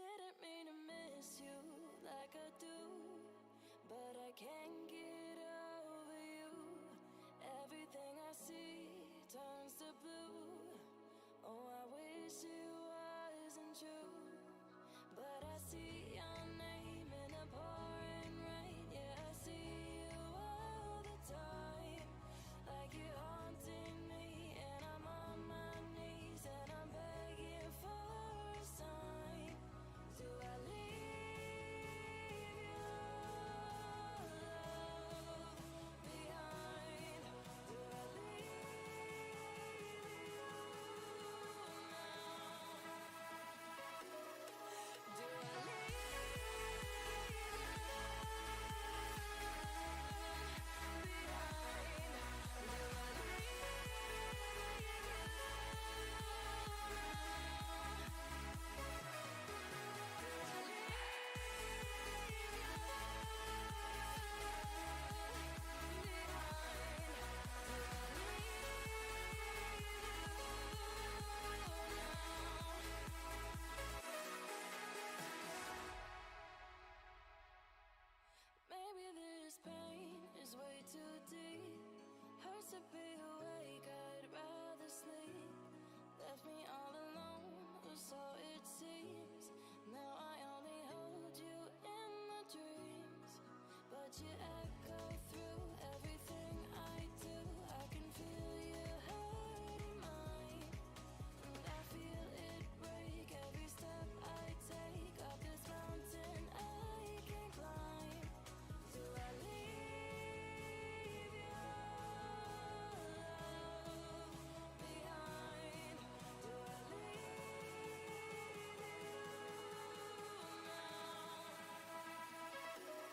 Didn't mean to miss you like I do, but I can't get over you. Everything I see turns to blue. Oh, I wish it wasn't true, but I see your name in the pouring rain. Yeah, I see you all the time, like you're haunting me, and I'm on my knees and I'm begging for a sign. Do I leave your love behind? Do I leave you now? Do I leave Maybe this pain is way too deep. Hurts to be awake, I'd rather sleep. Left me all alone, or so it seems. Now I only hold you in my dreams, but you echo through everything I do. I can feel you hurting mine, and I feel it break every step I take up this mountain I can't climb. Do I leave your love behind? Do I leave you now? Do I leave your love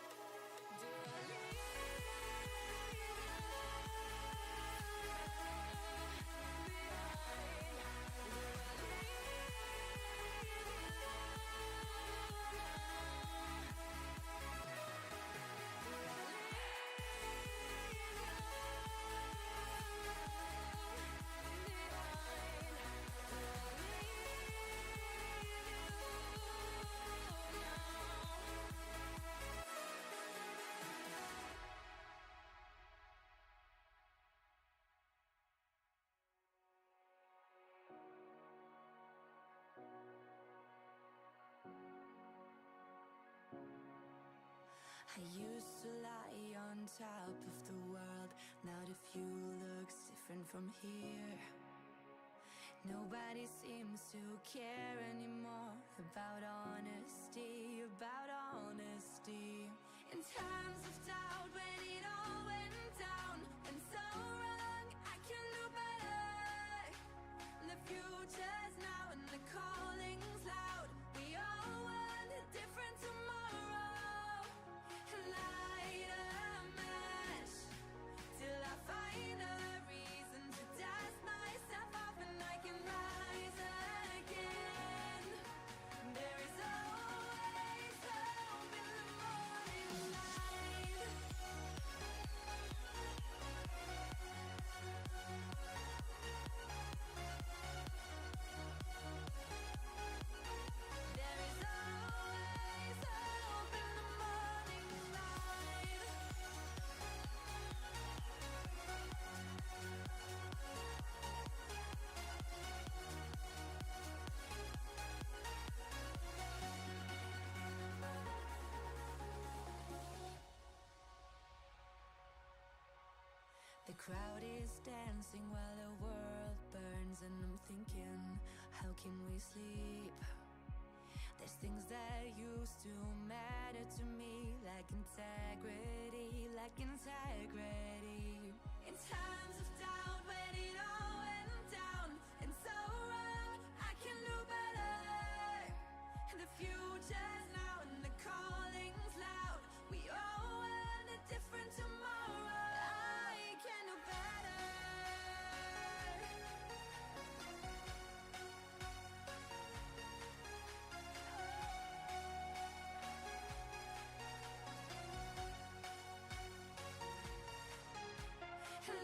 behind? Do I leave you I used to lie on top of the world. Now the view looks different from here. Nobody seems to care anymore about honesty, about honesty. In times of doubt, when it all went down and so wrong, I can do better. The future's now and the calling's loud. We all want a different tomorrow. Light a match till I find a reason to dust myself off and I can rise again. There is always hope in the morning light. There is always hope in the morning light. The crowd is dancing while the world burns, and I'm thinking, how can we sleep? There's things that used to matter to me, like integrity, like integrity. In times of doubt, when it all went down and so wrong, I can do better. And the future's now and the calling's loud. We all want a different tomorrow. I can do better.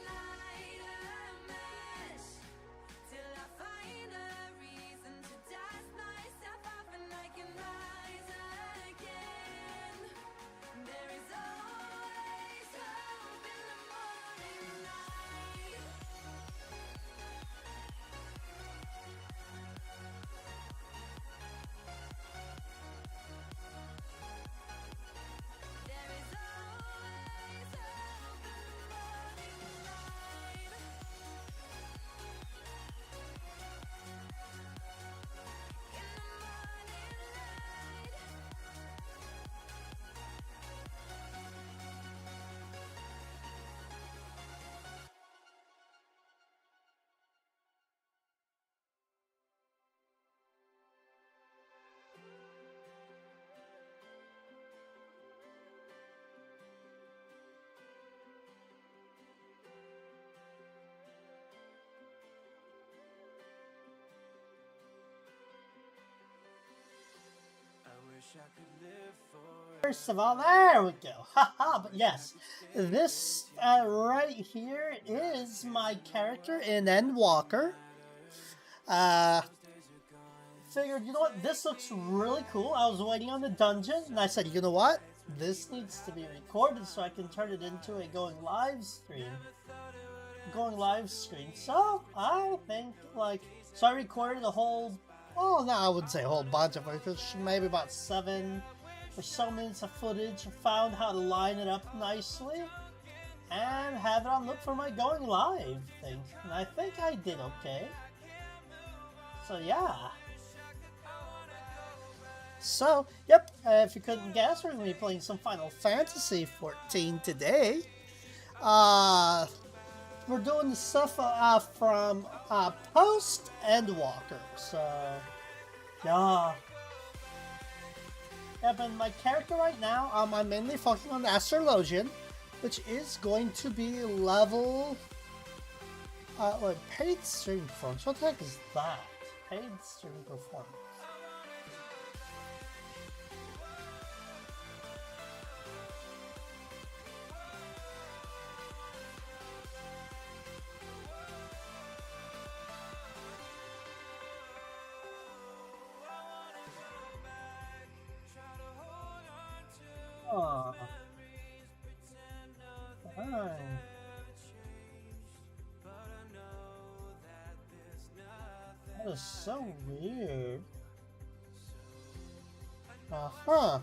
Light First of all, there we go. Haha, but yes, this right here is my character in Endwalker. Figured, you know what, this looks really cool. I was waiting on the dungeon, and I said, you know what? This needs to be recorded so I can turn it into a going live stream. So, I think, like, so I recorded a whole, well, no, I wouldn't say a whole bunch of it, maybe about 7 or so minutes of footage. Found how to line it up nicely, and have it on look for my going live thing. And I think I did okay. So, yeah. So, yep, if you couldn't guess, we're going to be playing some Final Fantasy XIV today. We're doing the stuff from post Endwalker, so, yeah. Yep, and my character right now, I'm mainly focusing on the Astrologian, which is going to be level, paid streaming performance. What the heck is that? Paid streaming performance. Oh. That is so weird. Uh-huh.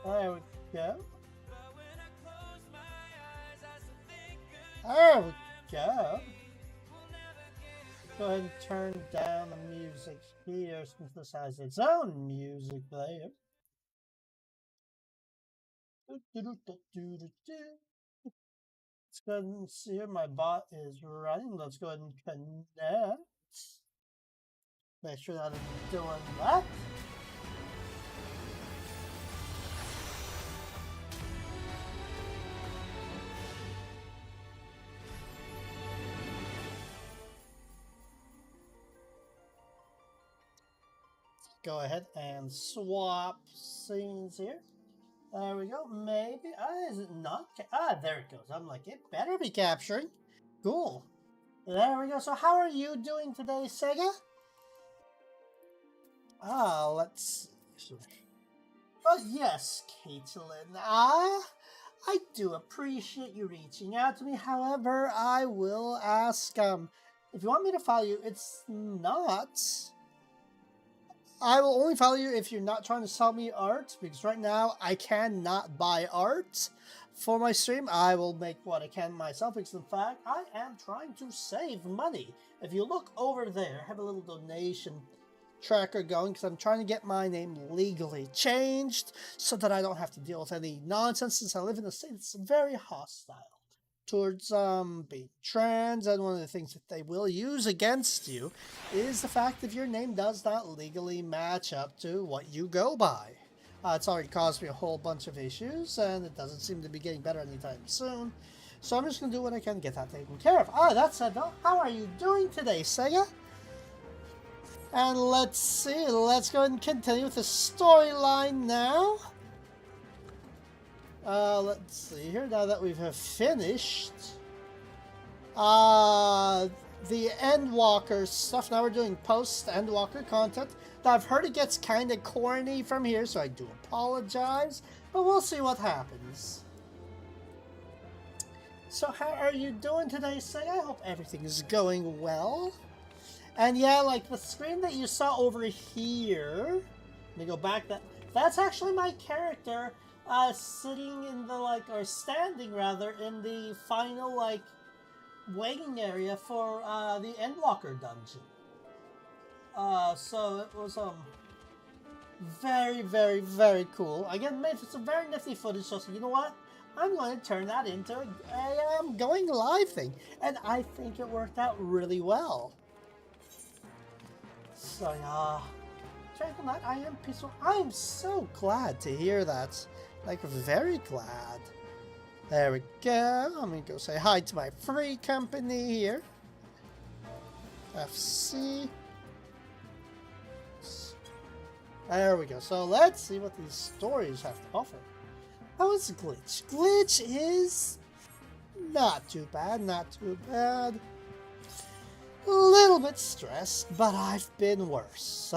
There we go. There we go. Go ahead and turn down the music here since this has its own music player. Let's go ahead and see here. My bot is running. Let's go ahead and connect. Make sure that I'm doing that. Go ahead and swap scenes here. There we go. Maybe. Is it not? There it goes. I'm like, it better be capturing. Cool. There we go. So, how are you doing today, Sega? Let's see. Oh, yes, Caitlin. I do appreciate you reaching out to me. However, I will ask, if you want me to follow you, it's not. I will only follow you if you're not trying to sell me art, because right now I cannot buy art for my stream. I will make what I can myself, because in fact, I am trying to save money. If you look over there, I have a little donation tracker going, because I'm trying to get my name legally changed so that I don't have to deal with any nonsense, since I live in a state that's very hostile towards being trans, and one of the things that they will use against you is the fact that your name does not legally match up to what you go by. It's already caused me a whole bunch of issues, and it doesn't seem to be getting better anytime soon. So I'm just going to do what I can to get that taken care of. That said, though, how are you doing today, Sega? And let's see, let's go ahead and continue with the storyline now. Let's see here, now that we've finished the Endwalker stuff. Now we're doing post-Endwalker content. Now I've heard it gets kind of corny from here, so I do apologize, but we'll see what happens. So how are you doing today, Say? I hope everything is going well. And yeah, like the screen that you saw over here, let me go back, that's actually my character sitting in the, or standing rather, in the final, waiting area for the Endwalker dungeon. So it was, very, very, very cool. Again, made for some very nifty footage, so you know what? I'm going to turn that into a going live thing. And I think it worked out really well. So, yeah. Dragon Knight, I am peaceful. I am so glad to hear that. Like, very glad. There we go. I'm going to go say hi to my free company here. FC. There we go. So let's see what these stories have to offer. How is Glitch? Glitch is not too bad, not too bad. A little bit stressed, but I've been worse.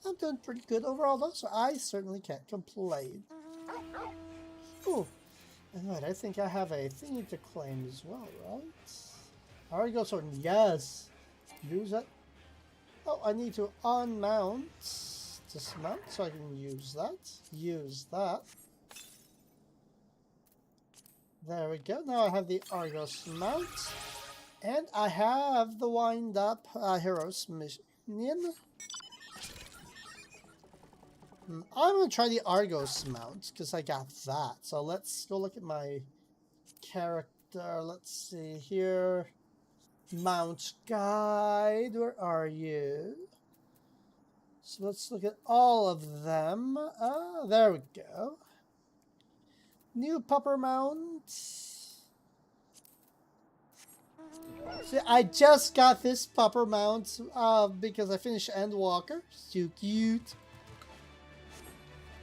I'm doing pretty good overall though, so I certainly can't complain. Ooh. And wait, I think I have a thingy to claim as well, right? I already go sorting. Yes. Use it. Oh, I need to unmount. Dismount so I can use that. Use that. There we go. Now I have the Argos mount. And I have the wind up hero's mission. I'm going to try the Argos mount because I got that. So let's go look at my character. Let's see here. Mount guide. Where are you? So let's look at all of them. There we go. New pupper mount. See, I just got this pupper mount because I finished Endwalker. So cute.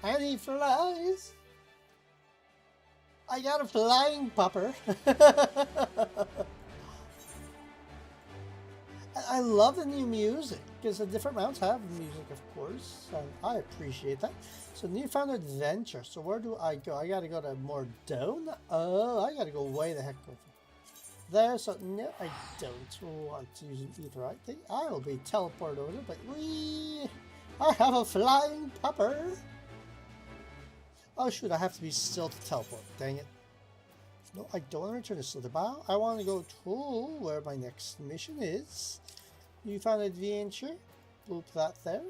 And he flies. I got a flying pupper. I love the new music because the different mounts have music, of course, and I appreciate that. So, newfound adventure. So, where do I go? I gotta go to more Down. Oh, I gotta go way the heck over there. So, no, I don't want to use either. I think I will be teleported over, but I have a flying pupper. Oh shoot, I have to be still to teleport. Dang it. No, I don't want to return to Slitherbow. I want to go to where my next mission is. You found adventure. Boop that there.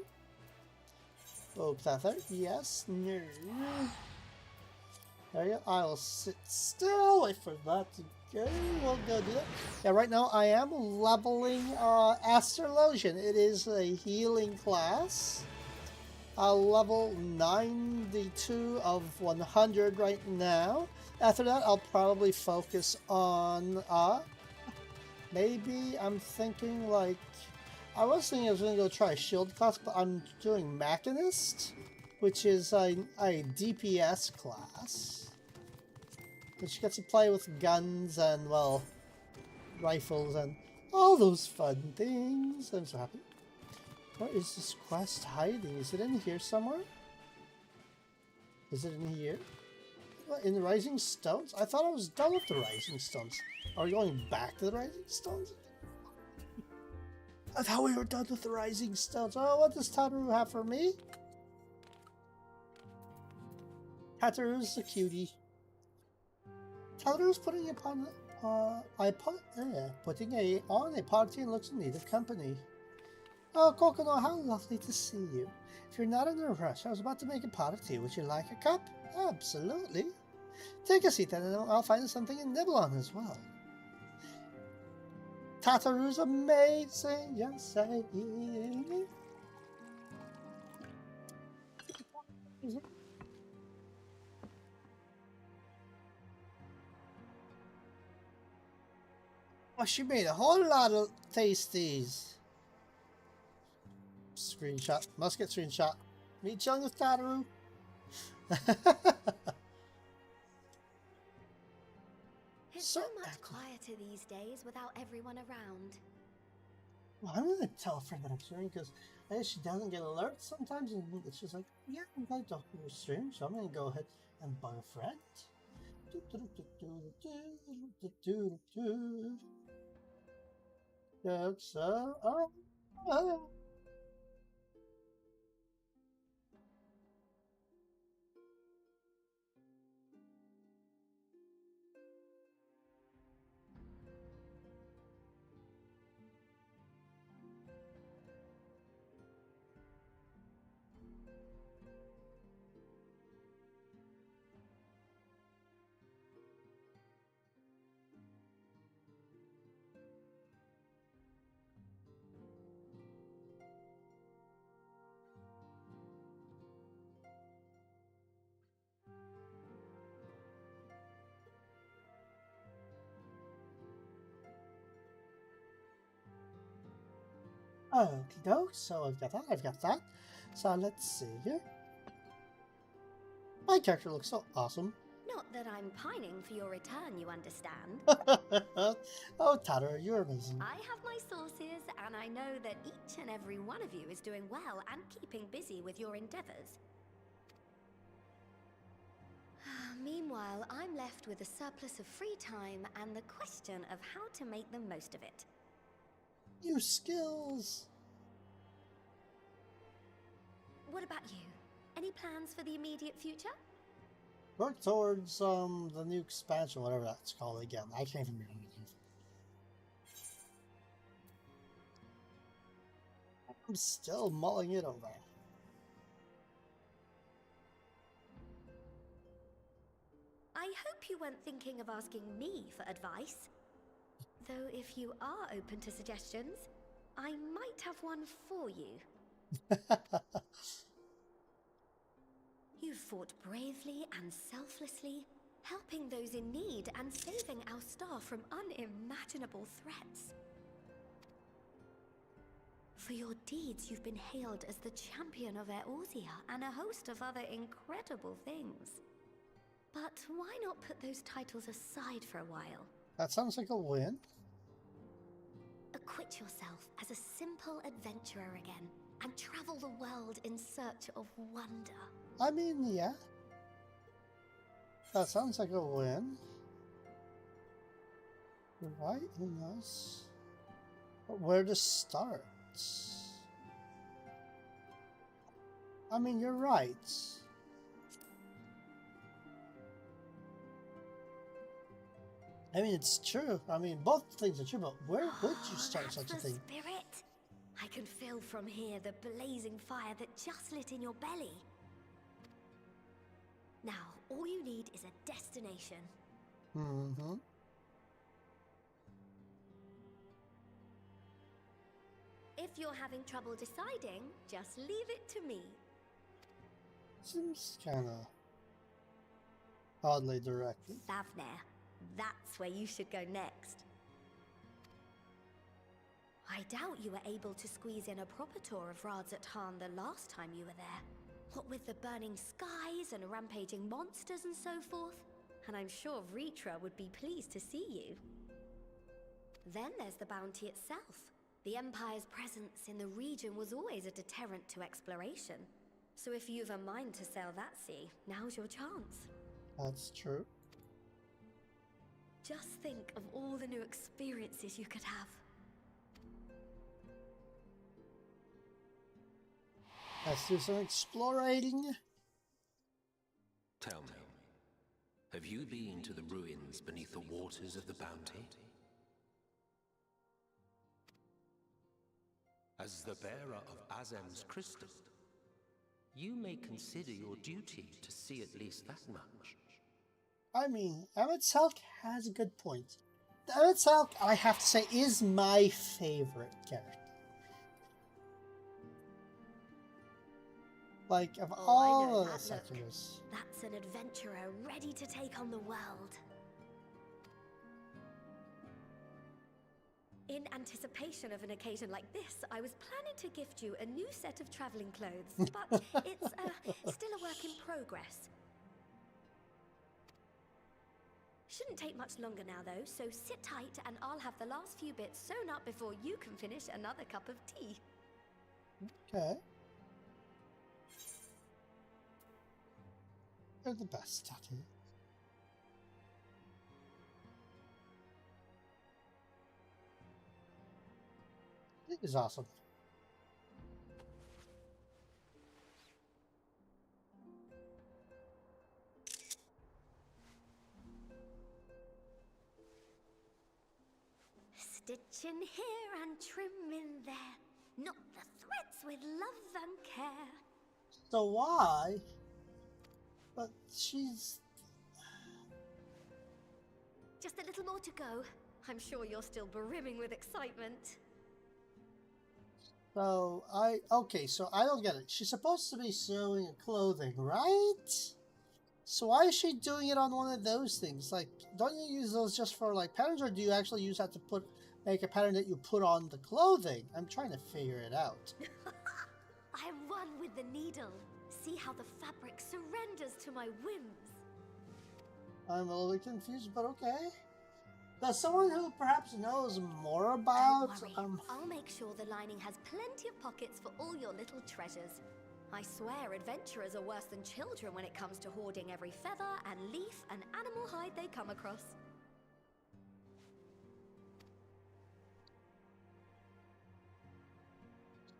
Boop that there. Yes. No. There you go. I'll sit still. Wait for that to go. We'll go do that. Yeah, right now I am leveling Astrologian. It is a healing class. Level 92 of 100 right now. After that, I'll probably focus on, maybe I'm thinking like, I was thinking I was going to go try shield class, but I'm doing Machinist, which is a DPS class, which gets to play with guns and, well, rifles and all those fun things. I'm so happy. Where is this quest hiding? Is it in here somewhere? Is it in here? What, in the Rising Stones? I thought I was done with the Rising Stones. Are we going back to the Rising Stones? I thought we were done with the Rising Stones. Oh, what does Tataru have for me? Tataru's a cutie. Tataru's putting upon putting on a party and looks in need of company. Oh, Kokono, how lovely to see you. If you're not in a rush, I was about to make a pot of tea. Would you like a cup? Absolutely. Take a seat, and I'll find something to nibble on as well. Tataru's amazing, yes, I am. Oh, she made a whole lot of tasties. Screenshot. Must get screenshot. Me chilling with Tataru. It's so much quieter these days without everyone around. Well, I'm going to tell a friend that I'm streaming because I guess she doesn't get alerts sometimes. And it's just like, yeah, I'm going to talk to your stream. So I'm going to go ahead and bug a friend. Okie doke, so I've got that. So let's see here. My character looks so awesome. Not that I'm pining for your return, you understand. Oh, Tara, you're amazing. I have my sources, and I know that each and every one of you is doing well and keeping busy with your endeavors. Meanwhile, I'm left with a surplus of free time and the question of how to make the most of it. New skills. What about you? Any plans for the immediate future? Work towards the new expansion, whatever that's called again. I can't even remember. I'm still mulling it over. I hope you weren't thinking of asking me for advice. Though if you are open to suggestions, I might have one for you. You fought bravely and selflessly, helping those in need and saving our star from unimaginable threats. For your deeds, you've been hailed as the champion of Eorzea and a host of other incredible things. But why not put those titles aside for a while? That sounds like a win. Acquit yourself as a simple adventurer again and travel the world in search of wonder. I mean, yeah. That sounds like a win. Right in us. But where to start? I mean, you're right. I mean, it's true. I mean, both things are true, but where would you start such a thing? Spirit. I can feel from here the blazing fire that just lit in your belly. Now, all you need is a destination. Mm-hmm. If you're having trouble deciding, just leave it to me. Seems kind of oddly directed. Thavner. That's where you should go next. I doubt you were able to squeeze in a proper tour of Radzat-Han the last time you were there. What with the burning skies and rampaging monsters and so forth. And I'm sure Ritra would be pleased to see you. Then there's the bounty itself. The Empire's presence in the region was always a deterrent to exploration. So if you've a mind to sail that sea, now's your chance. That's true. Just think of all the new experiences you could have. Let's do some exploring. Tell me, have you been to the ruins beneath the waters of the Bounty? As the bearer of Azem's crystal, you may consider your duty to see at least that much. I mean, Emet-Selch has a good point. Emet-Selch, I have to say, is my favorite character. Like, of all the sectors. That's an adventurer ready to take on the world. In anticipation of an occasion like this, I was planning to gift you a new set of traveling clothes, but it's still a work in progress. Shouldn't take much longer now, though, so sit tight and I'll have the last few bits sewn up before you can finish another cup of tea. Okay. You're the best, Tatty. It is awesome. Stitch in here and trim in there. Knot the threads with love and care. So why? But she's... Just a little more to go. I'm sure you're still brimming with excitement. So, okay, so I don't get it. She's supposed to be sewing clothing, right? So why is she doing it on one of those things? Like, don't you use those just for, like, patterns, or do you actually use that to make a pattern that you put on the clothing? I'm trying to figure it out. I am one with the needle. See how the fabric surrenders to my whims. I'm a little bit confused, but okay. Does someone who perhaps knows more about... Don't worry. I'll make sure the lining has plenty of pockets for all your little treasures. I swear adventurers are worse than children when it comes to hoarding every feather and leaf and animal hide they come across.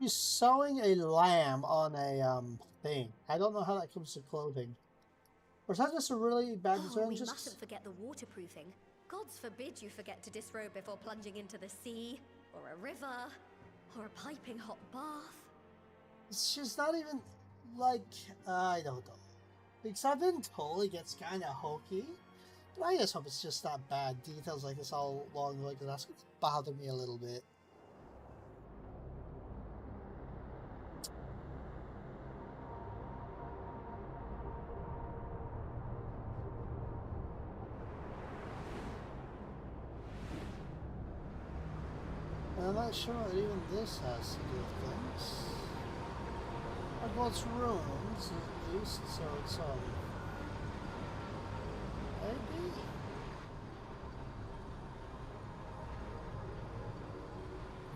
She's sewing a lamb on a thing. I don't know how that comes to clothing. Or is that just a really bad design? We mustn't forget the waterproofing. Gods forbid you forget to disrobe before plunging into the sea, or a river, or a piping hot bath. She's not even, like, I don't know. Because I've been told it gets kind of hokey. But I just hope it's just not bad details like this all along the way, because that's going to bother me a little bit. I'm not sure what even this has to do with things. Like, well, it's rooms, at least, so it's, maybe?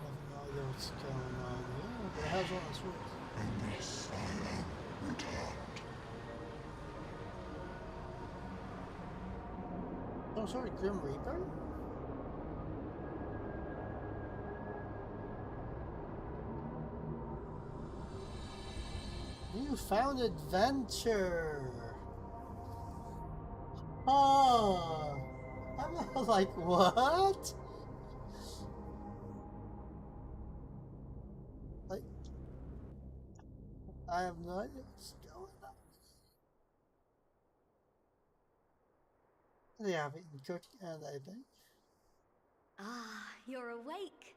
I have no idea what's going on here, but it has one that's weird. And this I am returned. Some sort of Grim Reaper? You found adventure! Oh! I'm not like, what? Like, I have no idea what's going on. They have eaten, cooked, and I think. Ah, you're awake.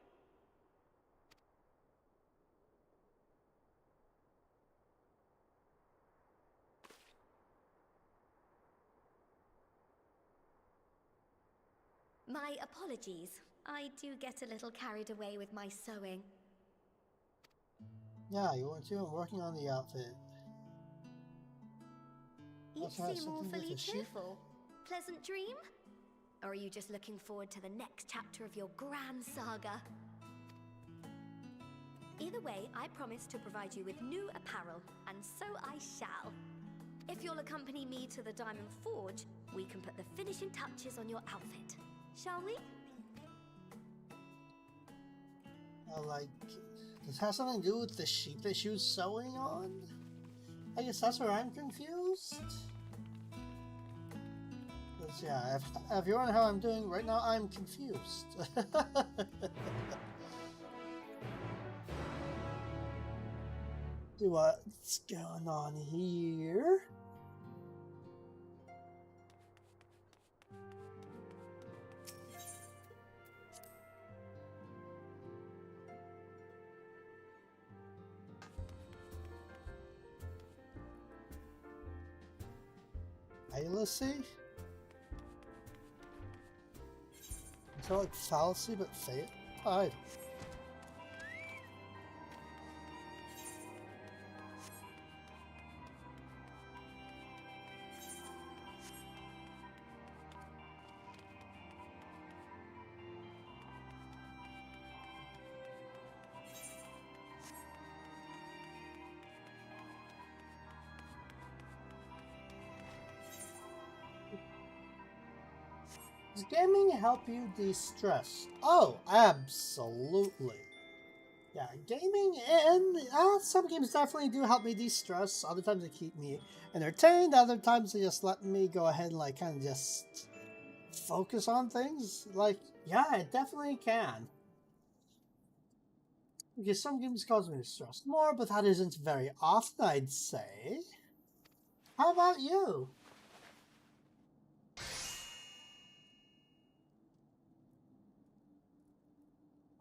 My apologies. I do get a little carried away with my sewing. Yeah, you weren't even working on the outfit. You Also has seem something with awfully a sheep. cheerful. Pleasant dream? Or are you just looking forward to the next chapter of your grand saga? Either way, I promise to provide you with new apparel, and so I shall. If you'll accompany me to the Diamond Forge, we can put the finishing touches on your outfit. Shall we? Like, does it have something to do with the sheep that she was sewing on? I guess that's where I'm confused. Because, yeah, if you're wondering how I'm doing right now, I'm confused. What's going on here? Fallacy? It's not like fallacy, but fate. I Does gaming help you de-stress? Oh, absolutely. Yeah, gaming and some games definitely do help me de-stress. Other times they keep me entertained. Other times they just let me go ahead and like kind of just focus on things. Like, yeah, it definitely can. Because some games cause me to stress more, but that isn't very often, I'd say. How about you?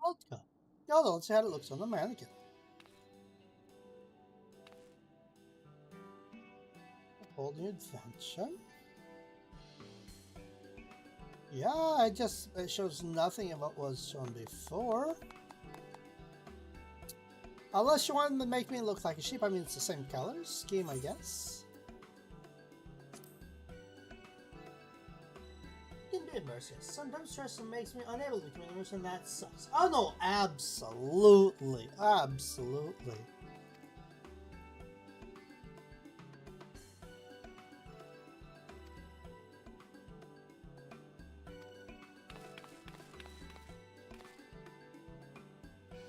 Vodka. Yeah, let's see how it looks on the mannequin. Holding adventure. Yeah, it shows nothing of what was shown before. Unless you want to make me look like a sheep, I mean, it's the same color scheme, I guess. Can be immersive. Sometimes stress makes me unable to become immersed, and that sucks. Oh no, absolutely. Absolutely.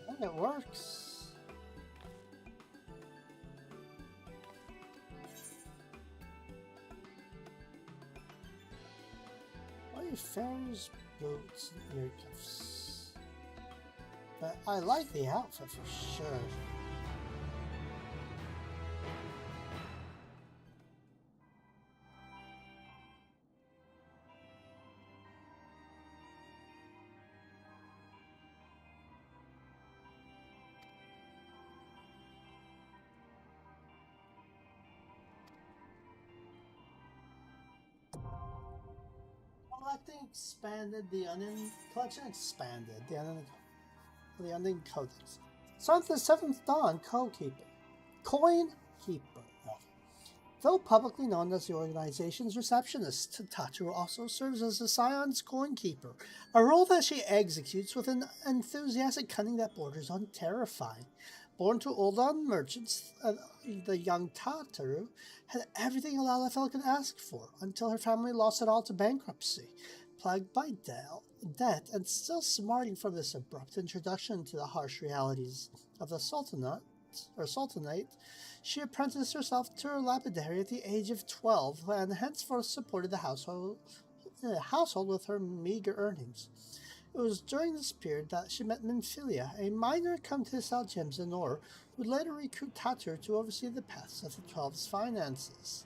And it works. Wayfarer's boots and ear cuffs. But I like the outfit for sure. Collection expanded the Onion Codex. Start the Seventh Dawn Coin Keeper. Though publicly known as the organization's receptionist, Tataru also serves as the Scion's Coin Keeper, a role that she executes with an enthusiastic cunning that borders on terrifying. Born to Oldan merchants, the young Tataru had everything a Lalafell could ask for, until her family lost it all to bankruptcy. Plagued by debt and still smarting from this abrupt introduction to the harsh realities of the Sultanate, she apprenticed herself to her lapidary at the age of 12 and henceforth supported the household with her meager earnings. It was during this period that she met Minfilia, a miner come to sell gems and ore, who would later recruit Tataru to oversee the paths of the Twelve's finances.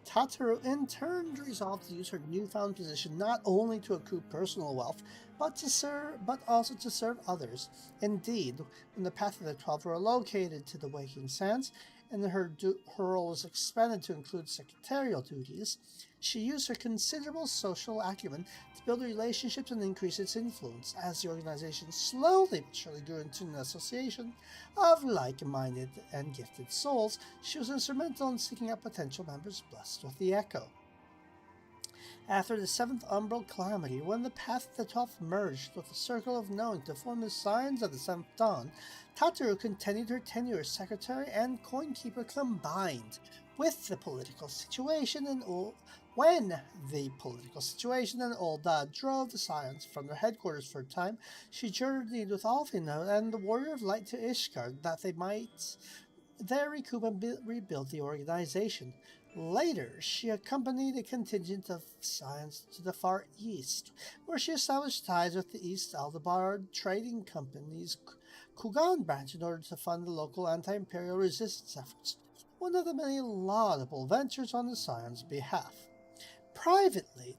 Tataru in turn resolved to use her newfound position not only to accrue personal wealth, but also to serve others. Indeed, when the Path of the 12 were located to the Waking Sands, and her role was expanded to include secretarial duties, she used her considerable social acumen to build relationships and increase its influence. As the organization slowly but surely grew into an association of like-minded and gifted souls, she was instrumental in seeking out potential members blessed with the Echo. After the Seventh Umbral Calamity, when the Path of the 12th merged with the Circle of Knowing to form the Scions of the Seventh Dawn, Tataru continued her tenure as secretary and coin keeper combined. When the political situation in Ul'dah drove the Scions from their headquarters for a time, she journeyed with Alfino and the Warrior of Light to Ishgard that they might there recoup and rebuild the organization. Later, she accompanied a contingent of Scions to the Far East, where she established ties with the East Aldabard Trading Company's Kugan branch in order to fund the local anti-imperial resistance efforts, one of the many laudable ventures on the Scions' behalf. Privately,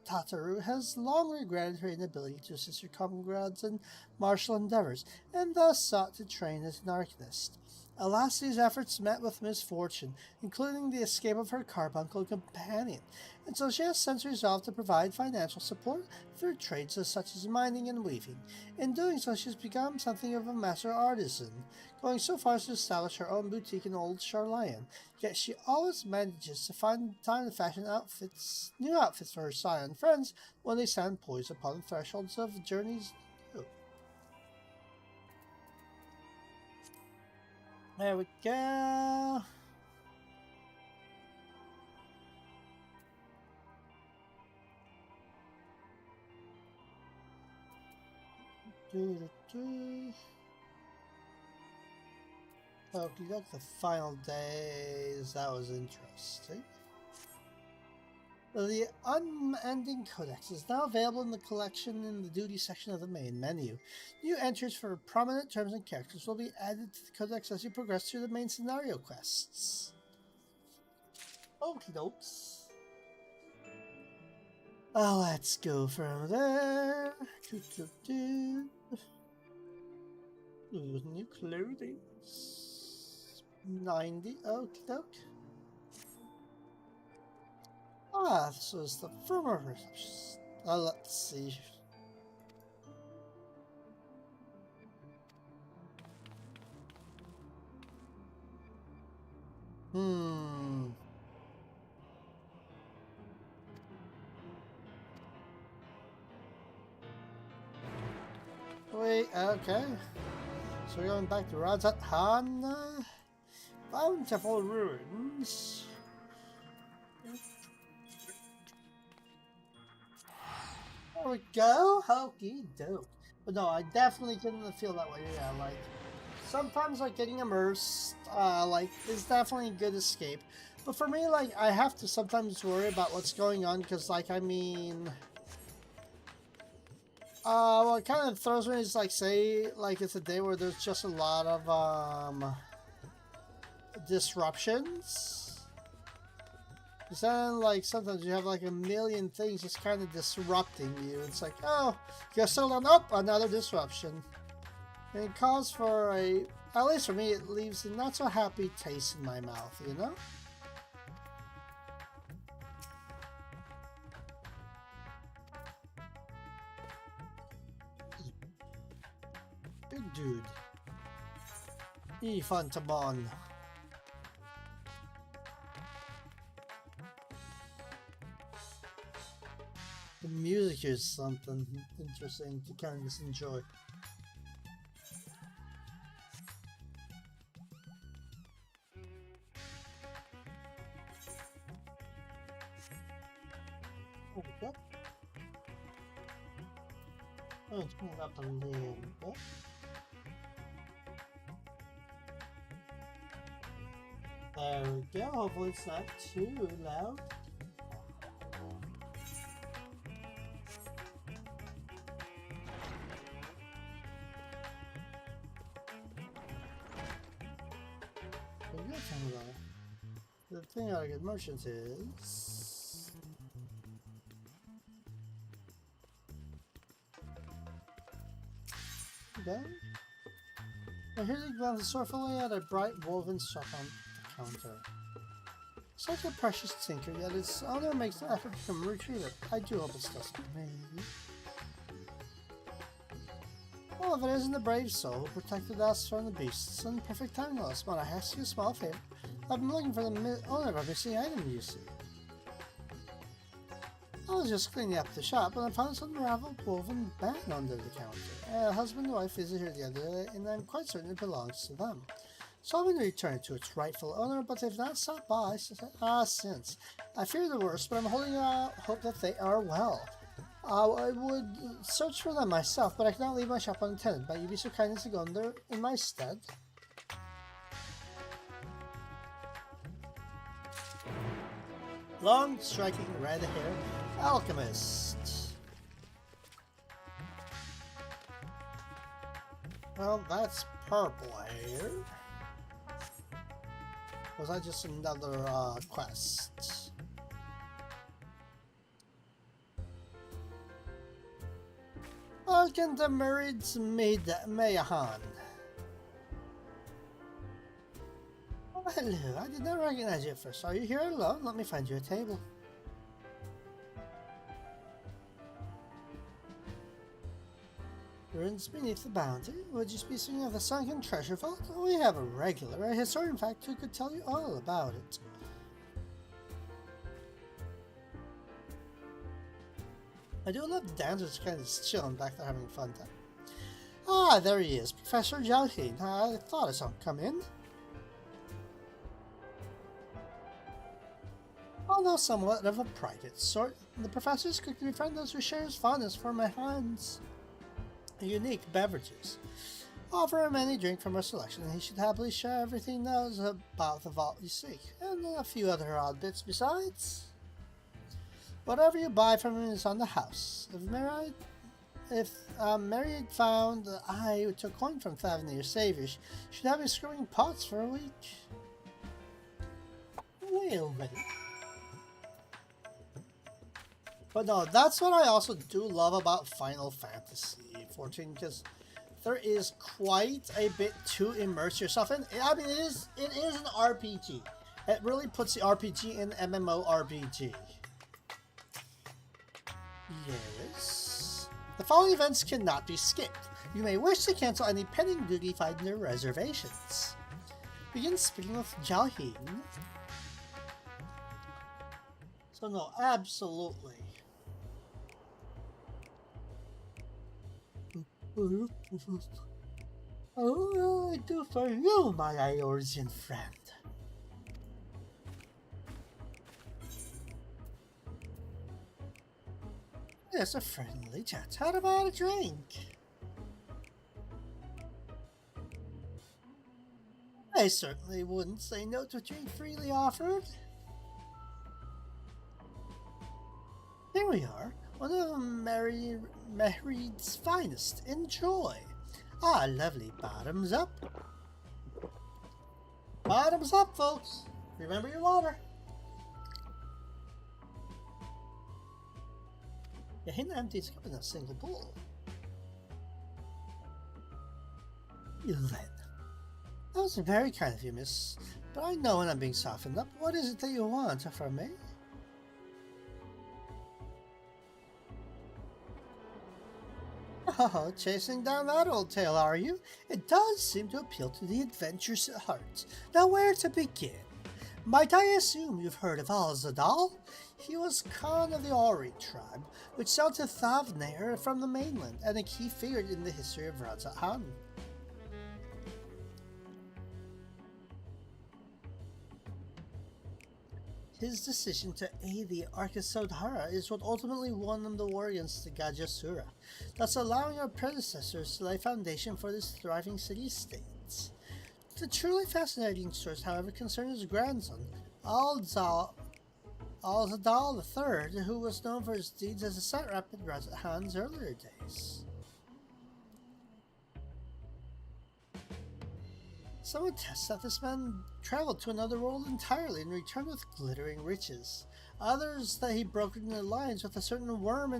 Tataru has long regretted her inability to assist her comrades in martial endeavors, and thus sought to train as an arcanist. Alas, these efforts met with misfortune, including the escape of her carbuncle companion, and so she has since resolved to provide financial support through trades such as mining and weaving. In doing so, she has become something of a master artisan, going so far as to establish her own boutique in Old Charlayan. Yet she always manages to find time to fashion new outfits for her Scion friends when they stand poised upon the thresholds of journeys new. There we go. Okay, look, the final days. That was interesting. The Unending Codex is now available in the collection in the duty section of the main menu. New entries for prominent terms and characters will be added to the Codex as you progress through the main scenario quests. Okie dokes. Let's go from there. New clothing. 90. Okie doke. This was the firmware reception. Let's see. Wait, okay. So we're going back to Rajathan. Bountiful Ruins. There we go. Hokey doke. But no, I definitely didn't feel that way. Yeah, like sometimes like getting immersed, like is definitely a good escape. But for me, like I have to sometimes worry about what's going on because, like, I mean, what kind of throws me is like, say, like it's a day where there's just a lot of disruptions. Because then, like, sometimes you have like a million things just kind of disrupting you. It's like, oh, you settle down, up, another disruption. And it calls for a, at least for me, it leaves a not so happy taste in my mouth, you know? Big dude. Ifantamon. The music is something interesting to kind of just enjoy. Okay. Let's move up a little bit. There we go. Hopefully it's not too loud. The thing I get merchants is okay. I hear you glance sorrowfully at a bright woven strap on the counter. Such a precious tinker, yet its owner makes an effort to come retrieve it. I do hope it's just me. All of it isn't the brave soul who protected us from the beasts and perfect time loss. But I ask you a small favor. I've been looking for the owner of every single item you see. I was just cleaning up the shop when I found some unraveled woven band under the counter. A husband and wife visited here the other day, and I'm quite certain it belongs to them. So I'm going to return it to its rightful owner, but they've not stopped by since. I fear the worst, but I'm holding out hope that they are well. I would search for them myself, but I cannot leave my shop unattended. Might you be so kind as to go in there in my stead? Long, striking, red-haired alchemist. Well, that's purple hair. Was that just another quest? Welcome to Marid's Mayahan. Oh, hello, I did not recognize you at first. Are you here alone? Let me find you a table. Ruins beneath the bounty? Would you be speaking of the sunken treasure vault? We have a historian, in fact, who could tell you all about it. I do love the dancers kind of chilling back there having a fun time. Ah, there he is, Professor Jalhin. I thought I saw him come in. Although somewhat of a private sort, the professors could befriend those who share his fondness for my hands. Unique beverages. Offer him any drink from our selection, and he should happily share everything he knows about the vault you seek, and a few other odd bits besides. Whatever you buy from him is on the house. If Mary found I who took coin from Thavnir Saviors, should have you screwing pots for a week. Well then. But no, that's what I also do love about Final Fantasy 14, because there is quite a bit to immerse yourself in. I mean, it is an RPG. It really puts the RPG in MMORPG. Yes. The following events cannot be skipped. You may wish to cancel any pending duty find their reservations. Begin speaking with Jalhin. So no, absolutely. Oh, I do for you, my Iorsian friend. Yes, a friendly chat. How about a drink? I certainly wouldn't say no to a drink freely offered. Here we are, one of Mary's finest. Enjoy. Ah, lovely. Bottoms up. Bottoms up, folks. Remember your water. The hand empties cup in a single bowl. You then. That was very kind of you, miss. But I know when I'm being softened up. What is it that you want from me? Oh, chasing down that old tale, are you? It does seem to appeal to the adventurous at heart. Now, where to begin? Might I assume you've heard of Al-Zadal? He was Khan of the Ori tribe, which sailed to Thavnair from the mainland, and a key figure in the history of Razat-Han. His decision to aid the Arkasodhara is what ultimately won them the war against the Gajasura, thus allowing our predecessors to lay foundation for this thriving city-state. The truly fascinating source, however, concerns his grandson, Al-Zadal III, who was known for his deeds as a satrap in Razat-Han's earlier days. Some attest that this man traveled to another world entirely and returned with glittering riches. Others that he brokered an alliance with a certain worm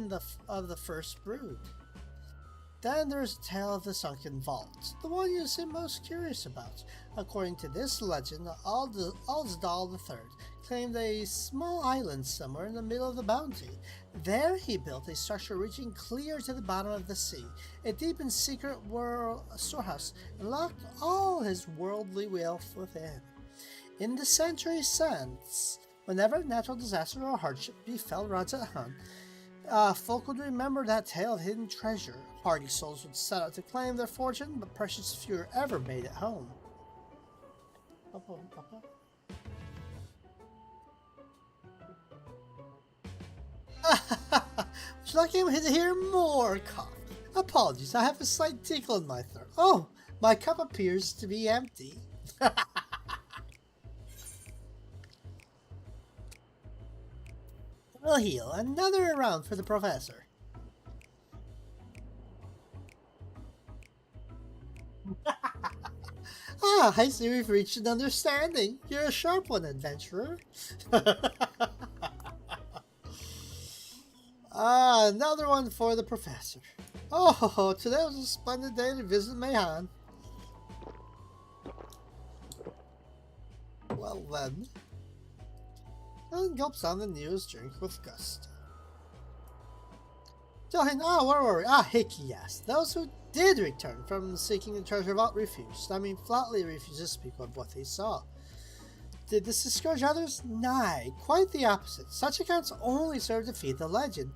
of the first brood. Then there is a tale of the sunken vault, the one you seem most curious about. According to this legend, Al-Zadal III claimed a small island somewhere in the middle of the bounty. There he built a structure reaching clear to the bottom of the sea, a deep and secret storehouse, and locked all his worldly wealth within. In the centuries since, whenever natural disaster or hardship befell Razat-Han, folk would remember that tale of hidden treasure. Hardy souls would set out to claim their fortune, but precious few ever made it home. Would you like him to hear more cough? Apologies, I have a slight tickle in my throat. Oh, my cup appears to be empty. We'll heal. Another round for the professor. Ah, I see we've reached an understanding. You're a sharp one, adventurer. Another one for the professor. Oh, today was a splendid day to visit Mayhan. Well then. And gulps on the news drink with gusto. Tell him, where were we? Hickey, yes. Those who did return from seeking the treasure vault flatly refused to speak of what they saw. Did this discourage others? Nay, quite the opposite. Such accounts only serve to feed the legend,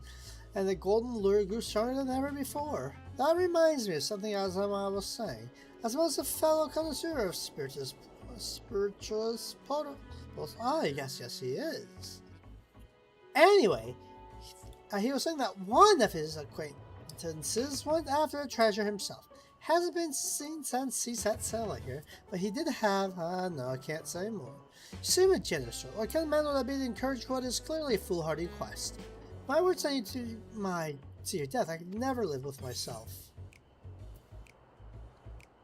and the golden lure grew stronger than ever before. That reminds me of something as I was saying. As well as a fellow connoisseur of spiritualist protocols. Yes, he is. Anyway, he was saying that one of his acquaintances went after a treasure himself. Hasn't been seen since he set sail here, but he did have, no, I can't say more. You seem a generous soul. What kind of man would I be to encourage what is clearly a foolhardy quest? My word say to your death, I could never live with myself.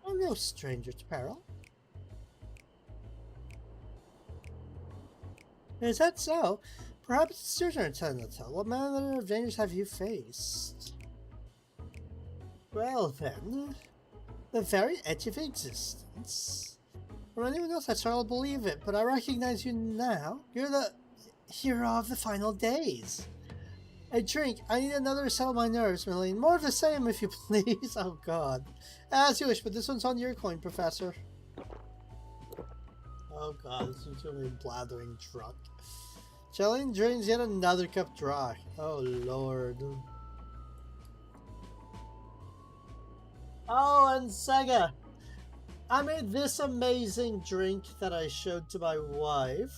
I'm no stranger to peril. Is that so? Perhaps it's your turn to tell. What manner of dangers have you faced? Well then, the very edge of existence. For anyone else, I struggle to believe it, but I recognize you now. You're the hero of the final days. A drink. I need another to settle my nerves, Milene. More of the same, if you please. Oh god. As you wish, but this one's on your coin, Professor. Oh god, this one's gonna be blathering drunk. Jillian drains yet another cup dry. Oh lord. Oh, and Sega, I made this amazing drink that I showed to my wife.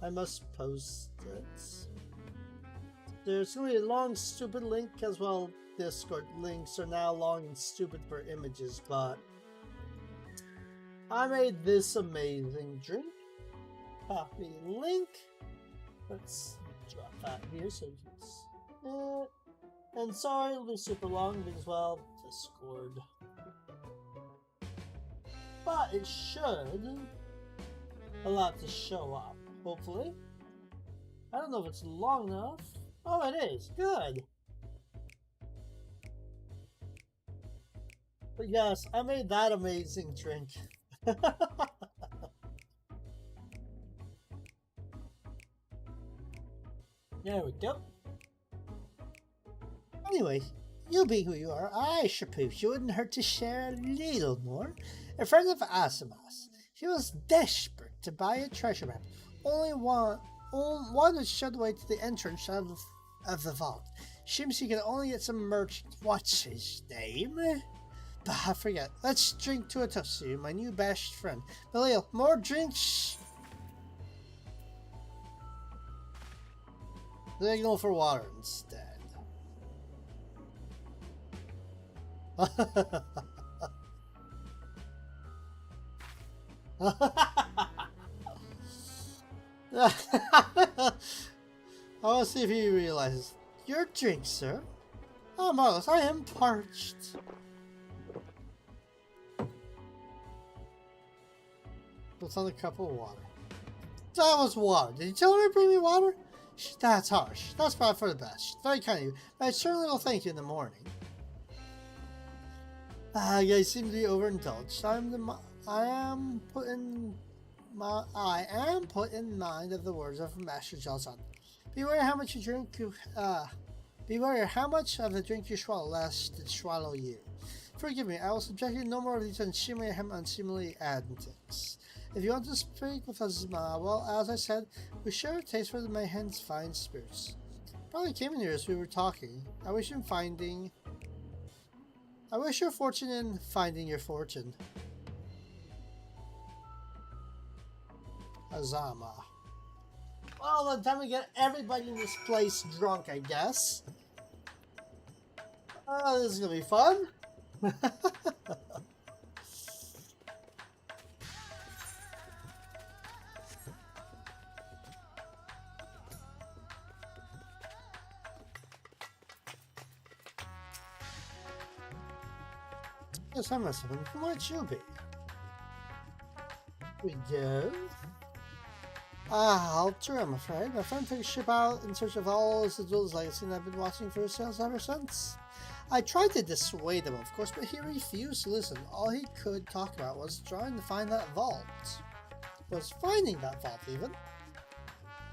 I must post it. There's going to be a long, stupid link as well. Discord links are now long and stupid for images, but I made this amazing drink. Copy link. Let's drop that here so you can see it. And sorry, it'll be super long because, well, Discord. But it should allow it to show up, hopefully. I don't know if it's long enough. Oh, it is. Good. But yes, I made that amazing drink. There we go. Anyway, you be who you are. I suppose you wouldn't hurt to share a little more. A friend of Asima's. She was desperate to buy a treasure map. Only one was showed away to the entrance of the vault. Seems he could only get some merchant. What's his name? But I forget. Let's drink to a toast to you, my new best friend. Belial, more drinks. They go for water instead. I want to see if he realizes. Your drink, sir? Oh, Marlos, I am parched. What's on the cup of water? That was water. Did you tell her to bring me water? That's harsh. That's probably for the best. Very kind of you. But I certainly will thank you in the morning. You guys seem to be overindulged. I am put in mind of the words of Master Johnson. Beware how much you drink. Beware how much of the drink you swallow, lest it swallow you. Forgive me. I will subject you no more of these unseemly antics. If you want to speak with us, well, as I said, we share a taste for the Mayhen's fine spirits. Probably came in here as we were talking. I wish your fortune in finding your fortune. Azama. Well, then time to get everybody in this place drunk, I guess. This is gonna be fun. Yes, I must have been. Who might you be? We go. I'll true, I'm afraid. My friend took a ship out in search of all the jewels legacy, and I've been watching for his sales ever since. I tried to dissuade him, of course, but he refused to listen. All he could talk about was trying to find that vault. Was finding that vault, even.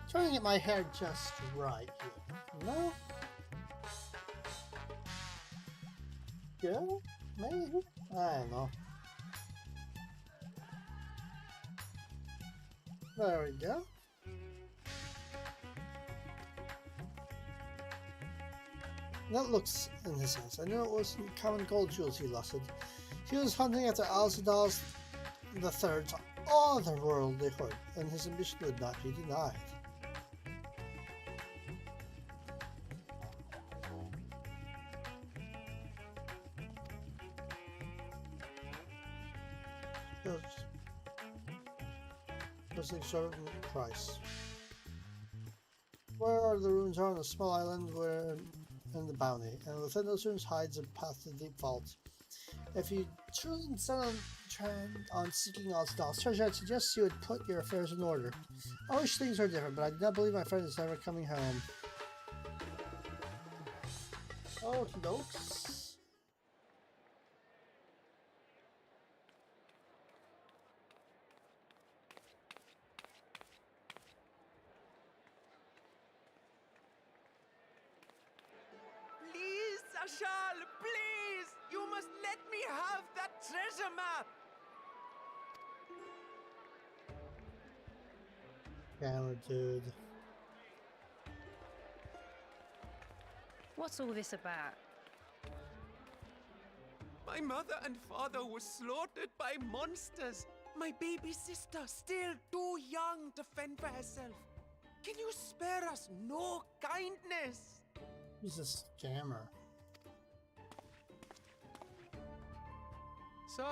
Trying to get my hair just right here. No? Good? Maybe? I don't know. There we go. That looks in his house. I knew it wasn't common gold jewels he lusted. He was hunting after Alcidas the Third's otherworldly hoard, and his ambition would not be denied. Just exorbitant price. Where are the ruins are on a small island where in the bounty, and within those ruins hides a path to the deep vault. If you truly intend on seeking Alcidas treasure, I'd suggest you would put your affairs in order. I wish things were different, but I do not believe my friend is ever coming home. Okie dokes. Ashal, please! You must let me have that treasure map! Camera dude. What's all this about? My My mother and father were slaughtered by monsters. My baby sister, still too young to fend for herself. Can you spare us no kindness? He's a scammer. So,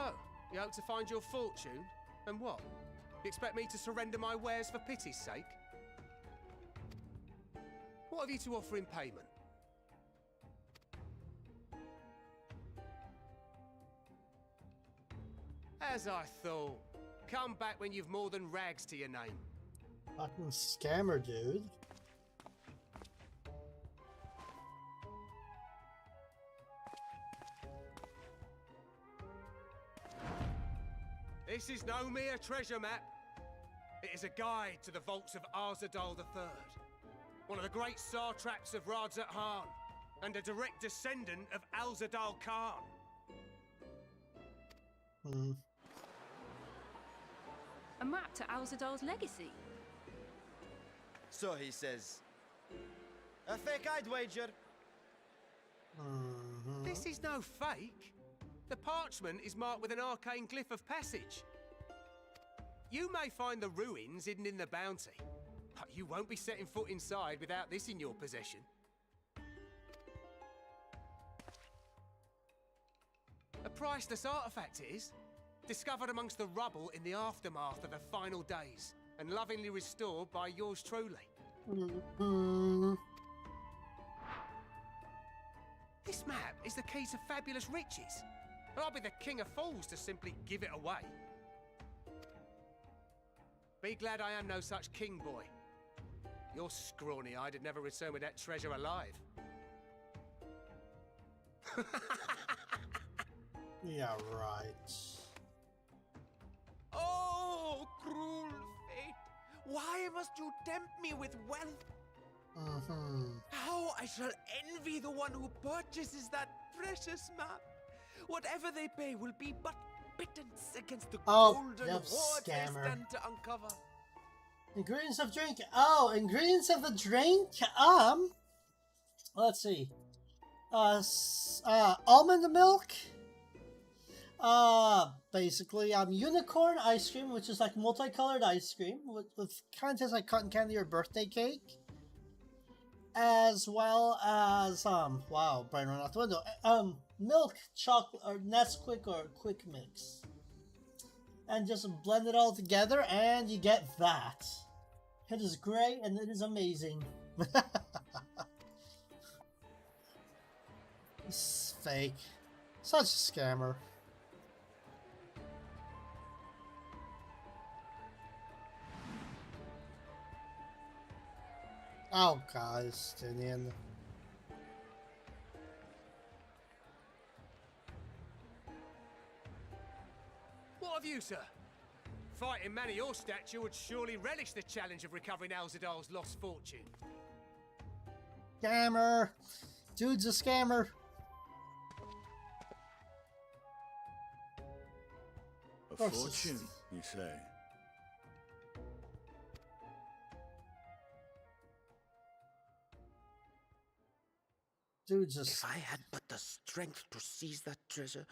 you hope to find your fortune? And what? You expect me to surrender my wares for pity's sake? What have you to offer in payment? As I thought. Come back when you've more than rags to your name. Fucking scammer, dude. This is no mere treasure map. It is a guide to the vaults of Arzadal III, one of the great satraps of Radzat Han, and a direct descendant of Alzadal Khan. Hmm. A map to Alzadal's legacy. So he says. A fake, I'd wager. This is no fake. The parchment is marked with an arcane glyph of passage. You may find the ruins hidden in the bounty, but you won't be setting foot inside without this in your possession. A priceless artifact it is, discovered amongst the rubble in the aftermath of the final days, and lovingly restored by yours truly. This map is the key to fabulous riches. And I'll be the king of fools to simply give it away. Be glad I am no such king, boy. Your scrawny-eyed had never returned with that treasure alive. Yeah, right. Oh, cruel fate! Why must you tempt me with wealth? How I shall envy the one who purchases that precious map. Whatever they pay will be but pittance against the golden hoard they stand to uncover. Ingredients of drink. Oh, ingredients of the drink. Let's see. Almond milk. Basically, unicorn ice cream, which is like multicolored ice cream with kind of tastes like cotton candy or birthday cake. As well as wow, brain ran out the window. Milk, chocolate, or Nesquik or Quick Mix, and just blend it all together, and you get that. It is great, and it is amazing. It's fake. Such a scammer. Oh, guys, Tinian. What of you, sir? Fighting man of your stature would surely relish the challenge of recovering Alzadal's lost fortune. Scammer! Dude's a scammer. A fortune, you say? Dude just... If I had but the strength to seize that treasure,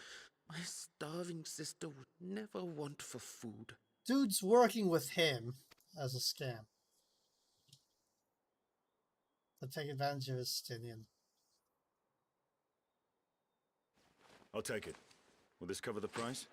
my starving sister would never want for food. Dude's working with him as a scam. To take advantage of his Stinian. I'll take it. Will this cover the price?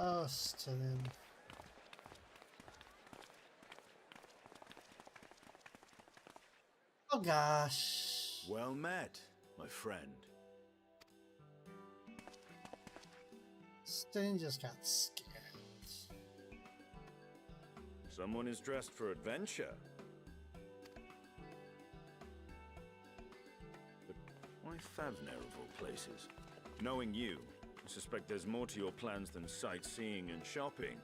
Oh, Stinian. Oh gosh. Well met, my friend. Stinian just got scared. Someone is dressed for adventure. But why Favner of all places? Knowing you, I suspect there's more to your plans than sightseeing and shopping.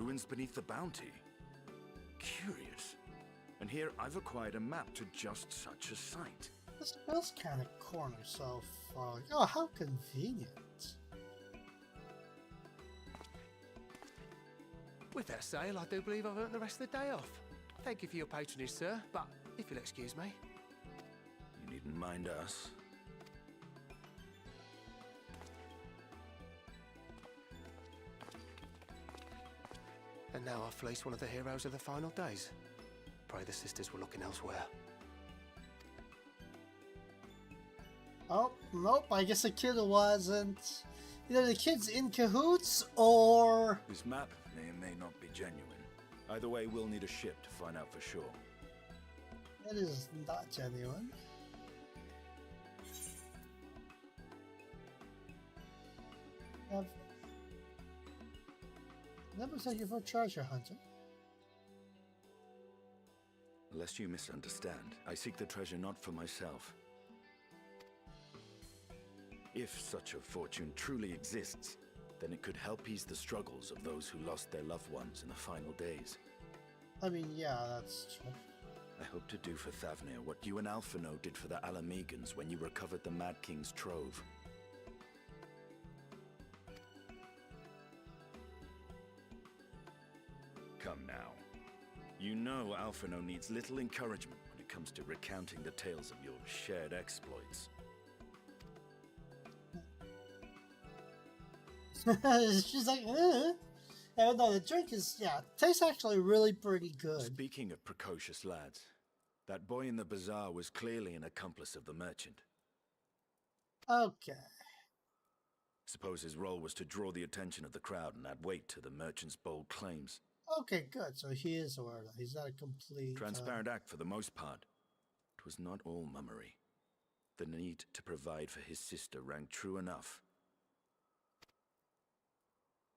ruins beneath the bounty. Curious. And here I've acquired a map to just such a site. This feels kind of corner so far. Oh, how convenient. With that sale, I do believe I've earned the rest of the day off. Thank you for your patronage, sir, but if you'll excuse me. You needn't mind us. And now I've fleeced one of the heroes of the final days. Pray the sisters were looking elsewhere. Oh, nope, I guess the kid wasn't. Either the kid's in cahoots, or... This map may or may not be genuine. Either way, we'll need a ship to find out for sure. It is not genuine. Never said you're for treasure hunter. Lest you misunderstand, I seek the treasure not for myself. If such a fortune truly exists, then it could help ease the struggles of those who lost their loved ones in the final days. I mean, yeah, that's true. I hope to do for Thavnir what you and Alphino did for the Alamegans when you recovered the Mad King's trove. Come now. You know Alphino needs little encouragement when it comes to recounting the tales of your shared exploits. She's like, Yeah, no, the drink is, yeah, tastes actually really pretty good. Speaking of precocious lads, that boy in the bazaar was clearly an accomplice of the merchant. Okay. Suppose his role was to draw the attention of the crowd and add weight to the merchant's bold claims. Okay, good. So he is aware that he's not a complete... Transparent act for the most part. It was not all mummery. The need to provide for his sister rang true enough.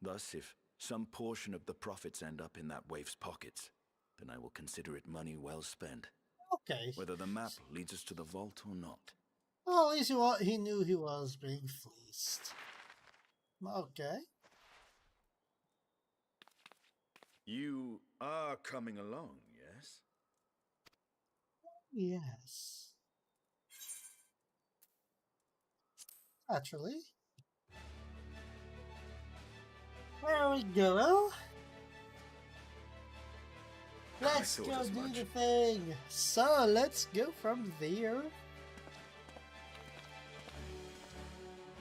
Thus, if some portion of the profits end up in that waif's pockets, then I will consider it money well spent. Okay. Whether the map leads us to the vault or not. Well, at least he knew he was being fleeced. Okay. You are coming along, yes? Yes. Naturally. There we go. Let's go do the thing. So let's go from there.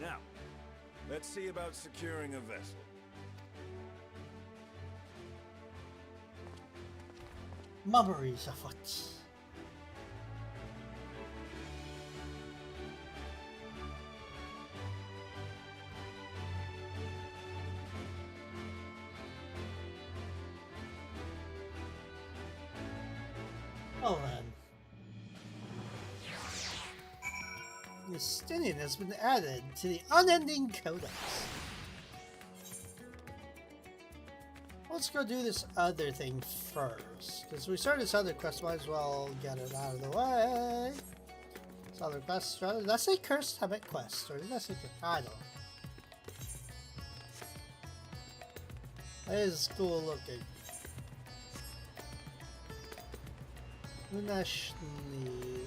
Now, let's see about securing a vessel. Mummeries afoot. Oh then. Justinian has been added to the unending codex. Let's go do this other thing first. Because we started this other quest, might as well get it out of the way. This other quest, did I say Cursed Habit quest? Or did I say I don't know. That is cool looking. Unashni.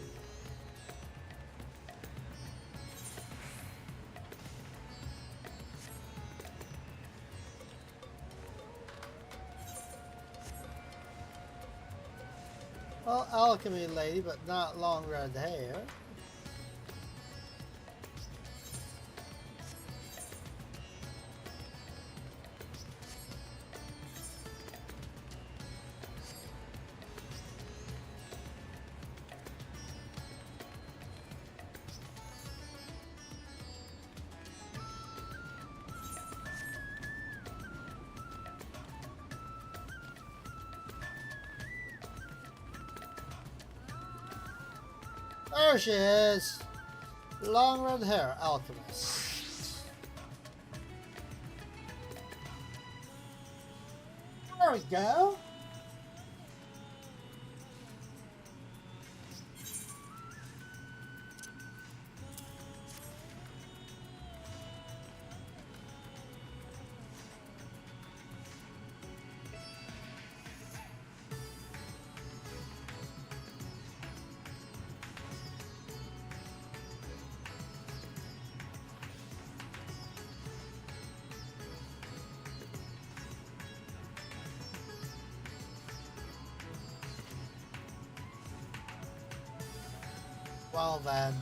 Well, alchemy lady, but not long red hair. There she is! Long red hair, alchemist. There we go! Well then.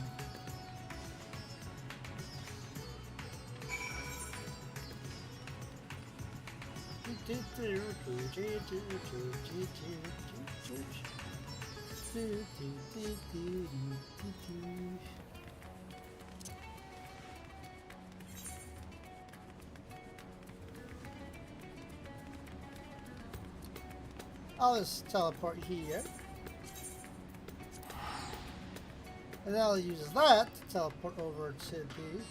I'll just teleport here. And then I'll use that to teleport over to the...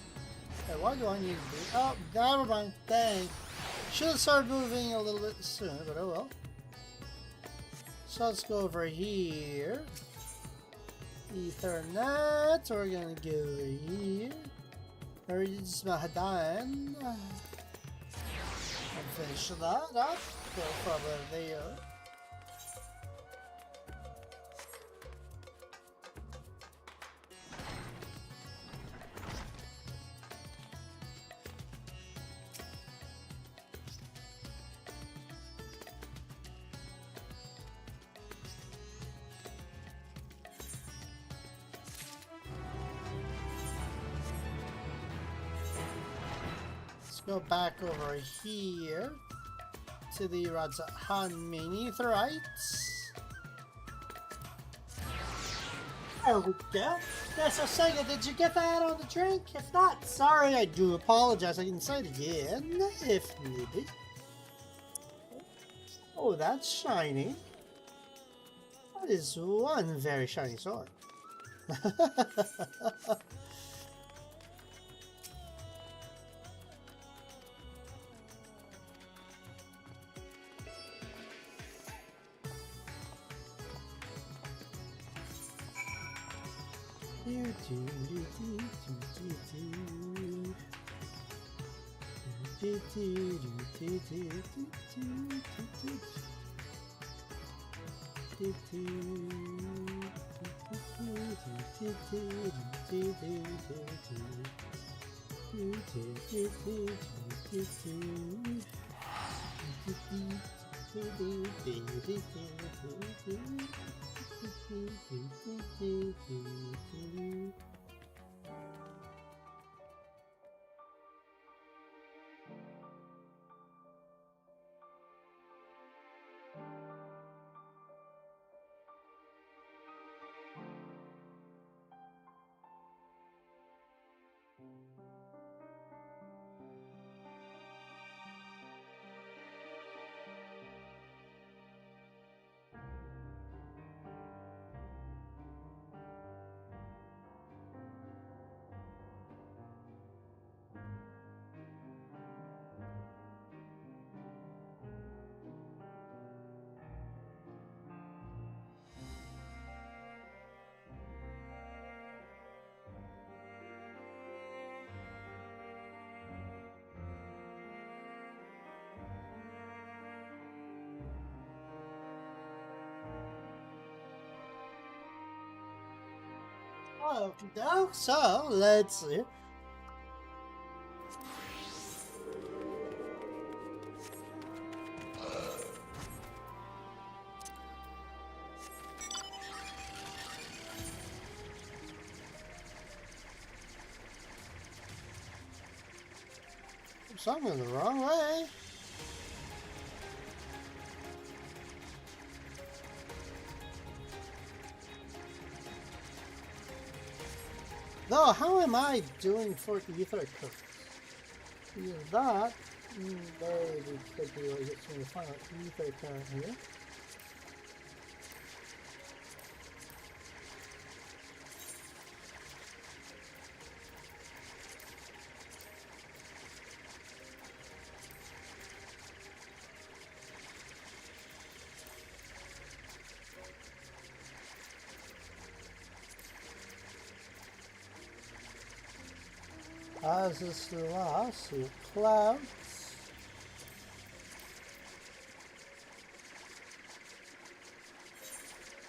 Hey, why do I need to be... Oh, never mind. Dang. Should have started moving a little bit sooner, but oh well. So let's go over here. Ethernet. We're gonna go over here. Just done. And finish that up. Go from there. Go back over here to the Radzahan mini Aetherites. There we go. Yes, so Sega, did you get that on the drink? If not, sorry, I do apologize. I can say it again if needed. Oh, that's shiny. That is one very shiny sword. Okay, so let's see. I'm going the wrong way. Though, how am I doing for ether cookers? Either that, maybe could be like it's going to find an ether current here. As is the last, see clouds.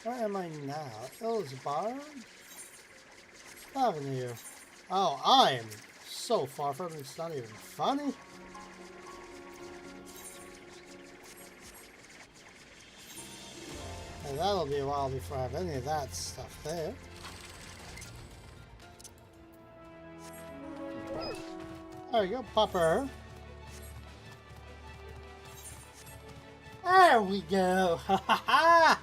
Where am I now? Ilsbarn? Avenue. Oh, I am so far from it, it's not even funny. And that'll be a while before I have any of that stuff there. There we go, Popper. There we go. Ha ha ha.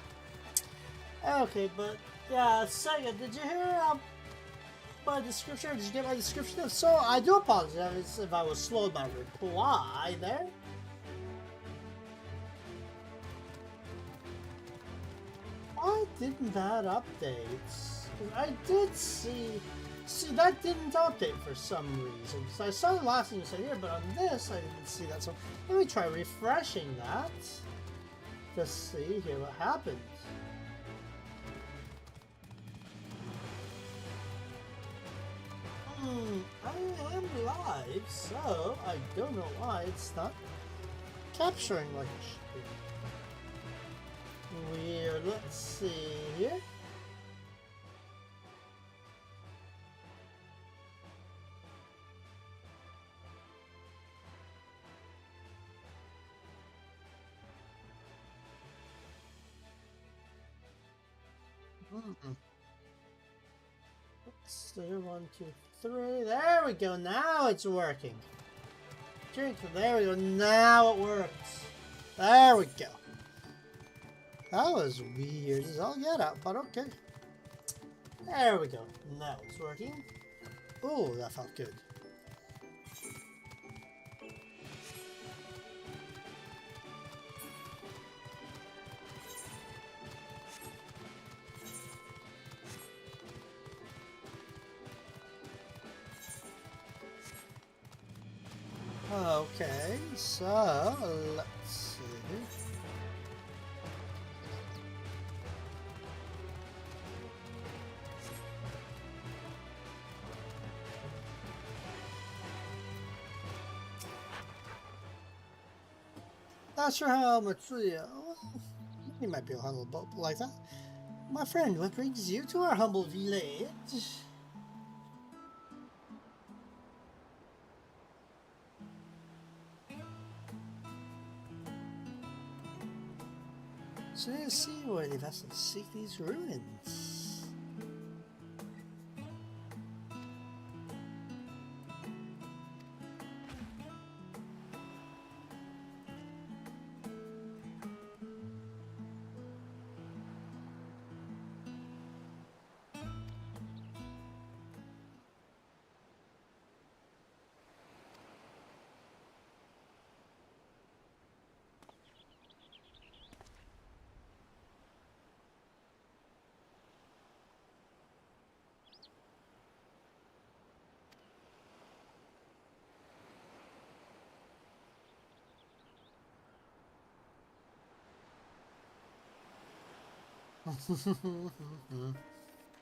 Okay, but yeah, Sega, did you hear my description? Did you get my description? If so, I do apologize if I was slow in my reply there. Why didn't that update? I did see that didn't update for some reason. So I saw the last thing you said here, but on this I didn't see that. So let me try refreshing that. Just see here what happens. I am live, so I don't know why it's not capturing like it should be. Weird. Let's see here. Let's see, 1, 2, 3. There we go. Now it's working. Drink. There we go. Now it works. There we go. That was weird as all get out, but okay. There we go. Now it's working. Oh, that felt good. Okay, so let's see. Not sure how much you might be able to handle a boat like that. My friend, what brings you to our humble village? So let's see where the vessels seek these ruins. I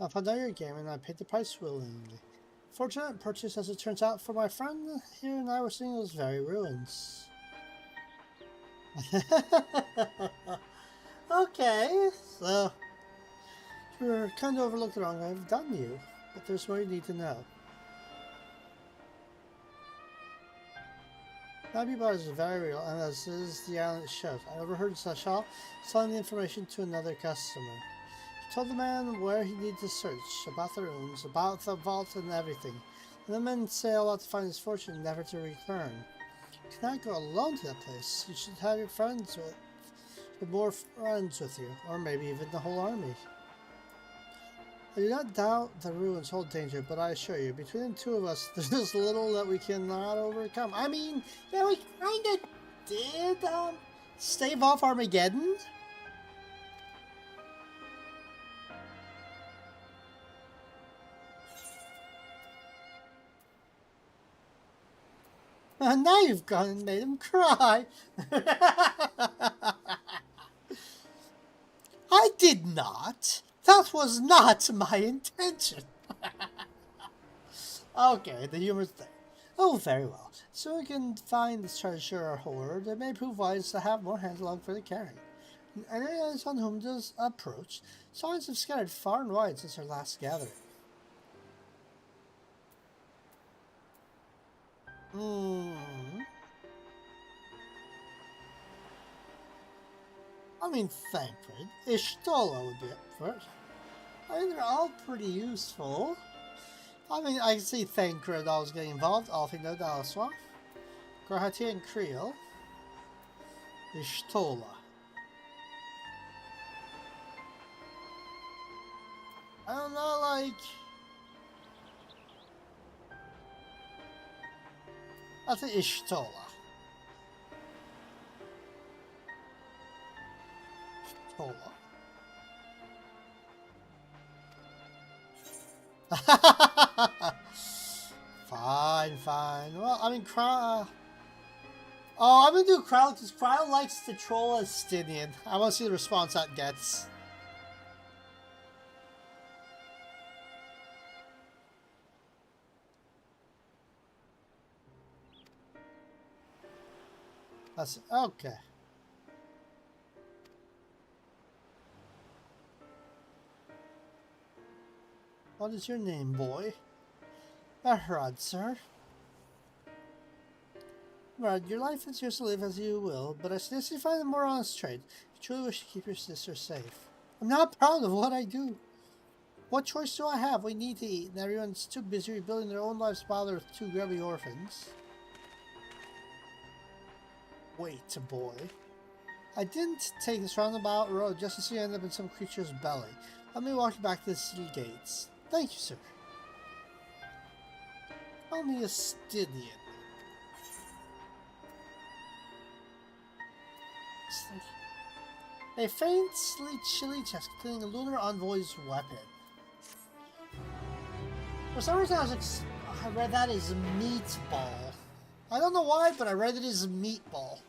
found out your game and I paid the price willingly. Fortunate purchase as it turns out for my friend here and I were seeing those very ruins. Okay, so you're kind of overlooked the wrong I've done you, but there's more you need to know. Nabi Bar is very real, and as is the island it shows. I overheard Sashal selling the information to another customer. He told the man where he needed to search, about the ruins, about the vault and everything. And the men sail out to find his fortune, never to return. You cannot go alone to that place. You should have your friends with more friends with you, or maybe even the whole army. I do not doubt the ruins hold danger, but I assure you, between the two of us, there's little that we cannot overcome. I mean, yeah, we kind of did stave off Armageddon. And now you've gone and made him cry. I did not. That was not my intention. Okay, the humor's there. Oh, very well. So we can find this treasure or hoard. It may prove wise to have more hands along for the carrying. Anyone on whom does approach, signs have scattered far and wide since our last gathering. I mean, Thancred. Ishtola would be up for it. I mean, they're all pretty useful. I mean, I can see Thancred always getting involved. Alfino Dalswa. Grahati and Creel. Ishtola. I don't know, like... I think Ishtola. Ishtola. Fine. Well, I mean, oh, I'm gonna do Cryle because Cryle likes to troll as Stynian. I want to see the response that gets. That's okay. What is your name, boy? Rod, sir. Rod, your life is yours to live as you will, but I suggest you find a more honest trade. You truly wish to keep your sister safe. I'm not proud of what I do. What choice do I have? We need to eat, and everyone's too busy rebuilding their own lives to bother with two grubby orphans. Wait, boy. I didn't take this roundabout road just to see you end up in some creature's belly. Let me walk you back to the city gates. Thank you, sir. Call me a Stynian. A faintly chilly chest containing a lunar envoy's weapon. For some reason I read that as meatball. I don't know why, but I read it as meatball.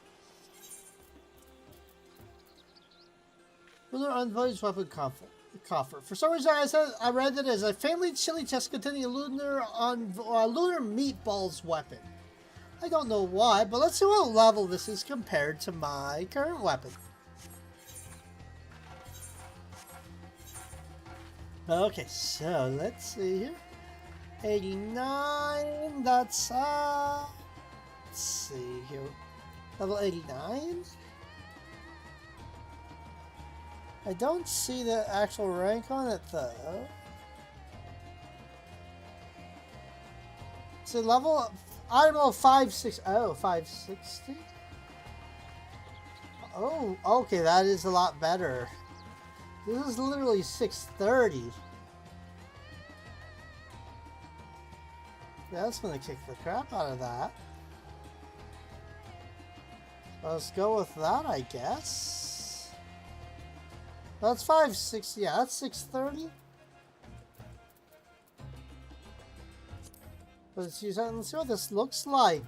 Lunar envoy's weapon coffer. For some reason I read it as a faintly chilly chest containing a lunar meatball's weapon. I don't know why, but let's see what level this is compared to my current weapon. Okay, so let's see here. 89, that's, let's see here. Level 89? I don't see the actual rank on it, though. So level, I don't know, 560. Oh, 560? Oh, okay, that is a lot better. This is literally 630. That's gonna kick the crap out of that. Let's go with that, I guess. That's 560. Yeah, that's 630. Let's use that and see what this looks like.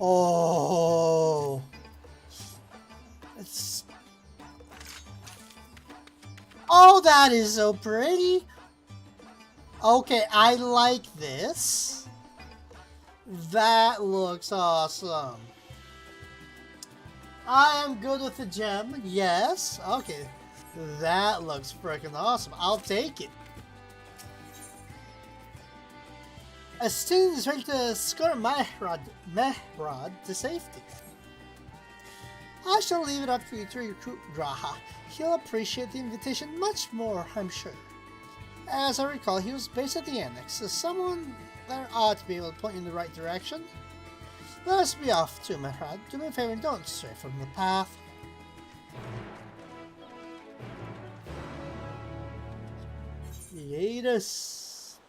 Oh, it's, oh, that is so pretty. Okay, I like this. That looks awesome. I am good with the gem. Yes. Okay, that looks freaking awesome. I'll take it. A student is ready to escort Mehrod to safety. I shall leave it up to you to recruit Graha. He'll appreciate the invitation much more, I'm sure. As I recall, he was based at the Annex, so someone there ought to be able to point you in the right direction. Let us be off too, Mehrod. Do me a favor and don't stray from the path. Yes.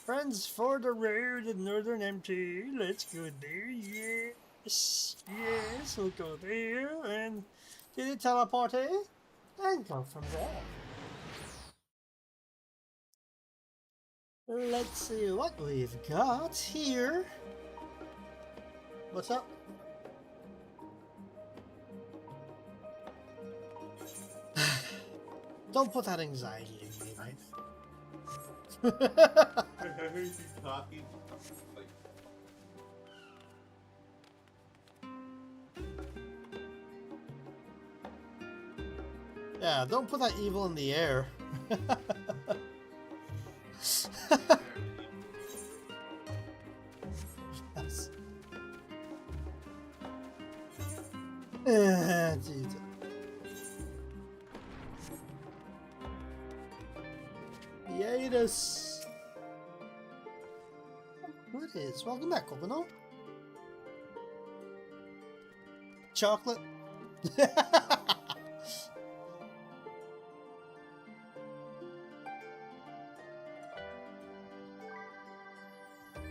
Friends for the road in Northern MT. Let's go there. Yes. Yes, we'll go there and do the teleporter and go from there. Let's see what we've got here. What's up? Don't put that anxiety in me, right? He's talking. Like, yeah, don't put that evil in the air. Yes. Jesus. Hiatus. Who it is? Welcome back, Obano. Chocolate.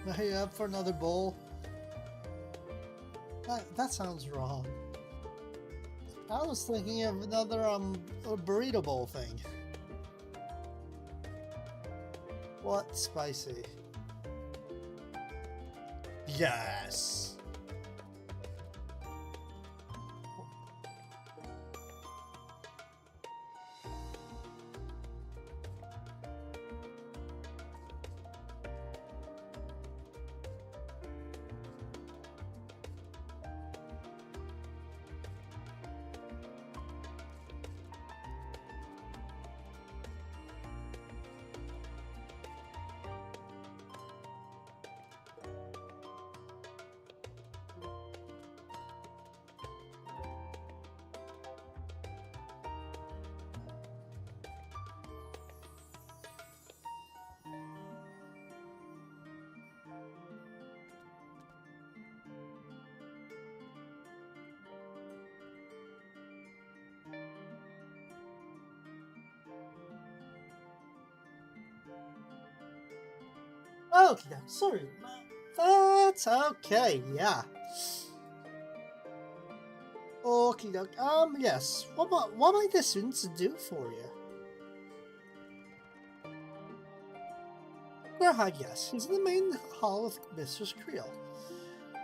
Are you up for another bowl? That sounds wrong. I was thinking of another a burrito bowl thing. What spicy? Yes. Okay, sorry. That's okay, yeah. Okie doke. Yes. What might the students do for you? Yes. He's in the main hall with Mistress Creel.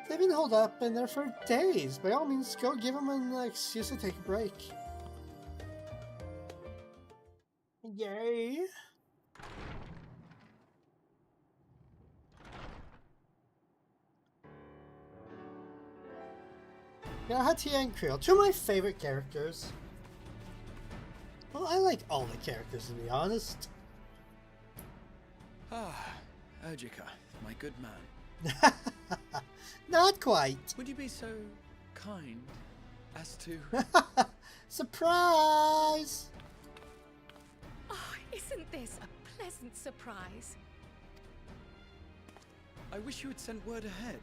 They've been holed up in there for days. By all means, go give them an excuse to take a break. Yay. Hatia and Creel, two of my favorite characters. Well, I like all the characters, to be honest. Ah, Urgica, my good man. Not quite. Would you be so kind as to... Surprise! Oh, isn't this a pleasant surprise? I wish you had sent word ahead.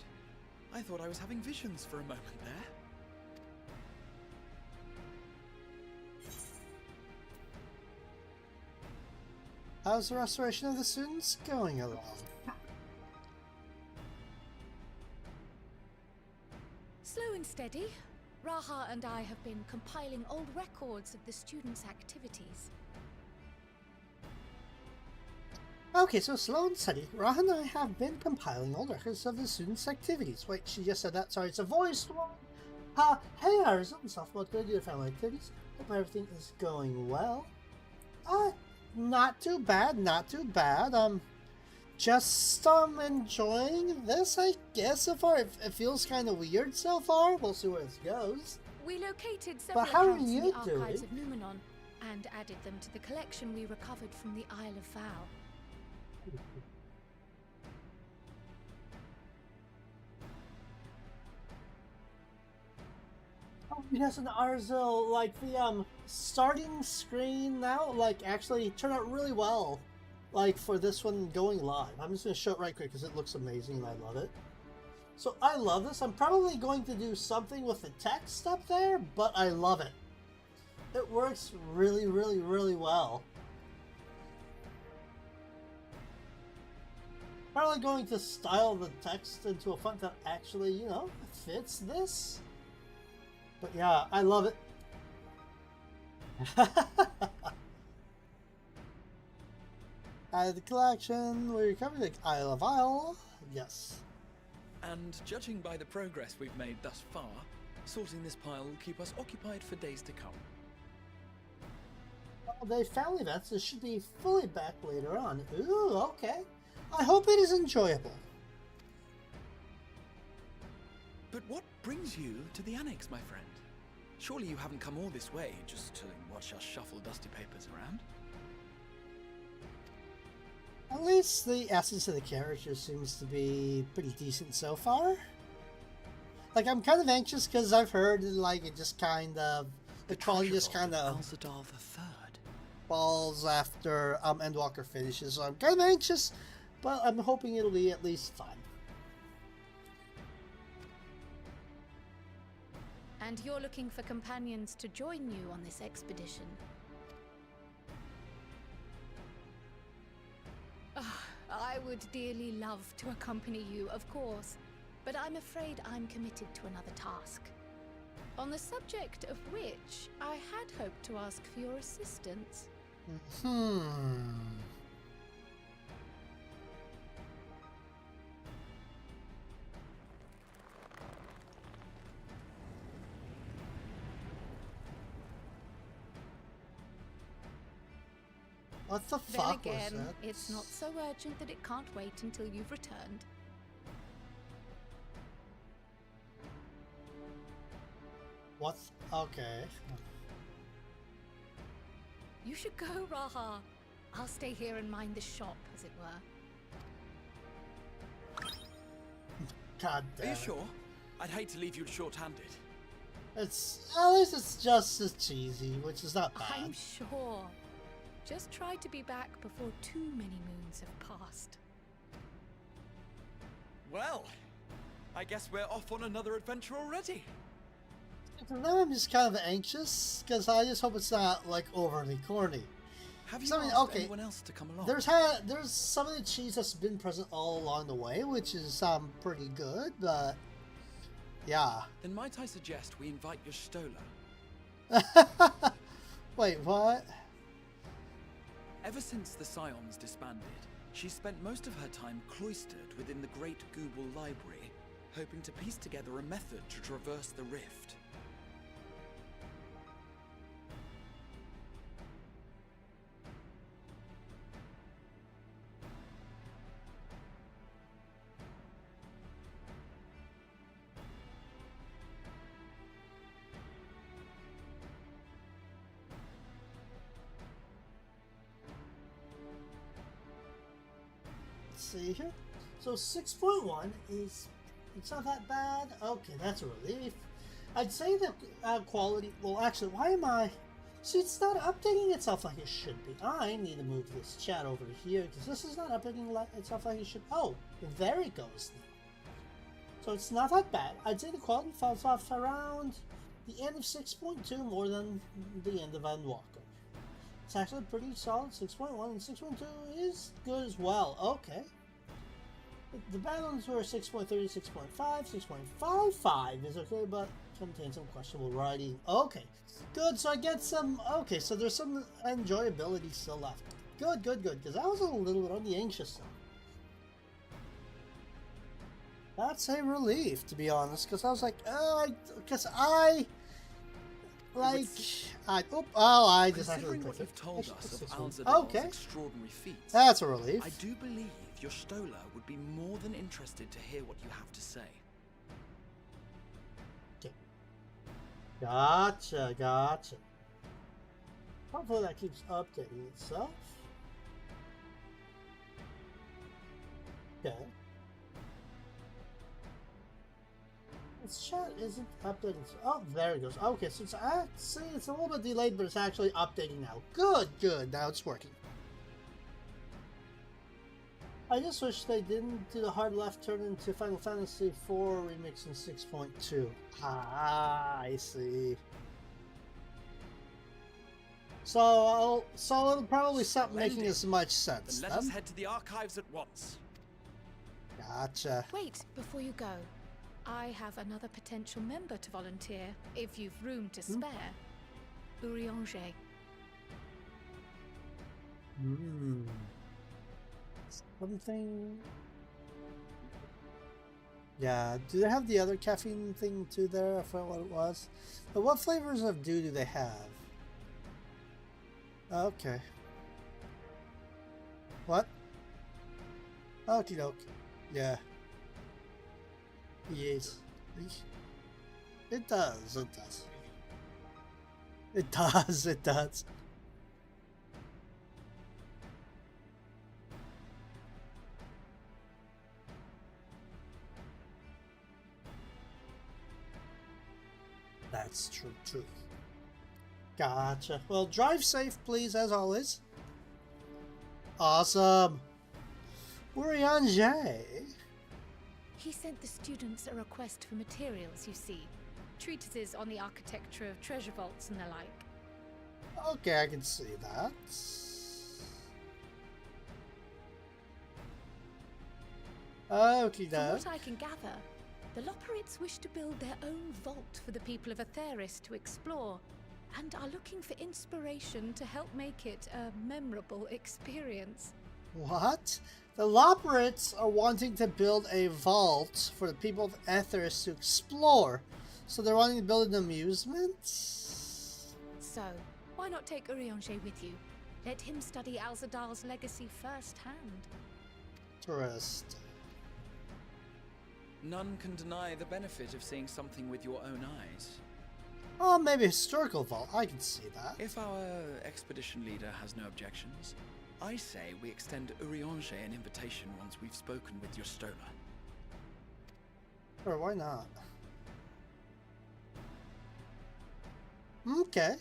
I thought I was having visions for a moment there. How's the restoration of the students going along? Slow and steady. Raha and I have been compiling old records of the students' activities. Okay, so slow and steady. Raha and I have been compiling old records of the students' activities. Wait, she just said that. Sorry, it's a voiced one. Hey, I resumed softball. Good to do family activities. Hope everything is going well. Not too bad, not too bad. Just enjoying this, I guess, so far. It feels kind of weird so far. We'll see where this goes. We located several But how are accounts in you the archives doing? of Numenon and added them to the collection we recovered from the Isle of Vow. Oh, yes, and Arzel, like the starting screen now, like actually turned out really well. Like for this one going live. I'm just gonna show it right quick because it looks amazing and I love it. So I love this. I'm probably going to do something with the text up there, but I love it. It works really, really, really well. Probably going to style the text into a font that actually, you know, fits this. But yeah, I love it. Added the collection, we recovered the Isle of Isle. Yes. And judging by the progress we've made thus far, sorting this pile will keep us occupied for days to come. Holiday family events. It should be fully back later on. Ooh, okay. I hope it is enjoyable. But what brings you to the Annex, my friend? Surely you haven't come all this way just to watch us shuffle dusty papers around? At least the essence of the character seems to be pretty decent so far. Like, I'm kind of anxious because I've heard, like, it just kind of... The quality just kind of falls after Endwalker finishes, so I'm kind of anxious, but I'm hoping it'll be at least fun. And you're looking for companions to join you on this expedition? I would dearly love to accompany you, of course, but I'm afraid I'm committed to another task. On the subject of which, I had hoped to ask for your assistance. What the fuck Then was again, that? it's not so urgent that it can't wait until you've returned. What? Okay. You should go, Raha. I'll stay here and mind the shop, as it were. God damn. Are you sure? I'd hate to leave you short-handed. It's... At least it's just as cheesy, which is not bad. I'm sure. Just try to be back before too many moons have passed. Well, I guess we're off on another adventure already. Now I'm just kind of anxious, because I just hope it's not, like, overly corny. Have you So, I mean, asked okay, anyone else to come along? There's some of the cheese that's been present all along the way, which is pretty good, but yeah. Then might I suggest we invite your Stola? Wait, what? Ever since the Scions disbanded, she spent most of her time cloistered within the Great Google Library, hoping to piece together a method to traverse the rift. See here. So 6.1 is, it's not that bad. Okay, that's a relief. I'd say the quality, well actually, why am I, see, it's not updating itself like it should be. I need to move this chat over here because this is not updating itself like it should. Oh, there it goes. So it's not that bad. I'd say the quality falls off around the end of 6.2 more than the end of Endwalker. It's actually pretty solid 6.1, and 6.2 is good as well. Okay. The balance were 6.30, 6.5, 6.55 is okay, but contains some questionable writing. Okay, good. So I get some. Okay, so there's some enjoyability still left. Good, good, good. Because I was a little bit on the anxious side. That's a relief, to be honest. Because I was like, because I just actually what you've told us of Alzadal's okay. extraordinary feats, that's a relief. I do believe your Stola would be more than interested to hear what you have to say. Okay. Gotcha, gotcha. Hopefully that keeps updating itself. Okay. This chat isn't updating. Oh, there it goes. Okay, so it's actually, it's a little bit delayed, but it's actually updating now. Good, good. Now it's working. I just wish they didn't do the hard left turn into Final Fantasy IV Remix in 6.2. Ah, I see. So it'll probably stop making as much sense. Then let us head to the archives at once. Gotcha. Wait, before you go. I have another potential member to volunteer, if you've room to spare. Urianger. Something... Yeah, do they have the other caffeine thing too there? I forgot what it was. But what flavors of dew do they have? Okay. What? Okie doke. Yeah. Yes. It does. It does. It does. It does. That's true, true. Gotcha. Well, drive safe, please, as always. Awesome. Urianger. He sent the students a request for materials, you see. Treatises on the architecture of treasure vaults and the like. Okay, I can see that. Okie From doke. what I can gather, the Loporrits wish to build their own vault for the people of Aetheris to explore, and are looking for inspiration to help make it a memorable experience. What? The Loporrits are wanting to build a vault for the people of Aetheris to explore. So they're wanting to build an amusement? So, why not take Urianger with you? Let him study Alzadal's legacy firsthand. Interesting. None can deny the benefit of seeing something with your own eyes. Oh, maybe a historical vault. I can see that. If our expedition leader has no objections, I say we extend Urianger an invitation once we've spoken with your stoner. Or why not? Okay.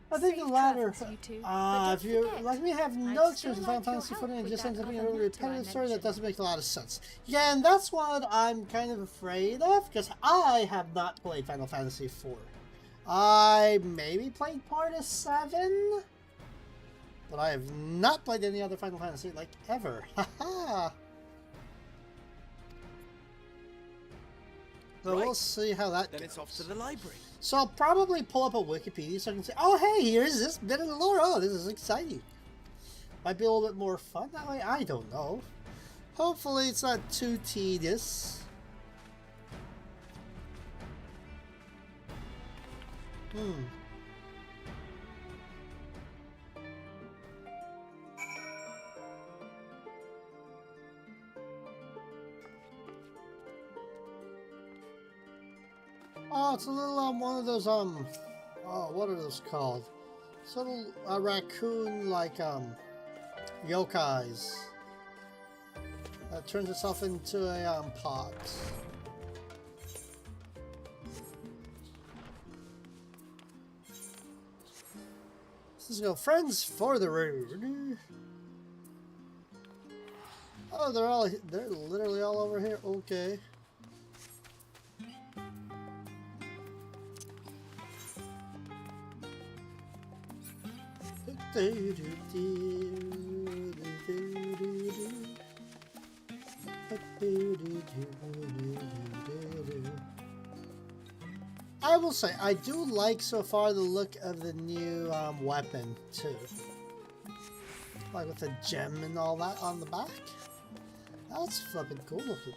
I think Safe the latter. travels, you two. But If don't you forget, like me, have no I'd experience still with Final like your Fantasy help footing and with just ends that up being a other really matter I repetitive story that mentioned. doesn't make a lot of sense. Yeah, and that's what I'm kind of afraid of, because I have not played Final Fantasy IV. I maybe played part of 7, but I have not played any other Final Fantasy, like, ever. Haha! So Right. we'll see how that Then goes. it's off to the library. So I'll probably pull up a Wikipedia so I can say, oh hey, here's this bit of the lore. Oh, this is exciting. Might be a little bit more fun that way. I don't know. Hopefully it's not too tedious. Oh, it's a little, one of those, oh, what are those called? It's a little, raccoon, like, yokais. That turns itself into a, pot. Let's go, friends for the road. Oh, they're literally all over here. Okay. I will say, I do like so far the look of the new weapon too. Like with the gem and all that on the back. That's flippin' cool looking.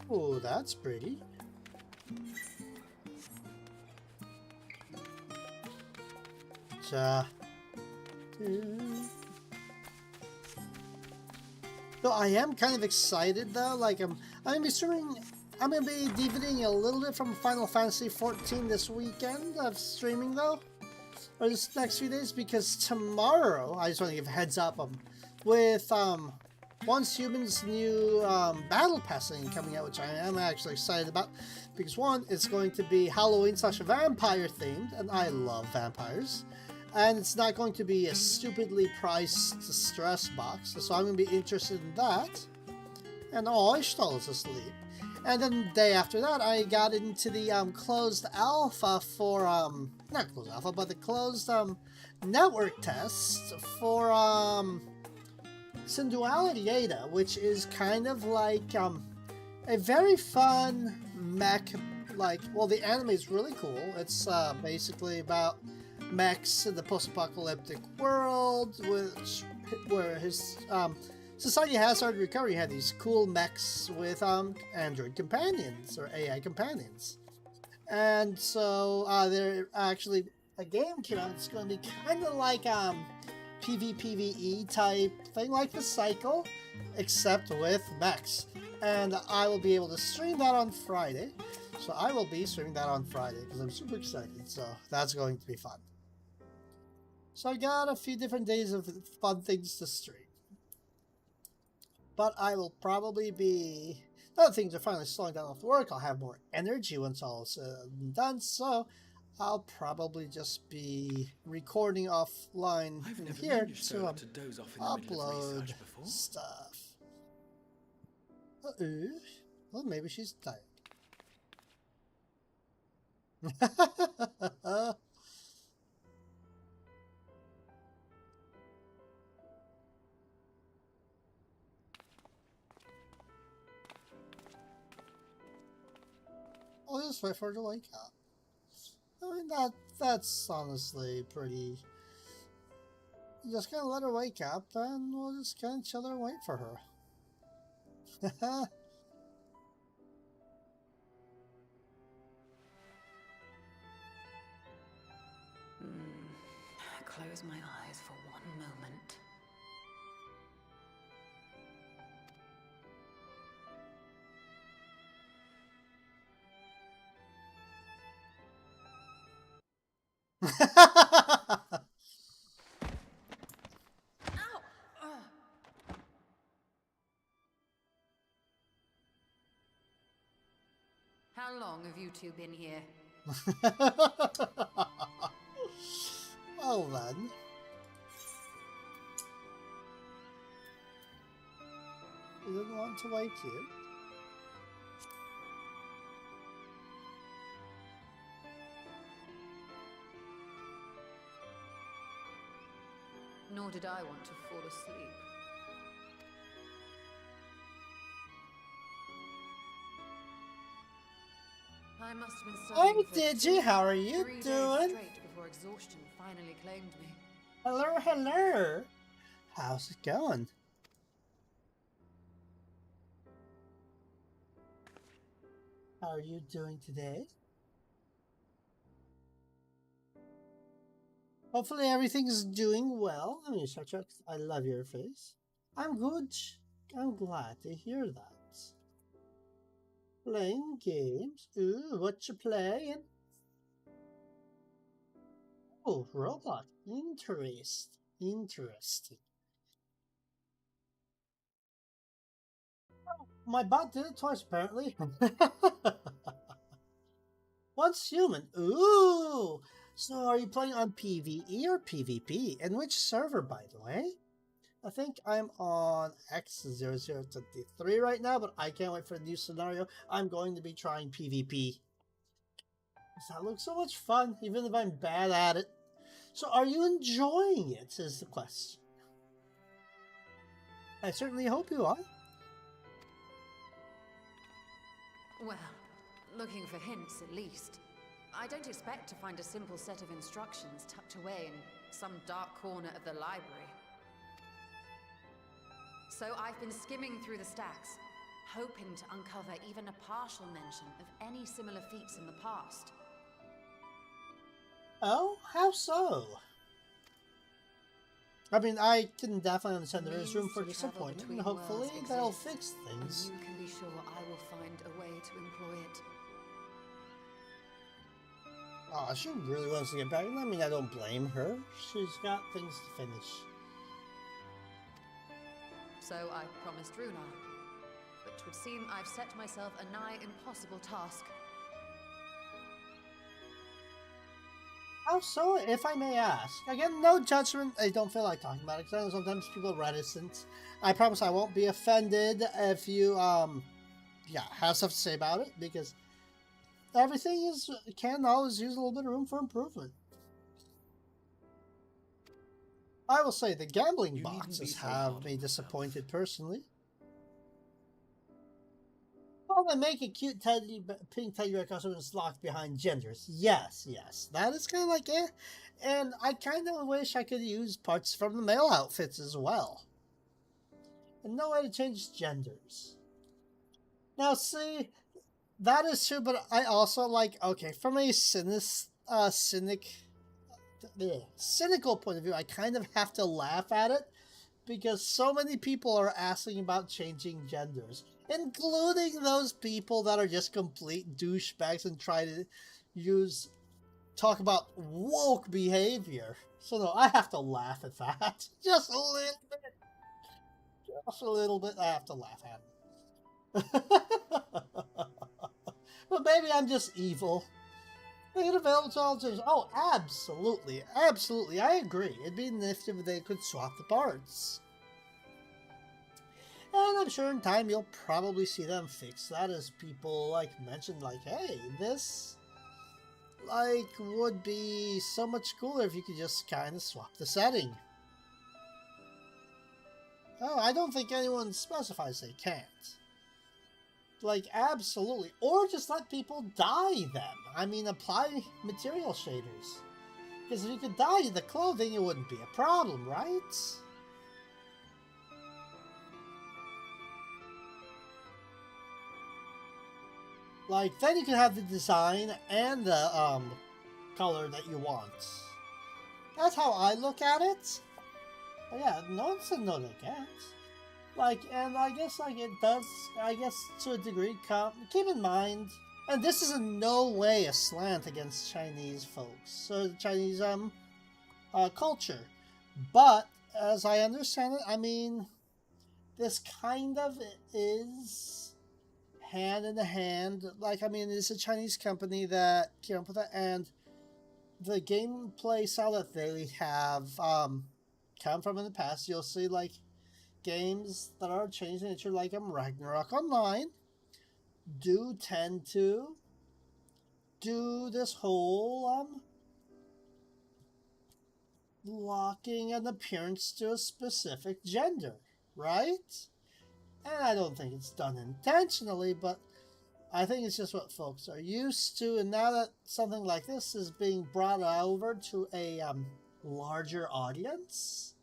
Oh, that's pretty. So I am kind of excited though. Like I'm gonna be streaming. I'm gonna be DVDing a little bit from Final Fantasy 14 this weekend of streaming though, or this next few days, because tomorrow I just want to give a heads up with Once Human's new battle pass thing coming out, which I am actually excited about, because one, it's going to be Halloween/vampire themed, and I love vampires. And it's not going to be a stupidly priced stress box, so I'm going to be interested in that. And oh, Ishtal is asleep. And then the day after that, I got into the closed alpha for, not closed alpha, but the closed network test for Synduality Ada, which is kind of like a very fun mech, like, well, the anime is really cool. It's basically about mechs in the post-apocalyptic world, where his society has started to recover. You have these cool mechs with android companions or AI companions, and so they're actually a game came out. It's going to be kind of like PvPvE type thing, like the cycle, except with mechs. And I will be able to stream that on Friday. So I will be streaming that on Friday because I'm super excited. So that's going to be fun. So I got a few different days of fun things to stream. But I will probably be... Now that things are finally slowing down with work, I'll have more energy once all is done. So I'll probably just be recording offline here to upload stuff. Well, maybe she's tired. I'll just wait for her to wake up. I mean, that's honestly pretty... Just gonna let her wake up, and we'll just kind of chill there and wait for her. Close my eyes for one moment. How long have you two been here? Well then. You didn't want to wake you? Nor did I want to fall asleep. I must have been studying for Digi, how are you 3 days doing? straight before exhaustion finally claimed me. Hello, hello. How's it going? How are you doing today? Hopefully everything's doing well. I mean, Sharchuk, I love your face. I'm good. I'm glad to hear that. Playing games. Ooh, what you playing? Oh, robot. Interesting. Oh, my bot did it twice, apparently. Once human. Ooh. So are you playing on PvE or PvP? And which server, by the way? I think I'm on X0023 right now, but I can't wait for the new scenario. I'm going to be trying PvP. That looks so much fun, even if I'm bad at it. So are you enjoying it, is the question. I certainly hope you are. Well, looking for hints at least. I don't expect to find a simple set of instructions tucked away in some dark corner of the library. So I've been skimming through the stacks, hoping to uncover even a partial mention of any similar feats in the past. Oh, how so? I mean, I can definitely understand there is room for disappointment, and hopefully they'll fix things. You can be sure I will find a way to employ it. Oh, she really wants to get back. I mean, I don't blame her. She's got things to finish. So I promised Runar, but 'twould seem I've set myself a nigh impossible task. How so, if I may ask? Again, no judgment. I don't feel like talking about it, because I know sometimes people are reticent. I promise I won't be offended if you, have stuff to say about it, because everything can always use a little bit of room for improvement. I will say the gambling boxes have me disappointed personally. Well, they make a cute pink teddy bear costume and it's locked behind genders. Yes, that is kind of like eh. And I kind of wish I could use parts from the male outfits as well. And no way to change genders. Now, see, that is true, but I also like, okay, from a cynic cynical point of view, I kind of have to laugh at it because so many people are asking about changing genders, including those people that are just complete douchebags and try to talk about woke behavior. So no, I have to laugh at that. Just a little bit. Just a little bit. I have to laugh at it. But maybe I'm just evil. Make it available to all teams. Oh, absolutely. Absolutely. I agree. It'd be nifty if they could swap the parts. And I'm sure in time you'll probably see them fix that, as people like mentioned, like, hey, this like would be so much cooler if you could just kind of swap the setting. Oh, I don't think anyone specifies they can't. Like, absolutely. Or just let people dye them. I mean, apply material shaders. Because if you could dye the clothing, it wouldn't be a problem, right? Like, then you can have the design and the color that you want. That's how I look at it. But yeah, no one said no they can't. Like, and I guess, like, it does, I guess, to a degree, keep in mind, and this is in no way a slant against Chinese folks, or Chinese, culture. But, as I understand it, I mean, this kind of is hand in hand. Like, I mean, it's a Chinese company that came up with it, and the gameplay style that they have, come from in the past, you'll see, like, games that are changing nature, like Ragnarok Online, do tend to do this whole locking an appearance to a specific gender, right? And I don't think it's done intentionally, but I think it's just what folks are used to, and now that something like this is being brought over to a larger audience,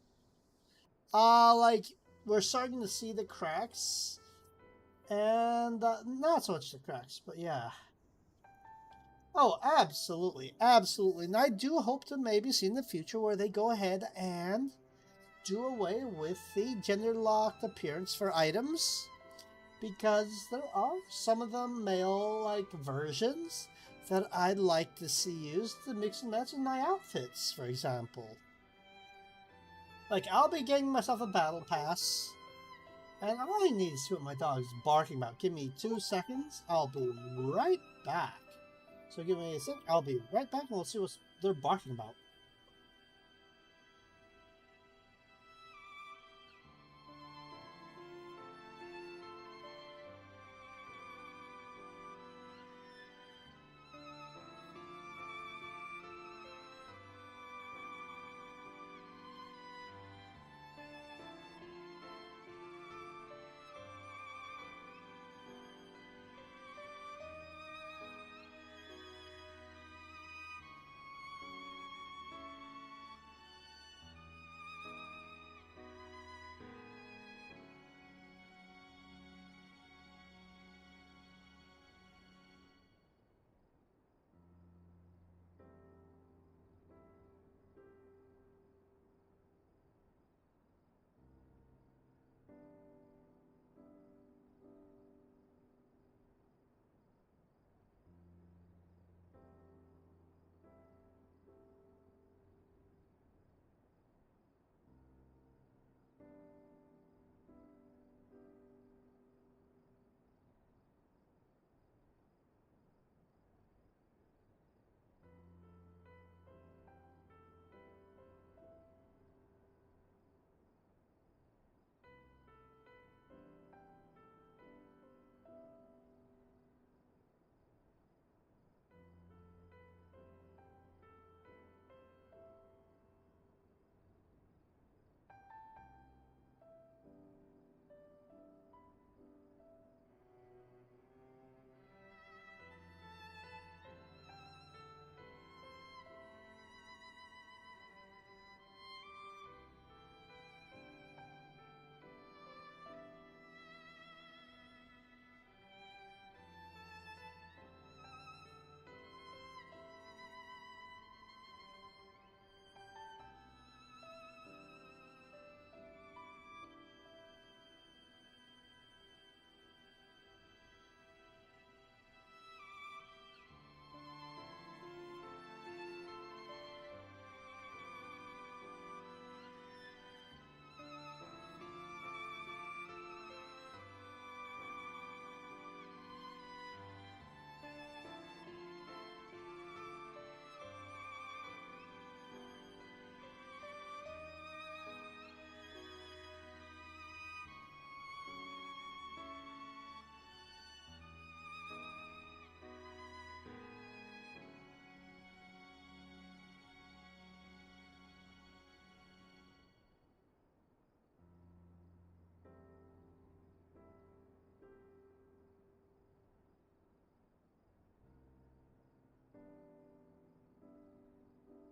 like, we're starting to see the cracks, and not so much the cracks, but yeah. Oh, absolutely, absolutely. And I do hope to maybe see in the future where they go ahead and do away with the gender-locked appearance for items, because there are some of the male-like versions that I'd like to see used to mix and match in my outfits, for example. Like, I'll be getting myself a battle pass, and all I need is to see what my dog's barking about. Give me 2 seconds, I'll be right back. So give me a sec, I'll be right back, and we'll see what they're barking about.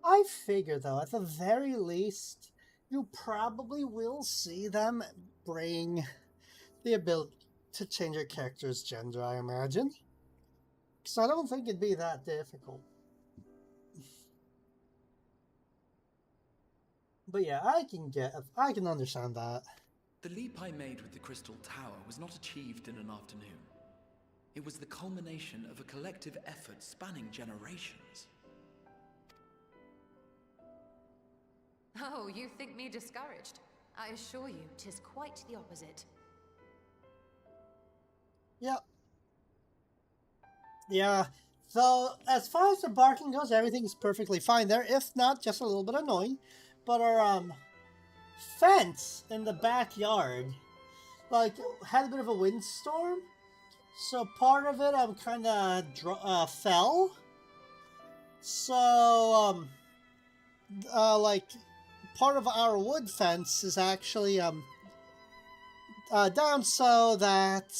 I figure, though, at the very least, you probably will see them bring the ability to change your character's gender, I imagine. So I don't think it'd be that difficult. But yeah, I can understand that. The leap I made with the Crystal Tower was not achieved in an afternoon. It was the culmination of a collective effort spanning generations. Oh, you think me discouraged? I assure you, 'tis quite the opposite. Yep. Yeah. So, as far as the barking goes, everything's perfectly fine there. If not, just a little bit annoying. But our, fence in the backyard, like, had a bit of a windstorm. So, part of it, kind of, fell. So, like, part of our wood fence is actually, down so that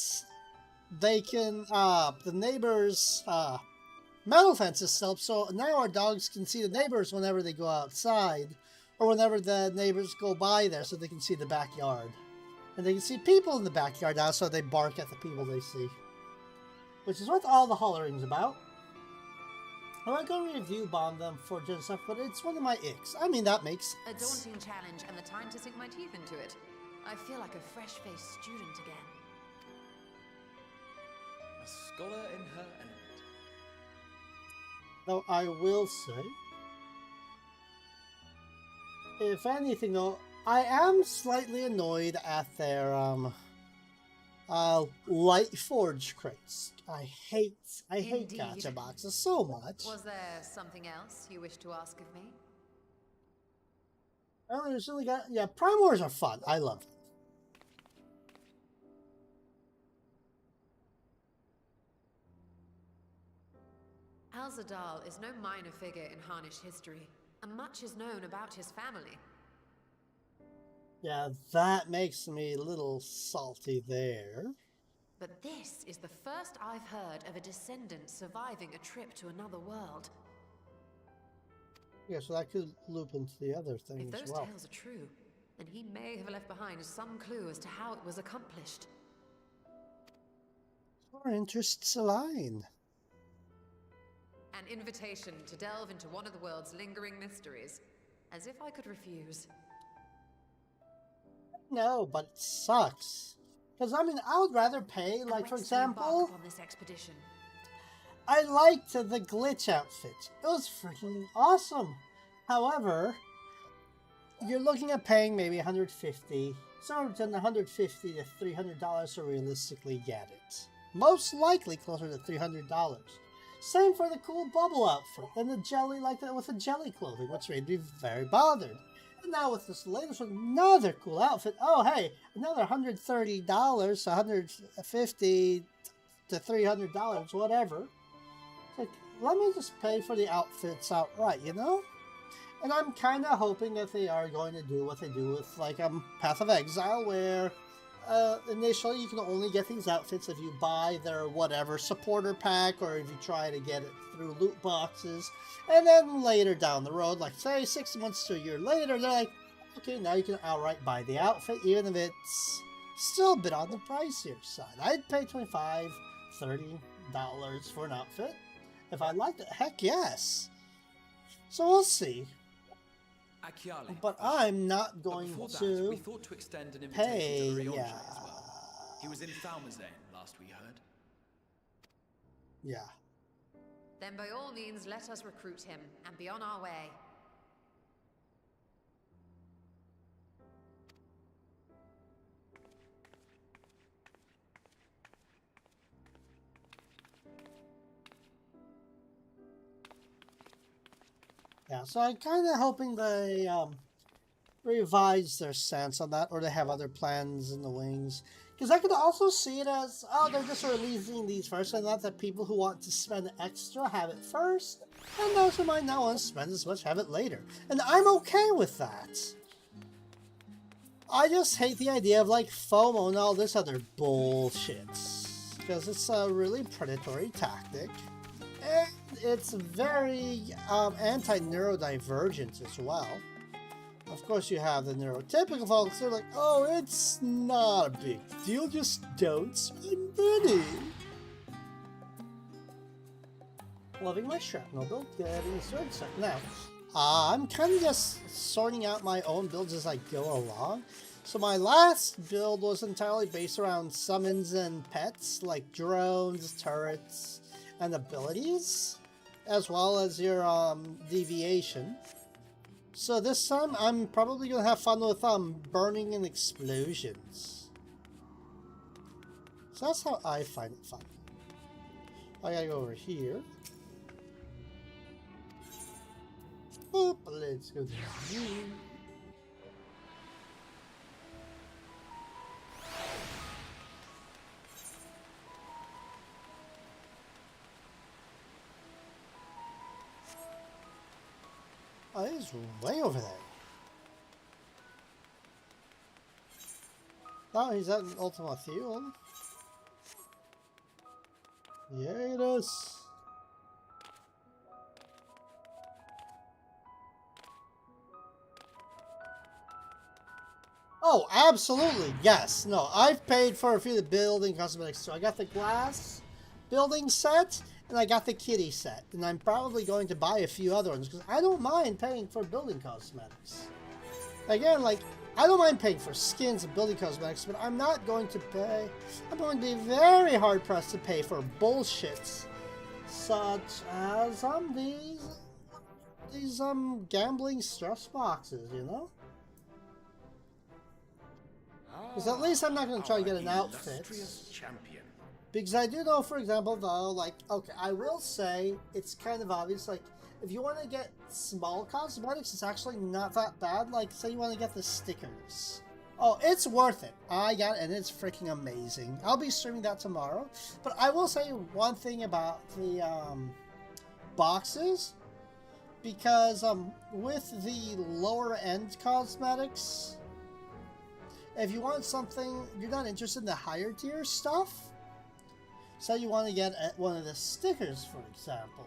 they can, the neighbors, metal fence is still up, so now our dogs can see the neighbors whenever they go outside, or whenever the neighbors go by there, so they can see the backyard. And they can see people in the backyard now, so they bark at the people they see. Which is what all the hollering's about. I'm not going to review bomb them for just stuff, but it's one of my icks. I mean, that makes A sense. daunting challenge and the time to sink my teeth into it. I feel like a fresh-faced student again. A scholar in her element. Though I will say, if anything though, I am slightly annoyed at their light forge crates. I hate Indeed. gacha boxes so much. Was there something else you wish to ask of me? Oh, there's really yeah, Prime Wars are fun. I love them. Al-Zadal is no minor figure in Harnish history, and much is known about his family. Yeah, that makes me a little salty there. But this is the first I've heard of a descendant surviving a trip to another world. Yeah, so that could loop into the other thing If as those well. tales are true, then he may have left behind some clue as to how it was accomplished. Our interests align. An invitation to delve into one of the world's lingering mysteries. As if I could refuse. No, but it sucks. Because, I mean, I would rather pay, like, for example, on this expedition. I liked the glitch outfit. It was freaking awesome. However, you're looking at paying maybe $150, somewhere between $150 to $300 to realistically get it. Most likely closer to $300. Same for the cool bubble outfit and the jelly like that with the jelly clothing, which made me very bothered. And now with this latest one, another cool outfit. Oh hey, another $130, $150 to $300, whatever. It's like, let me just pay for the outfits outright, you know? And I'm kind of hoping that they are going to do what they do with like Path of Exile, where initially you can only get these outfits if you buy their whatever supporter pack, or if you try to get it through loot boxes. And then later down the road, like say 6 months to a year later, they're like, okay, now you can outright buy the outfit, even if it's still a bit on the pricier side. I'd pay $25, $30 for an outfit if I liked it. Heck yes. So we'll see. Achiali. But I'm not going Before that, to we thought to extend an invitation pay. to Rionji Yeah. as well. He was in Falmazane last we heard. Yeah. Then by all means, let us recruit him and be on our way. Yeah, so I'm kind of hoping they revise their stance on that, or they have other plans in the wings. Because I could also see it as, oh, they're just releasing these first, and not that people who want to spend extra have it first, and those who might not want to spend as much have it later. And I'm okay with that. I just hate the idea of, like, FOMO and all this other bullshit. Because it's a really predatory tactic. And it's very anti-neurodivergent as well. Of course, you have the neurotypical folks. They're like, oh, it's not a big deal. Just don't spend money. Loving my shrapnel build, getting a sword set. Now, I'm kind of just sorting out my own builds as I go along. So my last build was entirely based around summons and pets, like drones, turrets, and abilities, as well as your deviation. So this time, I'm probably going to have fun with burning and explosions. So that's how I find it fun. I gotta go over here. Boop, let's go to you. Oh, it is way over there. Oh, he's at Ultima Thule. Yeah, it is. Oh, absolutely, yes. No, I've paid for a few of the building cosmetics, so I got the glass building set, and I got the kitty set, and I'm probably going to buy a few other ones, because I don't mind paying for building cosmetics. Again, like, I don't mind paying for skins and building cosmetics, but I'm not going to pay, I'm going to be very hard-pressed to pay for bullshits, such as, these gambling stress boxes, you know? Because at least I'm not going to try to get an outfit. Champion. Because I do know, for example, though, like, okay, I will say it's kind of obvious, like, if you want to get small cosmetics, it's actually not that bad. Like, say you want to get the stickers. Oh, it's worth it. I got it, and it's freaking amazing. I'll be streaming that tomorrow. But I will say one thing about the boxes. Because with the lower end cosmetics, if you want something, you're not interested in the higher tier stuff. Say you want to get one of the stickers, for example.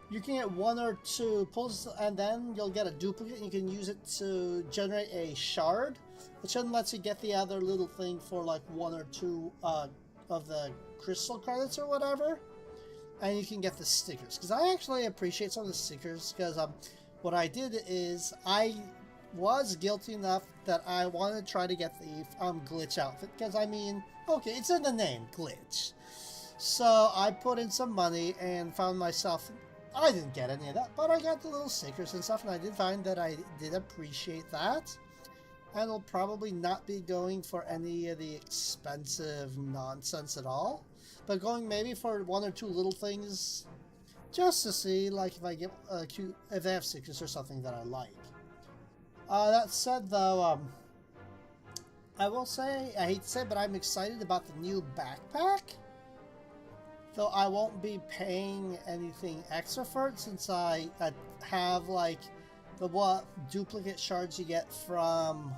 You can get one or two pulls, and then you'll get a duplicate, and you can use it to generate a shard, which then lets you get the other little thing for like one or two of the crystal credits or whatever. And you can get the stickers. Because I actually appreciate some of the stickers, because what I did is I was guilty enough that I wanted to try to get the glitch outfit, because I mean, okay, it's in the name, glitch. So I put in some money and found myself, I didn't get any of that, but I got the little stickers and stuff, and I did find that I did appreciate that. And I'll probably not be going for any of the expensive nonsense at all, but going maybe for one or two little things, just to see, like, if I get cute, if they have stickers or something that I like. That said, though, I will say, I hate to say it, but I'm excited about the new backpack. Though I won't be paying anything extra for it, since I have, like, the duplicate shards you get from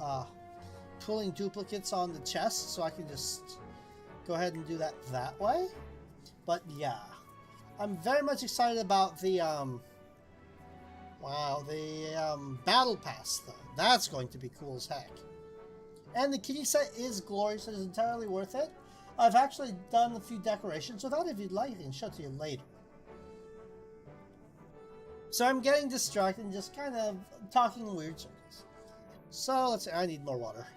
pulling duplicates on the chest, so I can just go ahead and do that way. But yeah, I'm very much excited about the battle pass, though. That's going to be cool as heck. And the kitty set is glorious. It is entirely worth it. I've actually done a few decorations with that. If you'd like, I can show it to you later. So I'm getting distracted and just kind of talking in weird circles. So let's see, I need more water.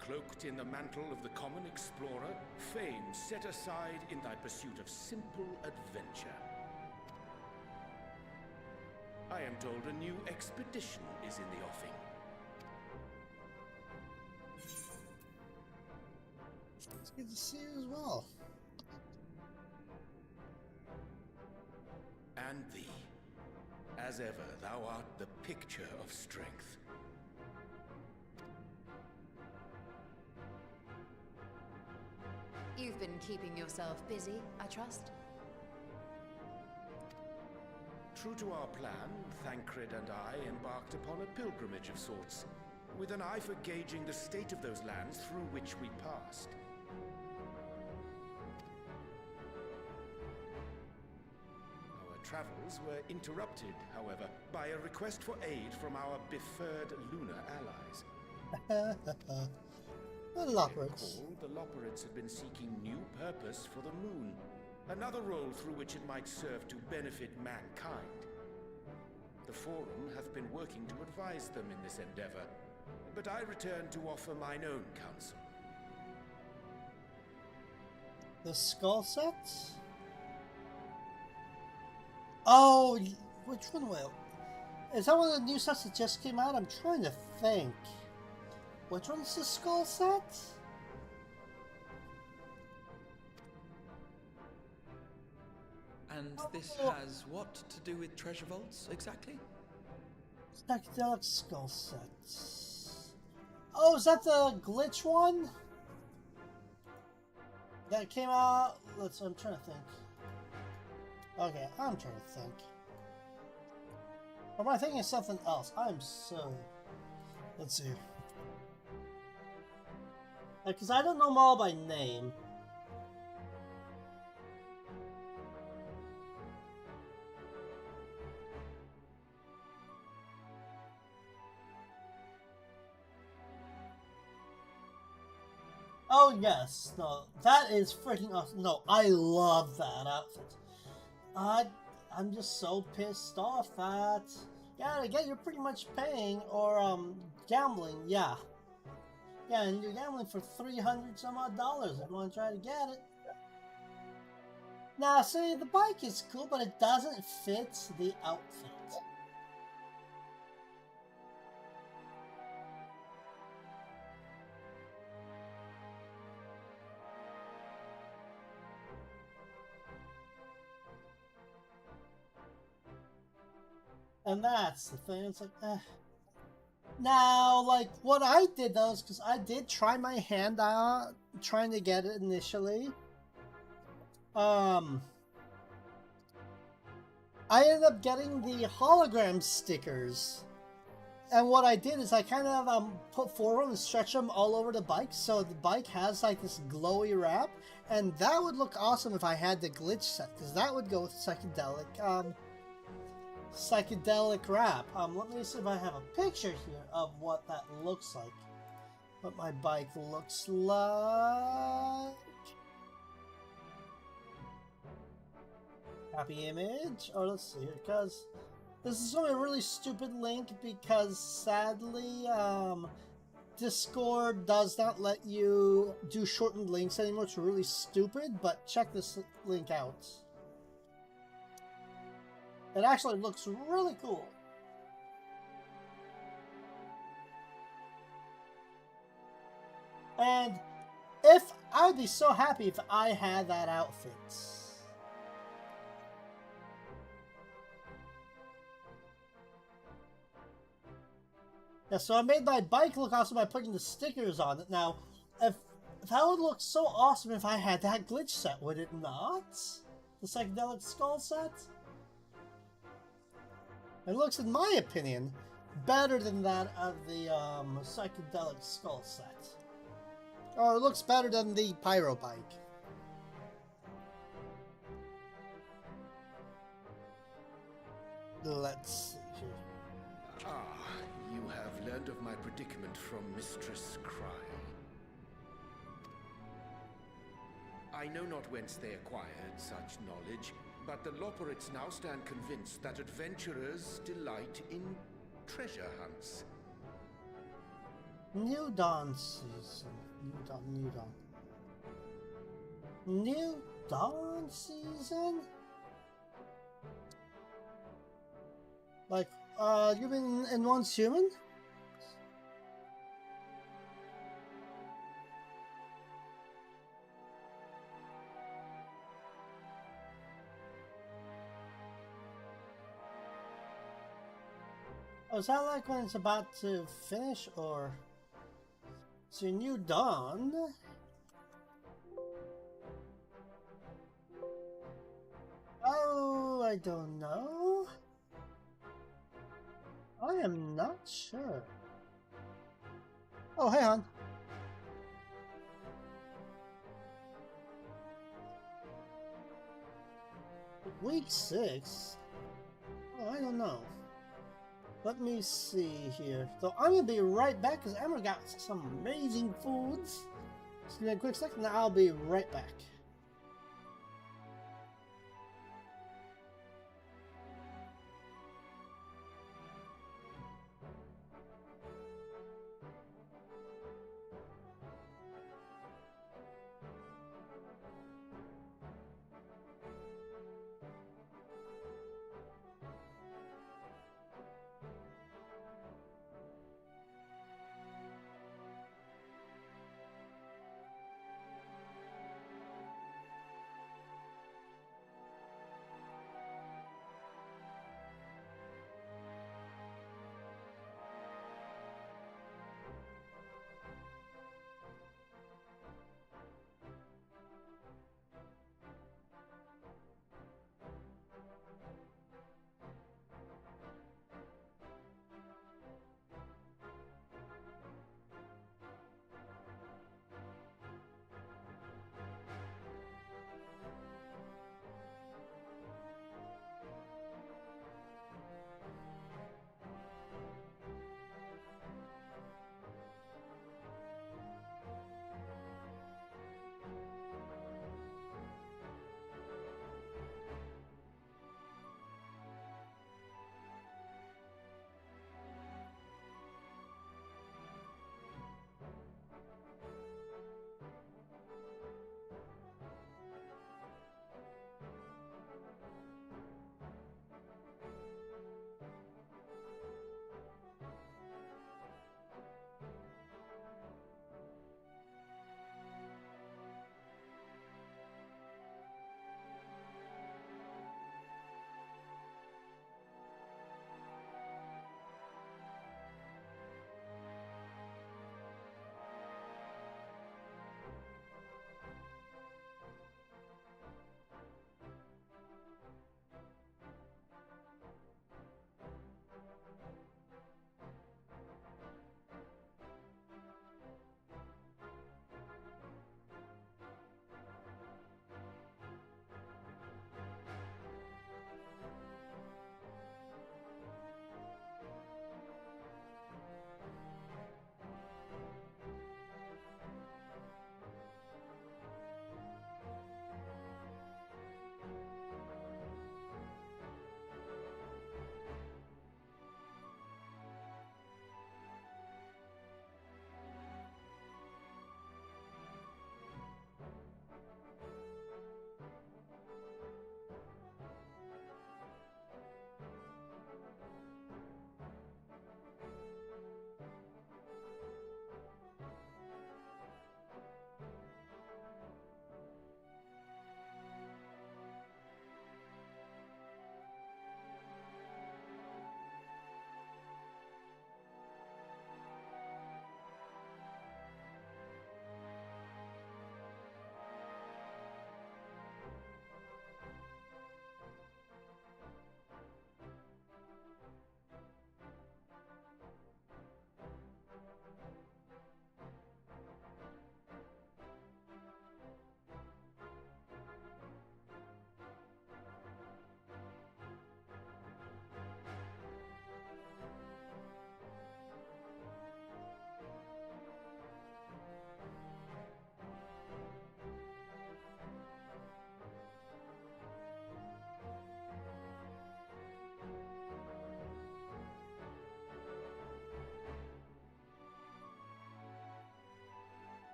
Cloaked in the mantle of the common explorer, fame set aside in thy pursuit of simple adventure. I am told a new expedition is in the offing. It's good to see you as well. And thee, as ever, thou art the picture of strength. You've been keeping yourself busy, I trust? True to our plan, Thancred and I embarked upon a pilgrimage of sorts, with an eye for gauging the state of those lands through which we passed. travels were interrupted, however, by a request for aid from our befurred lunar allies. The Loporits. The Loporits have been seeking new purpose for the moon, another role through which it might serve to benefit mankind. The Forum hath been working to advise them in this endeavor, but I return to offer mine own counsel. The skull set? Oh, which one will? Is that one of the new sets that just came out? I'm trying to think. Which one's the skull set? And this has what to do with treasure vaults, exactly? Psychedelic skull set. Oh, is that the glitch one? That came out... I'm trying to think. Okay, I'm trying to think. Or am I thinking of something else? I'm so... Let's see. Because I don't know them all by name. Oh yes, no, that is freaking awesome. No, I love that outfit. I'm just so pissed off that, yeah, again, you're pretty much paying or gambling, yeah, and you're gambling for $300 some odd if you want to try to get it. Now, see, the bike is cool, but it doesn't fit the outfit. And that's the thing, it's like, Now, like, what I did though is because I did try my hand out trying to get it initially. I ended up getting the hologram stickers. And what I did is I kind of put forward and stretch them all over the bike, so the bike has like this glowy wrap, and that would look awesome if I had the glitch set, because that would go with psychedelic wrap. Let me see if I have a picture here of what that looks like. What my bike looks like. Happy image. Or let's see here, because this is only a really stupid link because sadly Discord does not let you do shortened links anymore. It's really stupid, but check this link out. It actually looks really cool. And I would be so happy if I had that outfit. Yeah, so I made my bike look awesome by putting the stickers on it. Now, if that would look so awesome if I had that glitch set, would it not? The psychedelic skull set? It looks, in my opinion, better than that of the psychedelic skull set. Or it looks better than the pyro bike. Let's see here. You have learned of my predicament from Mistress Cryle. I know not whence they acquired such knowledge, but the Loporits now stand convinced that adventurers delight in treasure hunts. New Dawn season. New Dawn. New Dawn season? Like, you mean in Once Human? Oh, is that like when it's about to finish, or... So New Dawn? Oh, I don't know. I am not sure. Oh, hang on. Week 6? don't know. Let me see here. So I'm gonna be right back because Emma got some amazing foods. Just give me a quick second, and I'll be right back.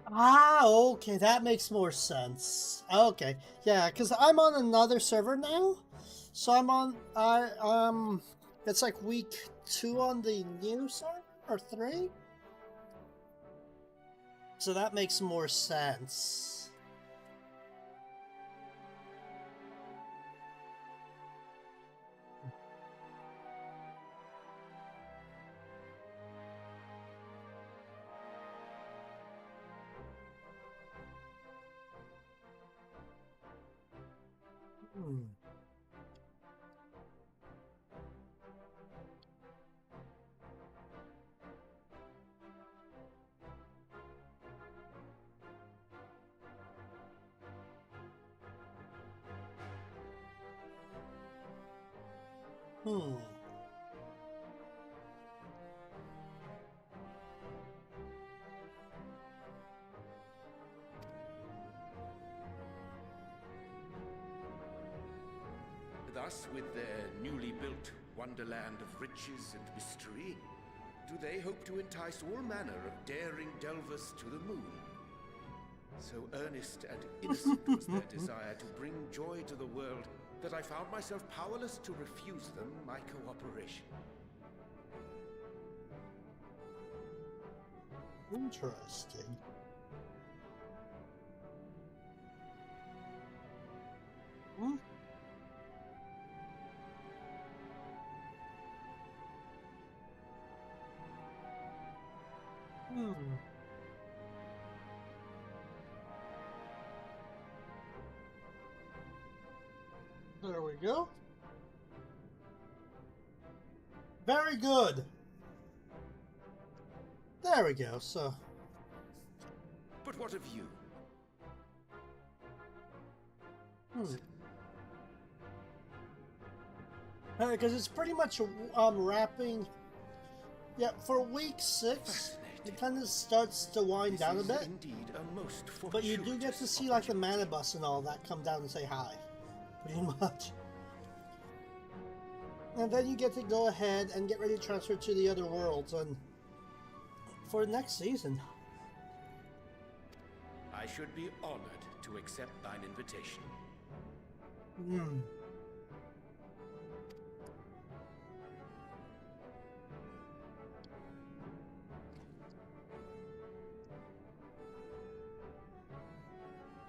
Ah, okay, that makes more sense. Okay, yeah, because I'm on another server now, so I'm on it's like week 2 on the new server or 3, so that makes more sense. Hmm. Hmm. Thus, with their newly built wonderland of riches and mystery, do they hope to entice all manner of daring delvers to the moon? So earnest and innocent was their desire to bring joy to the world that I found myself powerless to refuse them my cooperation. Interesting. Hmm? Hmm. There we go. Very good. There we go, so... But what of you? Because it's pretty much wrapping... Yeah, for week 6, it kind of starts to wind down a bit. Indeed a most But you do get to see like the mana bus and all that come down and say hi. Pretty much. And then you get to go ahead and get ready to transfer to the other worlds and for next season. I should be honored to accept thine invitation. Hmm.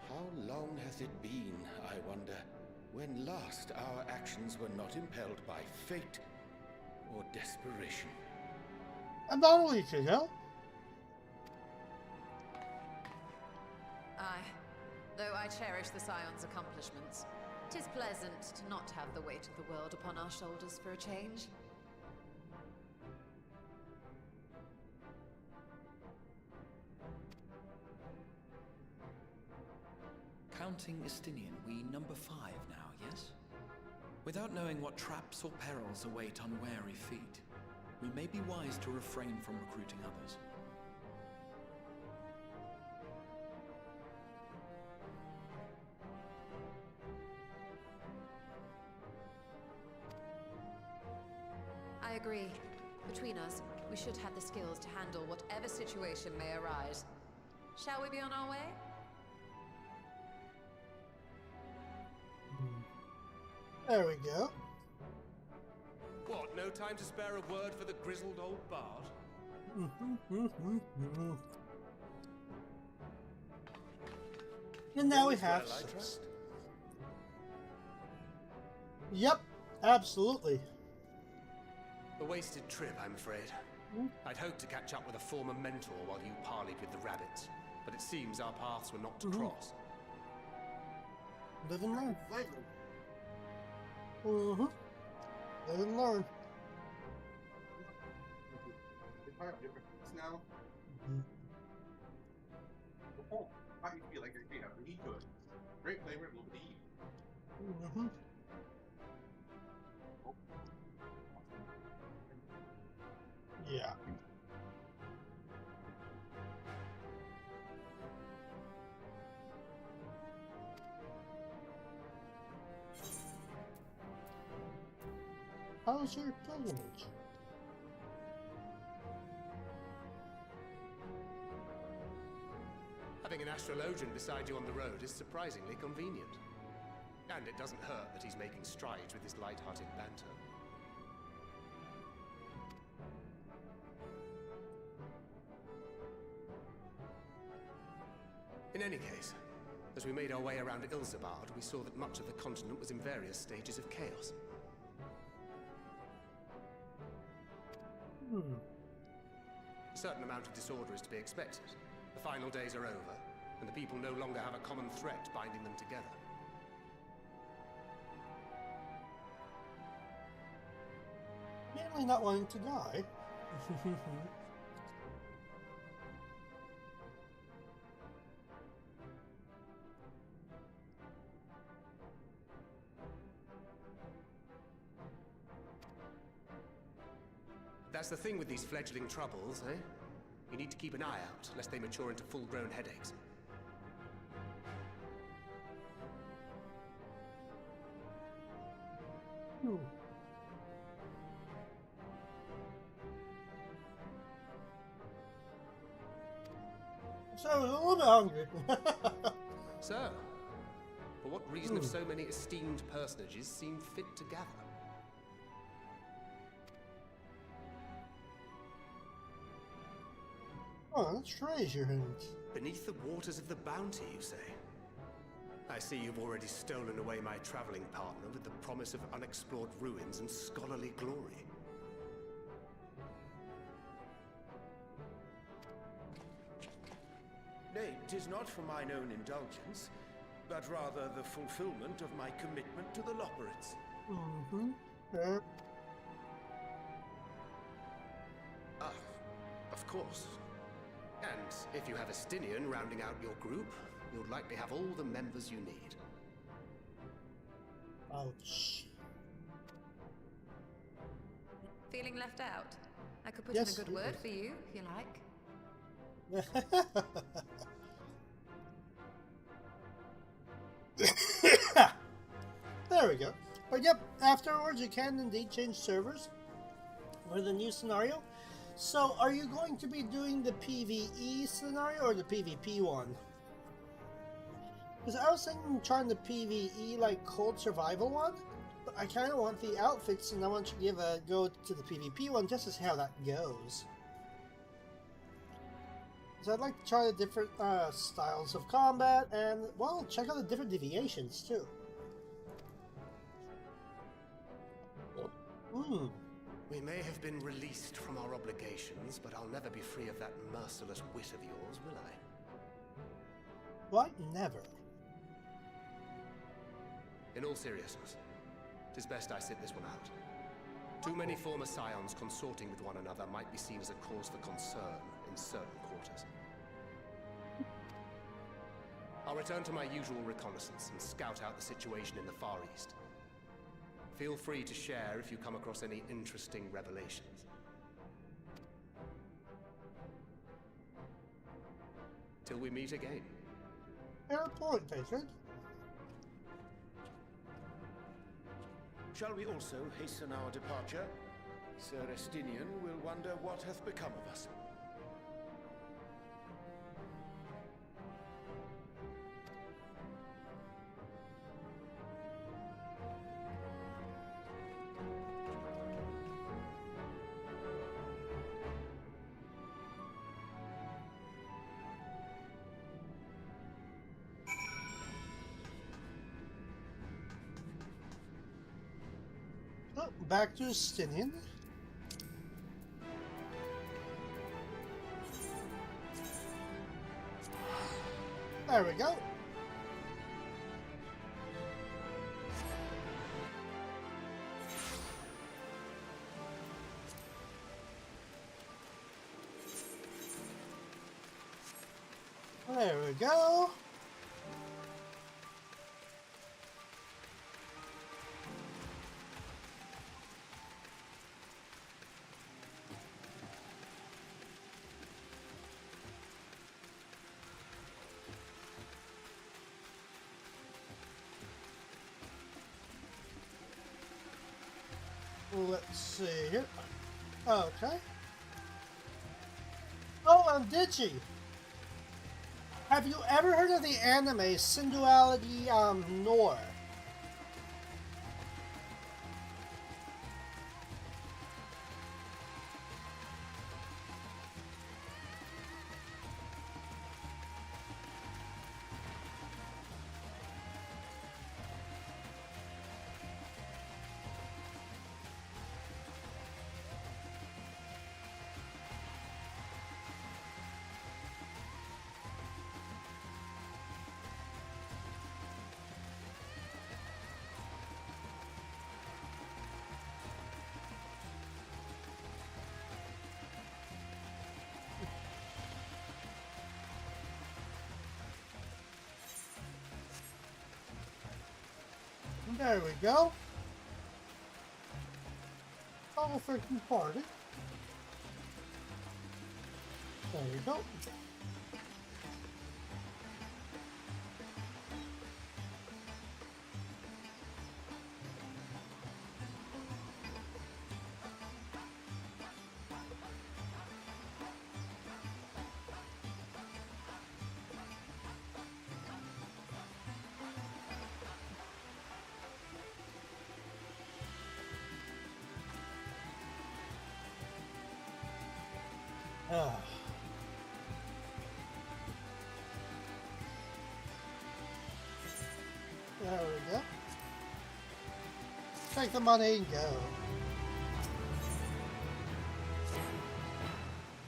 How long has it been, I wonder, when last our actions were not impelled by fate or desperation? About a week ago. Aye. Though I cherish the Scion's accomplishments, 'tis pleasant to not have the weight of the world upon our shoulders for a change. Counting Estinian, we number 5 now, yes? Without knowing what traps or perils await unwary feet, we may be wise to refrain from recruiting others. I agree. Between us, we should have the skills to handle whatever situation may arise. Shall we be on our way? There we go. What, no time to spare a word for the grizzled old bard? And now we have... Well, I trust. Yep, absolutely. A wasted trip, I'm afraid. I'd hoped to catch up with a former mentor while you parleyed with the rabbits, but it seems our paths were not to cross. Live and learn. Live and learn. They probably have different things now. Oh, how do you feel like they have meat to it? Great flavor, a little bit eat. Yeah. How's your pilgrimage? Having an astrologian beside you on the road is surprisingly convenient. And it doesn't hurt that he's making strides with his light-hearted banter. In any case, as we made our way around Ilzabard, we saw that much of the continent was in various stages of chaos. A certain amount of disorder is to be expected. The final days are over, and the people no longer have a common threat binding them together. Mainly not wanting to die. That's the thing with these fledgling troubles, eh? You need to keep an eye out, lest they mature into full-grown headaches. So I was a little bit hungry. So, for what reason have so many esteemed personages seemed fit together? Oh, treasure hunt. Beneath the waters of the bounty, you say? I see you've already stolen away my traveling partner with the promise of unexplored ruins and scholarly glory. Nay, 'tis not for mine own indulgence, but rather the fulfillment of my commitment to the Loporrits. Of course. And if you have a Stinian rounding out your group, you'll likely have all the members you need. Ouch. Feeling left out? I could put Yes, in a good you word did. for you, if you like. There we go. But yep, afterwards you can indeed change servers with a new scenario. So are you going to be doing the PvE scenario or the PvP one? Because I was thinking trying the PvE like cold survival one, but I kind of want the outfits and I want to give a go to the PvP one just to see how that goes. So I'd like to try the different styles of combat and, well, check out the different deviations too. We may have been released from our obligations, but I'll never be free of that merciless wit of yours, will I? What? Never. In all seriousness, it is best I sit this one out. Too many former scions consorting with one another might be seen as a cause for concern in certain quarters. I'll return to my usual reconnaissance and scout out the situation in the Far East. Feel free to share if you come across any interesting revelations. Till we meet again. Fair point, patron. Shall we also hasten our departure? Sir Estinian will wonder what hath become of us. Oh, back to Stinian. There we go. There we go. Let's see here. Okay. Oh, and did she? Have you ever heard of the anime Sinduality Noir? There we go. Oh, freaking party. There you go. Ah. There we go. Take the money and go.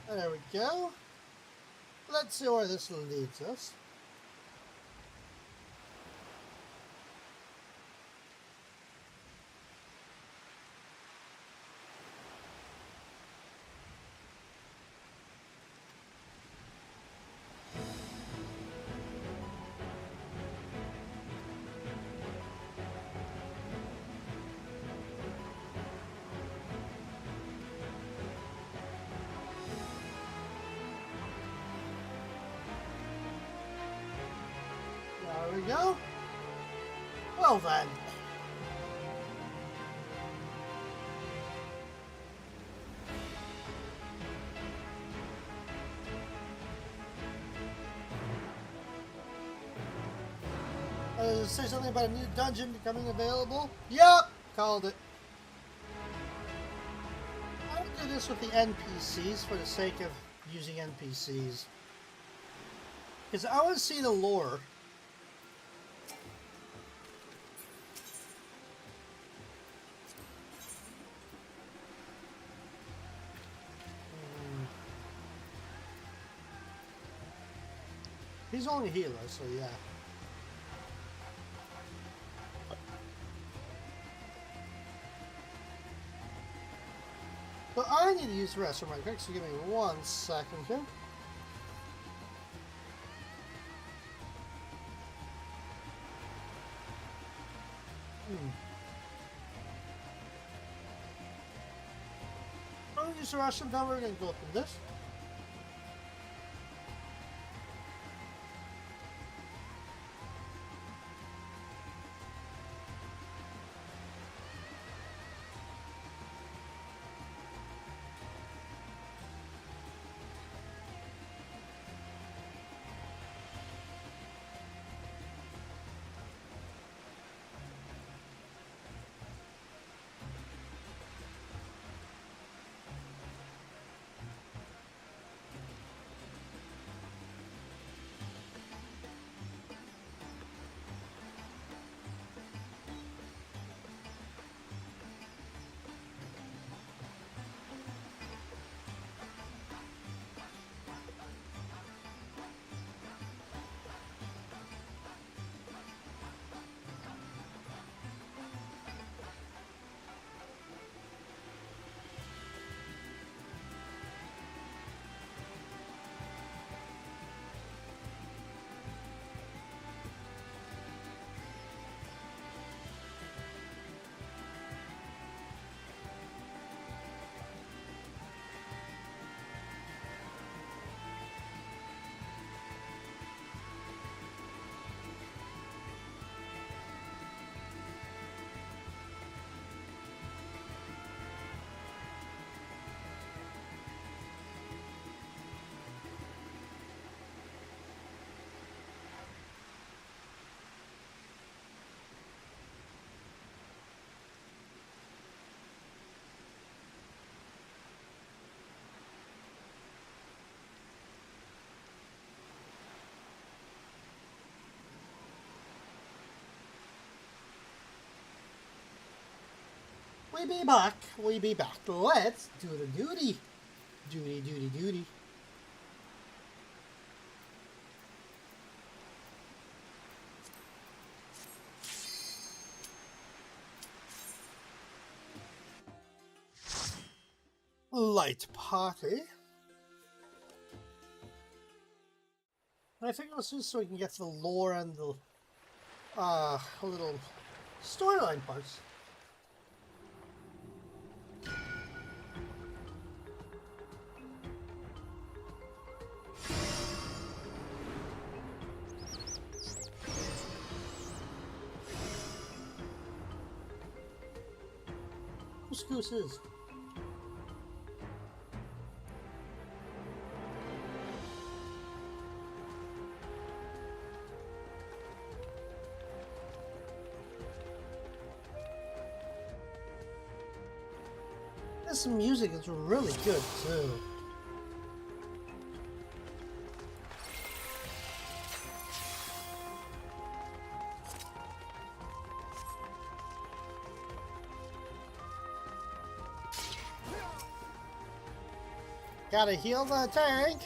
There we go. Let's see where this leads us. There we go. Well then. Say something about a new dungeon becoming available? Yup! Called it. I would do this with the NPCs for the sake of using NPCs. Because I want to see the lore. He's only a healer, so yeah. But I need to use the restroom right quick, so give me 1 second here. I'm going to use the restroom, then we're going to go through this. We be back. We be back. Let's do the duty. Duty, duty, duty. Light party. I think it was just so we can get to the lore and the little storyline parts. Who's Goose is? This music is really good too. Gotta heal the tank.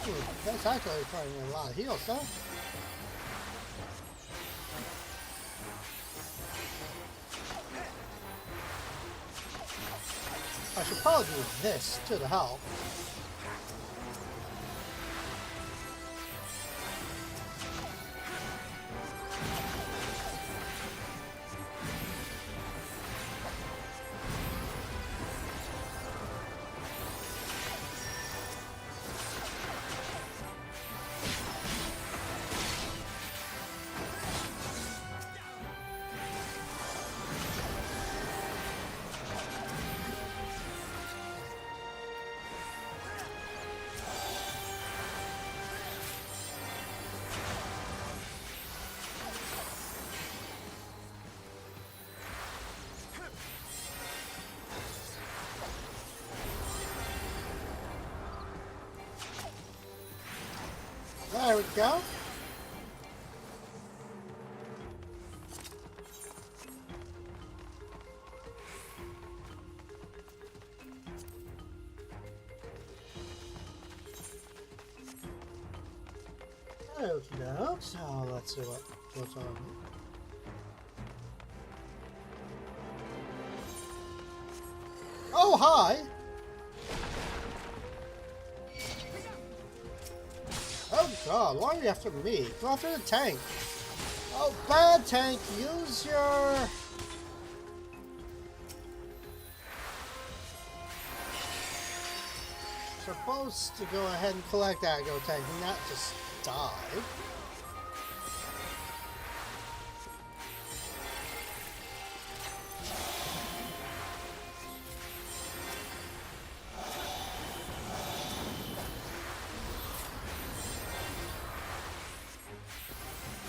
Ooh, that's actually requiring a lot of heals, huh? I should probably do this to the help. There we go. Okay, so let's see what's on. Oh, hi! Oh god, why are you after me? Go after the tank. Oh, bad tank, use your... Supposed to go ahead and collect that aggro tank, not just die.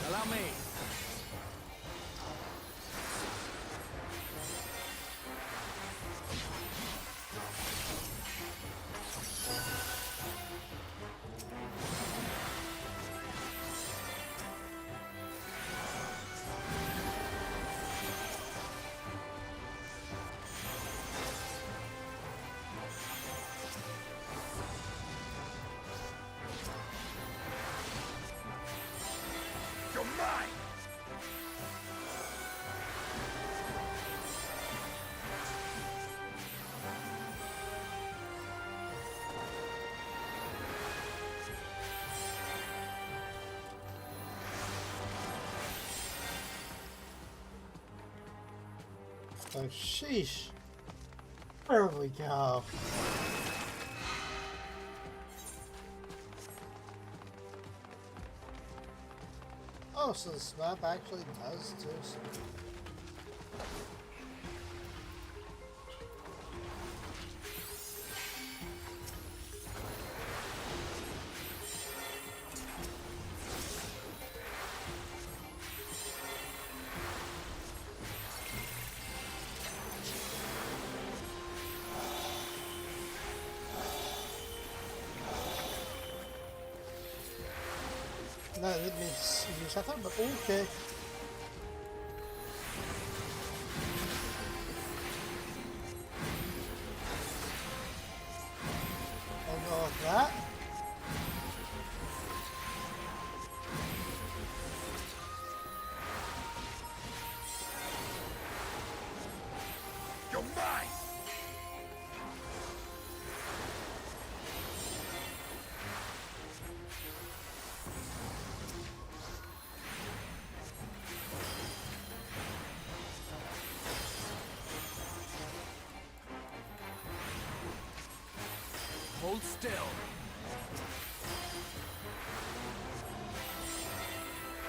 Allow me. You're mine! Oh, sheesh. There we go. Oh, so this map actually does do something. No, I didn't mean to use that there, but okay. I'll go with that. You're mine! Hold still.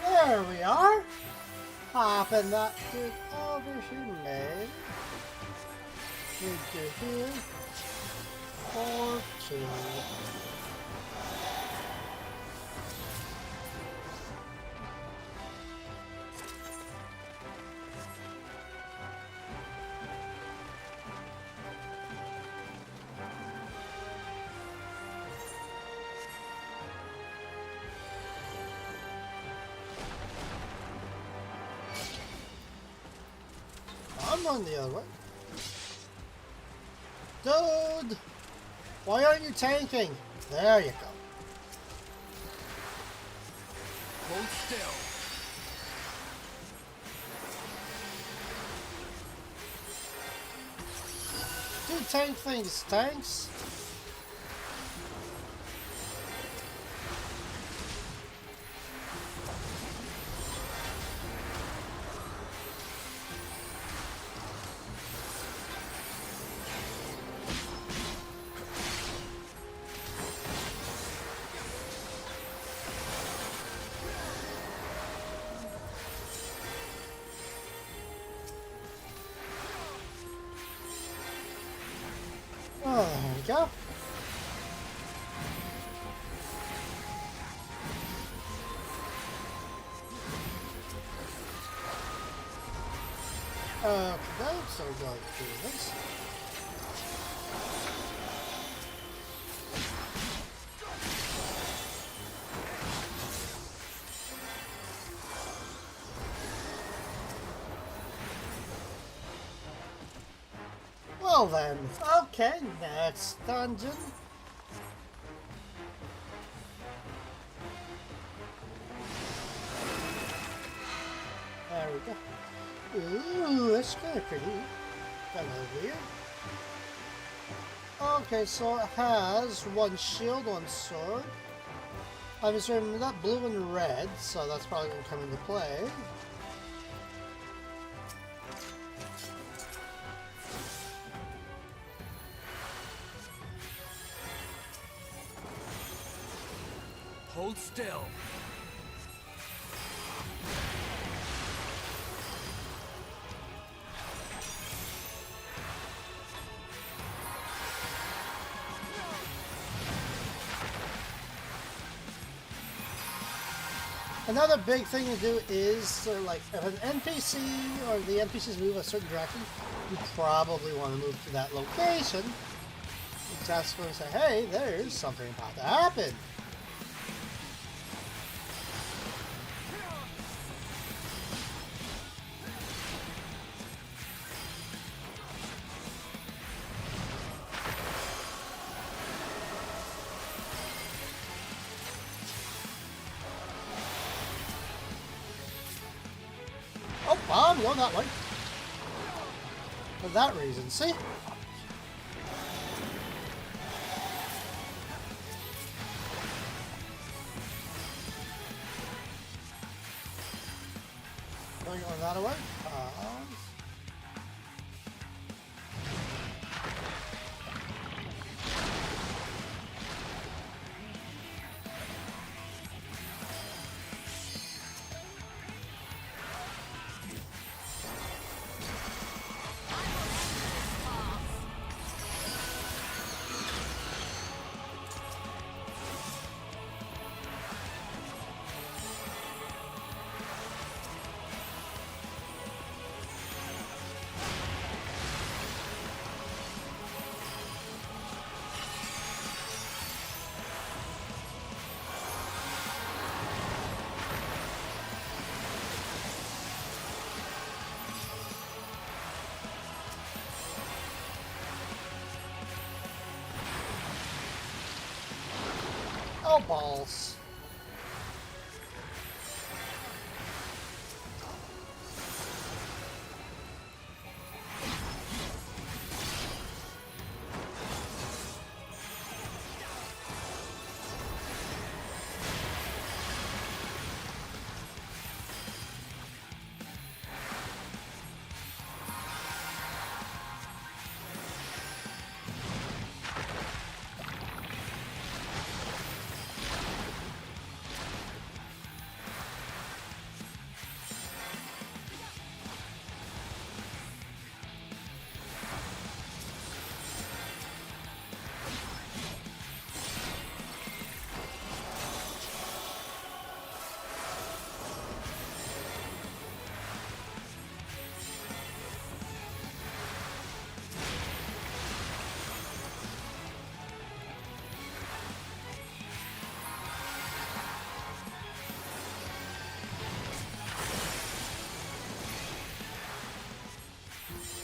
There we are. Popping that dude over here. Into here. 4, 2. I'm on the other way. Dude! Why aren't you tanking? There you go. Hold still. Do tank things, tanks. Oh, there we go. That's so going to do this. Well then, okay, next dungeon. There we go. Ooh, that's kind of pretty. Kind of weird. Okay, so it has one shield, one sword. I'm assuming that blue and red, so that's probably going to come into play. Hold still. Another big thing to do is sort of like if an NPC or the NPCs move a certain direction, you probably want to move to that location. That's going to say, hey, there's something about to happen. Oh, Bob, you're that way. For that reason, see? Going that way. Oh, balls.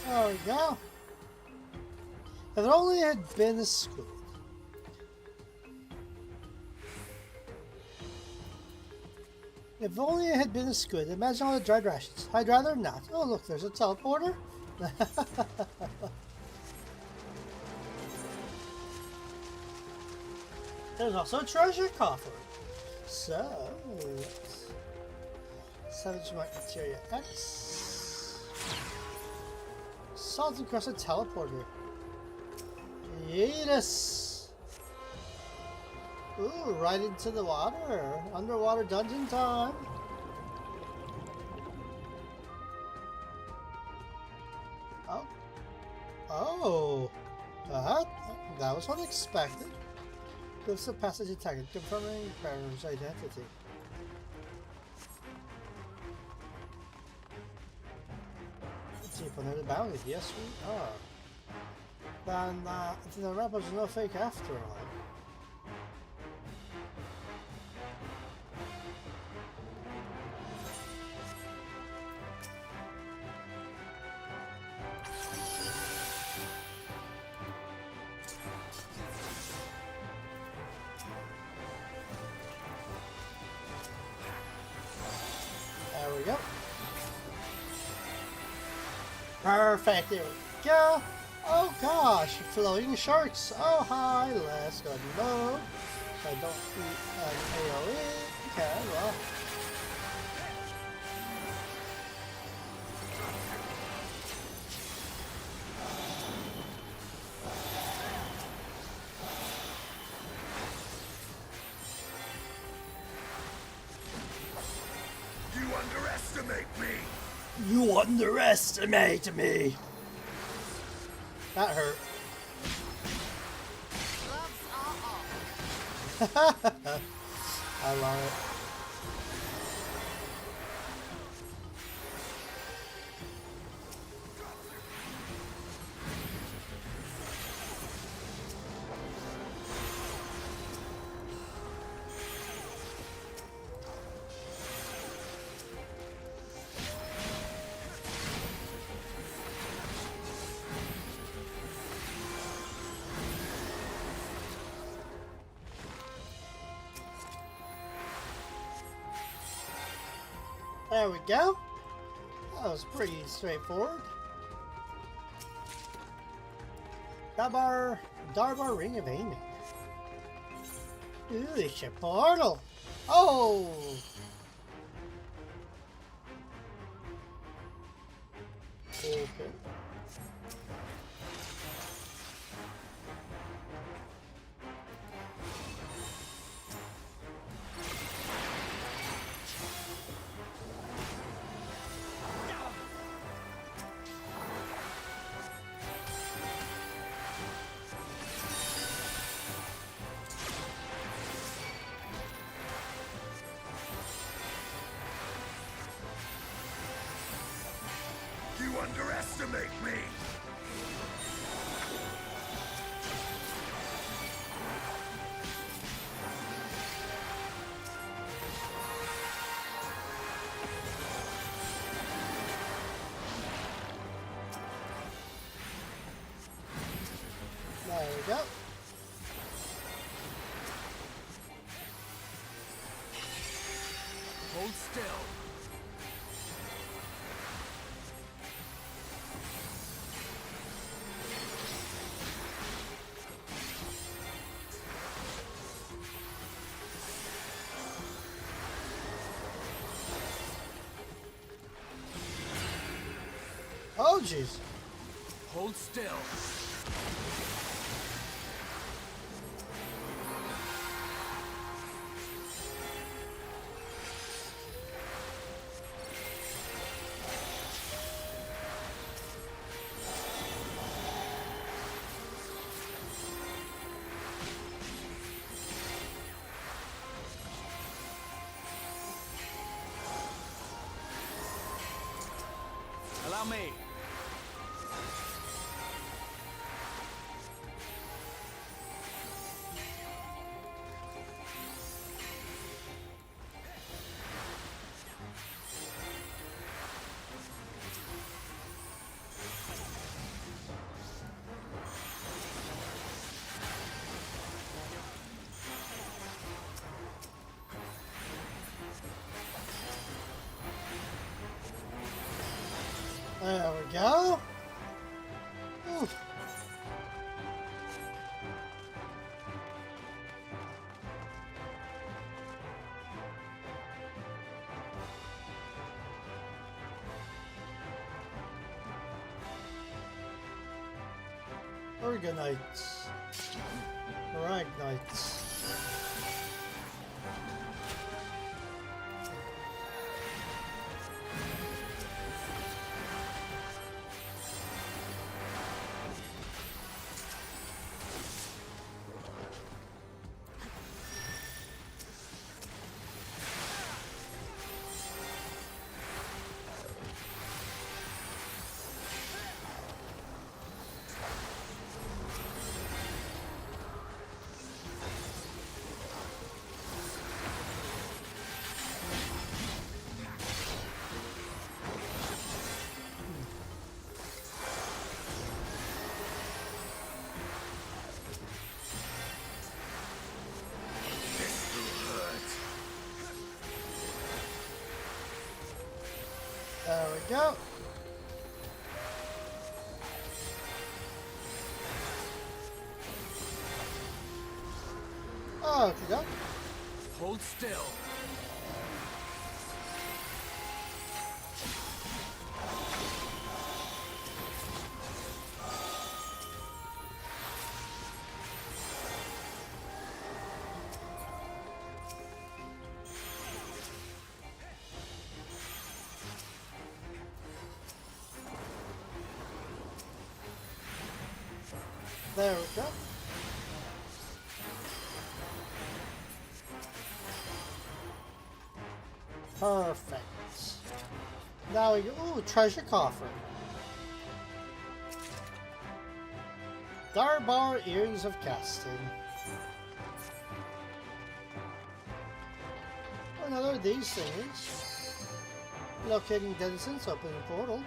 There we go. If it only had been a squid. If only it had been a squid. Imagine all the dried rations. I'd rather not. Oh, look, there's a teleporter. There's also a treasure coffer. So, Savage Mark Materia X. Salt encrusted teleporter. Yes. Ooh, right into the water. Underwater dungeon time. Oh. Oh. That was unexpected. Gives the passage attacker, confirming Baron's identity. Deep under the bounty, yes we are. Then the rebels are no fake after all. There we go. Perfect, there we go. Oh gosh, floating sharks. Oh hi, let's go low. So I don't eat an AoE. Okay, well. You underestimate me! You underestimate me! That hurt. I love it. There we go. That was pretty straightforward. Darbar Ring of Aiming. Ooh, it's a portal. Oh! Okay. You underestimate me! There we go. Oh, jeez. Hold still. Allow me. There we go. Ooh. Organites. Arachnites. There we go. Oh, okay. Hold still. There we go. Perfect. Now we go. Ooh, treasure coffer. Darbar Earrings of Casting. Another of these things. Locating denizens, opening portal.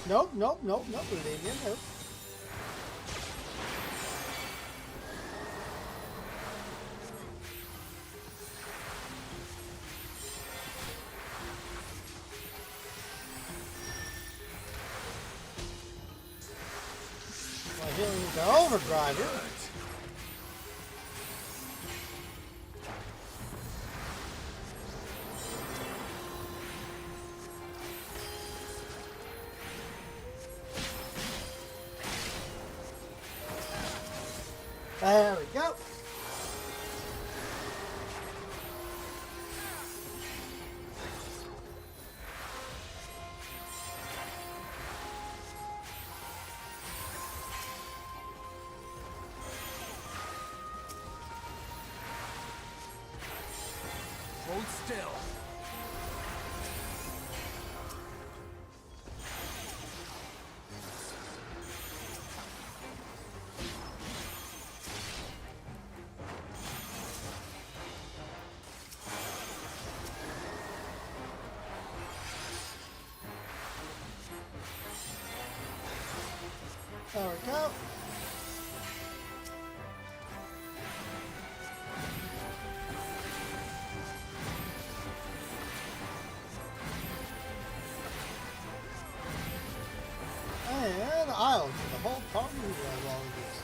Nope, nope, nope, nope, leave me nope. My healing to overdrive it. There we go. Hold still. There we go. And I'll do the whole party while it is.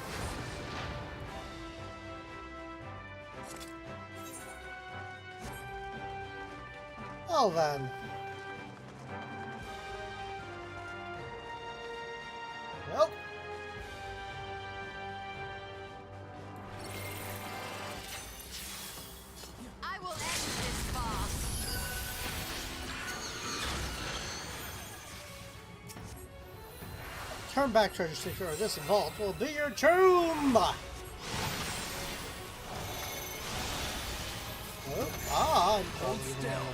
Well then. Well. I will end this fast. Turn back treasure seeker, or this vault will be your tomb! Oh, I'm Hold still.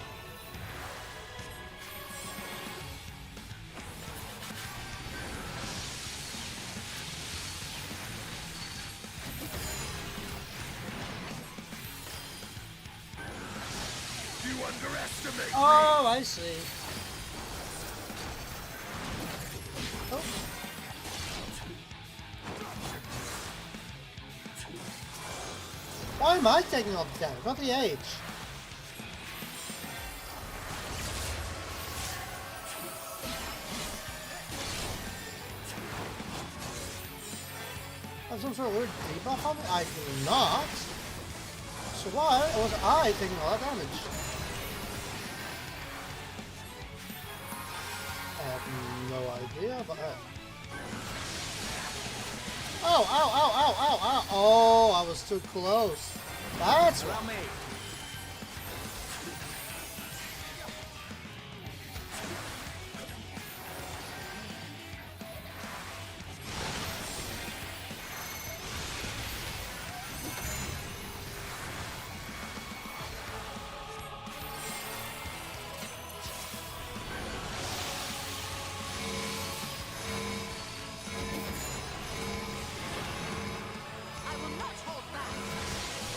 You underestimate Oh, I see. Oh. Why am I taking all the damage? Not the age. Have some sort of weird debuff on me? I do not. So why was I taking all that damage? I have no idea, but oh, ow, ow, ow, ow, ow. Oh, I was too close. That's right. Allow me.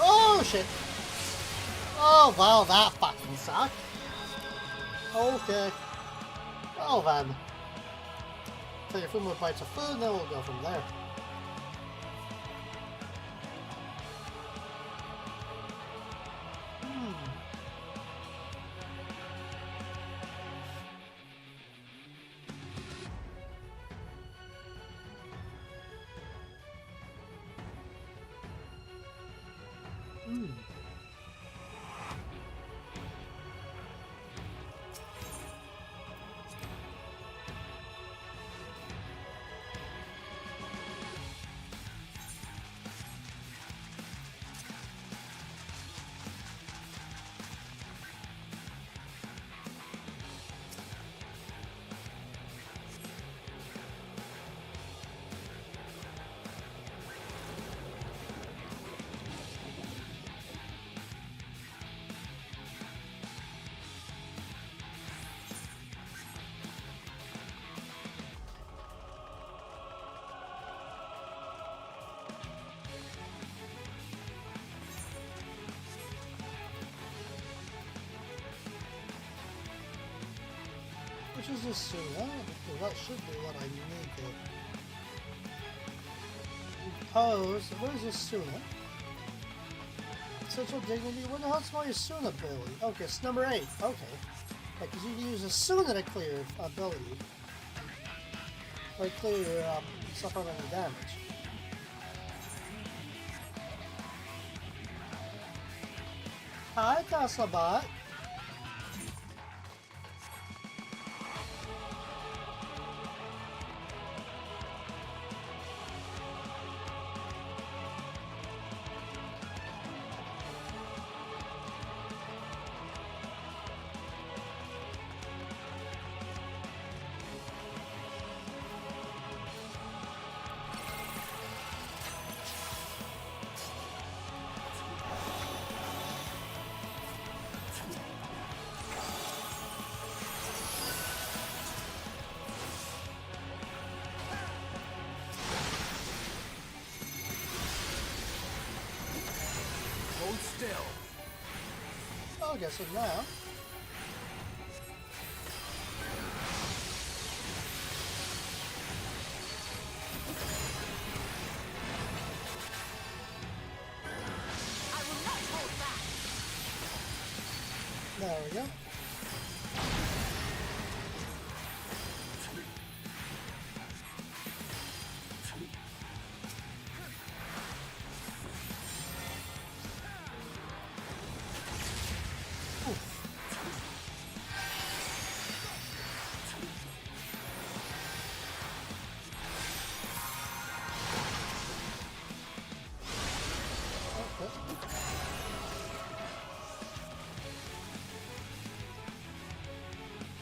Oh, shit. Oh, well, that fucking sucked. Okay. Well, then. Take a few more bites of food, and then we'll go from there. Which is this soon, huh? Because that should be what I need to pose. What is this soon, huh? Essential dignity? What the hell's my Asuna ability? Okay, it's number 8. Okay. Because you can use Asuna to clear ability. Or clear stuff on any damage. Hi, Tesla bot. Hold still. Oh, I guess so now. we go.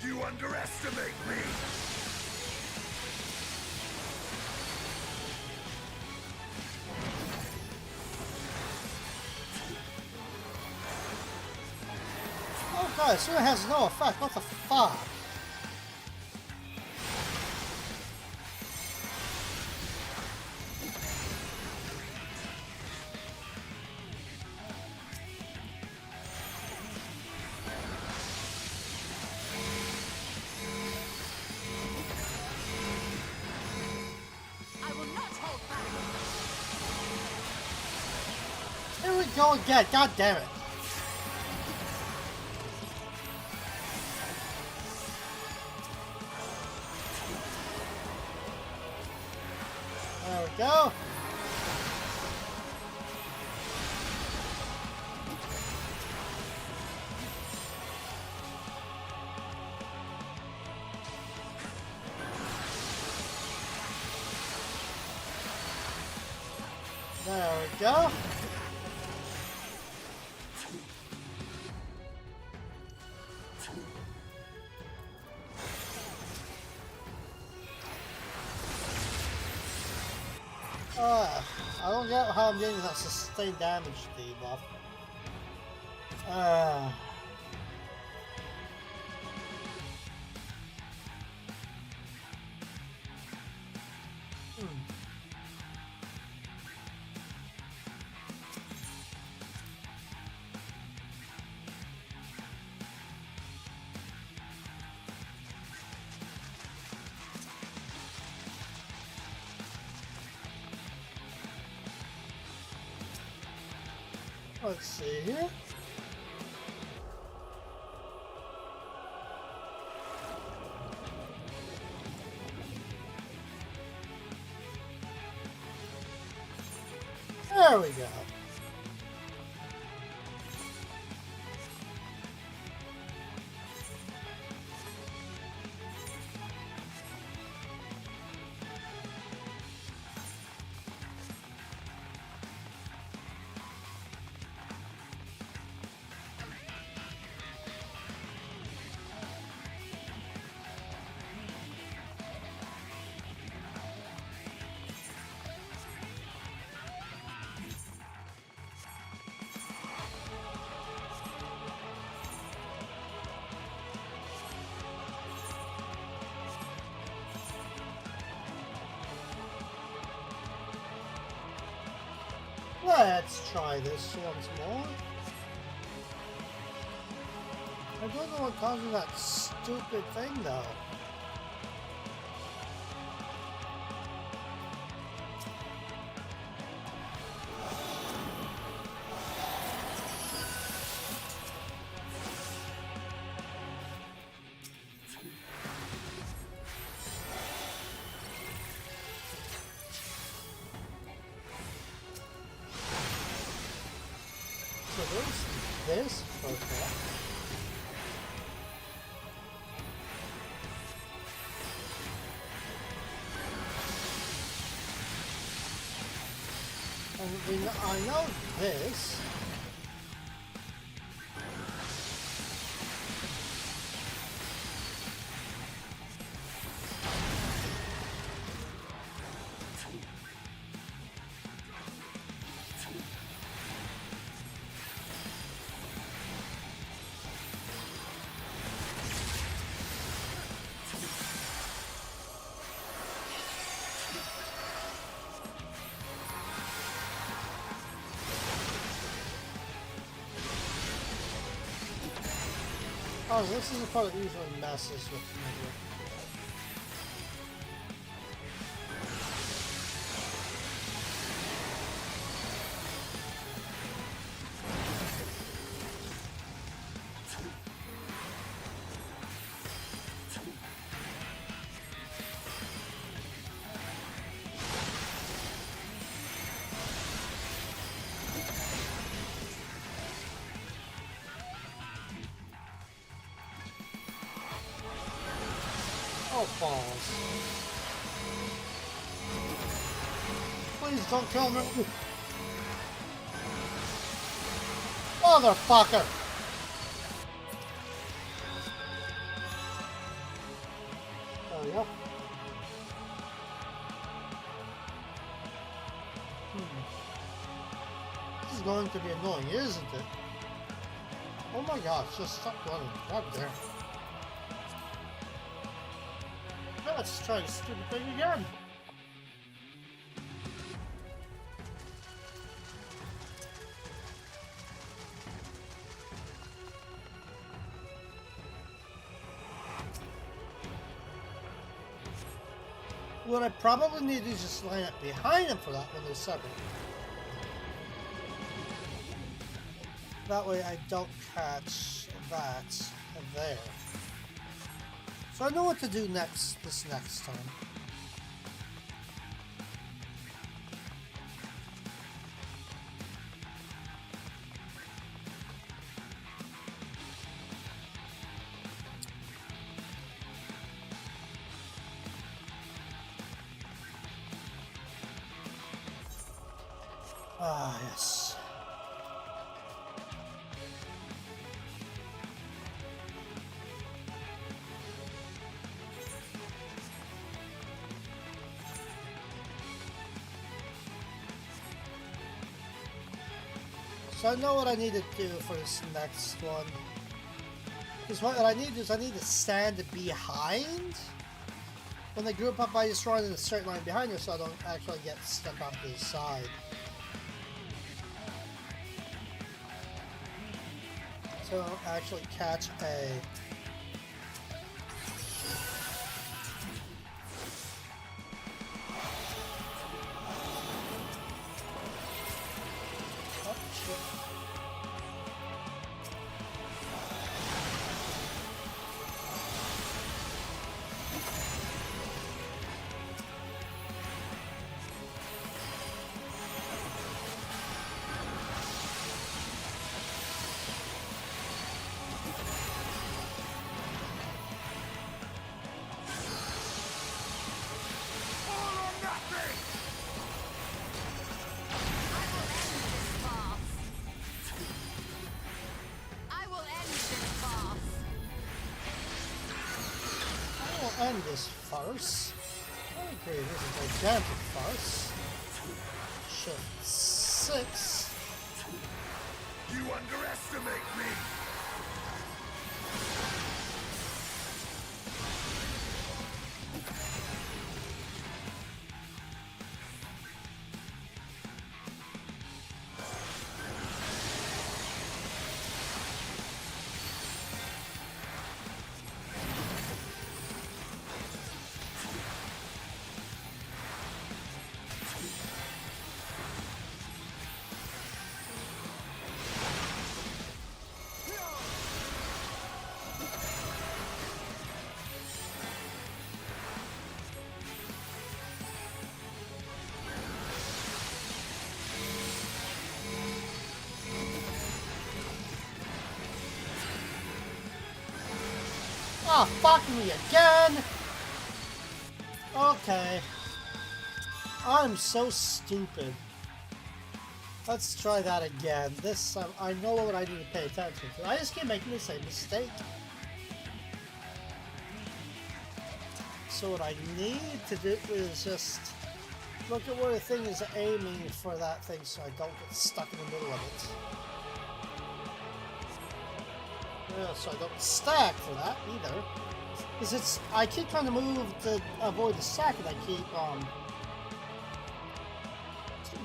You underestimate me! Oh god, so it has no effect. What the fuck? Here we go again. God damn it. There we go. There we go. I don't get how I'm getting that sustained damage debuff. Let's see here. There we go. Let's try this once more. I don't know what causes that stupid thing though. So there's this, okay. And I know this. Oh, this is the part that usually messes with me. balls. Please don't kill me. Motherfucker! There we go. This is going to be annoying, isn't it? Oh my gosh, just stop running. God damn. Now let's try this stupid thing again. What I probably need to do is just line up behind him for that when they're separate. That way I don't catch that there. So I know what to do this next time. Ah, yes. So I know what I need to do for this next one. Because what I need is I need to stand behind. When they group up, I just run in a straight line behind her so I don't actually get stuck off to the side. So I don't actually catch a... Oh, shit. End this farce. I agree, this is a gigantic farce. Shift 6. You underestimate me! Ah, fuck me again! Okay. I'm so stupid. Let's try that again. This time, I know what I need to pay attention to. I just keep making the same mistake. So what I need to do is just look at where the thing is aiming for that thing so I don't get stuck in the middle of it. Yeah, so I don't stack for that either. Because I keep trying to move to avoid the stack and I keep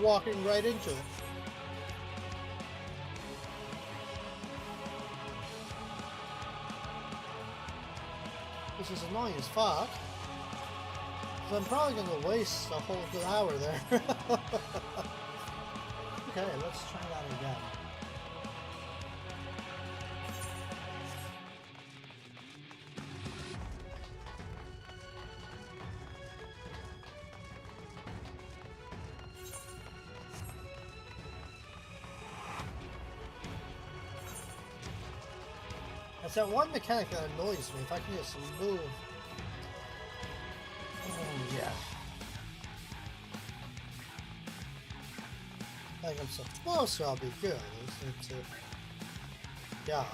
walking right into it. Which is annoying as fuck. So I'm probably going to waste a whole good hour there. Okay, let's try that again. That's that one mechanic that annoys me. If I can just move like I'm supposed to, I'll be good. I just need to... Yeah.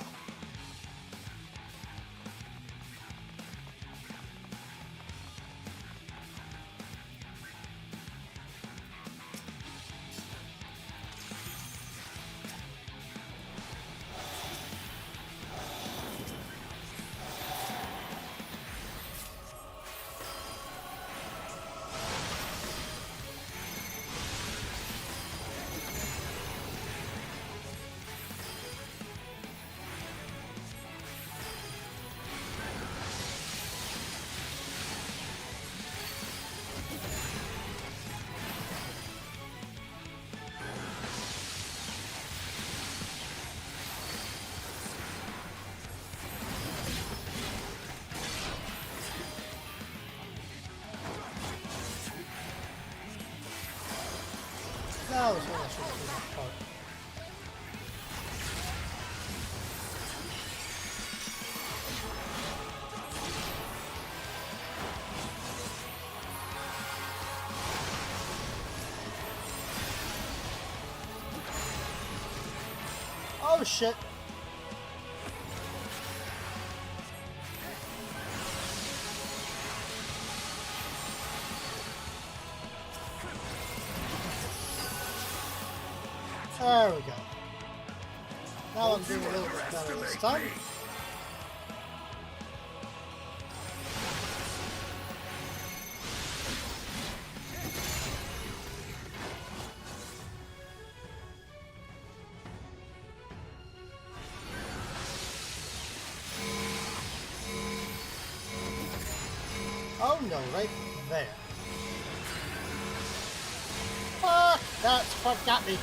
That was when I should have that part. Oh shit. There we go. Now I'm doing a little bit better this time. Oh no, right there. Fuck! That's what got me.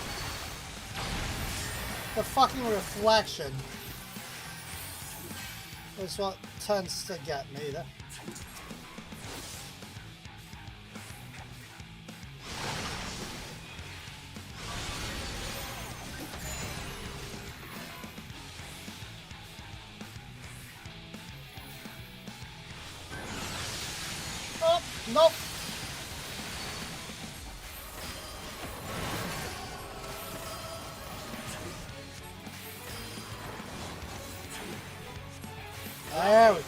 The fucking reflection is what tends to get me there. Oh, nope. There we go.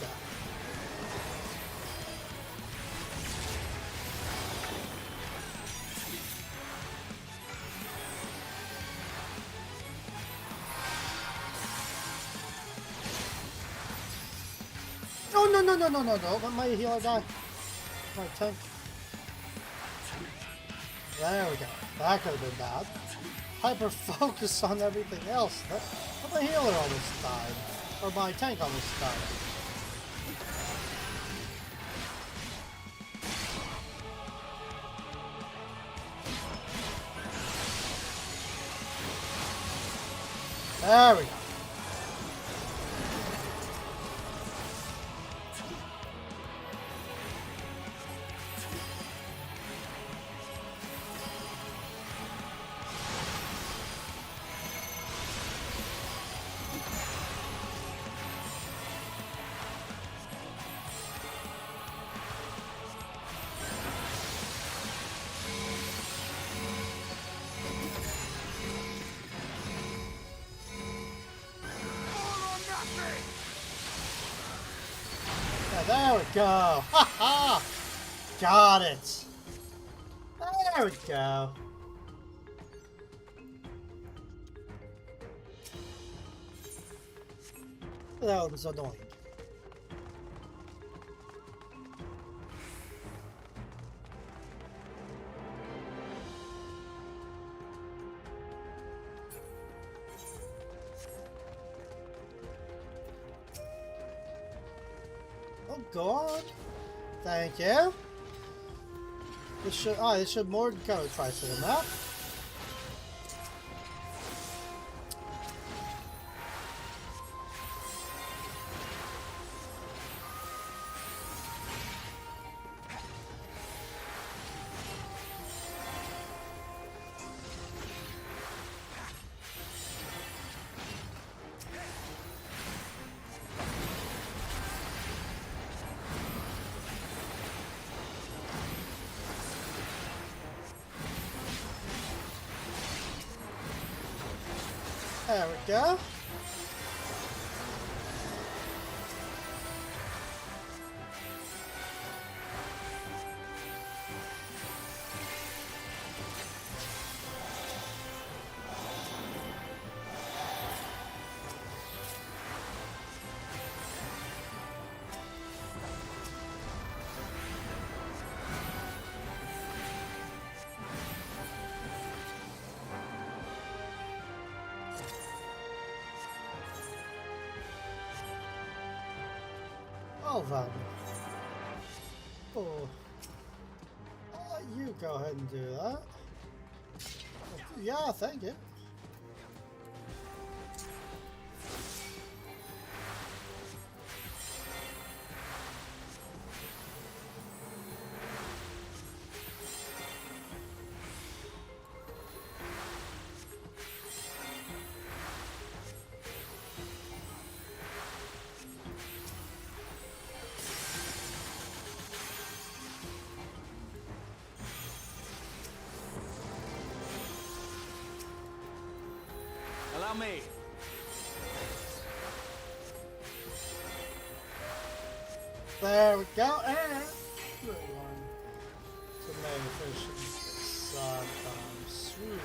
Oh, no, don't let my healer die. My tank. There we go. That could have been bad. Hyper focus on everything else. But my healer almost died. Or my tank almost died. There we go. There we go. Ha ha! Got it. There we go. That was annoying. Oh god. Thank you. This should more than cover the price of the map. There we go. Oh, then. Oh. You go ahead and do that. Yeah, thank you. Allow me. There we go. And one to main efficiency. Sweet.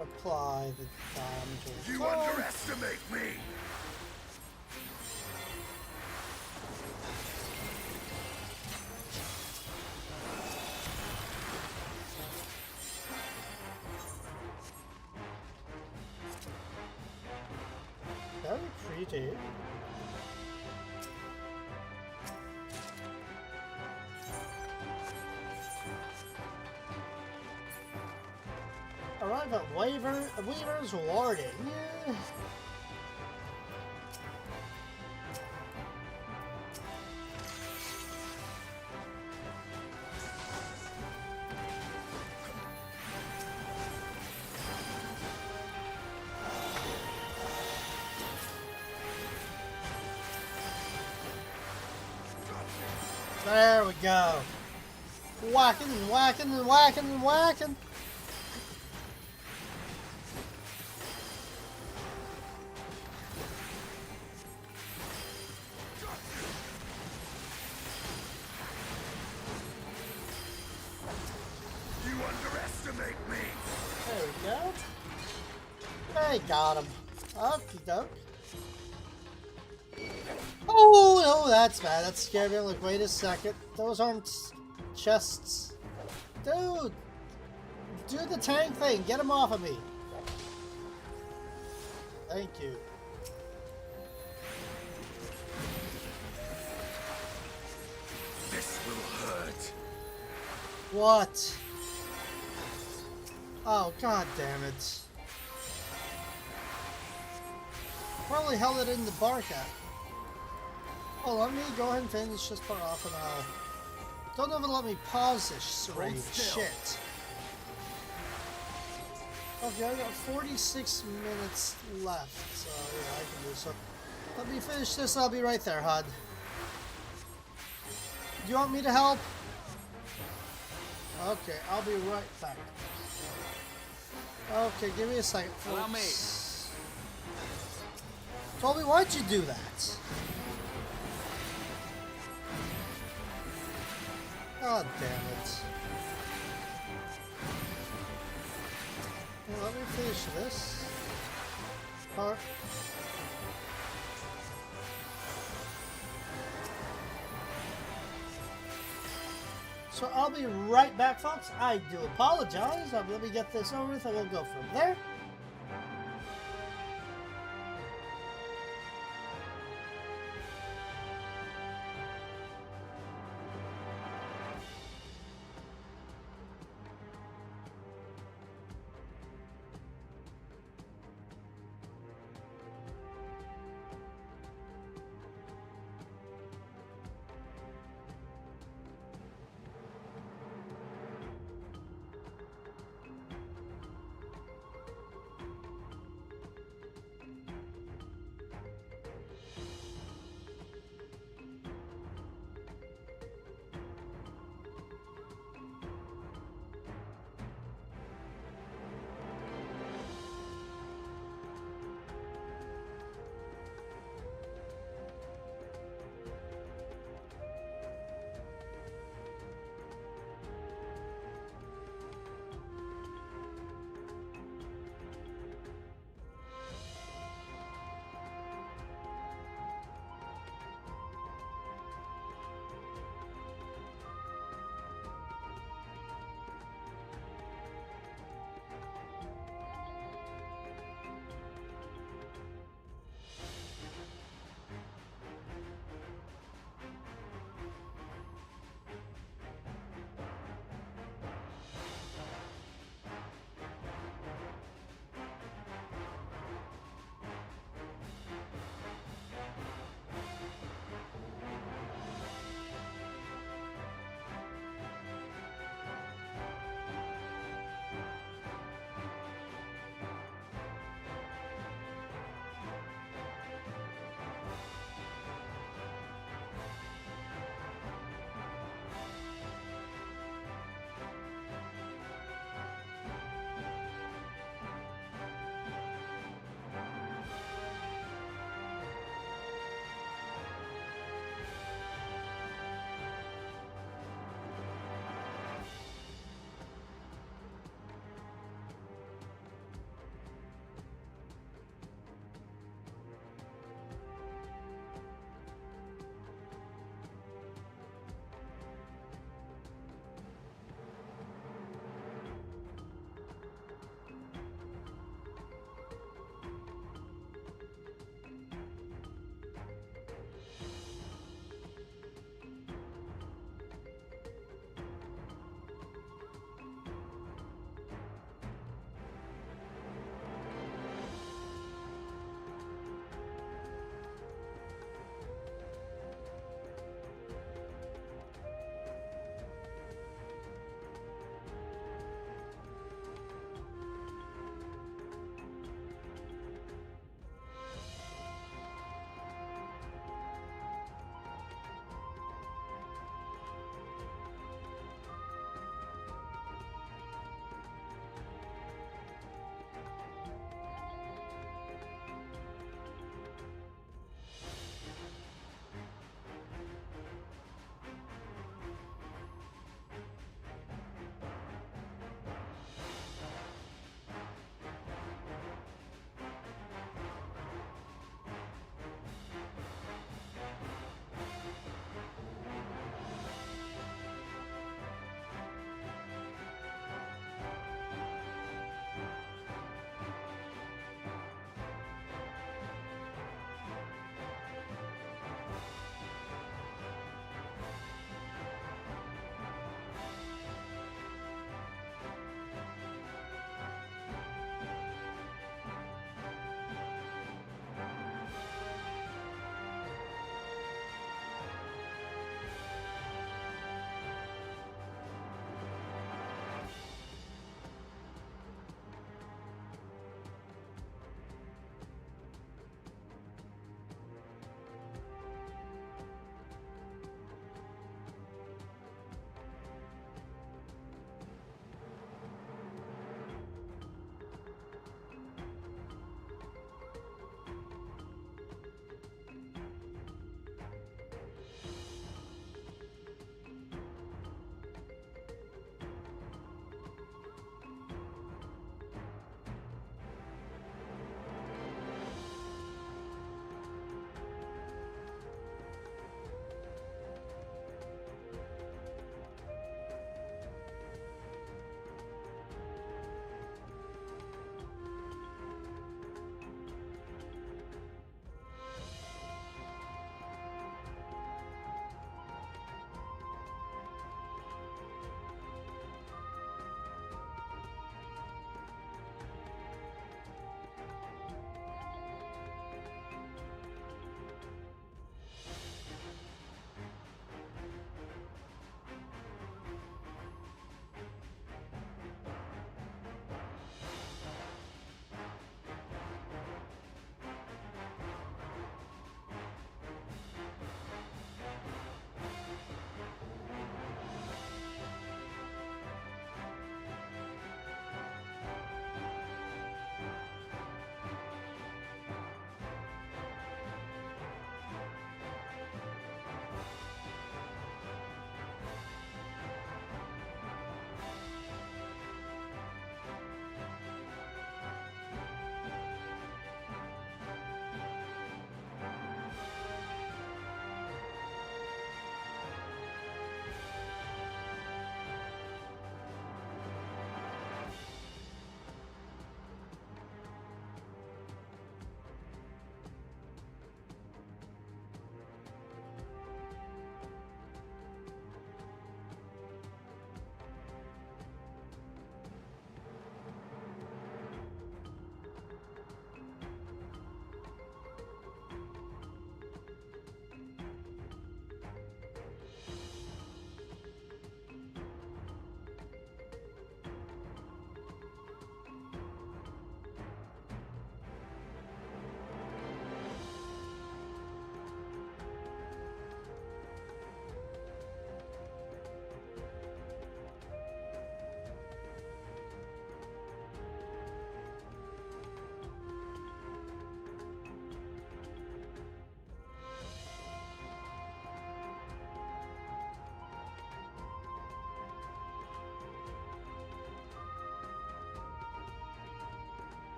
Apply the damage. You underestimate me! Very pretty. Arrive at Weaver's Warden. Yeah. There we go. Whacking and whacking and whacking and whacking. You underestimate me! There we go. Hey, got him. Okie doke. Oh, no, that's bad. That scared me. Like, wait a second. Those aren't chests. Dude! Do the tank thing. Get him off of me. Thank you. This will hurt. What? Oh, god damn it. Probably held it in the bark at. Oh, let me go ahead and finish this part off and don't even let me pause this raid. Shit. Okay, I got 46 minutes left, so yeah, I can do so. Let me finish this, I'll be right there, Hud. Do you want me to help? Okay, I'll be right back. Okay, give me a second, folks. Allow me. Toby, why'd you do that? God damn it. Well, let me finish this part. So I'll be right back, folks. I do apologize. Let me get this over with and we'll go from there.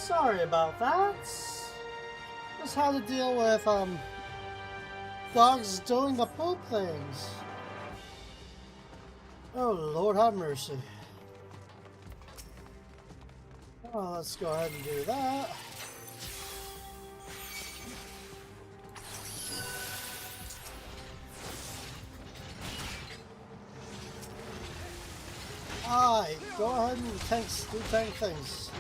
Sorry about that. Just had to deal with, dogs doing the poop things. Oh, Lord have mercy. Oh, let's go ahead and do that. Alright, go ahead and do tank things.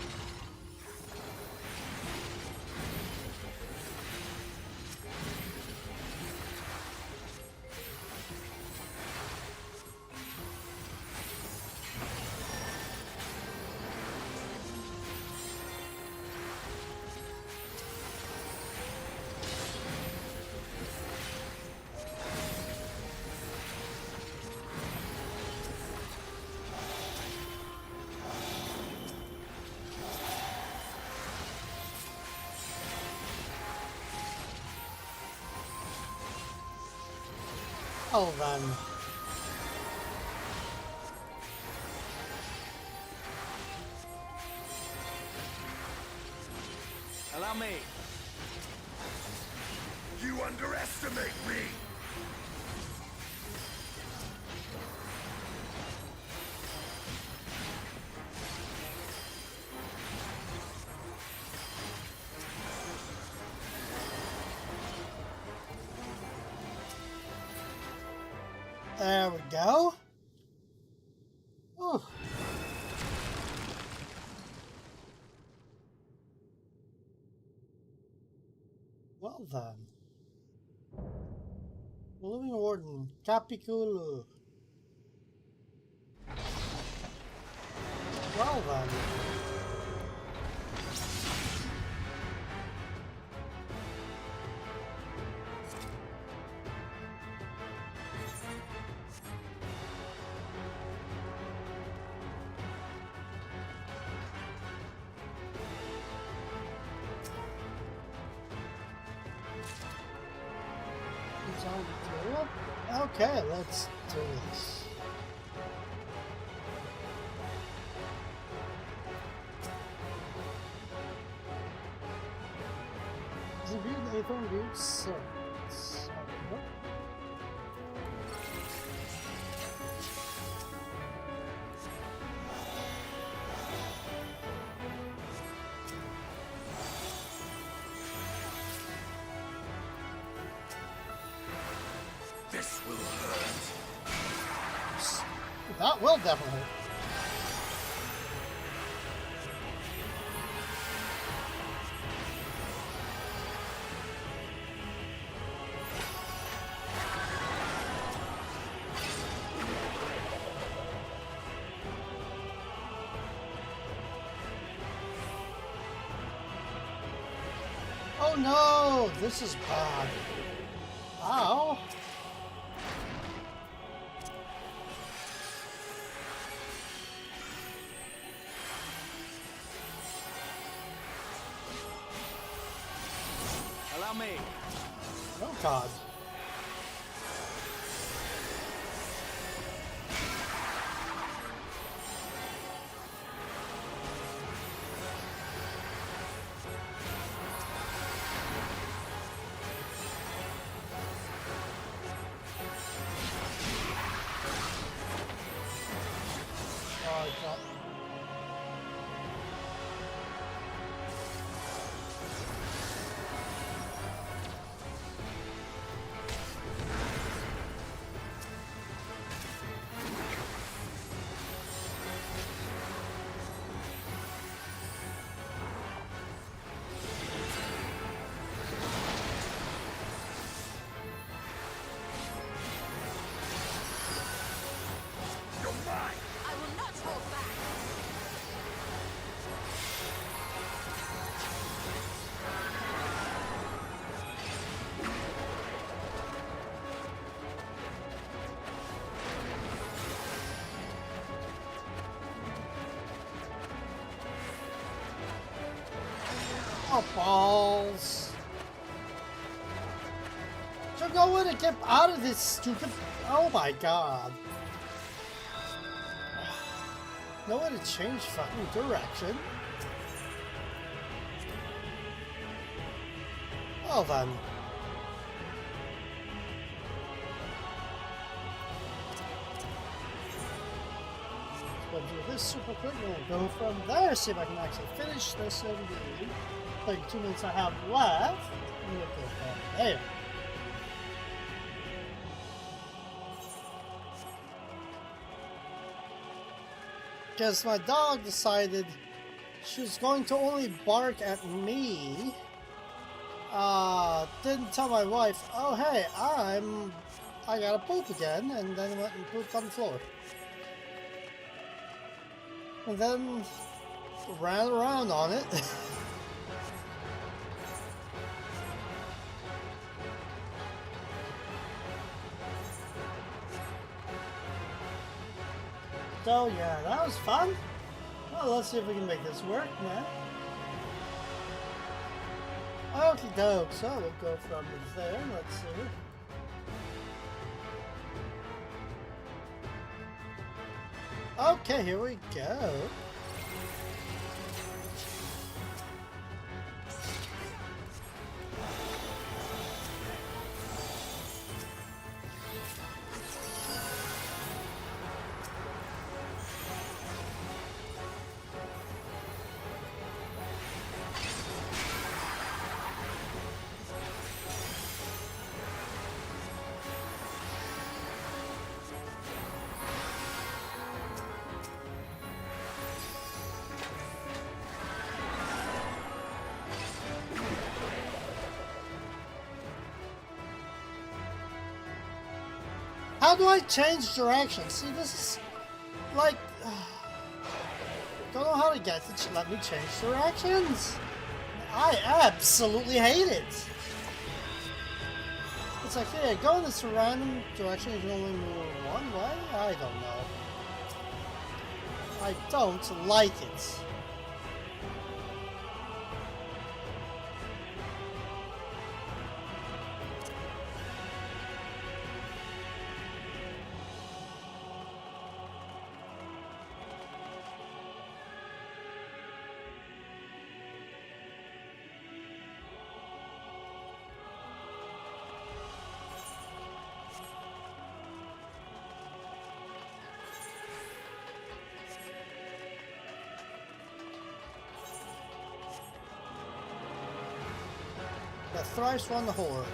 Oh, then. Allow me. You underestimate me! There we go. Ooh. Well then. Living Warden, Capiculu. Well then. Okay, let's do this. Is it good? Anything good? So, This will hurt. that will definitely hurt. Oh no, this is bad. Ow. Allow me. Oh god. Oh, god. You're mine! I will not hold back. Oh, balls. So go in and get out of this stupid... Oh my god. No way to change fucking direction. Well then. We'll do this super quick and we'll go from there, see if I can actually finish this in the 2 minutes I have left. And we'll go from there. Because my dog decided she was going to only bark at me. Didn't tell my wife, oh hey, I gotta poop again, and then went and pooped on the floor. And then ran around on it. So yeah, that was fun. Well, let's see if we can make this work now. Okie doke, so we'll go from there, let's see. Okay, here we go. How do I change direction? See, this is like... don't know how to get it to let me change directions. I absolutely hate it. It's like, hey, go in this random direction, you can only move one way? I don't know. I don't like it. That thrice run the horde.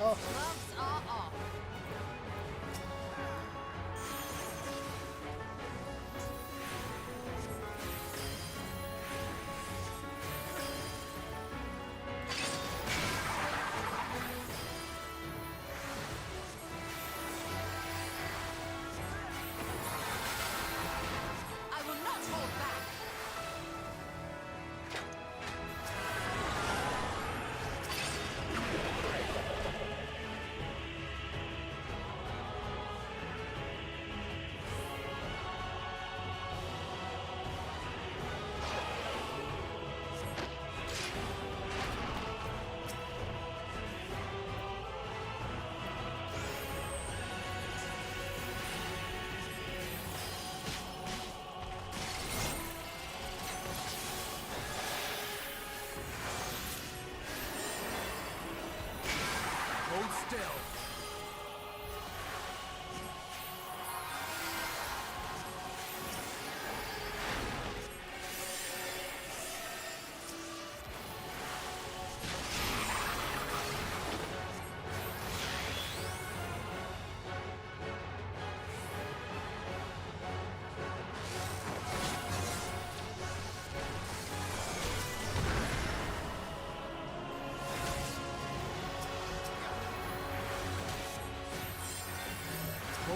Oh. Gloves are off. I will not hold back. Hold still.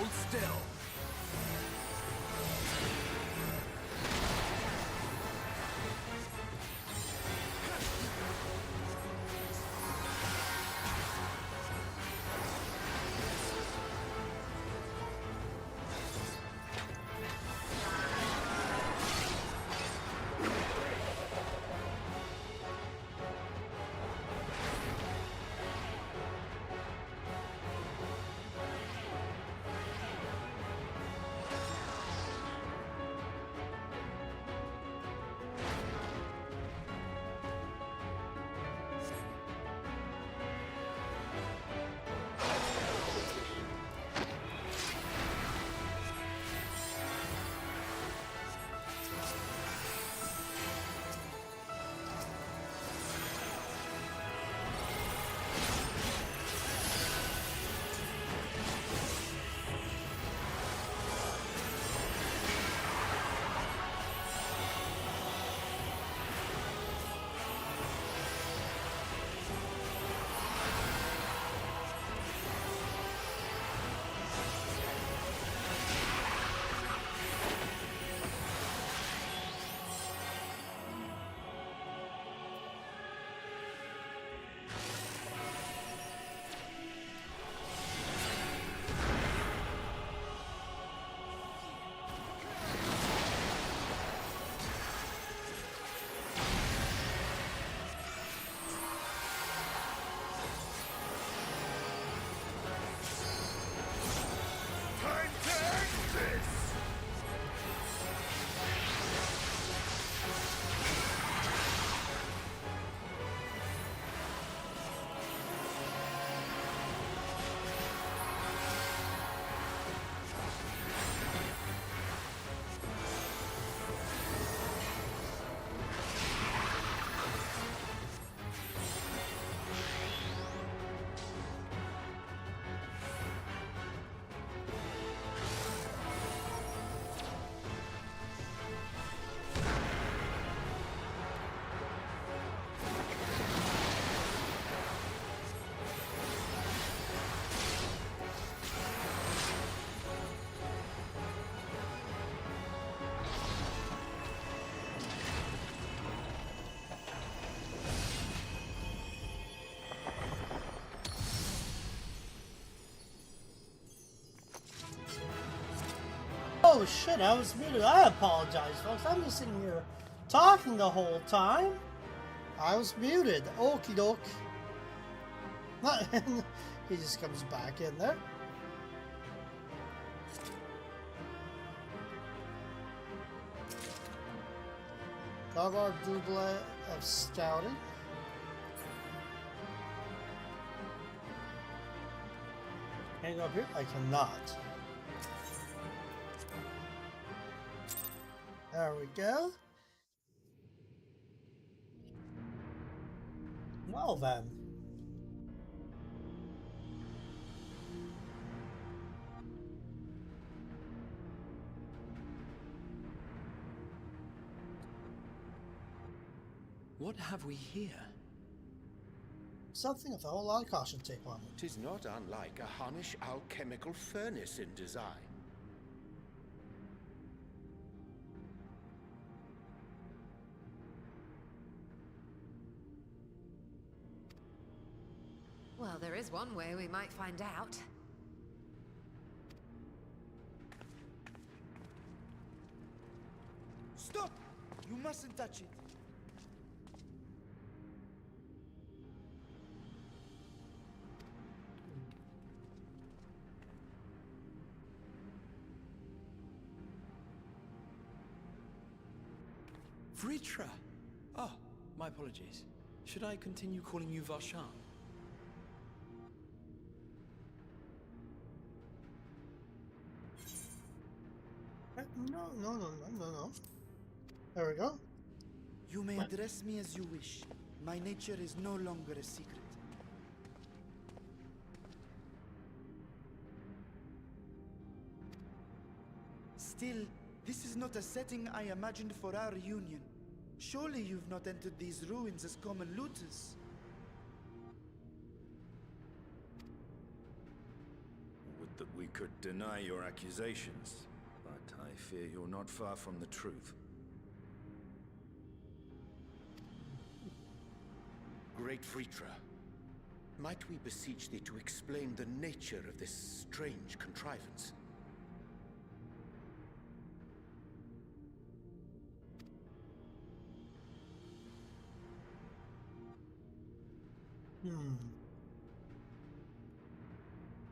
Hold still. Oh shit, I was muted. I apologize, folks. I'm just sitting here talking the whole time. I was muted. Okie doke. He just comes back in there. Garvar double of scouting. Can I go up here? I cannot. There we go. Well then. What have we here? Something of a whole lot of caution tape on it. 'Tis not unlike a Hunnish alchemical furnace in design. Well, there is one way we might find out. Stop! You mustn't touch it. Vritra! Oh, my apologies. Should I continue calling you Varshan? No. There we go. You may address me as you wish. My nature is no longer a secret. Still, this is not a setting I imagined for our union. Surely you've not entered these ruins as common looters. Would that we could deny your accusations, but I fear you're not far from the truth. Great Vritra, might we beseech thee to explain the nature of this strange contrivance?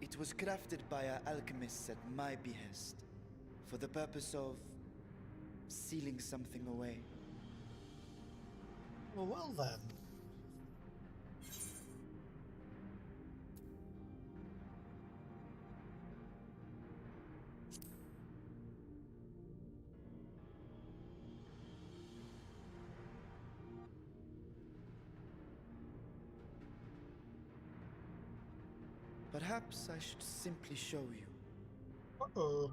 It was crafted by our alchemists at my behest, for the purpose of sealing something away. Well then. Perhaps I should simply show you. Uh-oh.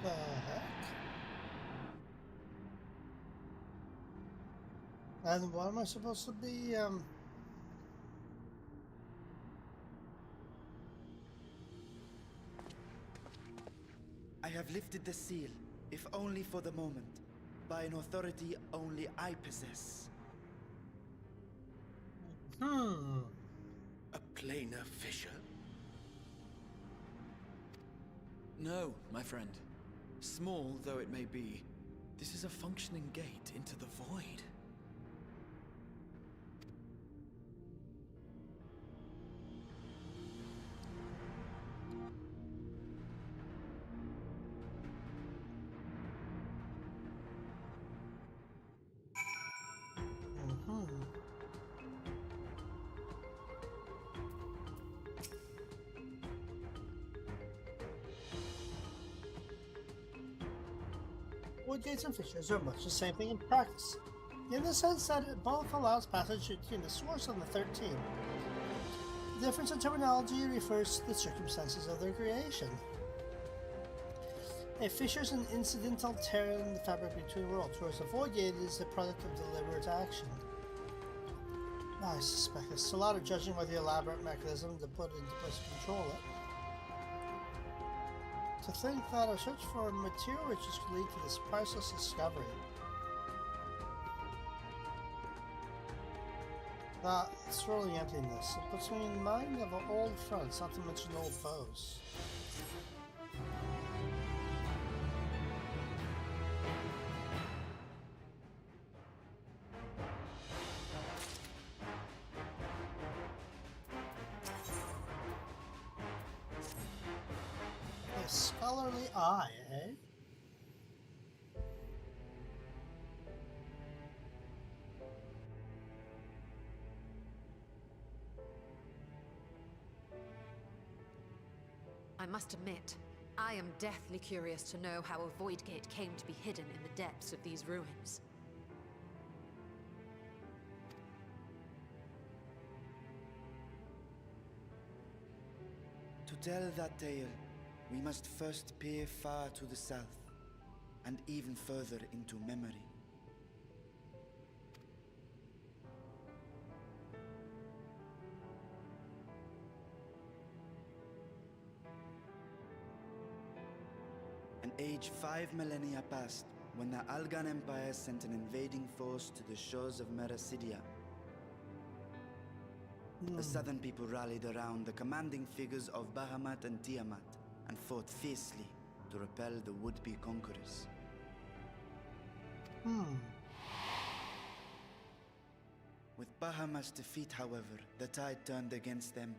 The heck? And what am I supposed to be, I have lifted the seal, if only for the moment, by an authority only I possess. A planar fissure? No, my friend. Small though it may be, this is a functioning gate into the void. Void gates and fissures are much the same thing in practice, in the sense that it both allows passage between the source and the 13. The difference in terminology refers to the circumstances of their creation. A fissure is an incidental tear in the fabric between worlds, whereas a void gate is the product of deliberate action. I suspect it's a lot of judging by the elaborate mechanism to put into place to control it. To think that a search for material riches could lead to this priceless discovery. That swirling emptiness, it puts me in mind of old fronts, not to mention old foes. A scholarly eye, eh? I must admit, I am deathly curious to know how a void gate came to be hidden in the depths of these ruins. To tell that tale, we must first peer far to the south, and even further into memory. An age 5 millennia past, when the Algan Empire sent an invading force to the shores of Merasidia. The southern people rallied around the commanding figures of Bahamut and Tiamat, and fought fiercely to repel the would-be conquerors. With Bahamut's defeat, however, the tide turned against them.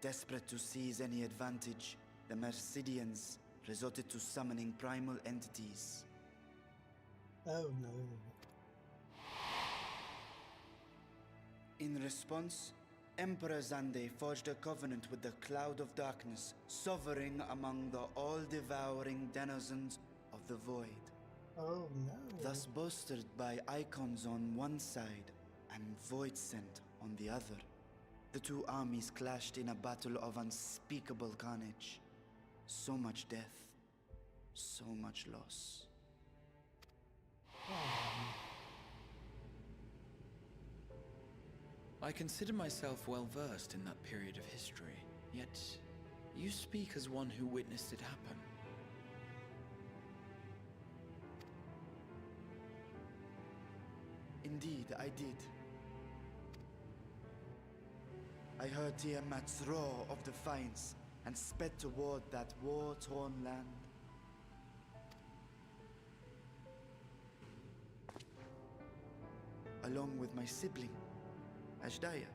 Desperate to seize any advantage, the Mercidians resorted to summoning primal entities. Oh no. In response, Emperor Zande forged a covenant with the Cloud of Darkness, sovereign among the all-devouring denizens of the Void. Oh no. Thus bolstered by icons on one side and Void Scent on the other, the two armies clashed in a battle of unspeakable carnage. So much death, so much loss. I consider myself well versed in that period of history, yet you speak as one who witnessed it happen. Indeed, I did. I heard Tiamat's roar of defiance and sped toward that war-torn land. Along with my sibling, Ashdaya.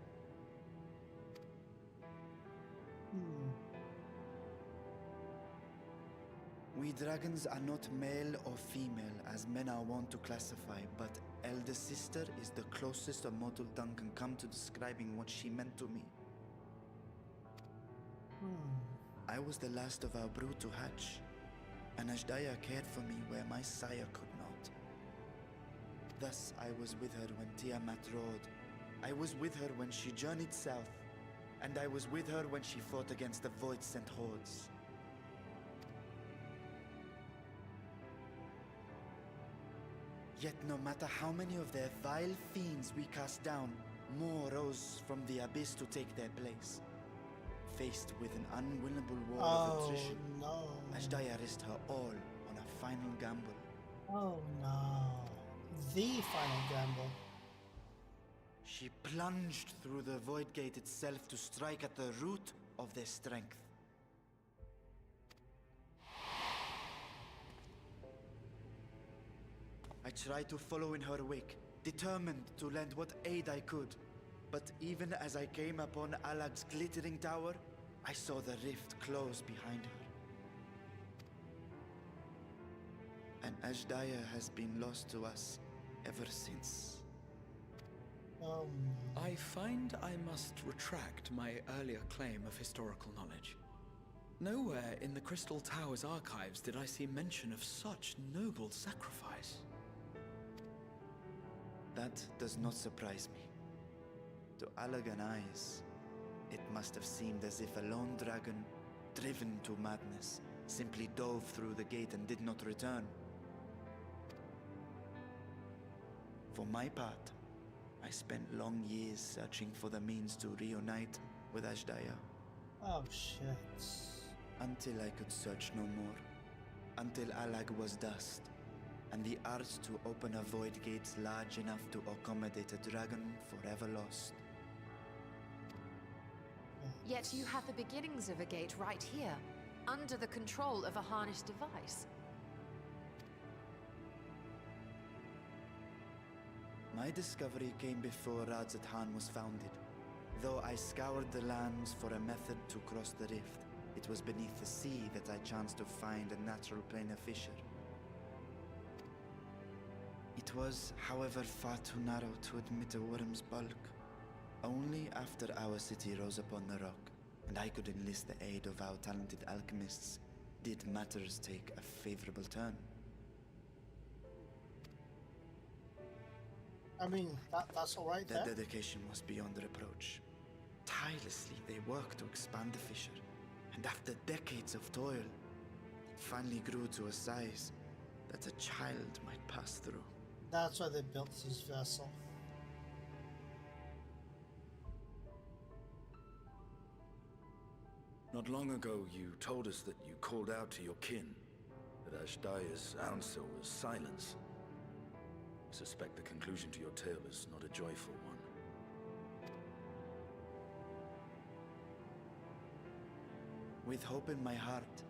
We dragons are not male or female as men are wont to classify, but elder sister is the closest a mortal tongue can come to describing what she meant to me. I was the last of our brood to hatch, and Ashdaya cared for me where my sire could not. Thus I was with her when Tiamat roared. I was with her when she journeyed south, and I was with her when she fought against the Void-sent hordes. Yet no matter how many of their vile fiends we cast down, more rose from the abyss to take their place. Faced with an unwinnable war of attrition, no. Ashdaya risked her all on a final gamble. Oh no. The final gamble. She plunged through the Void Gate itself to strike at the root of their strength. I tried to follow in her wake, determined to lend what aid I could. But even as I came upon Alag's glittering tower, I saw the rift close behind her. And Ashdaya has been lost to us ever since. I find I must retract my earlier claim of historical knowledge. Nowhere in the Crystal Tower's archives did I see mention of such noble sacrifice. That does not surprise me. To Allagan eyes, it must have seemed as if a lone dragon, driven to madness, simply dove through the gate and did not return. For my part, I spent long years searching for the means to reunite with Ashdaya. Oh shit. Until I could search no more. Until Alag was dust, and the art to open a void gate large enough to accommodate a dragon forever lost. Yet you have the beginnings of a gate right here, under the control of a harnessed device. My discovery came before Radzat Han was founded. Though I scoured the lands for a method to cross the rift, it was beneath the sea that I chanced to find a natural planar fissure. It was, however, far too narrow to admit a worm's bulk. Only after our city rose upon the rock, and I could enlist the aid of our talented alchemists, did matters take a favorable turn. I mean, that's all right Their there. dedication was beyond reproach. Tirelessly, they worked to expand the fissure, and after decades of toil, it finally grew to a size that a child might pass through. That's why they built this vessel. Not long ago, you told us that you called out to your kin, that Ashdaya's answer was silence. I suspect the conclusion to your tale is not a joyful one. With hope in my heart,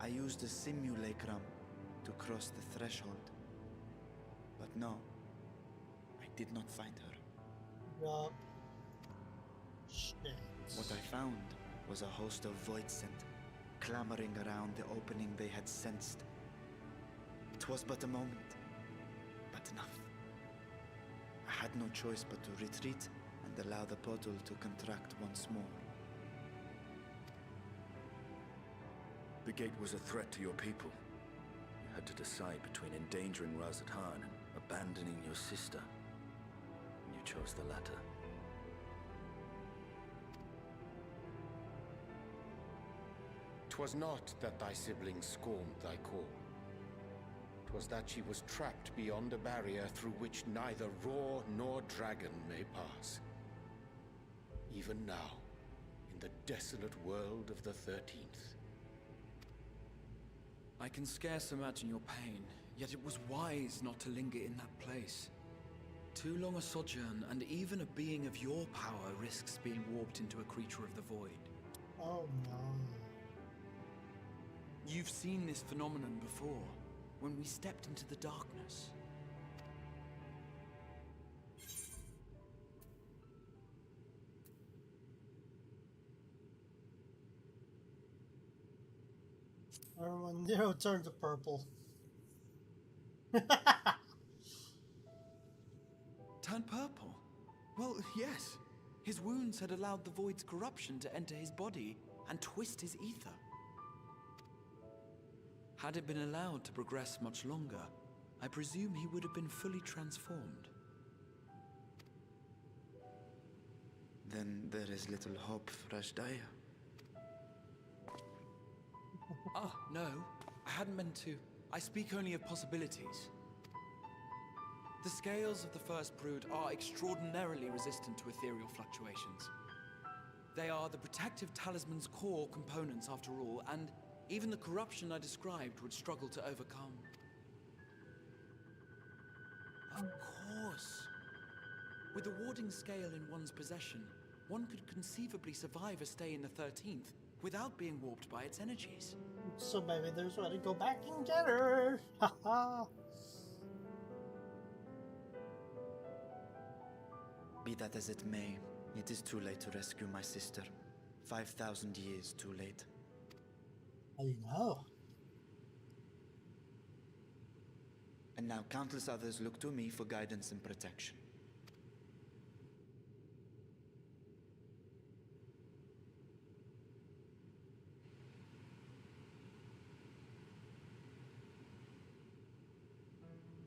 I used a simulacrum to cross the threshold. But no, I did not find her. Yup. Shit. What I found was a host of void scent, clamoring around the opening they had sensed. It was but a moment, but enough. I had no choice but to retreat and and allow the portal to contract once more. The gate was a threat to your people. You had to decide between endangering Razathan and abandoning your sister. You chose the latter. 'Twas not that thy sibling scorned thy call. 'Twas that she was trapped beyond a barrier through which neither roar nor dragon may pass. Even now, in the desolate world of the 13th. I can scarce imagine your pain, yet it was wise not to linger in that place. Too long a sojourn, and even a being of your power risks being warped into a creature of the void. Oh no. You've seen this phenomenon before, when we stepped into the darkness. Everyone, Nero turned to purple. Turned purple? Well, yes. His wounds had allowed the void's corruption to enter his body and twist his ether. Had it been allowed to progress much longer, I presume he would have been fully transformed. Then there is little hope for Ashdaya. Ah, no. I hadn't meant to. I speak only of possibilities. The scales of the first brood are extraordinarily resistant to ethereal fluctuations. They are the protective talisman's core components after all, and even the corruption I described would struggle to overcome. Of course. With the warding scale in one's possession, one could conceivably survive a stay in the 13th without being warped by its energies. So maybe there's way to go back and get her. Haha. Be that as it may, it is too late to rescue my sister. 5,000 years too late. How do you know? And now countless others look to me for guidance and protection.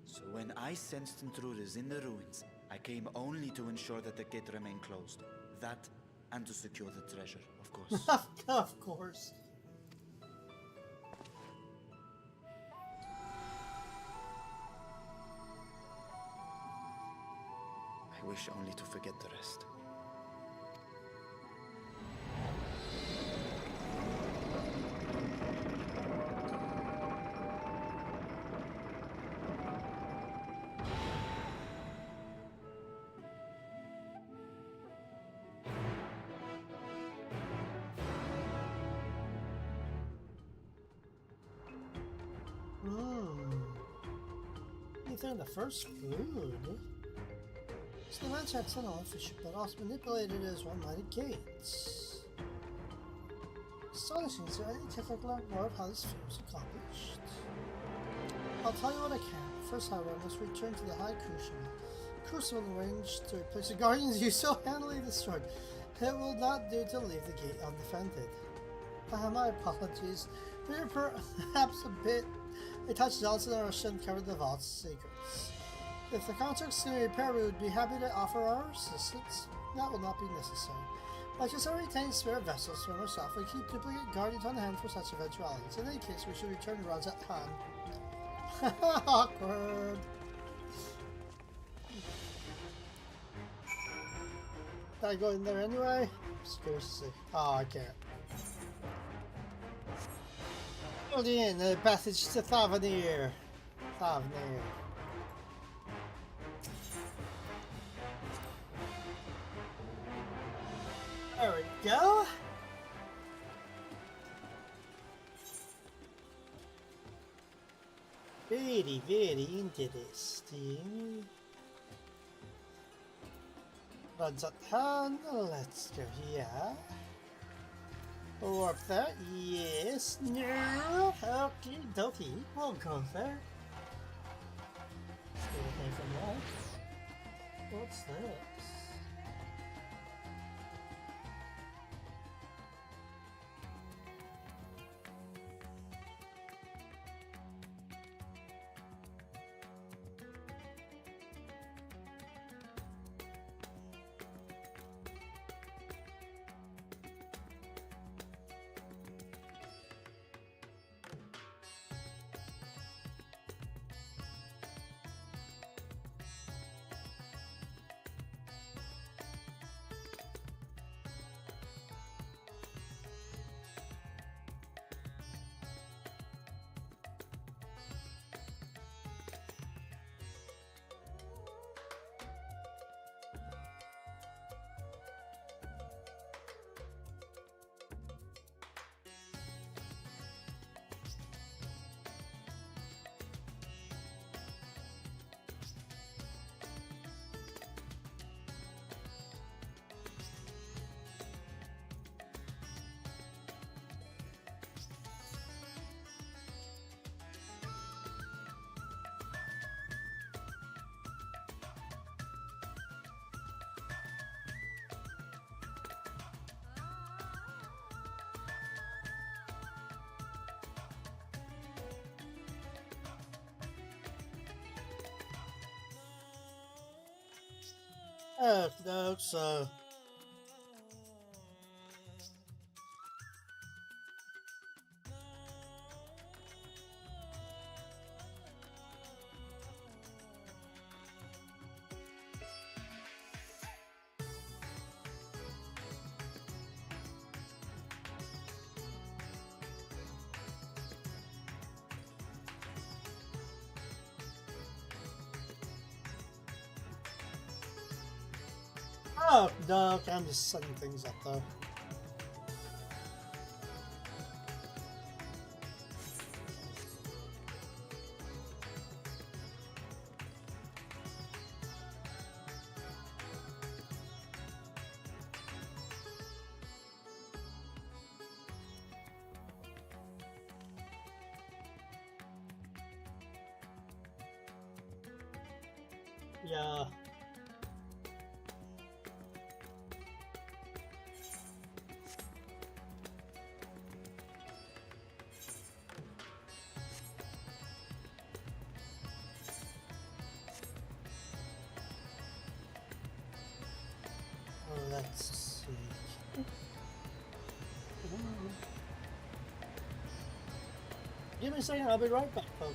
So when I sensed intruders in the ruins, I came only to ensure that the gate remained closed. That, and to secure the treasure, of course. Of course. I wish only to forget the rest. Anything in the first food? So the man checks on all fish, but also manipulated as one-minded gates. Astonishing, is there any tip I can learn more of how this feat was accomplished? I'll tell you what I can. First, however, I must return to the High Crucible. Crucible arranged to replace the guardians you so handily destroyed. It will not do to leave the gate undefended. My apologies. We are perhaps a touch jealous and shouldn't cover the vault's secrets. If the contract's to repair, we would be happy to offer our assistance. That will not be necessary. By just retain spare vessels from ourselves, we keep duplicate guardians on hand for such eventualities. In any case, we should return to Razathan. Awkward. Can I go in there anyway? Just curious to see. Oh, I can't. Building in the passage to Thavanir. Thavanir. There we go. Very, very interesting. Razathan, let's go here. Warp there, yes, no, okay, dokie, we'll go there. Let's get anything from that. What's this? No, so. Oh, no, okay, I'm just setting things up though. Yeah. Let's see. Give me a second, I'll be right back, folks.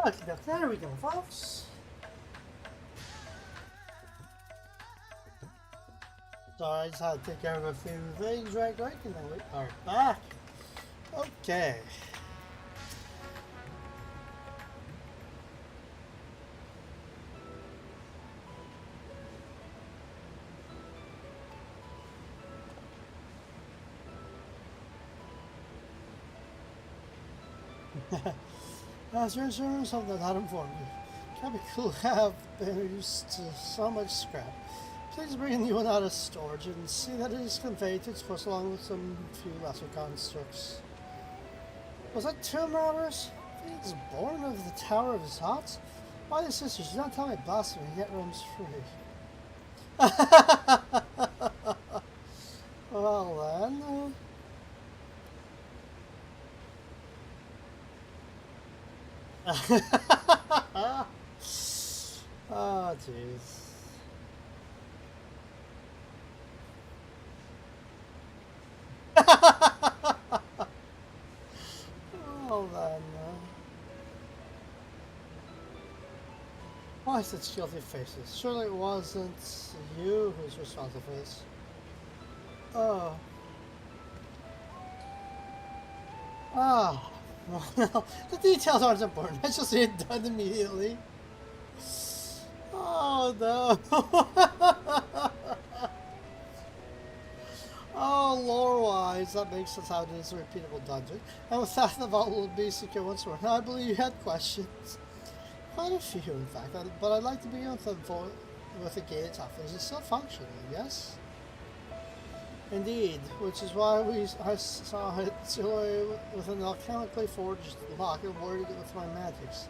Okay, there we go, folks. So I just had to take care of a few things right quick, and then we are back. Okay. As your servants have not informed you, Capital have been reduced to so much scrap. Please bring a new one out of storage and see that it is conveyed to its post along with some few lesser constructs. Was that tomb robbers? Phoenix born of the Tower of his Thoughts? By the sisters, do not tell me blasphemy, yet roams free. Well then. Oh, jeez. Well then. Why such guilty faces? Surely it wasn't you who's responsible for this. Oh. Ah. Well, the details aren't important. I just need it done immediately. Oh no. Oh, lore-wise, that makes sense how it is a repeatable dungeon. And with that, the vault will be secure once more. Now, I believe you had questions. Quite a few, in fact. But I'd like to begin with the gate itself. Is it still functioning, yes? Indeed, which is why I saw it with an alchemically forged lock and warded it with my magics.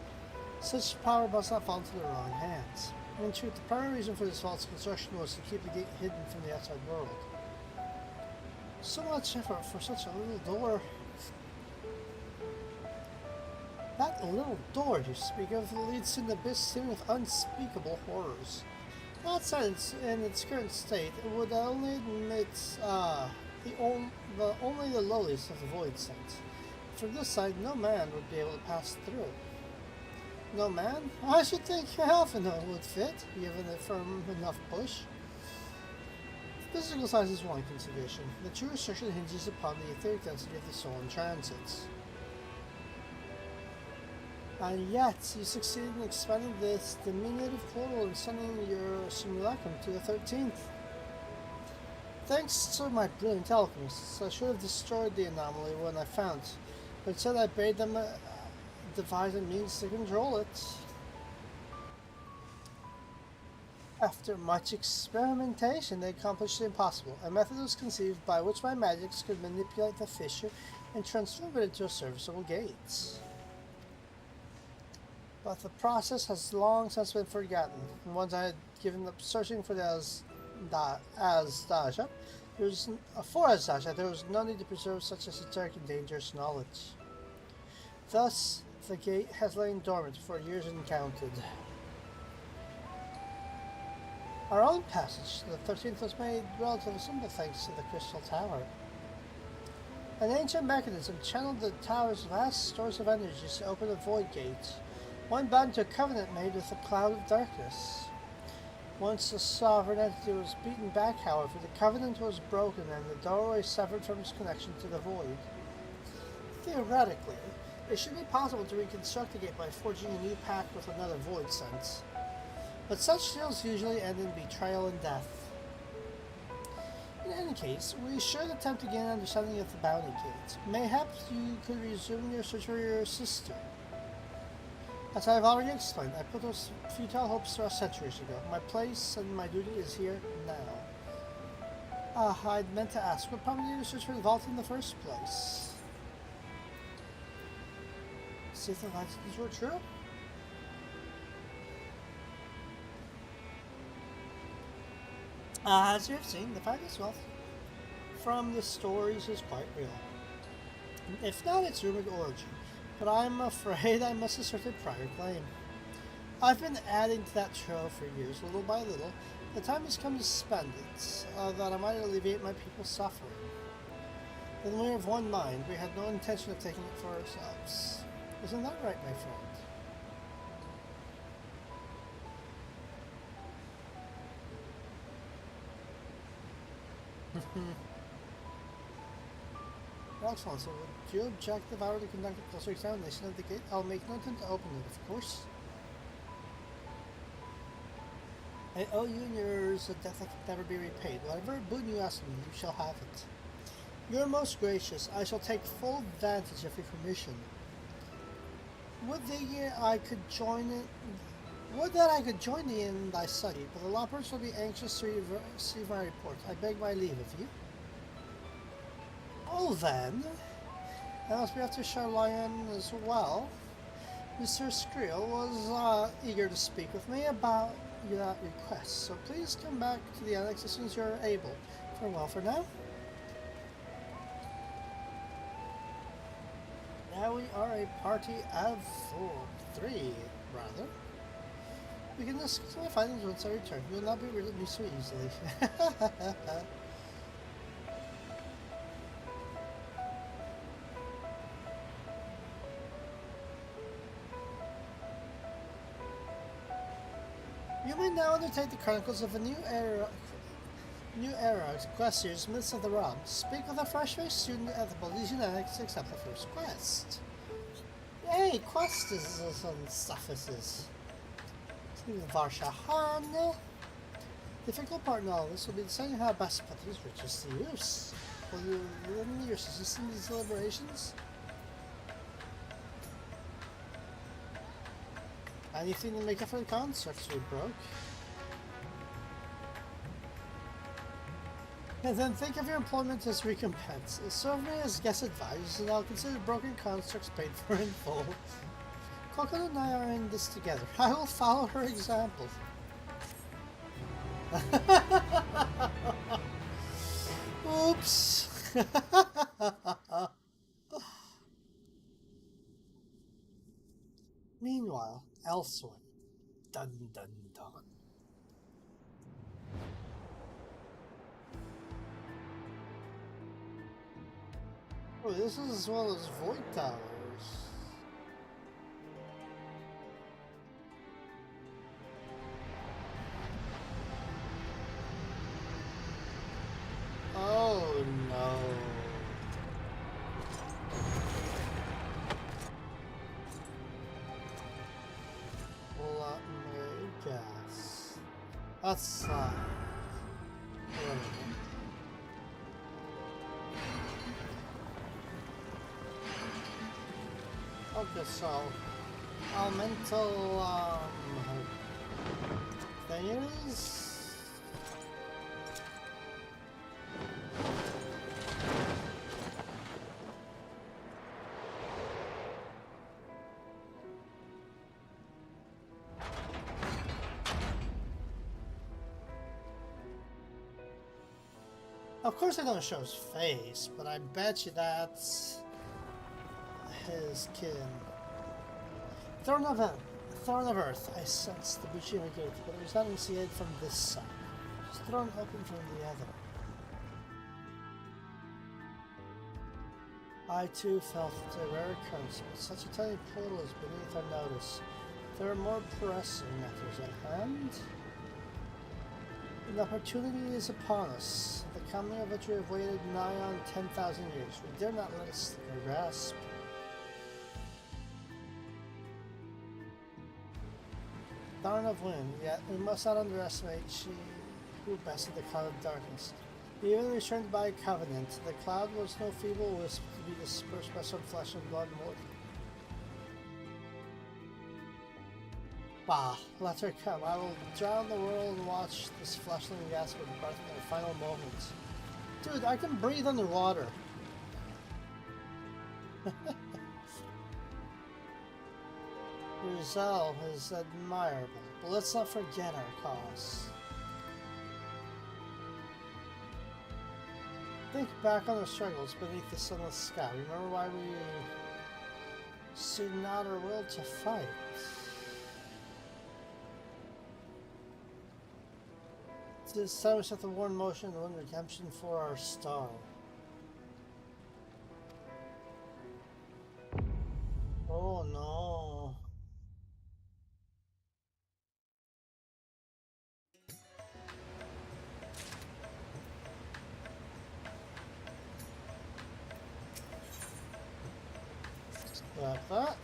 Such power must not fall into the wrong hands. In truth, the primary reason for this vault's construction was to keep the gate hidden from the outside world. So much effort for such a little door. That little door you speak of leads to an abyss teeming with unspeakable horrors. That sentence, in its current state, it would only admit only the lowliest of the void saints. From this side, no man would be able to pass through. No man? I should think half an would fit, given a firm enough push. Physical size is one consideration. The true restriction hinges upon the etheric density of the soul in transits. And yet, you succeeded in expanding this diminutive portal and sending your simulacrum to the 13th. Thanks to my brilliant alchemists, I should have destroyed the anomaly when I found it, but instead I bade them devise a means to control it. After much experimentation, they accomplished the impossible. A method was conceived by which my magics could manipulate the fissure and transform it into a serviceable gate. But the process has long since been forgotten, and once I had given up searching for the Azdaja, there was no need to preserve such esoteric and dangerous knowledge. Thus, the gate has lain dormant for years and counted. Our own passage to the 13th was made relatively simple thanks to the Crystal Tower. An ancient mechanism channeled the tower's vast stores of energies to open a void gate, one bound to a covenant made with a cloud of darkness. Once the sovereign entity was beaten back, however, the covenant was broken and the doorway severed from its connection to the void. Theoretically, it should be possible to reconstruct the gate by forging a new pact with another void sense. But such deals usually end in betrayal and death. In any case, we should attempt to gain an understanding of the bounty gate. Mayhaps you could resume your search for your sister. As I have already explained, I put those futile hopes to rest centuries ago. My place and my duty is here now. I'd meant to ask, what prompted you to search for the vault in the first place? See if the legends were true? As you have seen, the fabulous wealth from the stories is quite real. If not its rumored origin, but I'm afraid I must assert a prior claim. I've been adding to that trove for years, little by little. The time has come to spend it, that I might alleviate my people's suffering. Then we are of one mind. We had no intention of taking it for ourselves. Isn't that right, my friend? Excellent. So, would you object if I were to conduct a closer examination of the gate? I'll make no attempt to open it, of course. I owe you and yours a debt that can never be repaid. Whatever boon you ask me, you shall have it. You're most gracious. I shall take full advantage of your permission. Would that I could join thee in thy study, but the loppers will be anxious to receive my report. I beg my leave of you. Oh then, I must be after Charlian as well. Mr. Skrill was eager to speak with me about that request, so please come back to the annex as soon as you're able. Farewell for now. Now we are a party of 3, rather. We can discuss my findings once I return. You will not be rid of me so easily. You may now undertake the chronicles of a new era quest series, Myths of the Realm. Speak with a fresh-faced student at the Bullies Unetics to accept the first quest. Yay, quest is and stuff this is. Varshahan. Difficult part in all this will be deciding how best to put these riches to use. Will you lend me your assistance in these deliberations? Anything to make up for the constructs we broke? And then think of your employment as recompense. Serve me as guest advisors, and I'll consider broken constructs paid for in full. Coconut and I are in this together. I will follow her example. Oops. Meanwhile, elsewhere. Dun dun dun. Oh, this is as well as Void Towers. Oh no. Let me guess. That's okay, so elemental things. Of course I don't show his face, but I bet you that's his kin. Throne of Earth, I sensed the breaching of a gate, but it was not initiated from this side. It was thrown open from the other. I too felt a rare occurrence, but such a tiny portal is beneath our notice. There are more pressing matters at hand. An opportunity is upon us, the coming of which we have waited nigh on 10,000 years. We dare not let it slip our grasp. Darn of wind, yet we must not underestimate she who bested the cloud of darkness. Even returned by covenant, the cloud was no feeble wisp to be dispersed by some flesh and blood mortal. Bah, let her come. I will drown the world and watch this fleshling gasp of breath in their final moments. Dude, I can breathe underwater. Your zeal is admirable, but let's not forget our cause. Think back on the struggles beneath the sunless sky. Remember why we suited out our will to fight. This time we set the war in motion and win redemption for our star. Oh no. Like that.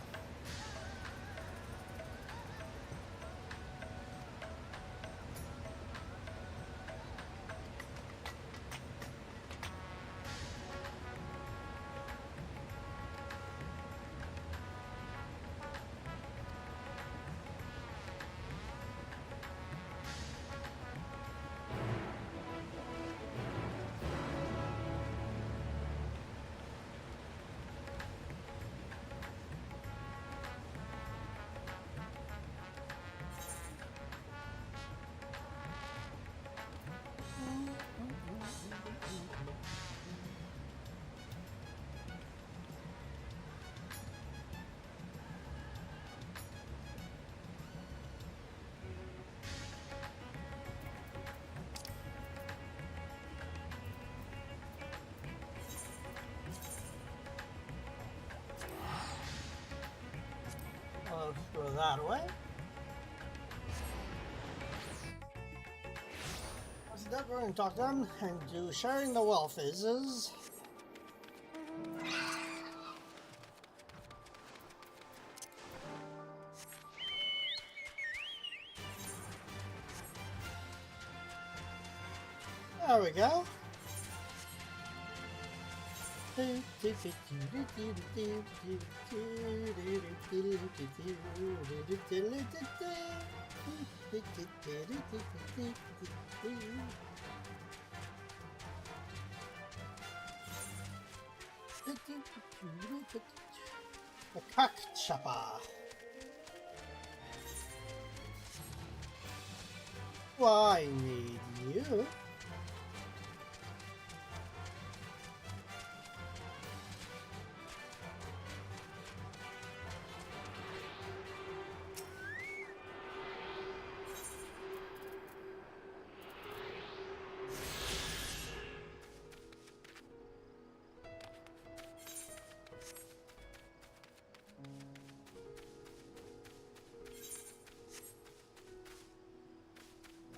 I'll go that way. Let's not go and talk to them and do sharing the wealth is. There we go. The cock chopper. Well, I need you.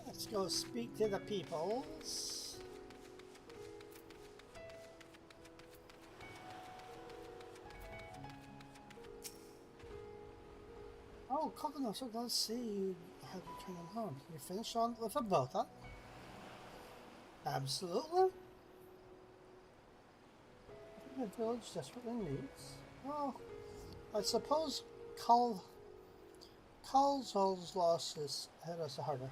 Let's go speak to the peoples. Oh, Coconut, so glad to see you have returned home. You finished on with a boat, huh? Absolutely. The village desperately needs. Well, I suppose Carl's losses hit us harder.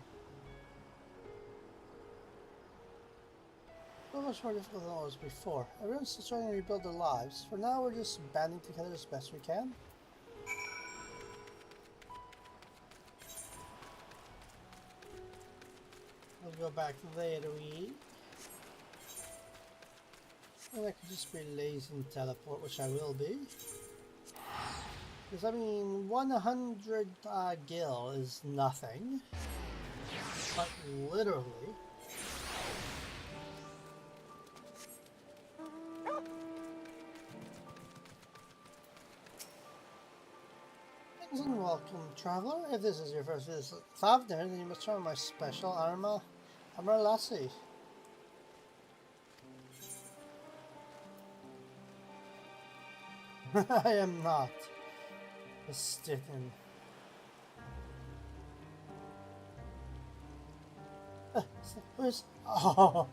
So much more difficult than it was before. Everyone's still trying to rebuild their lives. For now, we're just banding together as best we can. We'll go back there to eat. And I could just be lazy and teleport, which I will be. Because, I mean, 100 gil is nothing. But literally. And welcome, traveler. If this is your first visit to Thavner, then you must try my special armor lassie. I am not mistaken. Who's? Oh,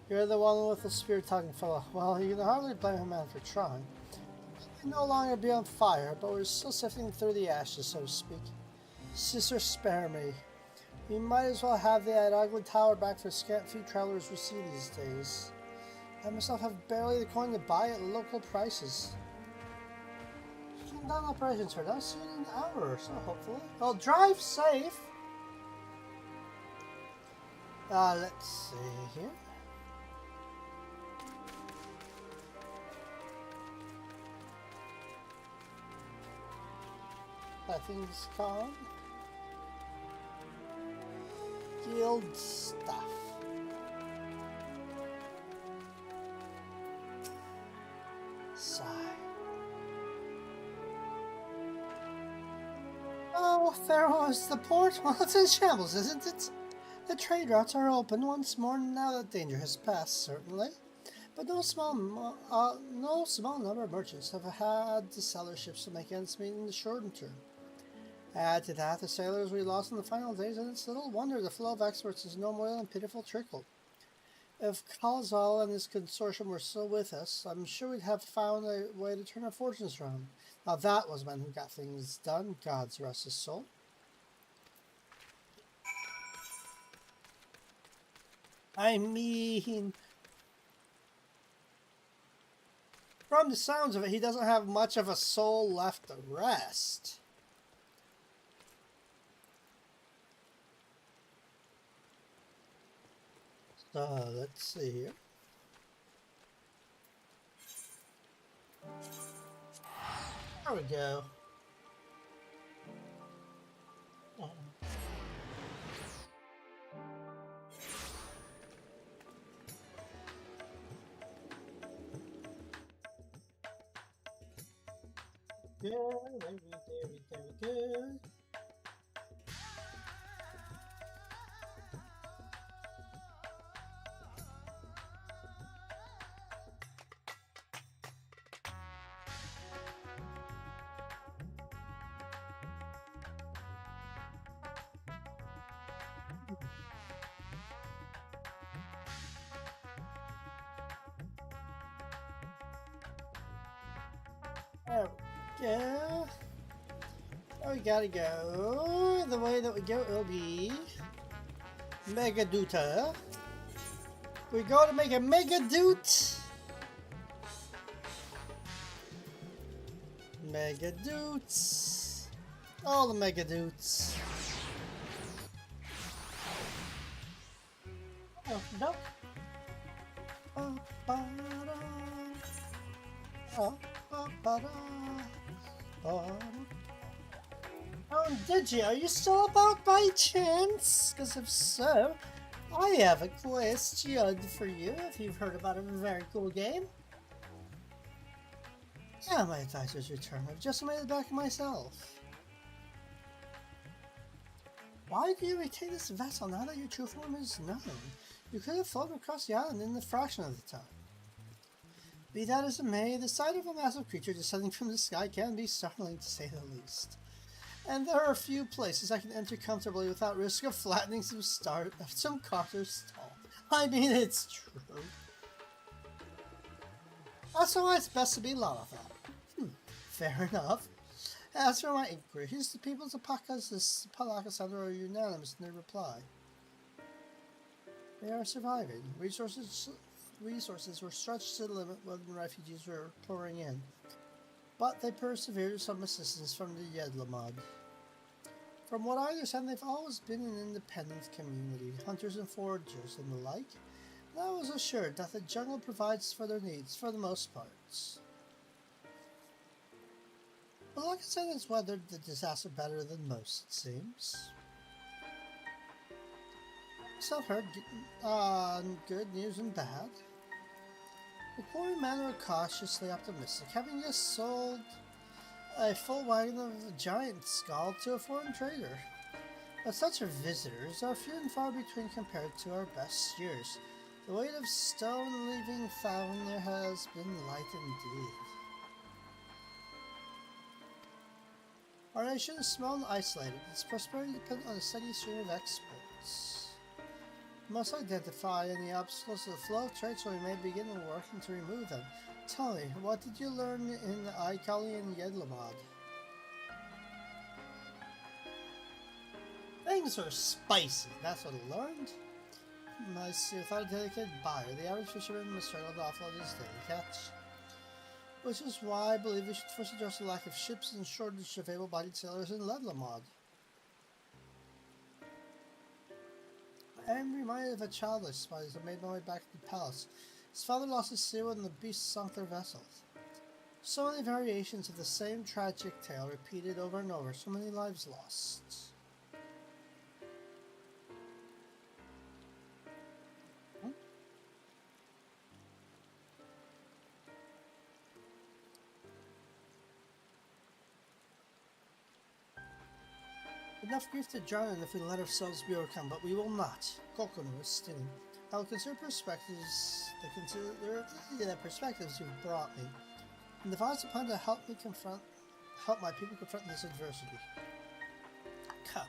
you're the one with the spear-talking fellow. Well, you can hardly blame him for trying. No longer be on fire, but we're still sifting through the ashes, so to speak. Sister, spare me. We might as well have that ugly tower back for the scant few travelers we see these days. I myself have barely the coin to buy at local prices. Shutting down operations for us in an hour or so, hopefully. Well, drive safe! Let's see here. That thing's gone. Guild stuff. Sigh. Oh, there was the port. Well, it's in shambles, isn't it? The trade routes are open once more now that danger has passed, certainly. But no small number of merchants have had to sell their ships to make ends meet in the short term. Add to that the sailors we lost in the final days, and it's little wonder the flow of experts is no more than a pitiful trickle. If Kalzal and his consortium were still with us, I'm sure we'd have found a way to turn our fortunes around. Now that was men who got things done, God's rest his soul. I mean, from the sounds of it, he doesn't have much of a soul left to rest. So, let's see here. There we go. There we go. There we go. Oh, we gotta go. The way that we go will be Megaduta. We go to make a Megadoot. Megadoots. All the Megadoots. Oh, no. Oh, did you? Are you still about by chance? Because if so, I have a question for you if you've heard about a very cool game. Yeah, my advisor's return. I've just made it back myself. Why do you retain this vessel now that your true form is known? You could have floated across the island in a fraction of the time. Be that as it may, the sight of a massive creature descending from the sky can be startling to say the least. And there are a few places I can enter comfortably without risk of flattening some carter's stall. I mean, it's true. That's why it's best to be Lalafat. Fair enough. As for my inquiries, the peoples of Palakasandra are unanimous in their reply. They are surviving. Resources were stretched to the limit when refugees were pouring in, but they persevered with some assistance from the Yedlamad. From what I understand, they've always been an independent community, hunters and foragers and the like, and I was assured that the jungle provides for their needs for the most part. But like I said, it's weathered the disaster better than most, it seems. I've heard good news and bad. The quarrymen were cautiously optimistic, having just sold a full wagon of a giant skull to a foreign trader. But such visitors are few and far between compared to our best years. The weight of stone leaving Founder has been light indeed. Our nation is small and isolated. Its prosperity depends on a steady stream of exports. We must identify any obstacles to the flow of trade so we may begin working to remove them. Tell me, what did you learn in Aikali and Yedlamad? Things are spicy, that's what I learned. I see, without a dedicated buyer, the average fisherman must struggle to offload his daily catch. Which is why I believe we should first address the lack of ships and shortage of able-bodied sailors in Ledlamod. I am reminded of a childless spy as I made my way back to the palace. His father lost his seal and the beasts sunk their vessels. So many variations of the same tragic tale repeated over and over, so many lives lost. Enough grief to drown in if we let ourselves be overcome, but we will not. Kokono is stinging. I'll consider the perspectives you've brought me, and devise a plan to help my people confront this adversity. Come,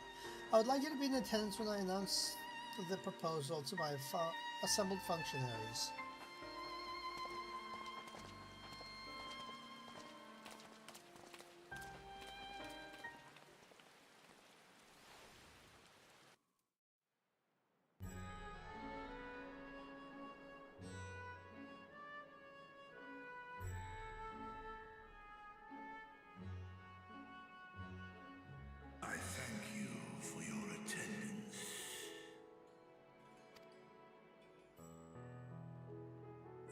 I would like you to be in attendance when I announce the proposal to my assembled functionaries. I thank you for your attendance.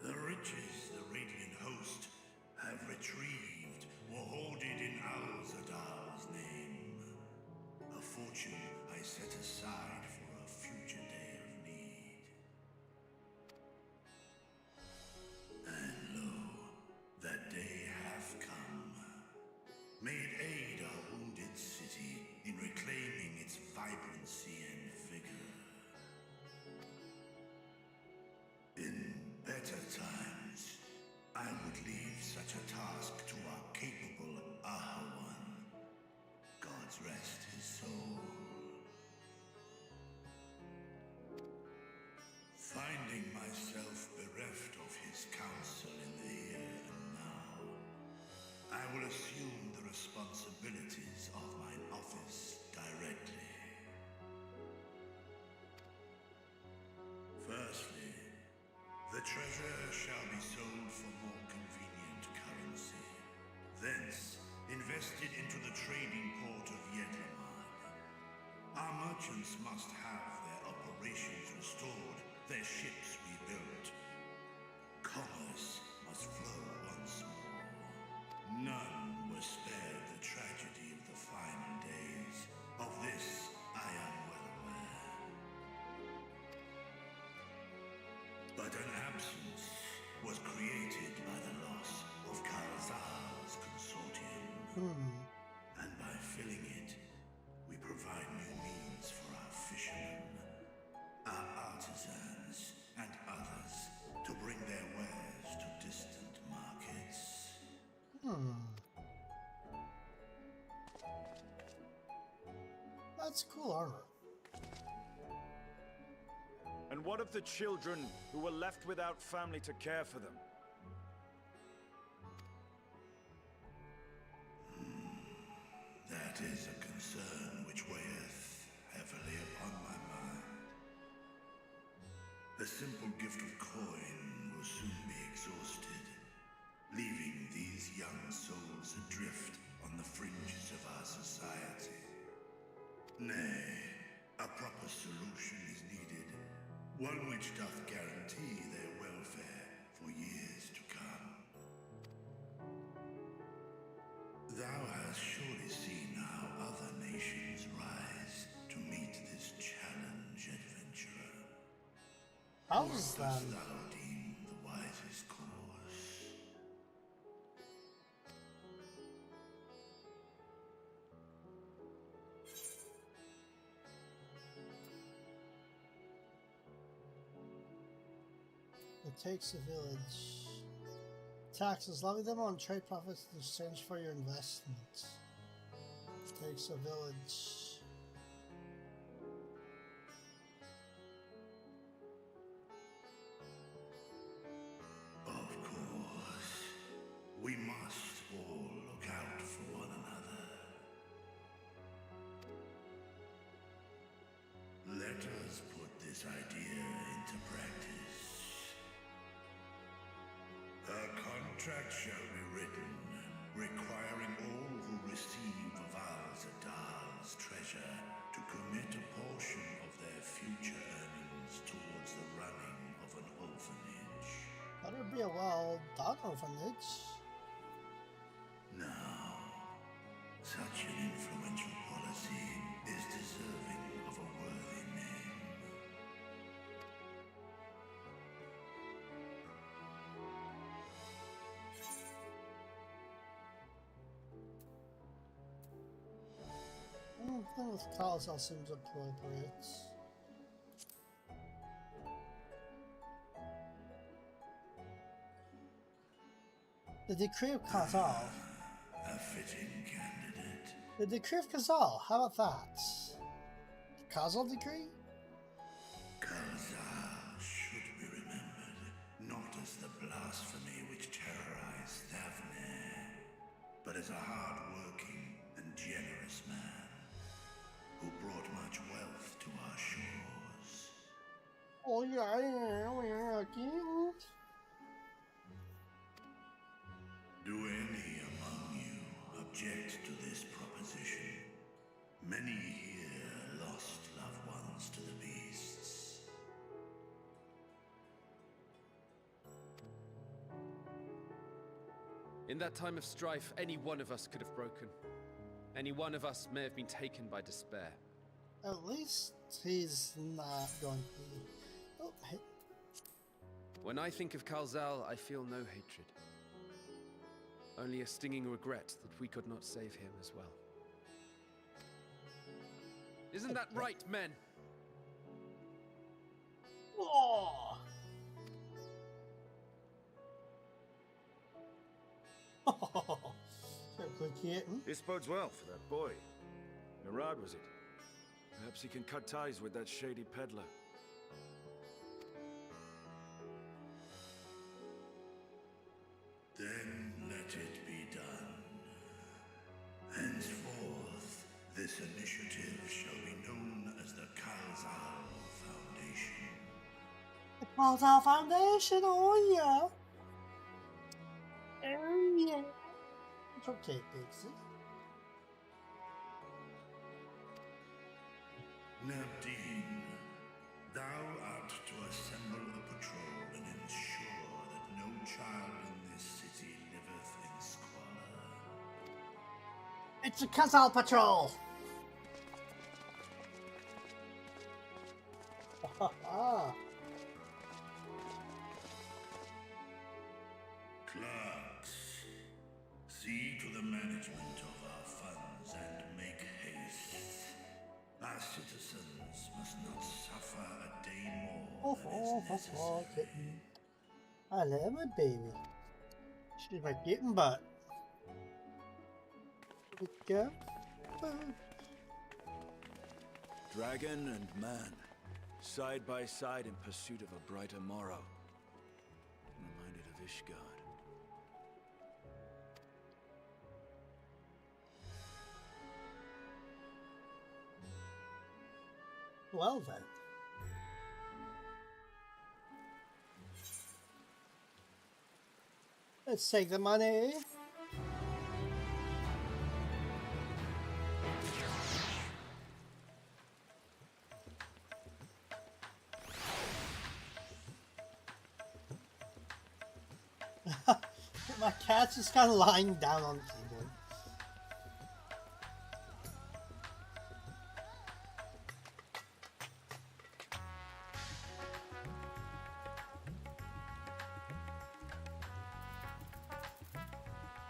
The riches the Radiant Host have retrieved were hoarded in Al-Zadar's name. A fortune I set aside for a future day of need. And lo, that day hath come. May it aid our wounded city in reclaiming its vibrancy and vigor. In better times, I would leave such a task to our capable Ahawan. God's rest his soul. Finding myself bereft of his counsel in the here and now, I will assume the responsibilities of mine office directly. Firstly, the treasure shall be sold for more convenient currency. Thence, invested into the trading port of Yedlamad. Our merchants must have their operations restored, their ships rebuilt. Commerce must flow once more. None were spared the tragedy of the final days. Of this, I am well aware. But an absence was created by the loss of Karazal's consortium. And by filling it, we provide new means for our fishermen, our artisans, and others to bring their wares to distant markets. That's cool armor. And what of the children who were left without family to care for them? That is a concern which weigheth heavily upon my mind. The simple gift of coin will soon be exhausted, leaving these young souls adrift on the fringes of our society. Nay, a proper solution is needed, one which doth guarantee their welfare for years to come. Thou hast surely seen how other nations rise to meet this challenge, adventurer. How's What dost that? thou deem the wisest course? It takes a village. Taxes. Levy them on trade profits in exchange for your investments. It takes a village. Of course. We must all look out for one another. Let us put this idea into practice. A contract shall be written, requiring all who receive of Al-Zadar's treasure to commit a portion of their future earnings towards the running of an orphanage. Better be a well-done orphanage. Now, such an influential policy is deserving of a worthy name. Thing with Karazal seems appropriate. The Decree of Khazal. A fitting candidate. The Decree of Khazal, how about that? The Khazal Decree? Khazal should be remembered not as the blasphemy which terrorized Thavne, but as a hard-working and generous man who brought much wealth to our shores. Oh yeah. Do any among you object to this proposition? Many here lost loved ones to the beasts. In that time of strife, any one of us could have broken. Any one of us may have been taken by despair. At least he's not going to be... Oh, hey. When I think of Khazal, I feel no hatred. Only a stinging regret that we could not save him as well. Isn't that right, men? Oh. This bodes well for that boy. Narad, was it? Perhaps he can cut ties with that shady peddler. Then let it be done. Henceforth, this initiative shall be known as the Khazal Foundation. The Khazal Foundation, oh yeah. Oh yeah. It's okay, Pixie. Nabdeen, thou art to assemble a patrol and ensure that no child in this city liveth in squalor. It's a Khazal patrol! Clerks, see to the management of our funds and make haste. Our citizens must not suffer a day more than is necessary. Kitten. I love my baby. She's my kitten butt. Here we go. Dragon and man, side by side in pursuit of a brighter morrow. Reminded of Ishgard. Well then. Let's take the money. My cat's just kind of lying down on the keyboard.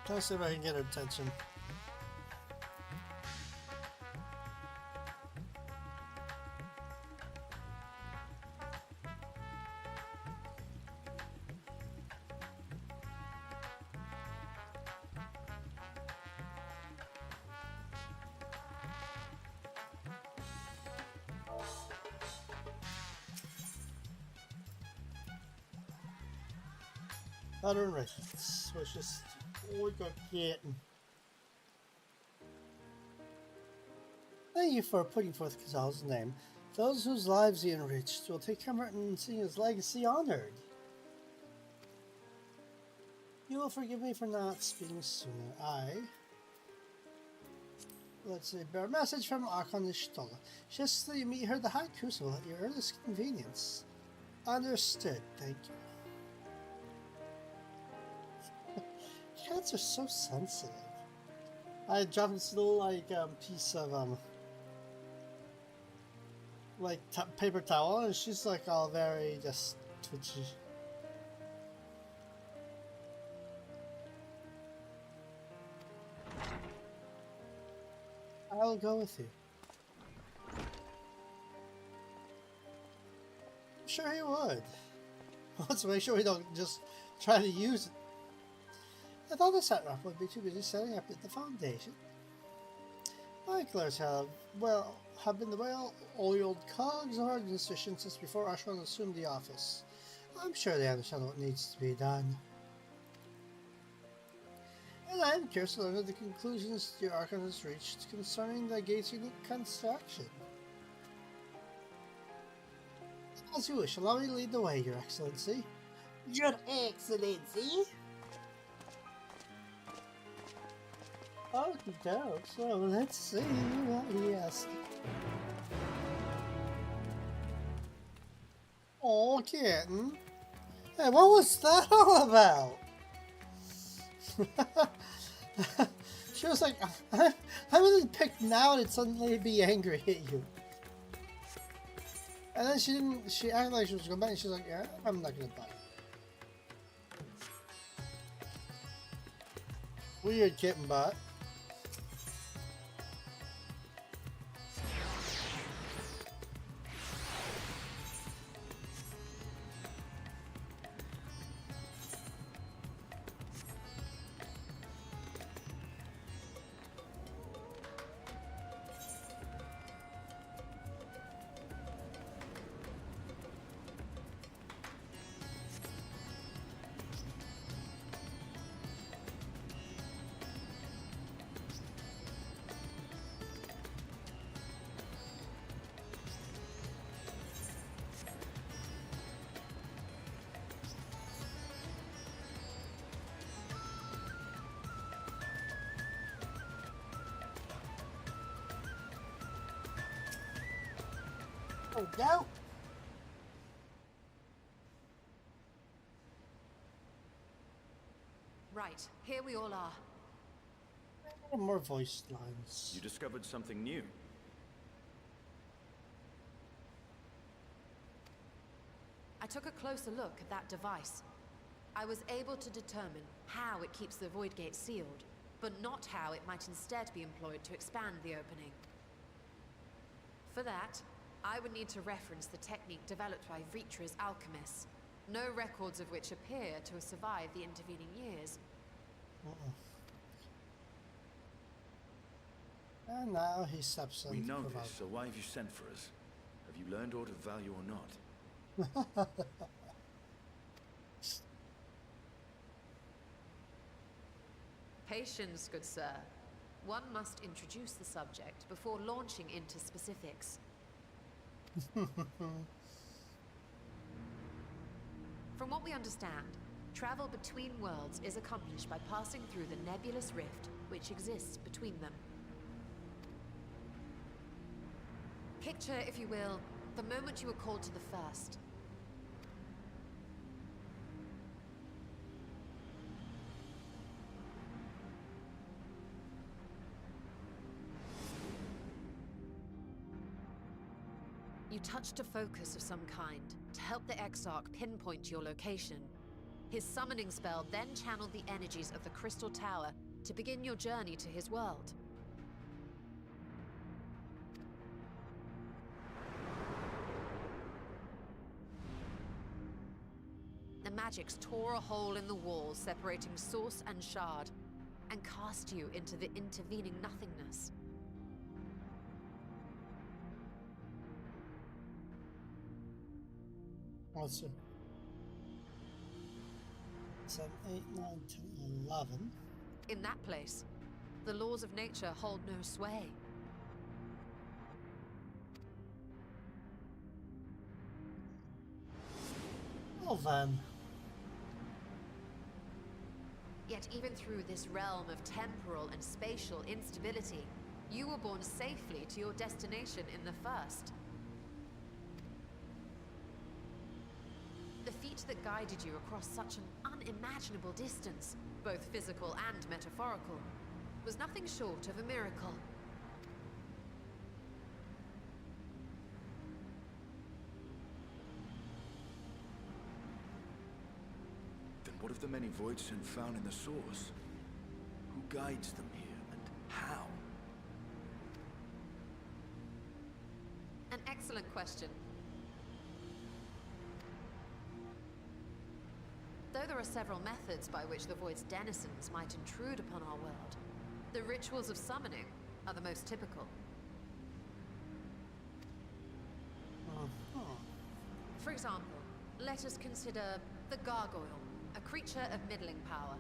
Let's see if I can get her attention. Right. So it's just we got getting. Thank you for putting forth Khazal's name. Those whose lives he enriched will take comfort in seeing his legacy honored. You will forgive me for not speaking sooner. Let's see, bear a message from Arkanishtola. Just so you meet her the High Crucible at your earliest convenience. Understood, thank you. Cats are so sensitive. I dropped this little piece of paper towel, and she's like all very just twitchy. I'll go with you. I'm sure he would. Let's make sure we don't just try to use it. I thought the setup would be too busy setting up the foundation. My clerks have been the well-oiled cogs of our administration since before Ashwan assumed the office. I'm sure they understand what needs to be done. And I am curious to learn of the conclusions the Archon has reached concerning the gate's unique construction. As you wish, allow me to lead the way, Your Excellency. Your Excellency? Okie doke, so let's see what he asked. Oh, kitten. Hey, what was that all about? She was like, I wasn't picked now and suddenly be angry at you. And then she acted like she was going to buy it, and she's like, yeah, I'm not going to buy it. Weird kitten butt. Oh, go! Right, here we all are. More voice lines. You discovered something new. I took a closer look at that device. I was able to determine how it keeps the void gate sealed, but not how it might instead be employed to expand the opening. For that, I would need to reference the technique developed by Vritra's alchemists, no records of which appear to have survived the intervening years. And now he steps in. We know this, so why have you sent for us? Have you learned aught of value or not? Patience, good sir. One must introduce the subject before launching into specifics. From what we understand, travel between worlds is accomplished by passing through the nebulous rift which exists between them. Picture, if you will, the moment you were called to the first. You touched a focus of some kind to help the Exarch pinpoint your location. His summoning spell then channeled the energies of the Crystal Tower to begin your journey to his world. The magics tore a hole in the wall separating source and shard, and cast you into the intervening nothingness. Let's see. 7, 8, 9, 10, 11. In that place, the laws of nature hold no sway. Well then. Yet even through this realm of temporal and spatial instability, you were borne safely to your destination in the first. The feat that guided you across such an unimaginable distance, both physical and metaphorical, was nothing short of a miracle. Then what of the many voidsent found in the source? Who guides them here, and how? An excellent question. Though there are several methods by which the Void's denizens might intrude upon our world, the rituals of summoning are the most typical. For example, let us consider the Gargoyle, a creature of middling power.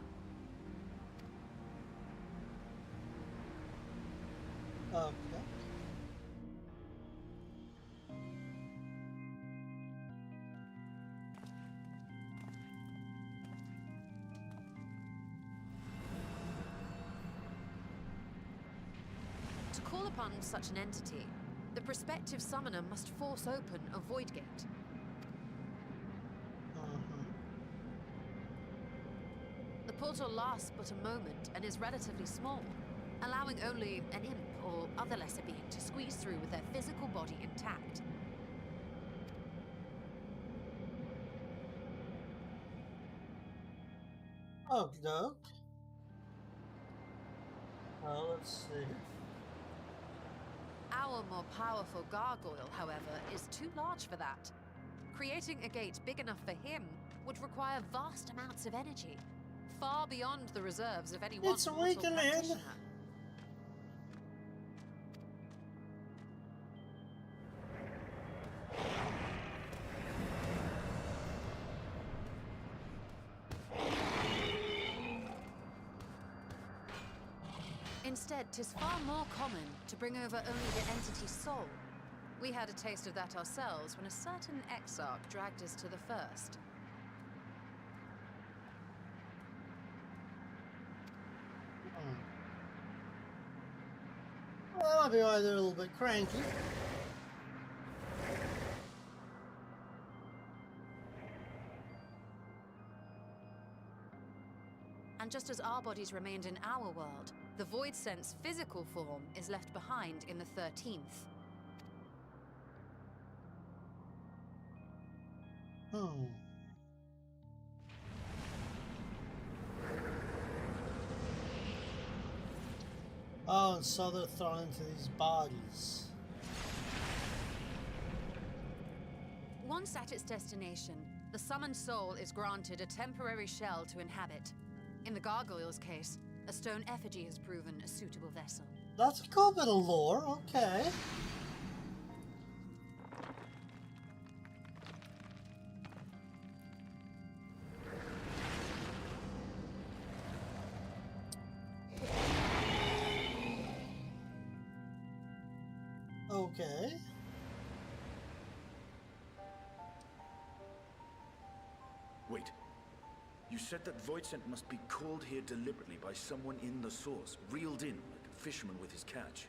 Okay. To call upon such an entity, the prospective summoner must force open a void gate. The portal lasts but a moment and is relatively small, allowing only an imp or other lesser being to squeeze through with their physical body intact. Oh, no. Let's see. Our more powerful gargoyle, however, is too large for that. Creating a gate big enough for him would require vast amounts of energy, far beyond the reserves of any one mortal practitioner. Instead, 'tis far more common to bring over only the entity's soul. We had a taste of that ourselves when a certain exarch dragged us to the first. Well, I'll be either a little bit cranky. And just as our bodies remained in our world, the Void Sense physical form is left behind in the 13th. Oh, and so they're thrown into these bodies. Once at its destination, the summoned soul is granted a temporary shell to inhabit. In the gargoyle's case, a stone effigy has proven a suitable vessel. That's a cool bit of lore, okay. Okay. Wait. You said that Voidsent must be called here deliberately by someone in the source, reeled in like a fisherman with his catch.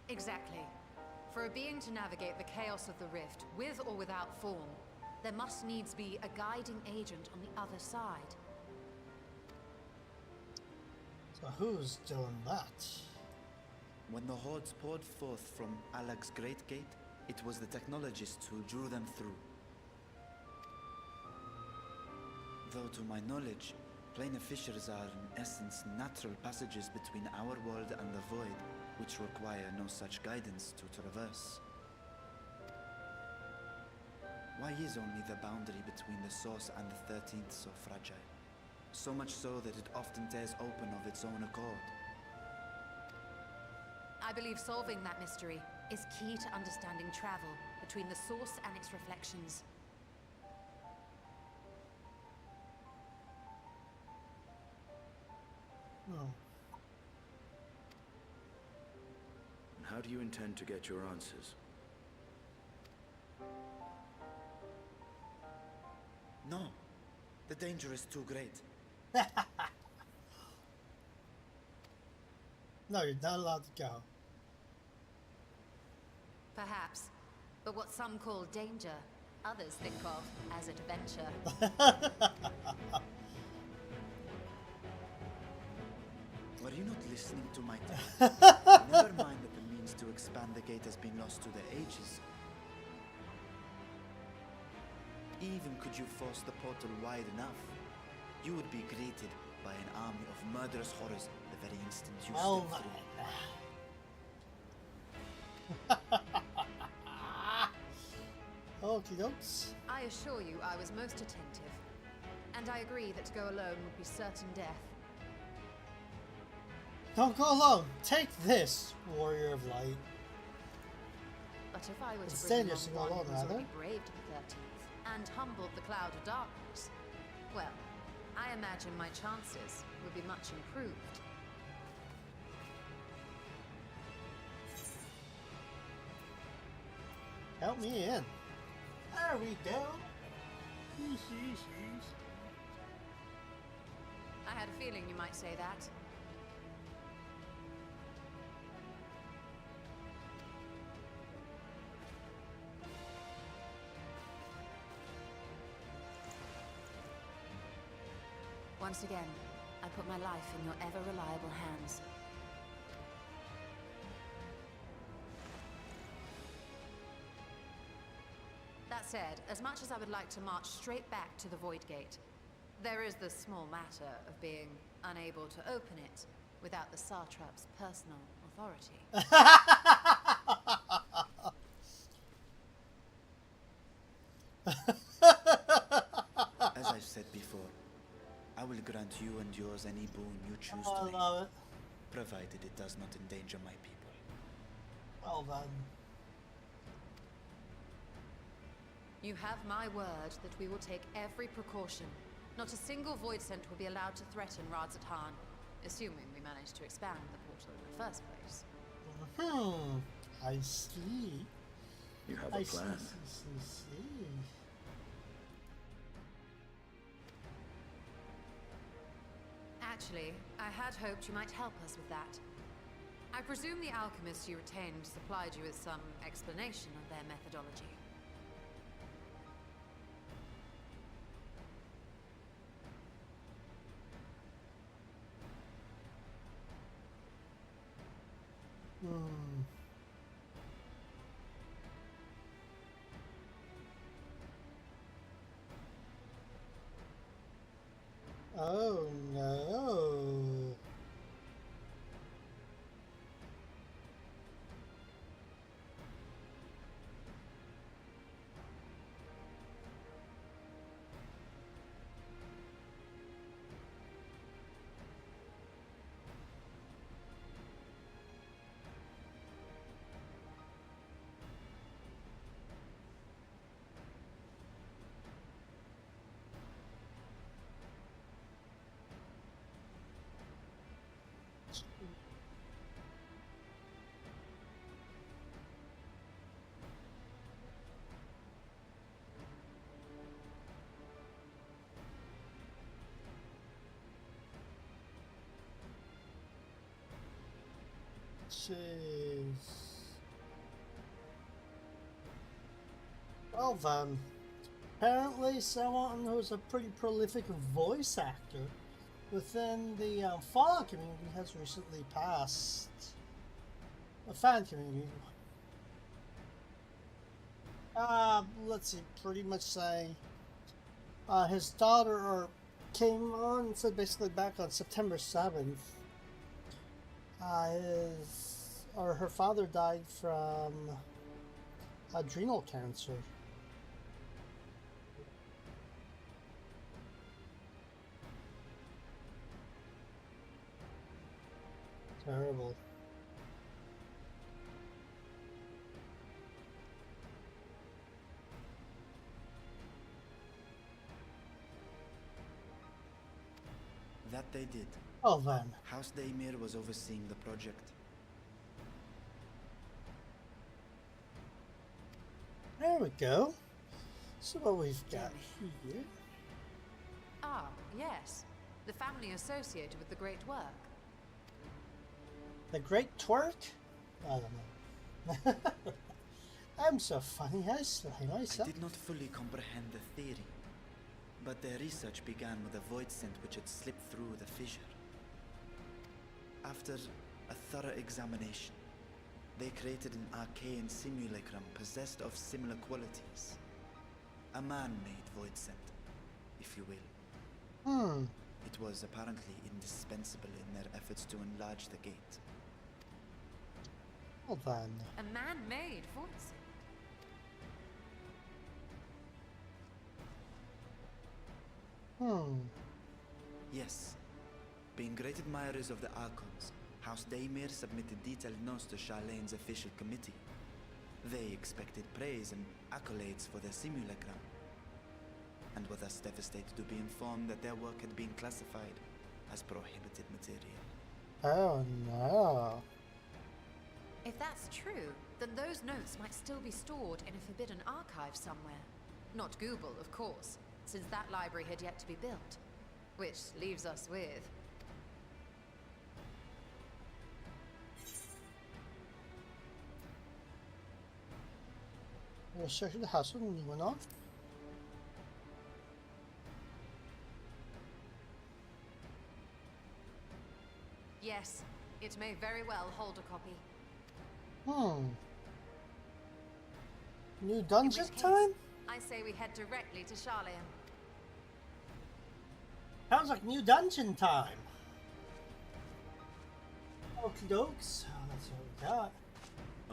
Exactly. For a being to navigate the chaos of the rift, with or without form, there must needs be a guiding agent on the other side. So who's doing that? When the hordes poured forth from Alak's Great Gate, it was the technologists who drew them through. Though to my knowledge, planar fissures are in essence natural passages between our world and the Void, which require no such guidance to traverse. Why is only the boundary between the Source and the 13th so fragile? So much so that it often tears open of its own accord. I believe solving that mystery is key to understanding travel between the Source and its reflections. Oh. And how do you intend to get your answers? No. The danger is too great. No, you're not allowed to go. Perhaps. But what some call danger, others think of as adventure. Were you not listening to my tale? Never mind that the means to expand the gate has been lost to the ages. Even could you force the portal wide enough, you would be greeted by an army of murderous horrors the very instant you step through. Okie dokes. I I assure you I was most attentive. And I agree that to go alone would be certain death. Don't go alone. Take this, Warrior of Light. But if I were to It's bring dangerous to along go one alone, who has rather. already braved the 13th and humbled the Cloud of Darkness, well, I imagine my chances would be much improved. Help me in. There we go. I had a feeling you might say that. Once again, I put my life in your ever-reliable hands. That said, as much as I would like to march straight back to the Void Gate, there is the small matter of being unable to open it without the Satrap's personal authority. As I've said before, I will grant you and yours any boon you choose to I make, love it. provided it does not endanger my people. Well then. You have my word that we will take every precaution. Not a single void scent will be allowed to threaten Radzatan, assuming we manage to expand the portal in the first place. I see. You have a plan. See. Actually, I had hoped you might help us with that. I presume the alchemists you retained supplied you with some explanation of their methodology. Oh no. Jeez. Well then, apparently someone who's a pretty prolific voice actor within the Fallout community has recently passed. A fan community. Let's see, pretty much saying his daughter came on and said basically back on September 7th. Her father died from adrenal cancer. Terrible. That they did. Oh then. House Daimir was overseeing the project. There we go. So what we've got here. Ah, yes. The family associated with the Great Work. The Great Twerk? I don't know. I'm so funny, I slay myself. I did not fully comprehend the theory, but their research began with a void scent which had slipped through the fissure. After a thorough examination, they created an arcane simulacrum possessed of similar qualities. A man-made void scent, if you will. It was apparently indispensable in their efforts to enlarge the gate. Well then. A man-made void scent. Yes. Being great admirers of the Archons, House Daymir submitted detailed notes to Charlene's official committee. They expected praise and accolades for their simulacrum, and were thus devastated to be informed that their work had been classified as prohibited material. Oh no. If that's true, then those notes might still be stored in a forbidden archive somewhere. Not Google, of course, since that library had yet to be built. Which leaves us with... Restriction has went off. Yes, it may very well hold a copy. New dungeon In which case, time? I say we head directly to Charleon. Sounds like new dungeon time. Okie dokes, so that's what we got.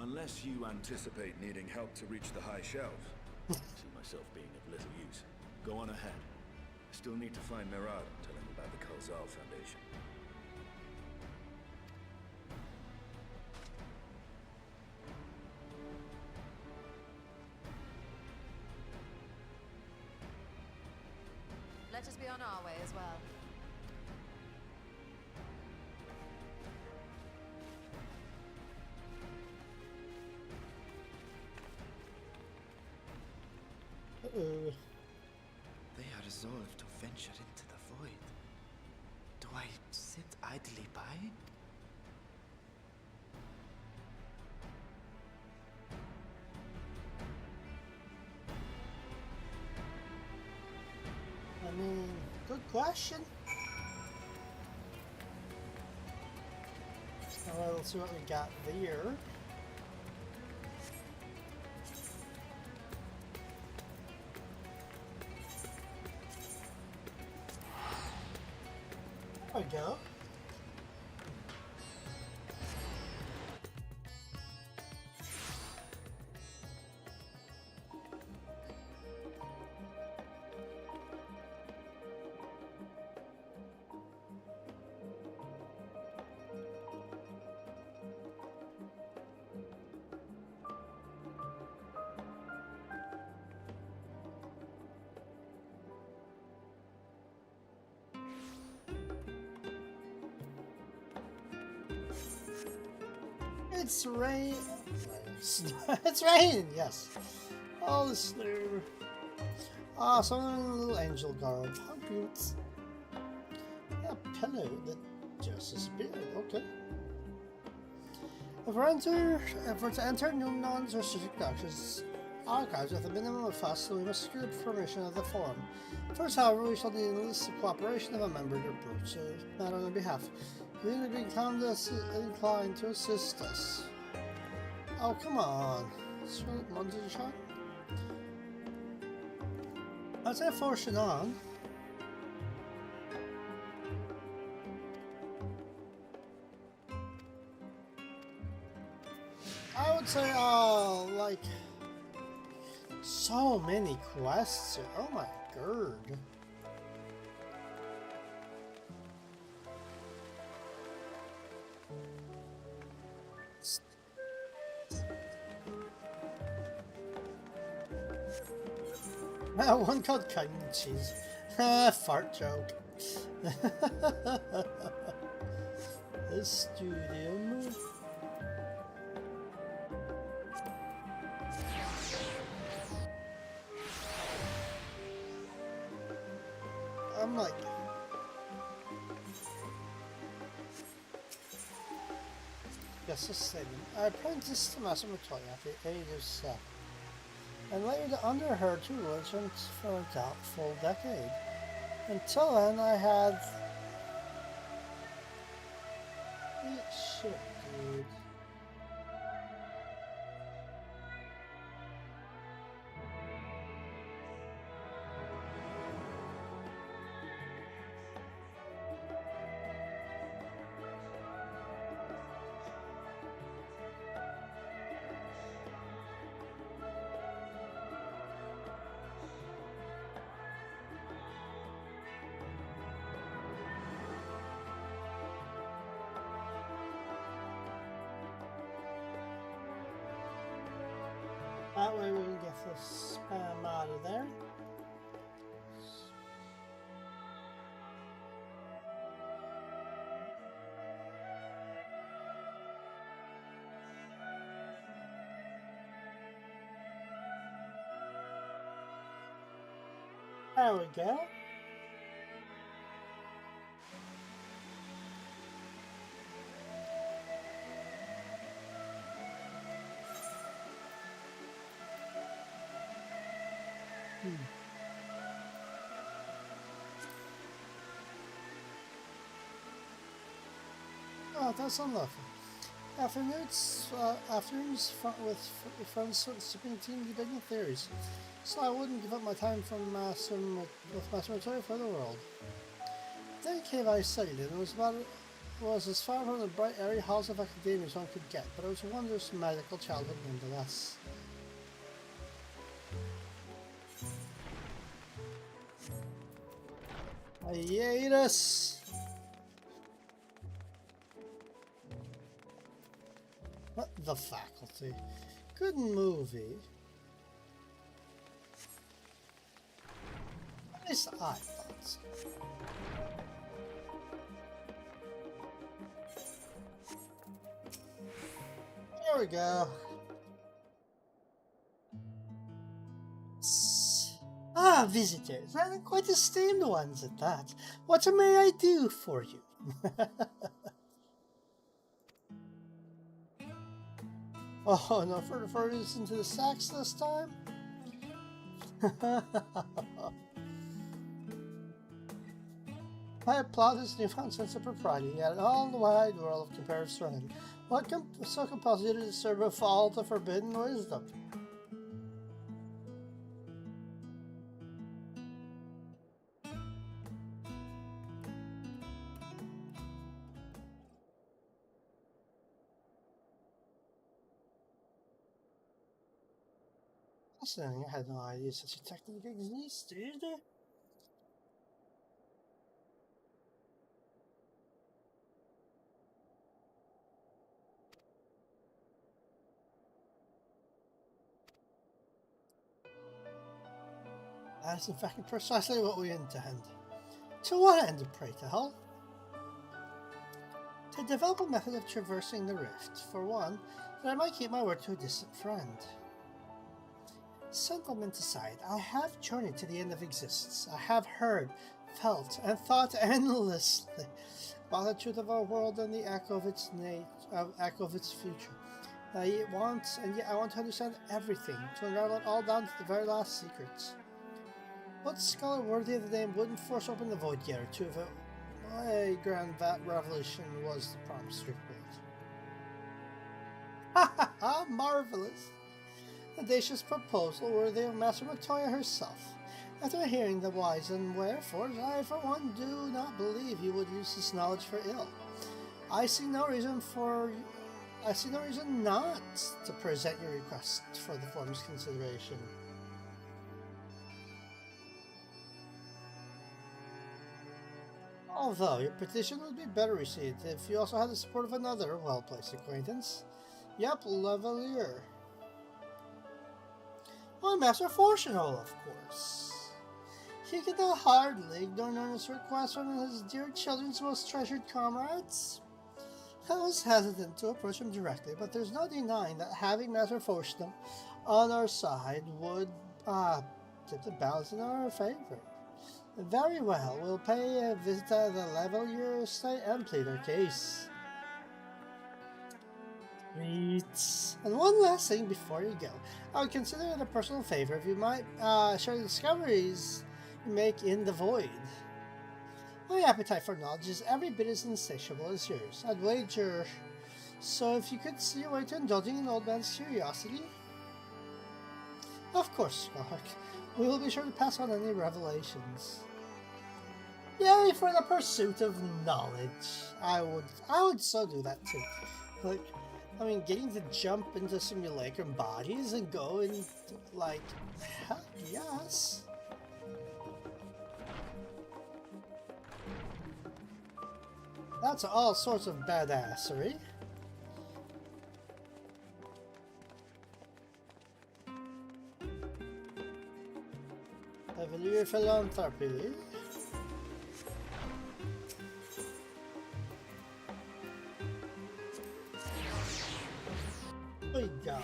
Unless you anticipate needing help to reach the high shelves. I see myself being of little use. Go on ahead. I still need to find Mirad and tell him about the Kalzal Foundation. Let us be on our way as well. They are resolved to venture into the void. Do I sit idly by? I mean, good question. Alright, let's see what we got there. There we go. It's rain. It's raining, yes. Oh, the snow. Ah, someone in a little angel garb. How cute. A pillow that just disappeared. Okay. If we're to enter new non-restricted actions archives with a minimum of fuss, we must secure permission of the forum. First, however, we shall need at least the cooperation of a member of your group, so not on their behalf. You need to be inclined to assist us. Oh, come on. Monster shot? I'd say force it on. I would say, like, so many quests. Oh my god. One called cotton cheese. Fart joke. This studio. I'm like, yes, a second. I apprenticed to Master Matoya at the age of 7. And later under her tutelage for a doubtful decade. Until then, I had... Eat shit, dude. That way we can get the spam out of there. There we go. Oh, that's unlovely. Afternoons with friends sipping tea and debating theories. So I wouldn't give up my time with Master Material for the world. Then cave I studied it. Was as far from the bright airy halls of academia as one could get, but it was a wondrous magical childhood nonetheless. Hiatus! What the faculty? Good movie. At least I thought so. There we go. Ah, visitors, and quite esteemed ones at that. What may I do for you? Oh, no further furries into the sacks this time? I applaud his newfound sense of propriety, yet in all the wide world of comparative surrounding. What so compels you to disturb a fault of forbidden wisdom? Fascinating, I had no idea such a technique existed. That is in fact precisely what we intend. To what end, pray tell? To develop a method of traversing the rift, for one, that I might keep my word to a distant friend. Sentiment aside, I have journeyed to the end of existence. I have heard, felt, and thought endlessly about the truth of our world and the echo of its future. Yet I want to understand everything, to unravel it all down to the very last secrets. What scholar worthy of the name wouldn't force open the Void Gate or two if my grand revelation was the promised reward? Ha ha ha! Marvelous! Audacious proposal worthy of Master Matoya herself. After hearing the whys and wherefores, I for one do not believe you would use this knowledge for ill. I see no reason not to present your request for the form's consideration. Although your petition would be better received if you also had the support of another well-placed acquaintance. Yep, Lavalier. My Master Fortunal, of course. He could not hardly ignore Nona's request from his dear children's most treasured comrades. I was hesitant to approach him directly, but there's no denying that having Master Fortunal on our side would tip the balance in our favor. Very well, we'll pay a visit to the Lavalier estate and plead our case. Sweet. And one last thing before you go. I would consider it a personal favor if you might share the discoveries you make in the void. My appetite for knowledge is every bit as insatiable as yours, I'd wager. So if you could see your way to indulging an old man's curiosity? Of course, Scark. We will be sure to pass on any revelations. Yay for the pursuit of knowledge. I would so do that too. Like, I mean, getting to jump into simulacrum bodies and go and, like, heck yes. That's all sorts of badassery. Cavalier Philanthropy. We got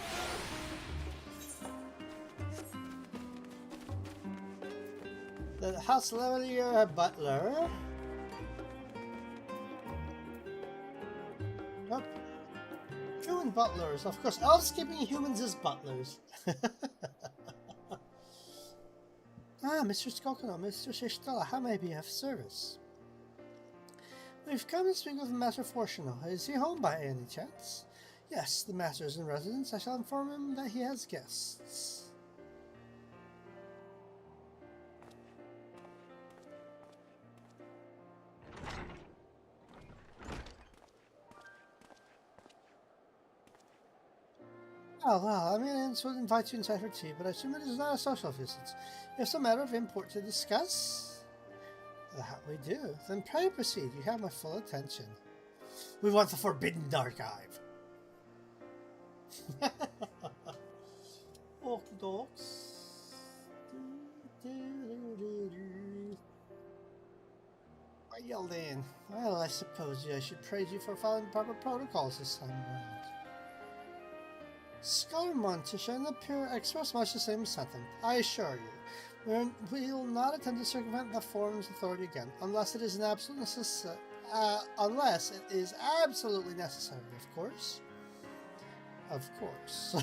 the House Cavalier Butler. Nope. Human butlers, of course. Elves keeping humans as butlers. Ah, Mr. Skokono, Mr. Shishtala, how may I be of service? We've come to speak with Master Fortuno. Is he home by any chance? Yes, the master is in residence. I shall inform him that he has guests. Oh, well, I mean, would invite you inside for tea, but I assume it is not a social visit. It's a matter of import to discuss. That we do. Then pray proceed. You have my full attention. We want the Forbidden Archive. Orthodox. Well then. Well, I suppose I should praise you for following proper protocols this time around. Scholar Montishan appear express much the same sentiment. I assure you, we will not attempt to circumvent the forum's authority again, unless it is absolutely necessary, of course. Of course.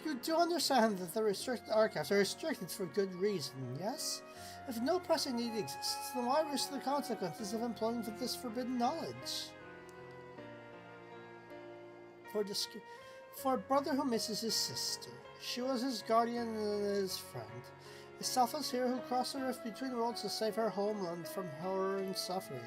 You do understand that the restricted archives are restricted for good reason, yes? If no pressing need exists, then why risk the consequences of employing this forbidden knowledge? For a brother who misses his sister, she was his guardian and his friend. A selfless hero who crossed the rift between worlds to save her homeland from horror and suffering.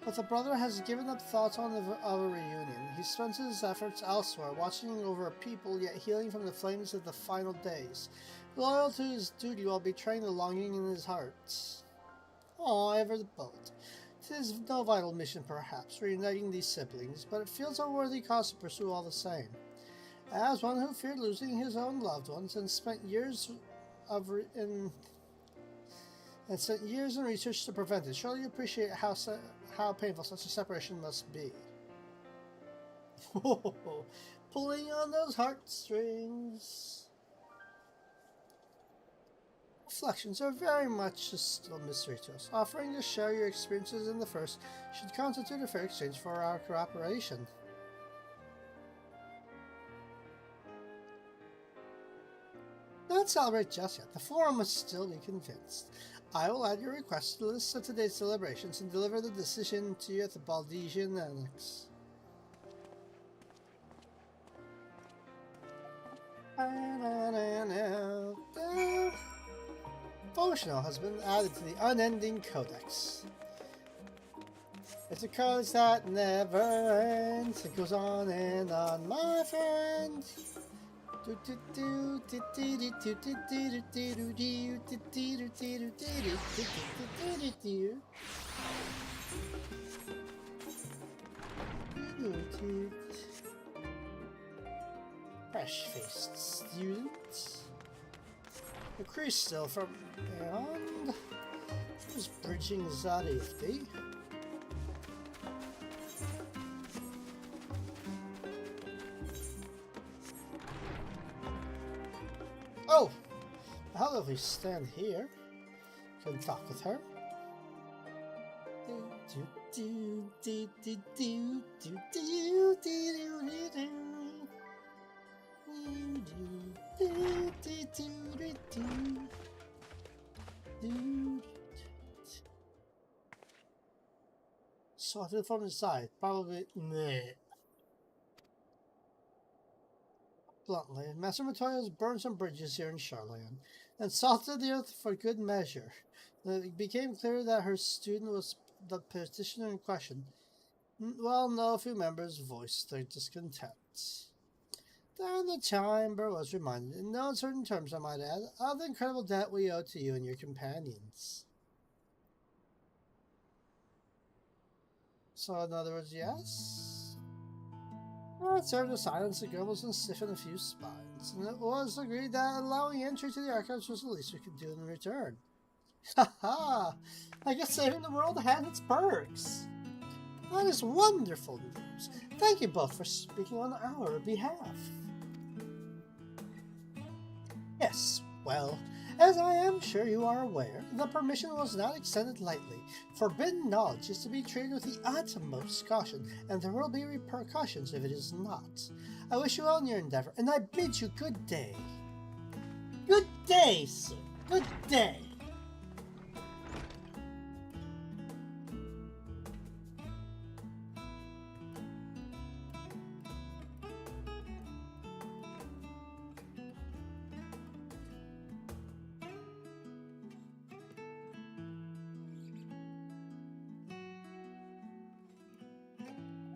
But the brother has given up thoughts of a reunion. He spends his efforts elsewhere, watching over a people, yet healing from the flames of the final days. Loyal to his duty while betraying the longing in his heart. Oh, ever the boat. It is no vital mission, perhaps, reuniting these siblings, but it feels a worthy cause to pursue all the same. As one who feared losing his own loved ones and spent years in research to prevent it, surely you appreciate how painful such a separation must be. Pulling on those heartstrings. Reflections are very much still a mystery to us. Offering to share your experiences in the first should constitute a fair exchange for our cooperation. Not celebrate just yet. The forum must still be convinced. I will add your request to the list of today's celebrations and deliver the decision to you at the Baldesian Annex. Devotional has been added to the Unending Codex. It's a codex that never ends. It goes on and on, my friend. Fresh-faced student. The crystal from beyond. Who's bridging Zarifti? Oh! How if we stand here? Can talk with her. Sorted from inside, probably. Meh. Bluntly, Master Matoya's burned some bridges here in Charlayan, and salted the earth for good measure. It became clear that her student was the petitioner in question. Well, no few members voiced their discontent. Then the chamber was reminded, in no uncertain terms I might add, of the incredible debt we owe to you and your companions. So in other words, yes? That served to silence the grumbles and stiffen a few spines, and it was agreed that allowing entry to the archives was the least we could do in return. Haha! I guess saving the world had its perks! That is wonderful news. Thank you both for speaking on our behalf. Yes, well, as I am sure you are aware, the permission was not extended lightly. Forbidden knowledge is to be treated with the utmost caution, and there will be repercussions if it is not. I wish you well in your endeavor, and I bid you good day. Good day, sir. Good day.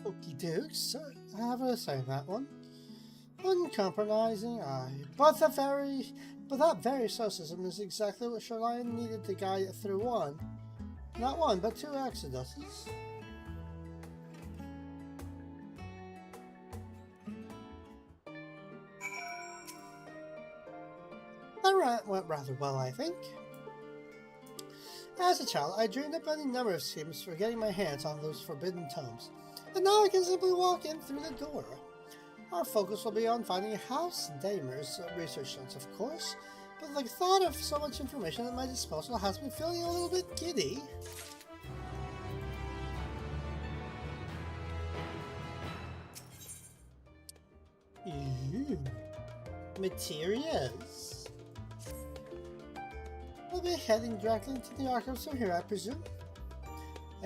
Okie dokes, I have a say on that one. Uncompromising, aye. But that very stoicism is exactly what Shoreline needed to guide it through not one, but 2 exoduses. That rant went rather well, I think. As a child, I dreamed up any number of schemes for getting my hands on those forbidden tomes, and now I can simply walk in through the door. Our focus will be on finding House Damer's research notes, of course, but the thought of so much information at my disposal has me feeling a little bit giddy. Ooh. Materials. We'll be heading directly into the archives from here, I presume.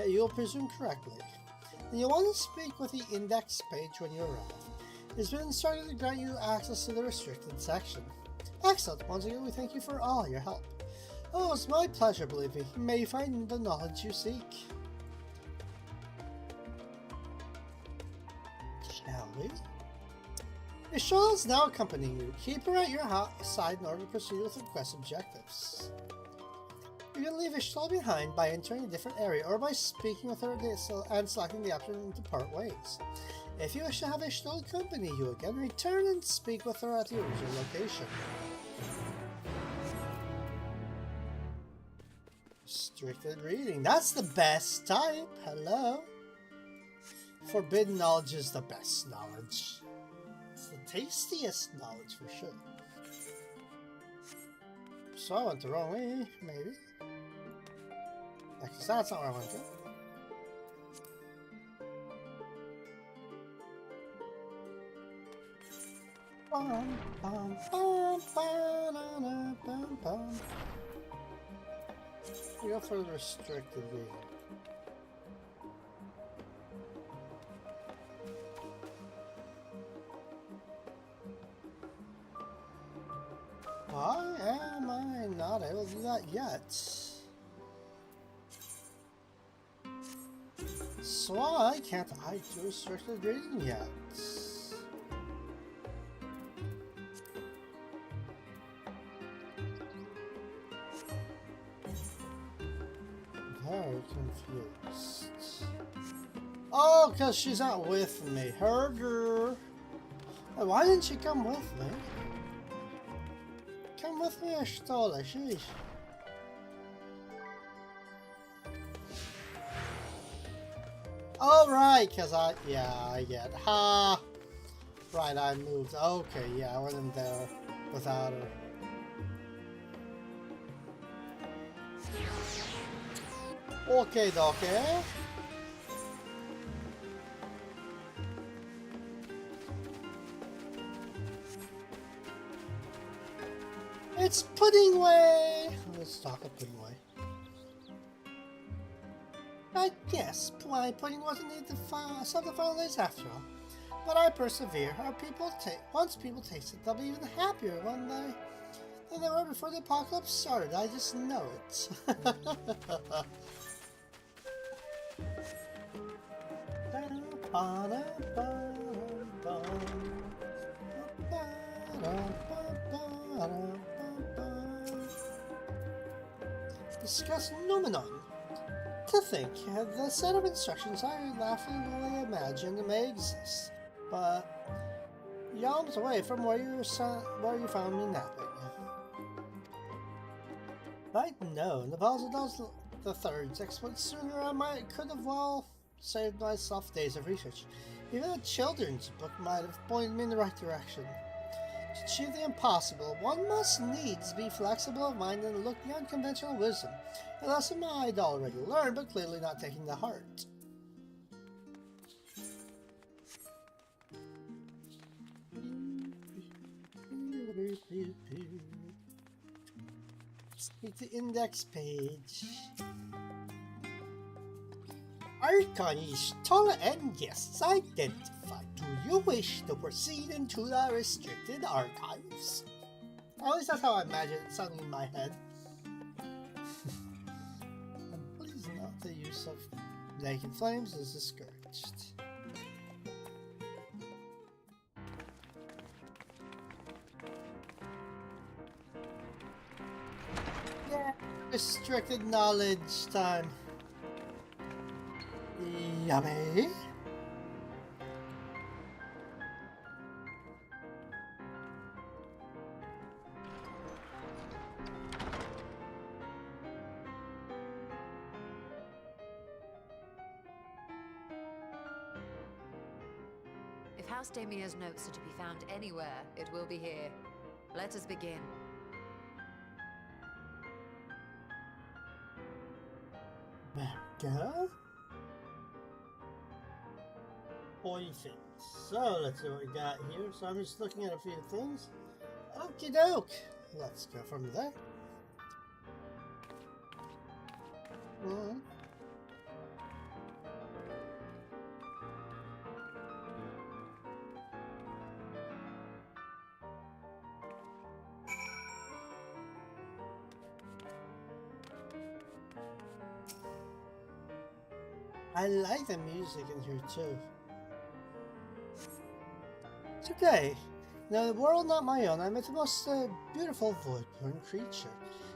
You'll presume correctly. And you'll want to speak with the index page when you arrive. It's been instructed to grant you access to the restricted section. Excellent. Once again, we thank you for all your help. Oh, it's my pleasure, believe me. May you find the knowledge you seek. Shall we? Ishtola is now accompanying you. Keep her at your side in order to proceed with the quest objectives. You can leave Ishtola behind by entering a different area or by speaking with her and selecting the option to part ways. If you wish to have Ishtola accompany you again, return and speak with her at the original location. Restricted reading. That's the best type. Hello. Forbidden knowledge is the best knowledge. It's the tastiest knowledge for sure. So I went the wrong way, maybe. Because that's not where I want to go. Bum, bum, bum, bum, bum, bum. We go for the restricted reading. Why am I not able to do that yet? So why can't I do restricted reading yet? Very confused. Oh, because she's not with me. Herder. Why didn't she come with me? Come with me, Ishtola, sheesh. Oh, right, because I get. Ha! Right, I moved. Okay, yeah, I wasn't there without her. Okay, dokie. It's Pudding Way! Let's talk of Pudding Way. I guess pudding wasn't needed to solve the final days after all. But I persevere. Once people taste it, they'll be even happier than they were before the apocalypse started. I just know it. Discuss Numenon. To think, the set of instructions I laughingly imagined may exist, but yalms away from where you found me napping. If I'd known about the Third's exploit sooner, could have saved myself days of research. Even a children's book might have pointed me in the right direction. To achieve the impossible, one must needs be flexible of mind and look beyond conventional wisdom. A lesson I'd already learned, but clearly not taking to heart. Speak the index page. Archonish, Tola and guests identified. Do you wish to proceed into the restricted archives? At least that's how I imagine it sounding in my head. And please note the use of naked flames is discouraged. Yeah, restricted knowledge time. Yummy. If House Damir's notes are to be found anywhere, it will be here. Let us begin. There we go. Things. So let's see what we got here. So I'm just looking at a few things. Okie doke. Let's go from there. I like the music in here too. Today, in a world not my own, I met the most beautiful void-born creature.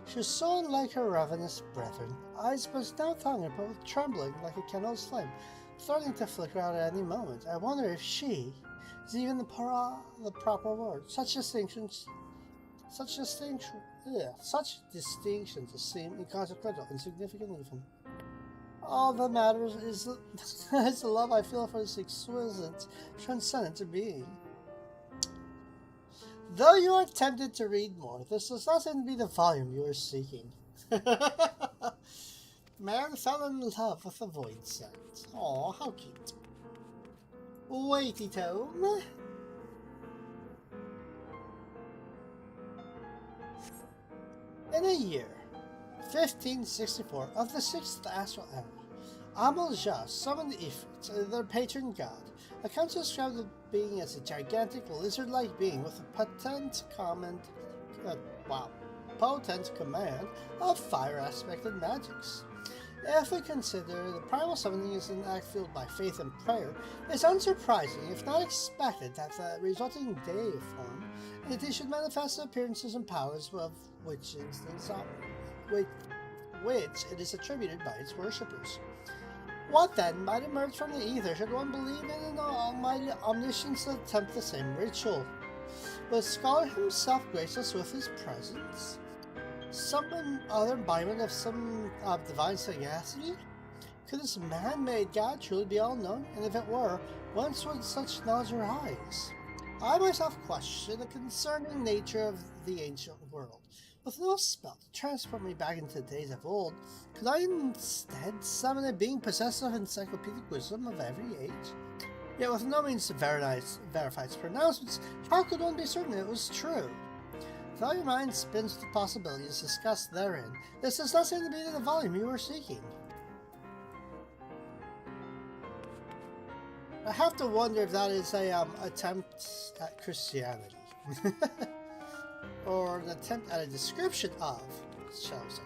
She was so unlike her ravenous brethren. Eyes was now hunger, but trembling like a candle's flame, threatening to flicker out at any moment. I wonder if she is even the proper word. Such distinctions seem inconsequential, insignificant even. All that matters is the love I feel for this exquisite, transcendent being. Though you are tempted to read more, this does not seem to be the volume you are seeking. Man fell in love with the void scent. Aw, how cute. Weighty tome. In a year, 1564 of the 6th Astral Era, Amal-Jah summoned the Ifrit, their patron god. Accounts describe the being as a gigantic lizard-like being with a potent command of fire-aspected magics. If we consider the primal summoning is an act fueled by faith and prayer, it's unsurprising, if not expected, that the resulting deiform entity should manifest the appearances and powers of which it is attributed by its worshippers. What then might emerge from the ether should one believe in an almighty omniscience to attempt the same ritual? Was Scholar himself graceless with his presence? Some other embodiment of divine sagacity? Could this man-made god truly be all-known? And if it were, whence would such knowledge arise? I myself question the concerning nature of the ancient world. With no spell to transport me back into the days of old, could I instead summon a being possessed of encyclopedic wisdom of every age? Yet with no means to verify its pronouncements, how could one be certain it was true? Though your mind spins with the possibilities discussed therein, this does not seem to be the volume you were seeking. I have to wonder if that is a attempt at Christianity. Or an attempt at a description of, shall we say.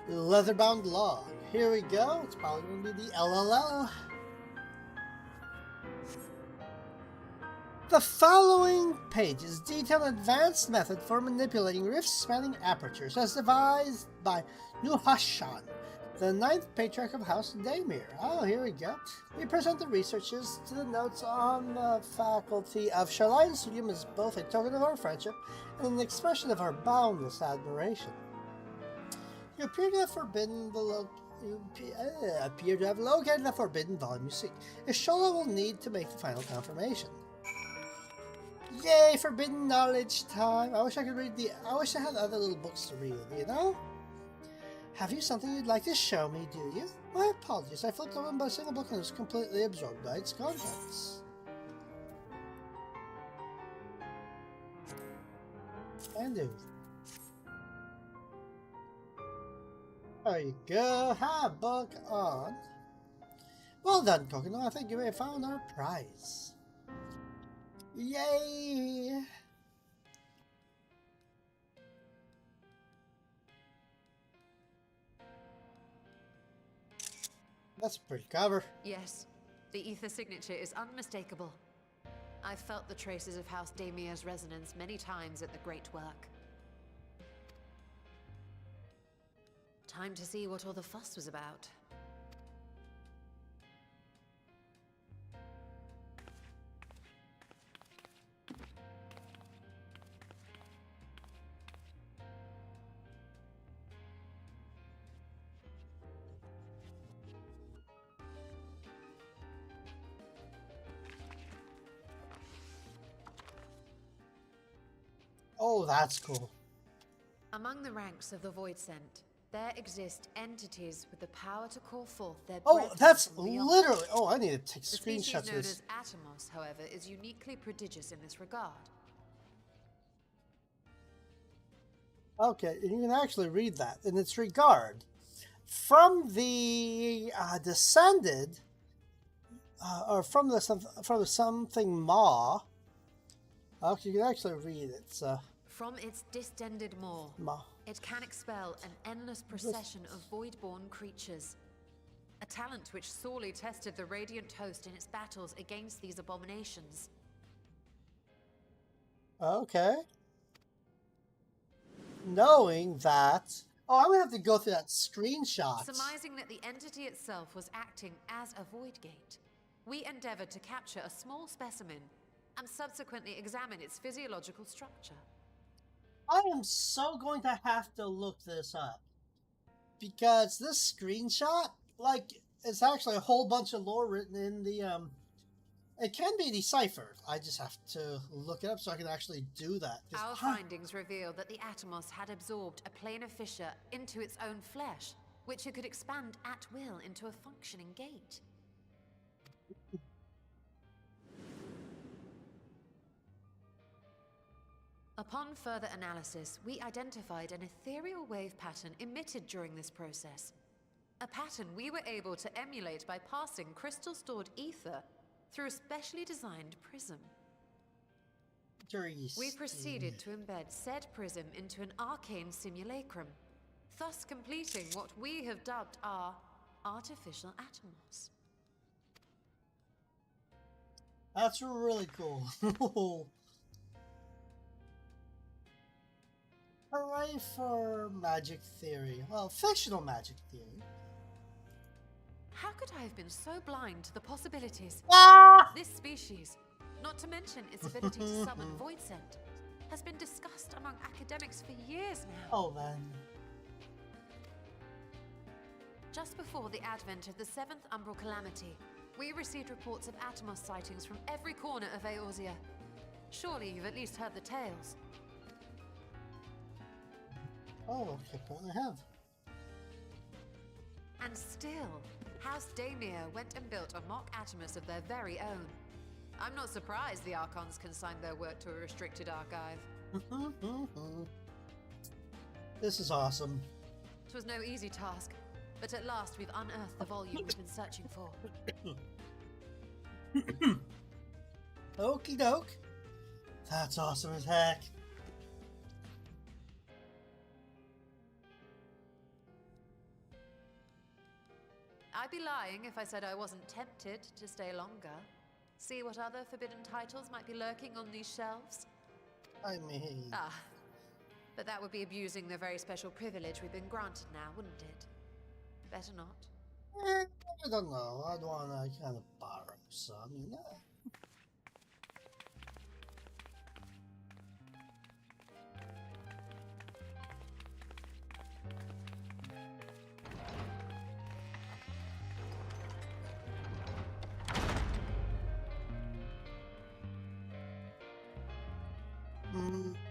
Leather-bound log. Here we go. It's probably going to be the LLL. The following page is detailed advanced method for manipulating rift-spanning apertures as devised by Nuhashan, The ninth patriarch of House Daemir. Oh, here we go. We present the researches to the notes on the faculty of Charlotte's Studium as both a token of our friendship and an expression of our boundless admiration. You appear to have located the forbidden volume you seek. Ishola will need to make the final confirmation. Yay, forbidden knowledge time! I wish I had other little books to read, you know? Have you something you'd like to show me, do you? My apologies, I flipped open by a single book and was completely absorbed by its contents. And do. There you go, have book on. Well done, Kokono, I think you may have found our prize. Yay! That's a pretty cover. Yes, the ether signature is unmistakable. I've felt the traces of House Daemir's resonance many times at the Great Work. Time to see what all the fuss was about. Oh, that's cool. Among the ranks of the Void Sent, there exist entities with the power to call forth their Oh, brethren that's from beyond. literally... Oh, I need to take The screenshots species of known this. as Atomos, however, is uniquely prodigious in this regard. Okay, and you can actually read that in its regard. From the descended, or from the something maw. Okay, you can actually read it. From its distended maw, it can expel an endless procession of void-born creatures. A talent which sorely tested the Radiant Host in its battles against these abominations. Okay. Knowing that... Oh, I'm going to have to go through that screenshot. Surmising that the entity itself was acting as a void gate, we endeavored to capture a small specimen and subsequently examine its physiological structure. I am so going to have to look this up. Because this screenshot, like, it's actually a whole bunch of lore written in the, It can be deciphered. I just have to look it up so I can actually do that. Our findings reveal that the Atomos had absorbed a planar fissure into its own flesh, which it could expand at will into a functioning gate. Upon further analysis, we identified an ethereal wave pattern emitted during this process. A pattern we were able to emulate by passing crystal-stored ether through a specially designed prism. We proceeded to embed said prism into an arcane simulacrum, thus completing what we have dubbed our artificial Atomos. That's really cool. Hooray for magic theory. Well, fictional magic theory. How could I have been so blind to the possibilities? This species, not to mention its ability to summon Void Sent, has been discussed among academics for years now. Oh, man. Just before the advent of the 7th Umbral Calamity, we received reports of Atomos sightings from every corner of Eorzea. Surely you've at least heard the tales. Oh, okay, I have. And still, House Daemir went and built a mock Atomos of their very own. I'm not surprised the Archons consigned their work to a restricted archive. This is awesome. It was no easy task, but at last we've unearthed the volume we've been searching for. Okie doke. That's awesome as heck. I'd be lying if I said I wasn't tempted to stay longer. See what other forbidden titles might be lurking on these shelves? I mean... but that would be abusing the very special privilege we've been granted now, wouldn't it? Better not. I don't know. I'd want to kind of borrow some, you know.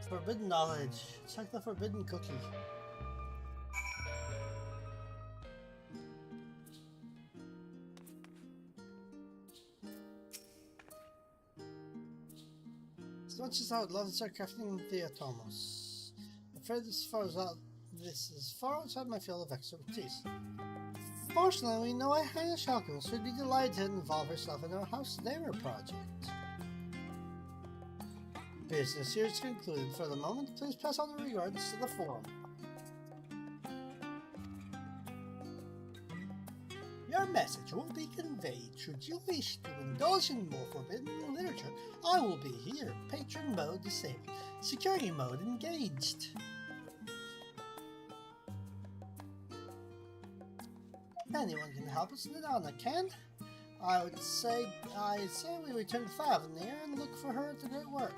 Forbidden knowledge. Check the forbidden cookie. As much as I would love to start crafting the Atomos, I'm afraid this is far outside my field of expertise. Fortunately, we know a Highness alchemist would be delighted to involve herself in our House Damer project. Business here is concluded for the moment. Please pass on the regards to the forum. Your message will be conveyed. Should you wish to indulge in more forbidden literature, I will be here. Patron mode disabled. Security mode engaged. Anyone can help us, Nadana can. I say we return to Thavnir and look for her at the great work.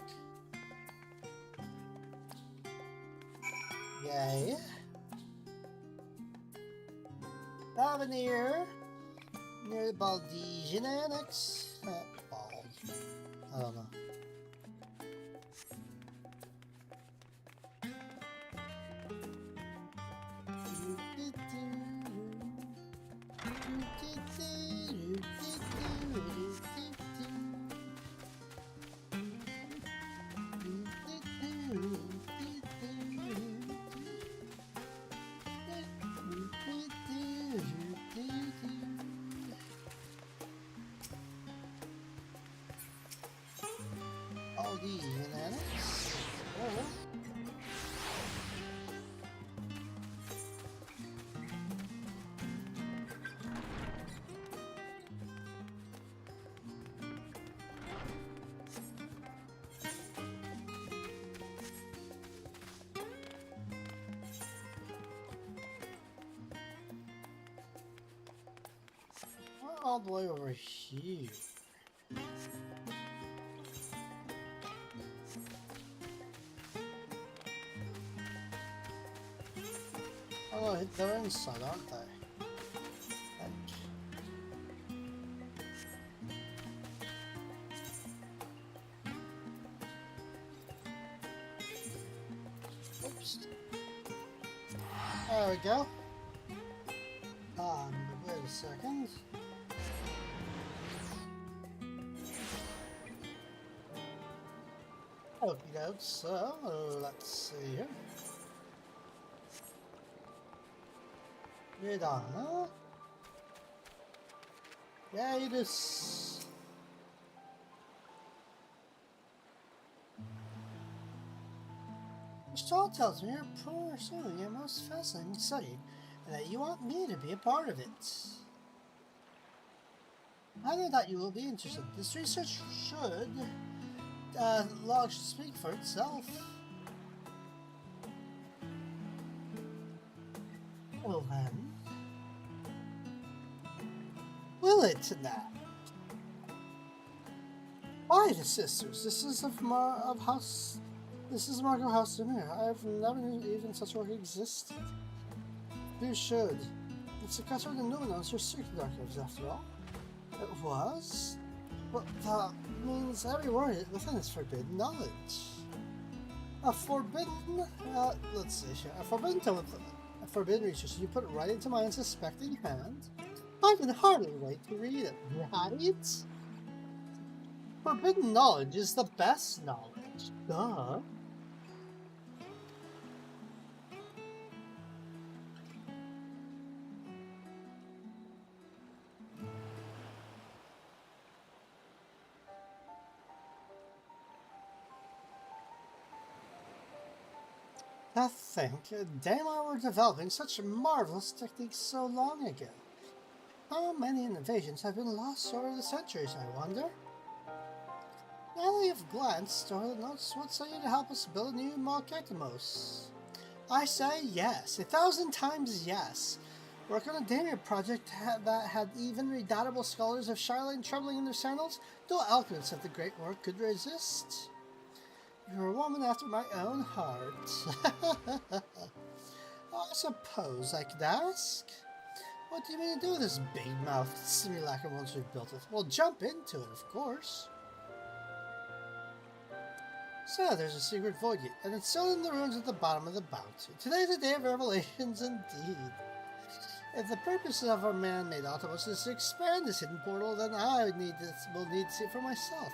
Yay. Thavnir, near the Baldesian Annex. Bald. I don't know. All the way over here. Oh, they're inside, aren't they? Oops. There we go. Wait a second. Okie doke, so let's see here. Read on, huh? Yeah, you just. Your stall tells me you're pursuing a most fascinating study, and that you want me to be a part of it. I know that you will be interested. This research should. Log should speak for itself. Well then, will it now? Why the sisters? This is House. This is Margot House to me. I've never knew even such work existed. You should. It's a custom that no one knows your secret archives after all. It was. Well, that means every word within is forbidden knowledge. A forbidden, let's see here. A forbidden research. You put it right into my unsuspecting hand. I can hardly wait to read it, right? Forbidden knowledge is the best knowledge. Duh. To think, Daimler were developing such marvelous techniques so long ago. How many innovations have been lost over the centuries, I wonder? Now that you've glanced over the notes, what say you to help us build a new Malketimos? I say yes, 1,000 times yes. Work on a daring project that had even redoubtable scholars of Charlene trembling in their sandals? No alchemists of the great work could resist. You're a woman after my own heart. I suppose I could ask. What do you mean to do with this big-mouthed simulacrum once we've built it? Well, jump into it, of course. So, there's a secret void gate, and it's still in the ruins at the bottom of the bounty. Today's a day of revelations indeed. If the purpose of our man-made autobus is to expand this hidden portal, then I will need to see it for myself.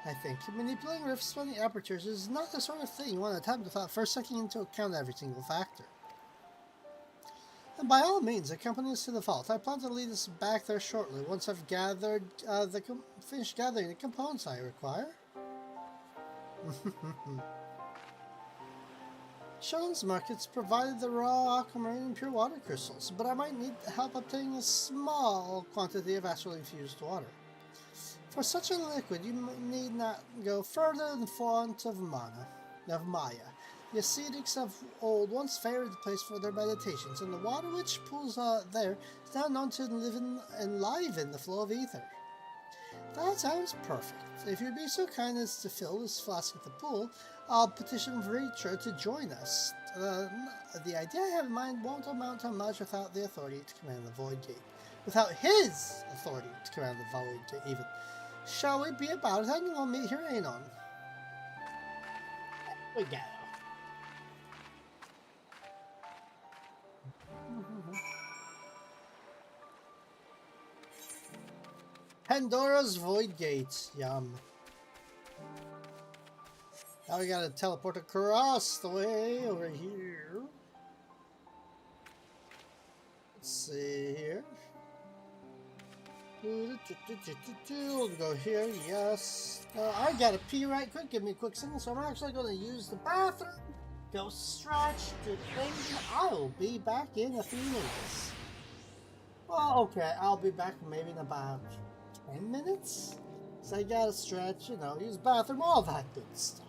I think manipulating rifts from the apertures is not the sort of thing you want to attempt without first taking into account every single factor. And by all means, accompany us to the vault. I plan to lead us back there shortly, once I've gathered finished gathering the components I require. Sheldon's markets provided the raw aquamarine and pure water crystals, but I might need help obtaining a small quantity of astral infused water. For such a liquid, you need not go further than the font of Maya. The ascetics of old once favored the place for their meditations, and the water which pools there is now known to enliven the flow of ether. That sounds perfect. If you'd be so kind as to fill this flask at the pool, I'll petition Vreetra to join us. The idea I have in mind won't amount to much without the authority to command the Void Gate. Without his authority to command the Void Gate, even. Shall we be about it, and we'll meet here anon. There we go. Pandora's Void Gate. Yum. Now we gotta teleport across the way over here. Let's see here. We'll go here, yes. I gotta pee right quick. Give me a quick second. So I'm actually gonna use the bathroom. Go stretch to clean. I'll be back in a few minutes. Well, okay. I'll be back maybe in about 10 minutes? So I gotta stretch, use the bathroom, all that good stuff.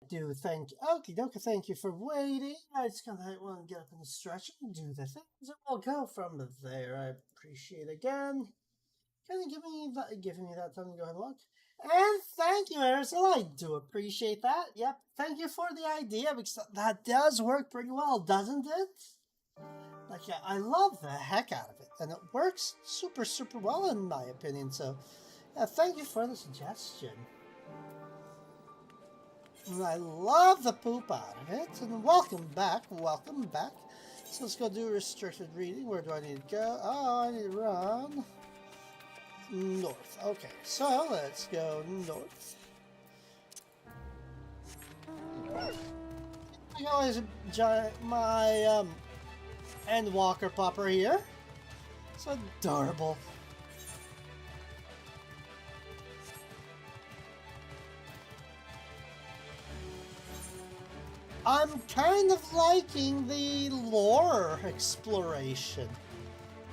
do thank Okie dokie, thank you for waiting. I just kind of want to get up in the stretch and do the things, and we'll go from there. I appreciate again. Kind of giving me that time to go ahead and look. And thank you, Aerosol. I do appreciate that. Yep, thank you for the idea, because that does work pretty well, doesn't it? Like, yeah, I love the heck out of it, and it works super, super well in my opinion. So, thank you for the suggestion. And I love the poop out of it. And welcome back, welcome back. So let's go do restricted reading. Where do I need to go? Oh, I need to run north. Okay, so let's go north. I always enjoy my Endwalker popper here. It's adorable. I'm kind of liking the lore exploration.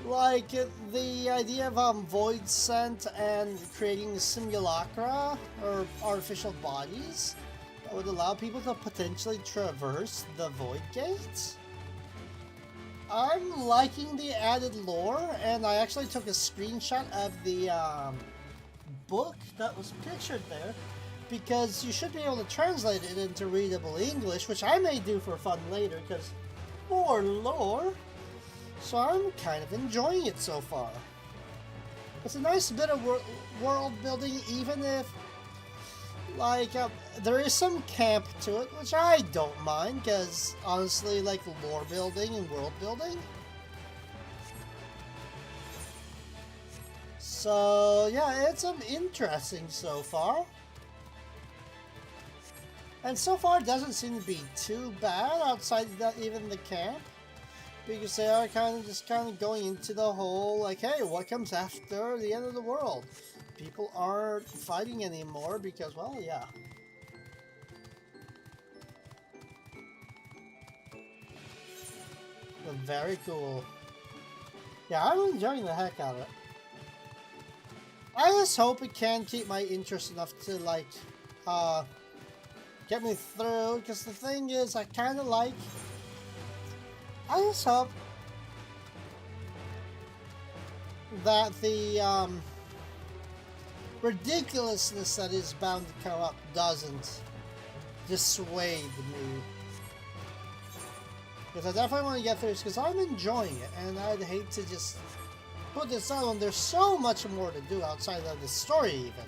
Like the idea of void scent and creating simulacra or artificial bodies that would allow people to potentially traverse the void gates. I'm liking the added lore, and I actually took a screenshot of the book that was pictured there, because you should be able to translate it into readable English, which I may do for fun later, because more lore. So I'm kind of enjoying it so far. It's a nice bit of world building, even if, like, there is some camp to it, which I don't mind, because honestly, like, lore building and world building. So yeah, it's interesting so far. And so far, it doesn't seem to be too bad outside that, even the camp. Because they are just going into the whole, like, hey, what comes after the end of the world? People aren't fighting anymore because, well, yeah. But very cool. Yeah, I'm enjoying the heck out of it. I just hope it can keep my interest enough to, like, get me through. Because the thing is, I kind of like... I just hope that the ridiculousness that is bound to come up doesn't dissuade me. Because I definitely want to get through this, because I'm enjoying it, and I'd hate to just put this out when there's so much more to do outside of the story even.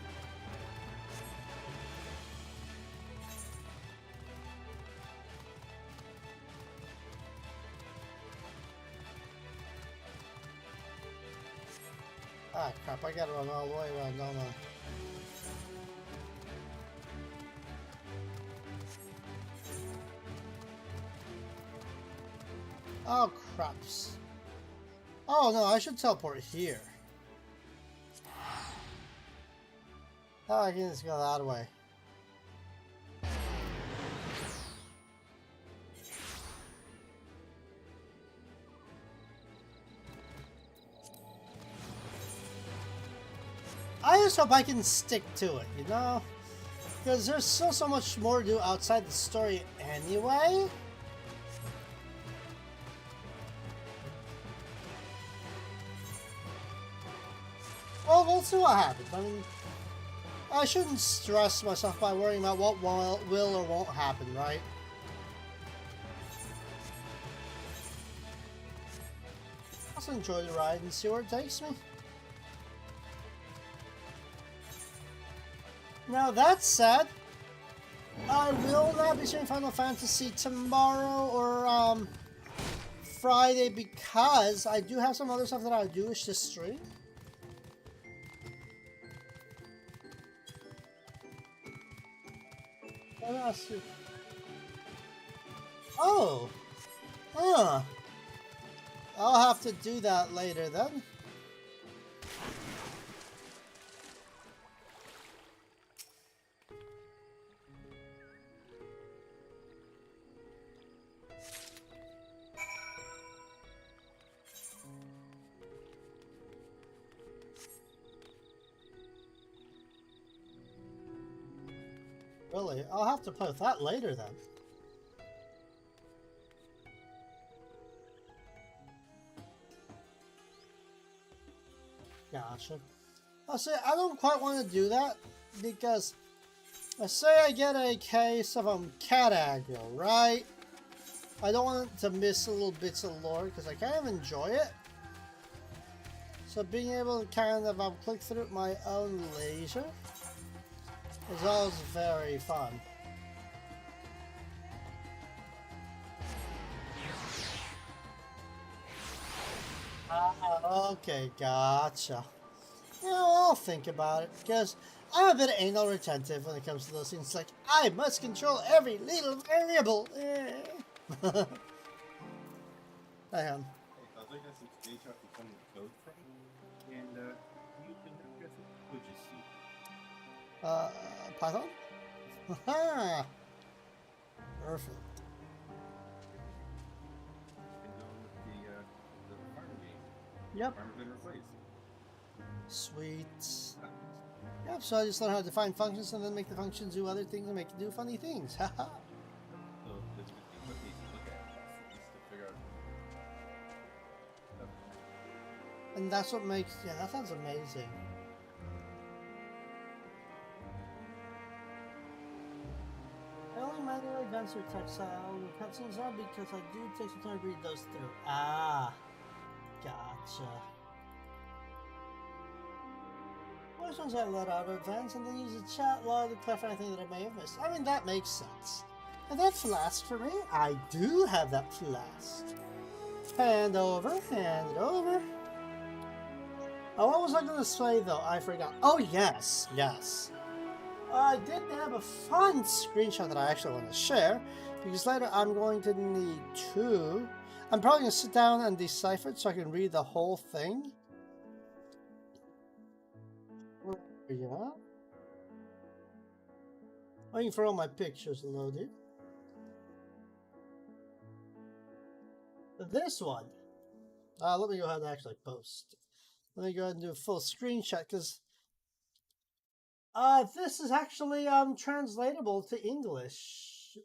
Ah, crap, I gotta run all the way around, don't I? Oh, craps. Oh, no, I should teleport here. Oh, I can just go that way. I just hope I can stick to it, you know? Because there's still so much more to do outside the story anyway. Well, we'll see what happens. I mean, I shouldn't stress myself by worrying about what will or won't happen, right? Let's enjoy the ride and see where it takes me. Now that said, I will not be streaming Final Fantasy tomorrow or Friday, because I do have some other stuff that I do wish to stream. Let me ask you. Oh! Huh. I'll have to do that later then. Really? I'll have to play with that later then. Gotcha. I'll say I don't quite want to do that because let's say I get a case of cat aggro, right? I don't want to miss little bits of lore because I kind of enjoy it. So being able to kind of click through at my own leisure is always very fun. Okay, gotcha. Yeah, I'll think about it because I'm a bit anal retentive when it comes to those things. Like, I must control every little variable. I am. I'd like to see screenshot from some of the code from, and you can guess it. Would you see? Python? Haha! Perfect. And go with the farm game. Yep. Farm's been replaced. Sweet. Yep, so I just learned how to define functions and then make the functions do other things and make it do funny things. Haha. So it's just a quick to look at just to figure out. And that's what makes, yeah, that sounds amazing. I only manually advance your textile cutscenes now because I do take some time to read those through. Ah, gotcha. Most ones I let out advance and then use the chat log to clarify anything that I may have missed. I mean, that makes sense. And that flask for me? I do have that flask. Hand over, hand it over. Oh, what was I going to say though? I forgot. Oh, yes, yes. I did have a fun screenshot that I actually want to share because later I'm going to need to. I'm probably going to sit down and decipher it so I can read the whole thing. Yeah. Waiting for all my pictures loaded. This one. Let me go ahead and actually post. Let me go ahead and do a full screenshot because this is actually translatable to English.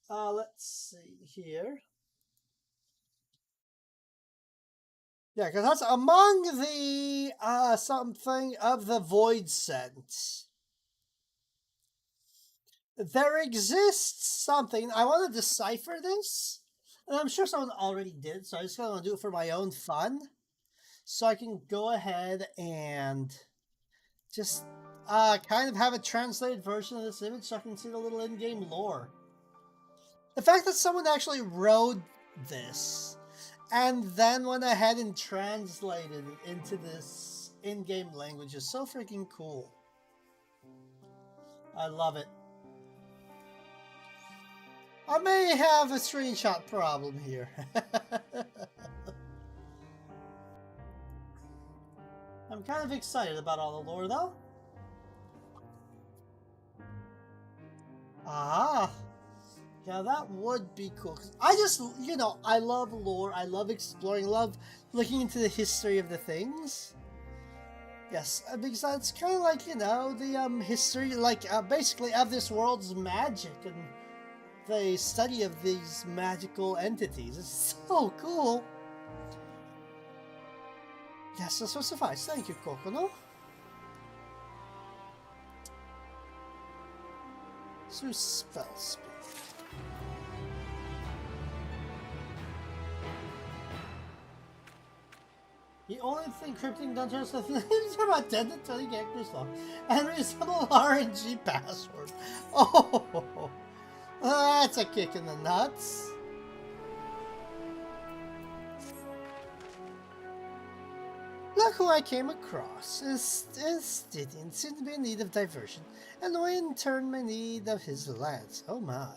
Let's see here. Yeah, because that's among the something of the void sense. There exists something. I want to decipher this, and I'm sure someone already did, so I just kind of want to do it for my own fun. So I can go ahead and just kind of have a translated version of this image so I can see the little in-game lore. The fact that someone actually wrote this and then went ahead and translated it into this in-game language is so freaking cool. I love it. I may have a screenshot problem here. I'm kind of excited about all the lore, though. Ah, yeah, that would be cool. I just, you know, I love lore. I love exploring. Love looking into the history of the things. Yes, because it's kind of like, you know, the history, like basically of this world's magic and the study of these magical entities. It's so cool. Yes, this will suffice. Thank you, Kokono. So spell speed. The only thing crypting Dawntrail stuff is about 10 to 20 characters long and reasonable RNG password. Oh, that's a kick in the nuts. Look who I came across. Stydian seemed to be in need of diversion, and we in turn may need of his lands. Oh my.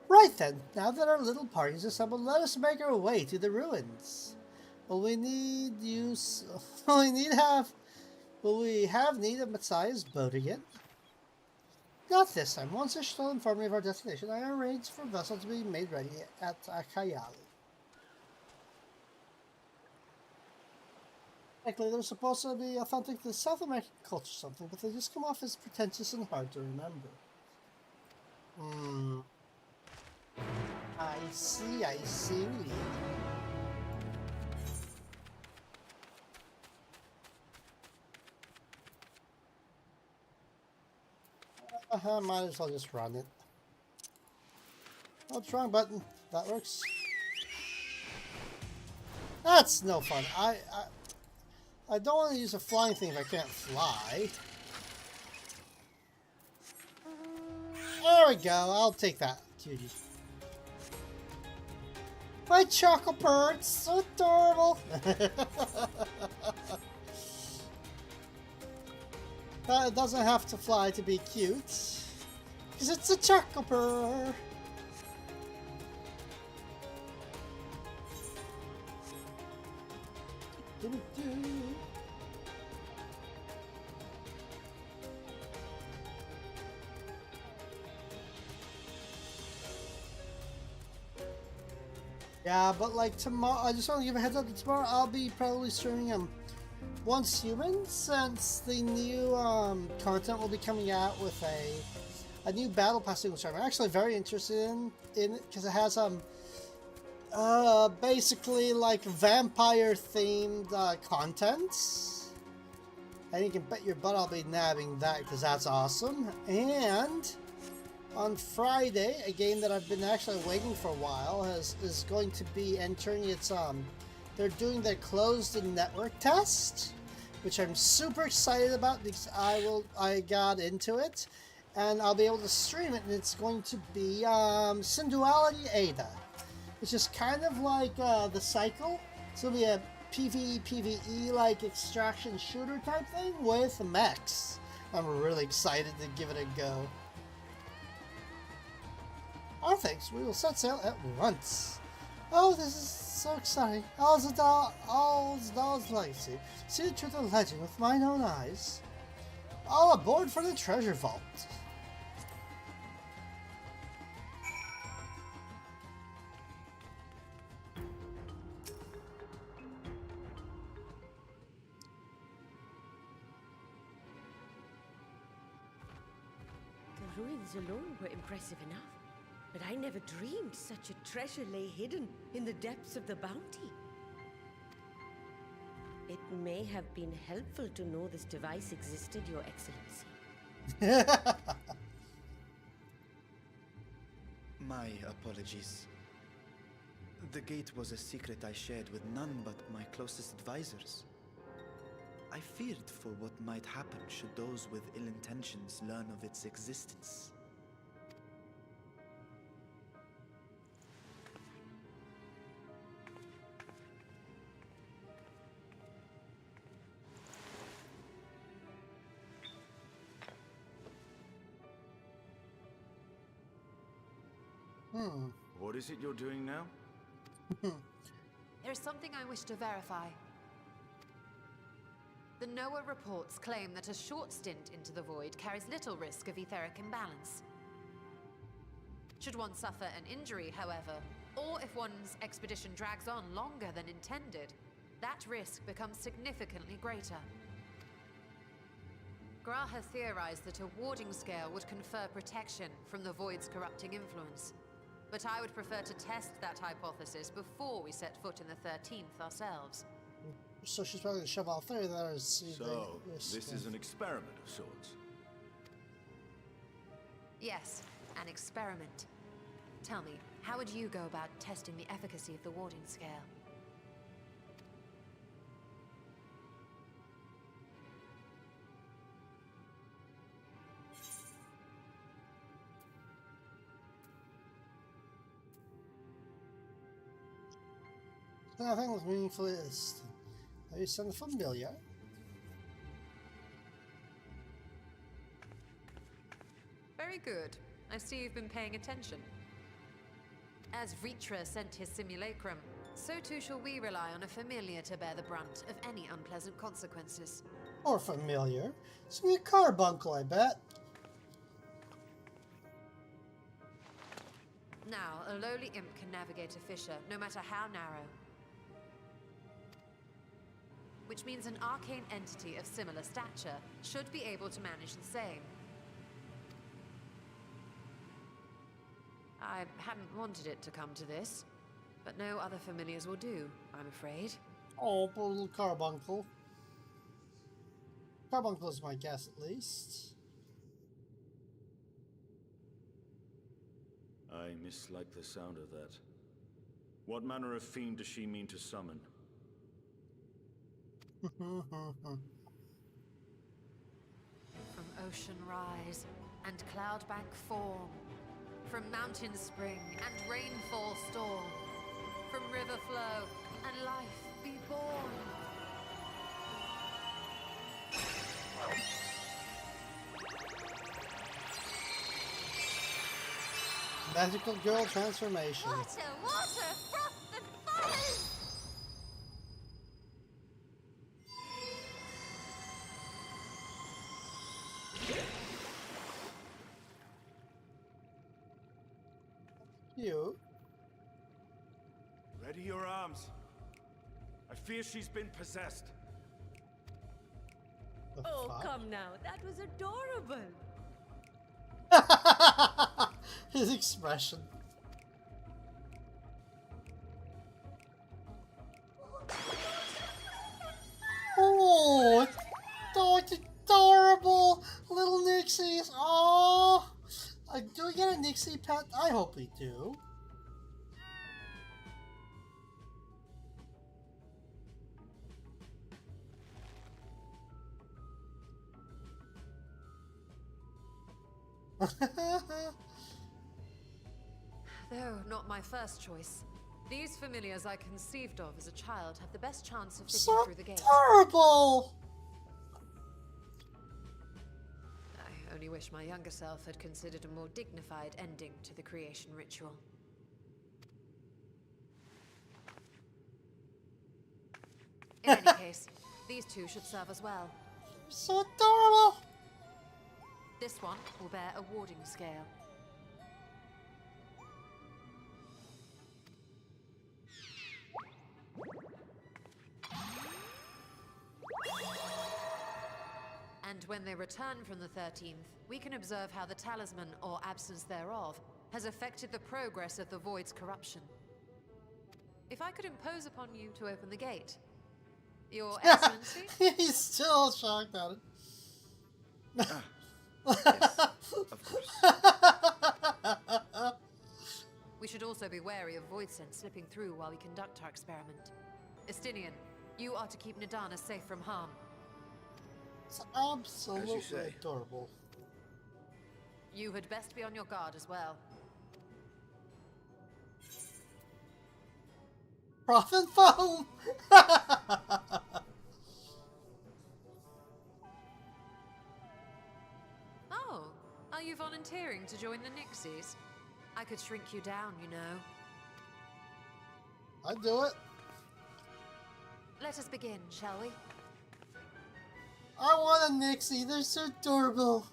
Right then, now that our little party's assembled, let us make our way to the ruins. Will we have need of Messiah's boat again? Not this time. Once I shall inform me of our destination, I arrange for a vessel to be made ready at Akayali. Technically, they're supposed to be authentic to South American culture or something, but they just come off as pretentious and hard to remember. I see, I see. Might as well just run it. Oh, wrong button. That works. That's no fun. I don't want to use a flying thing if I can't fly. There we go. I'll take that, cutie. My chocolate bird, so adorable. It doesn't have to fly to be cute, because it's a chocolate bird. Yeah, but like tomorrow, I just want to give a heads up that tomorrow I'll be probably streaming Once Human, since the new content will be coming out with a new battle pass, which I'm actually very interested in it because it has basically like vampire themed content, and you can bet your butt I'll be nabbing that because that's awesome. And on Friday, a game that I've been actually waiting for a while is going to be entering its they're doing their closed network test, which I'm super excited about because I got into it and I'll be able to stream it, and it's going to be Synduality Ada, which is kind of like the Cycle. It's going to be a PvE PvE like extraction shooter type thing with mechs. I'm really excited to give it a go. Oh, thanks. We will set sail at once. Oh, this is so exciting. All's legacy. See the truth of the legend with mine own eyes. All aboard for the treasure vault. The ruins alone were impressive enough. But I never dreamed such a treasure lay hidden in the depths of the bounty. It may have been helpful to know this device existed, Your Excellency. My apologies. The gate was a secret I shared with none but my closest advisors. I feared for what might happen should those with ill intentions learn of its existence. What is it you're doing now? There is something I wish to verify. The NOAA reports claim that a short stint into the void carries little risk of etheric imbalance. Should one suffer an injury, however, or if one's expedition drags on longer than intended, that risk becomes significantly greater. Gra has theorized that a warding scale would confer protection from the void's corrupting influence. But I would prefer to test that hypothesis before we set foot in the 13th ourselves. So she's probably going to shove all three of those. So, this is an experiment of sorts. Yes, an experiment. Tell me, how would you go about testing the efficacy of the warding scale? Nothing was meaningful is. Are you sound familiar? Very good. I see you've been paying attention. As Vritra sent his simulacrum, so too shall we rely on a familiar to bear the brunt of any unpleasant consequences. Or familiar. It's gonna be a carbuncle, I bet. Now, a lowly imp can navigate a fissure, no matter how narrow. which means an arcane entity of similar stature should be able to manage the same. I hadn't wanted it to come to this, but no other familiars will do, I'm afraid. Oh, poor little Carbuncle. Carbuncle is my guess, at least. I mislike the sound of that. What manner of fiend does she mean to summon? From ocean rise and cloudbank form, from mountain spring and rainfall storm, from river flow and life be born. Magical girl transformation. Water, water, froth and fire! You. Ready your arms. I fear she's been possessed. Oh, come now. That was adorable. His expression. Oh, it's adorable. Little Nixies. Oh, do we get a Nixie pet? I hope we do. Though not my first choice. These familiars I conceived of as a child have the best chance of fitting So through the gate. terrible! I only wish my younger self had considered a more dignified ending to the creation ritual. In any case, these two should serve as well. So adorable! This one will bear a warding scale. And when they return from the 13th, we can observe how the talisman, or absence thereof, has affected the progress of the Void's corruption. If I could impose upon you to open the gate. Your Excellency? He's still shocked at it. Yes, of course. We should also be wary of void sense slipping through while we conduct our experiment. Estinian, you are to keep Nadana safe from harm. It's absolutely say. adorable. You had best be on your guard as well. Profit foam! Oh, are you volunteering to join the Nixies? I could shrink you down, you know. I'd do it. Let us begin, shall we? I want a Nixie, they're so adorable.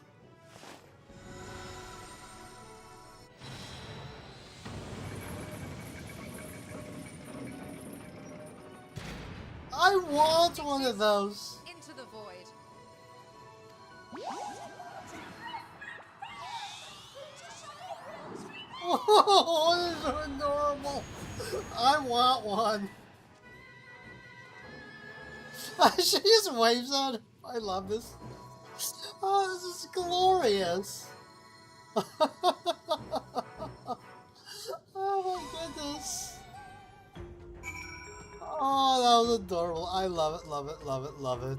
I want one of those. Into the void. Oh, these are adorable. I want one. She just waves at him. I love this. Oh, this is glorious. Oh my goodness. Oh, that was adorable. I love it, love it, love it, love it.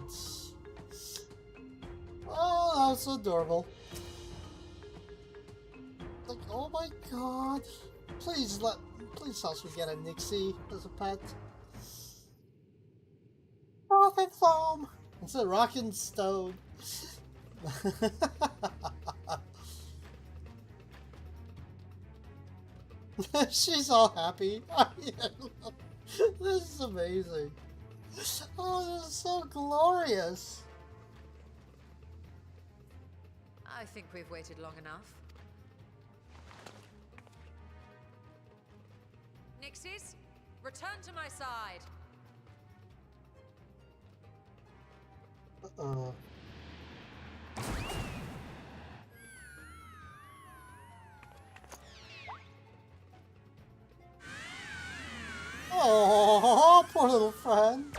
Oh, that was so adorable. Like, oh my god. Please tell us we get a Nixie as a pet. Profit foam! It's a rockin' stone. She's all happy. This is amazing. Oh, this is so glorious. I think we've waited long enough. Nixies, return to my side. Oh, poor little friend.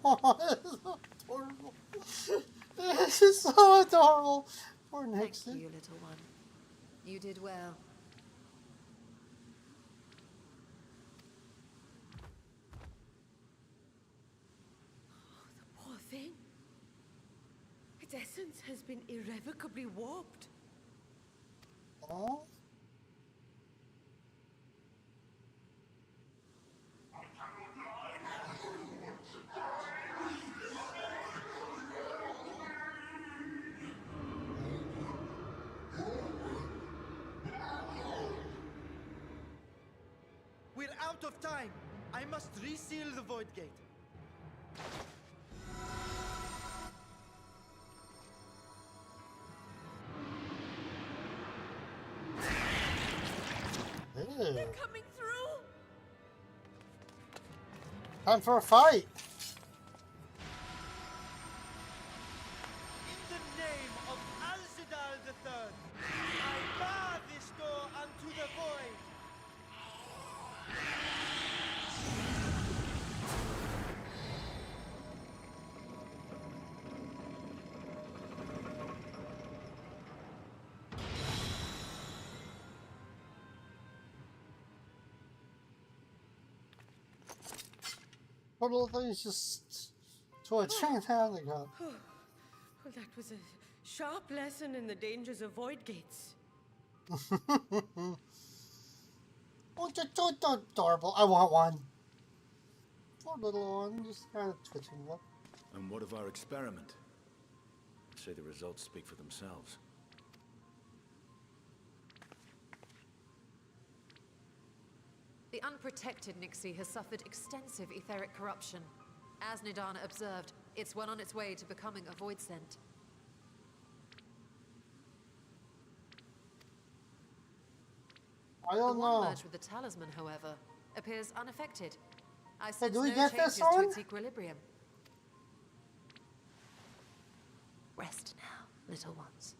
Oh, this is so adorable. This is so adorable. Poor Nixon. Thank you, little one. You did well. Poor thing. Its essence has been irrevocably warped. Oh? We're out of time. I must reseal the Void Gate. They're coming through. Time for a fight. In the name of Alzadal III, I bar this door unto the void. Poor little thing's just twitching down the gun. Well, that was a sharp lesson in the dangers of void gates. Oh, just so adorable. I want one. Poor little one, just kind of twitching up. And what of our experiment? I'd say the results speak for themselves. The unprotected Nixie has suffered extensive etheric corruption. As Nidana observed, it's well on its way to becoming a void scent. I don't the know. one merged with the talisman, however, appears unaffected. I sense do we no get changes this to one? its equilibrium. Rest now, little ones.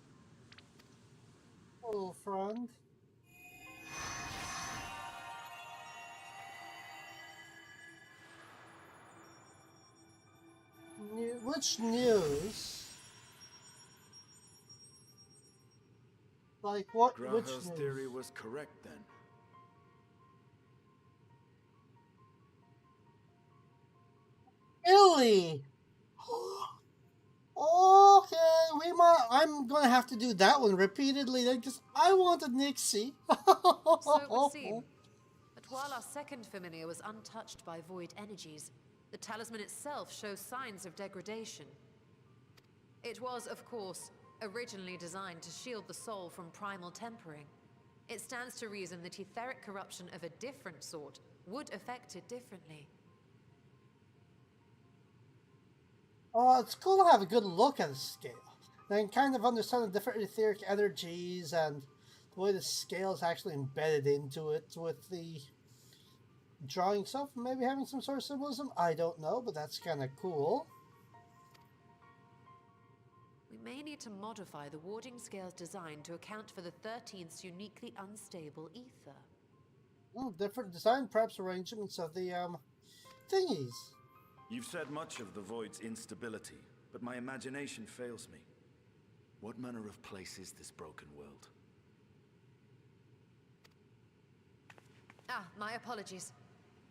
Little friend. Which news? Like what? Which Graha's news? theory was correct then. Really? Okay, we might. I'm gonna have to do that one repeatedly then, because I wanted Nixie. So it would seem. But while our second familiar was untouched by void energies, the talisman itself shows signs of degradation. It was, of course, originally designed to shield the soul from primal tempering. It stands to reason that etheric corruption of a different sort would affect it differently. Oh, it's cool to have a good look at the scale. Then kind of understand the different etheric energies and the way the scale is actually embedded into it with the drawing itself. Maybe having some sort of symbolism. I don't know, but that's kind of cool. We may need to modify the warding scale's design to account for the 13th's uniquely unstable ether. Oh, different design, perhaps arrangements of the thingies. You've said much of the Void's instability, but my imagination fails me. What manner of place is this broken world? Ah, my apologies.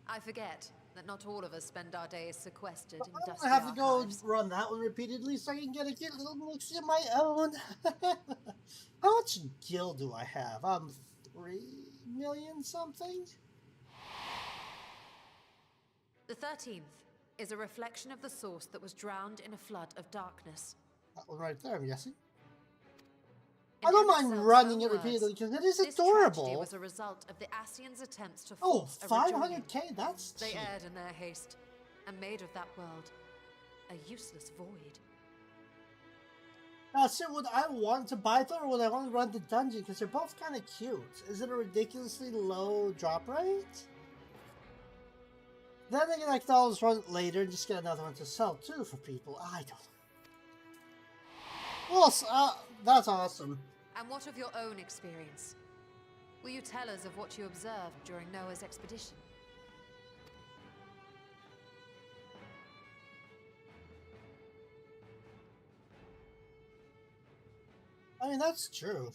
I forget that not all of us spend our days sequestered in I dusty have to go archives. run that one repeatedly so I can get a cute little Nixie of my own. How much gil do I have? 3 million something? The 13th is a reflection of the source that was drowned in a flood of darkness. That one right there, I'm guessing. In I don't Emma mind Self's running own it words, repeatedly because it is this adorable. tragedy was a result of the Ascians' attempts to Oh, force a rejoining. 500k? That's They cheap. erred in their haste and made of that world a useless void. Now, so would I want to buy them or would I want to run the dungeon? Because they're both kind of cute. Is it a ridiculously low drop rate? Then again, I could always run it later and just get another one to sell too for people. I don't know. Well, that's awesome. And what of your own experience? Will you tell us of what you observed during Noah's expedition? I mean, that's true.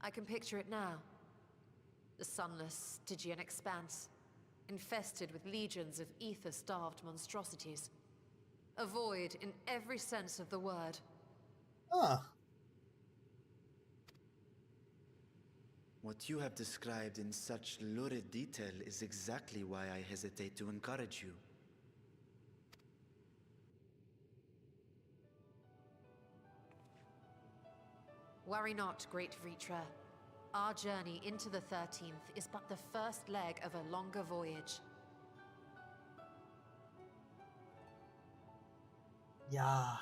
I can picture it now. The sunless, Stygian expanse, infested with legions of ether-starved monstrosities. A void in every sense of the word. Huh. What you have described in such lurid detail is exactly why I hesitate to encourage you. Worry not, great Vritra. Our journey into the 13th is but the first leg of a longer voyage. Yeah.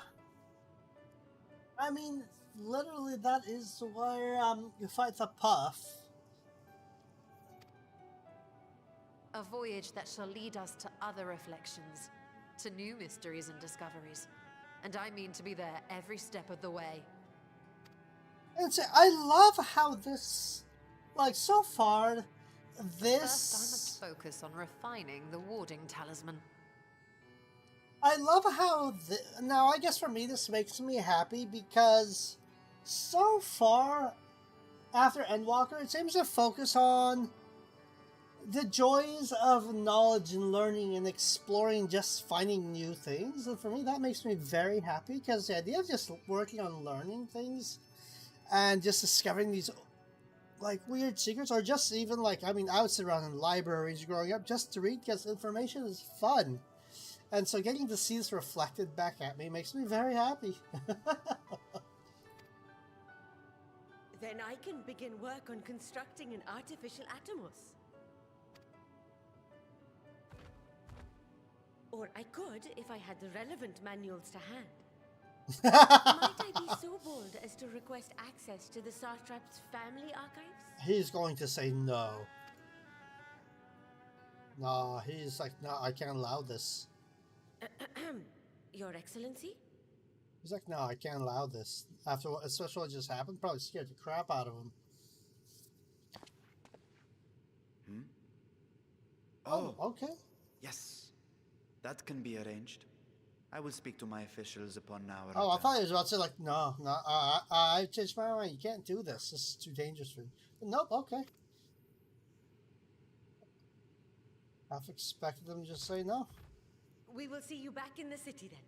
I mean, literally that is where you fight the Puff. A voyage that shall lead us to other reflections, to new mysteries and discoveries. And I mean to be there every step of the way. And so I love how this, like, so far, this... First, I must focus on refining the warding talisman. I love how... Now, I guess for me, this makes me happy because so far, after Endwalker, it seems to focus on the joys of knowledge and learning and exploring, just finding new things. And for me, that makes me very happy because the idea of just working on learning things and just discovering these, like, weird secrets, or just even, like, I mean, I would sit around in libraries growing up just to read because information is fun. And so getting to see this reflected back at me makes me very happy. Then I can begin work on constructing an artificial Atomos. Or I could if I had the relevant manuals to hand. Might I be so bold as to request access to the Satrap's family archives? He's going to say no. No, he's like, no, I can't allow this. Your Excellency? He's like, no, I can't allow this. After what, especially what just happened, probably scared the crap out of him. Hmm? Oh, okay. Yes, that can be arranged. I will speak to my officials upon our Oh, I return. thought he was about to say, like, no, I changed my mind. You can't do this. This is too dangerous for you. But nope, okay. I've expected them to just say no. We will see you back in the city then.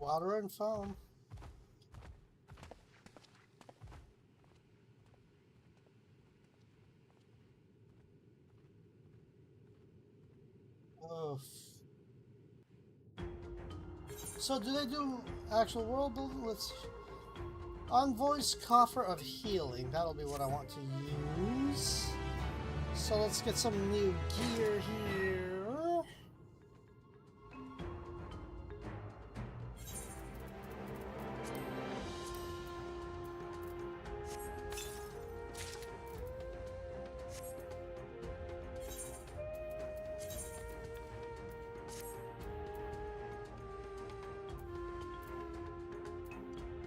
Water and foam. Oof. So do they do actual world building? Let's... Envoy's Coffer of Healing. That'll be what I want to use. So let's get some new gear here.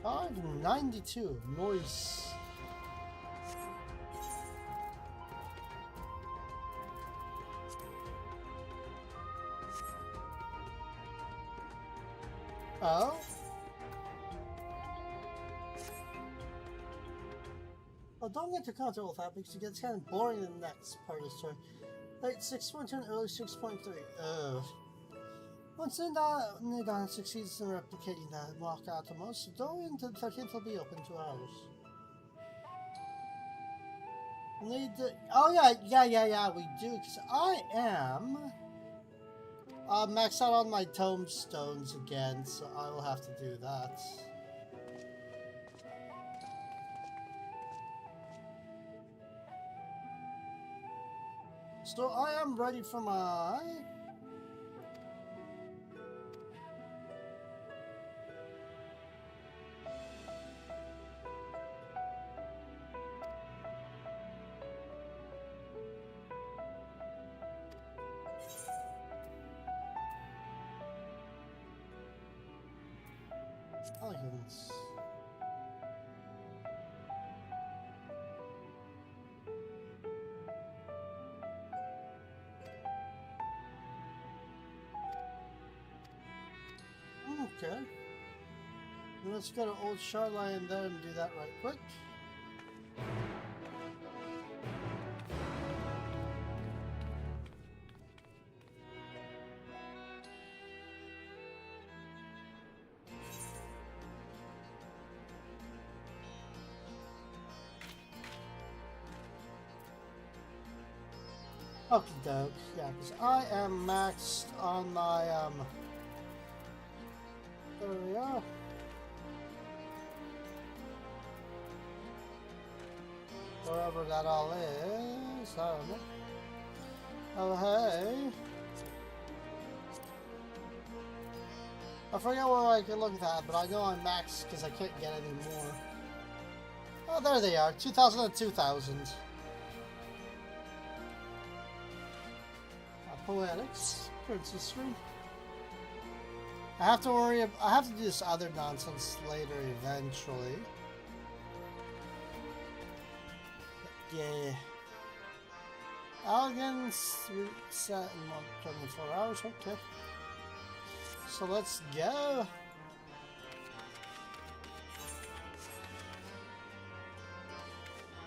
$592. Nice. Oh? Well, don't get too comfortable with that because it gets kind of boring in the next part of the story. Late 6.2 and early 6.3. Ugh. Once Nidon succeeds in replicating that block Atomos, the door into the 13th will be open to ours. Oh yeah, we do, because I am maxed out on my tombstones again, so I will have to do that. So I am ready for my... Elegance. Okay. Let's go to Old Shoreline there and do that right quick. Okie doke, yeah, because I am maxed on my, there we are. Wherever that all is, I don't know. Oh, hey. I forget where I can look at that, but I know I'm maxed because I can't get any more. Oh, there they are, 2,000 and 2,000. Poetics, Princess Room. I have to worry. I have to do this other nonsense later, eventually. Yeah. Elegance reset in 24 hours. Okay. So let's go.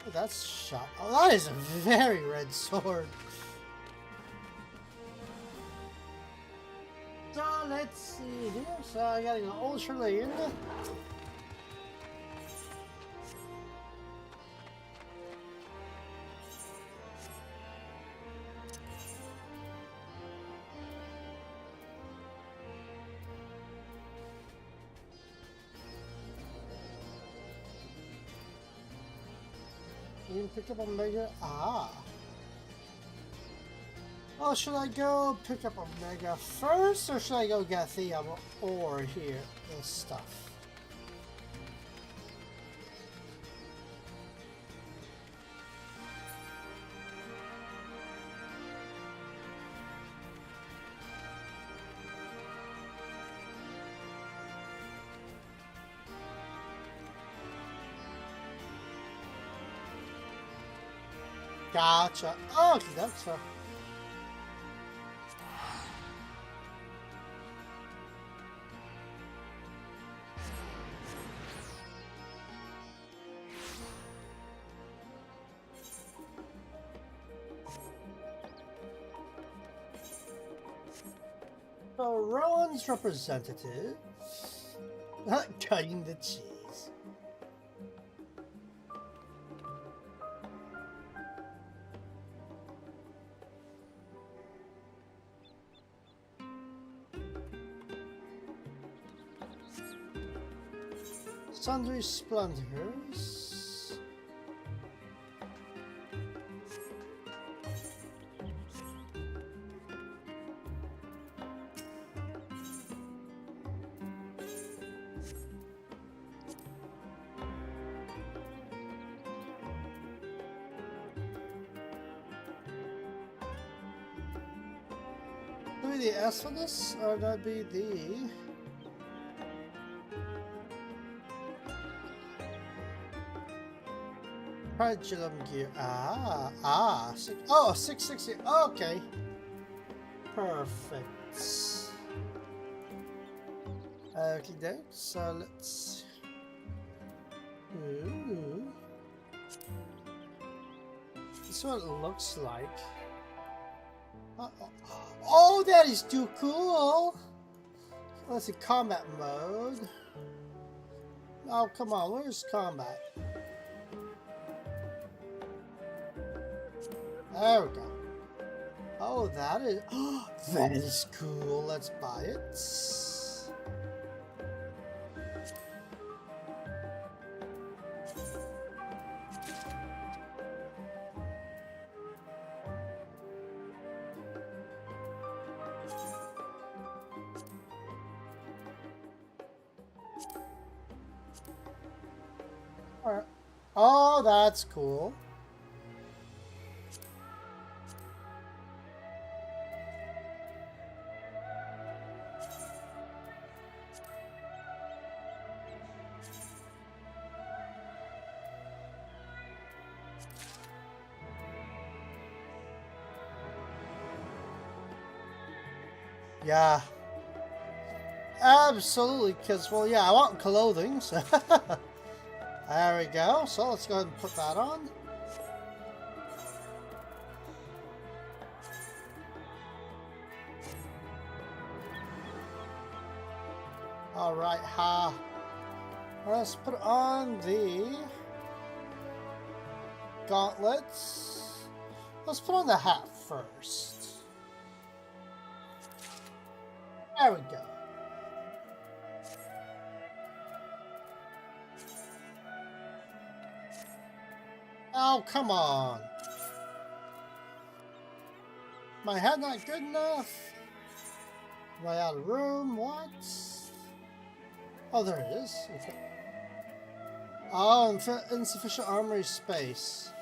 Oh, that's shot. Oh, that is a very red sword. So let's see here. So I got an old Shoreline. You can pick up a mega. Ah. Oh, should I go pick up Omega first, or should I go get the ore here? This stuff. Gotcha. Oh, okay, that's so. So Rowan's representative cutting the cheese. Sundry splendors. Would be the S for this, or that'd be the pendulum gear. Ah, 660. Okay, perfect. Okay, then. So let's. Ooh. This is what it looks like. Oh, that is too cool! Let's see, combat mode. Oh, come on, where's combat? There we go. Oh, that is... Oh, that is cool. Let's buy it. Alright. Oh, that's cool. Yeah. Absolutely, because, well, yeah, I want clothing, so... There we go. So let's go ahead and put that on. Alright, let's put on the gauntlets. Let's put on the hat first. There we go. Oh, come on. My hat not good enough? Am I out of room? What? Oh, there it is. Okay. Oh, insufficient armory space.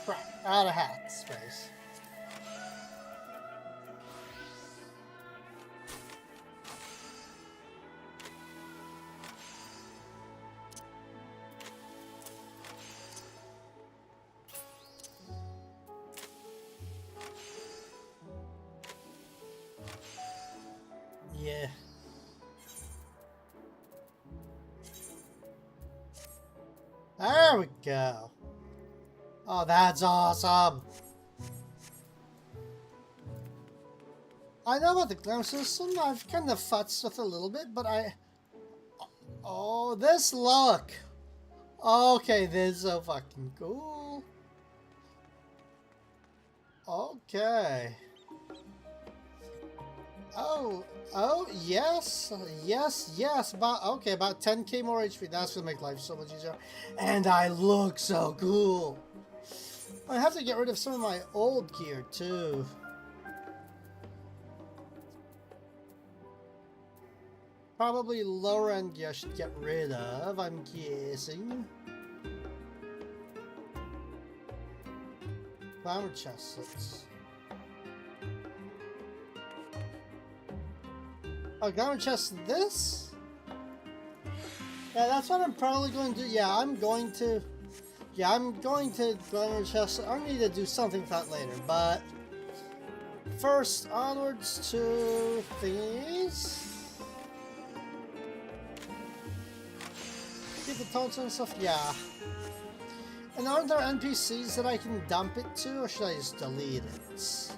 Crap. Out of hat space. Yeah. There we go. Oh, that's awesome. I know about the glamour system. I've kind of futzed with it a little bit, but oh, this look. Okay, this is so fucking cool. Okay. Oh, yes, about 10k more HP. That's gonna make life so much easier. And I look so cool. I have to get rid of some of my old gear, too. Probably lower end gear I should get rid of, I'm guessing. Glamour chestnuts. Oh, glamour chest this? Yeah, that's what I'm probably going to do. Yeah, I'm going to glamour chest. I need to do something with that later, but first onwards to thingies. Get the tones and stuff, yeah. And aren't there NPCs that I can dump it to, or should I just delete it?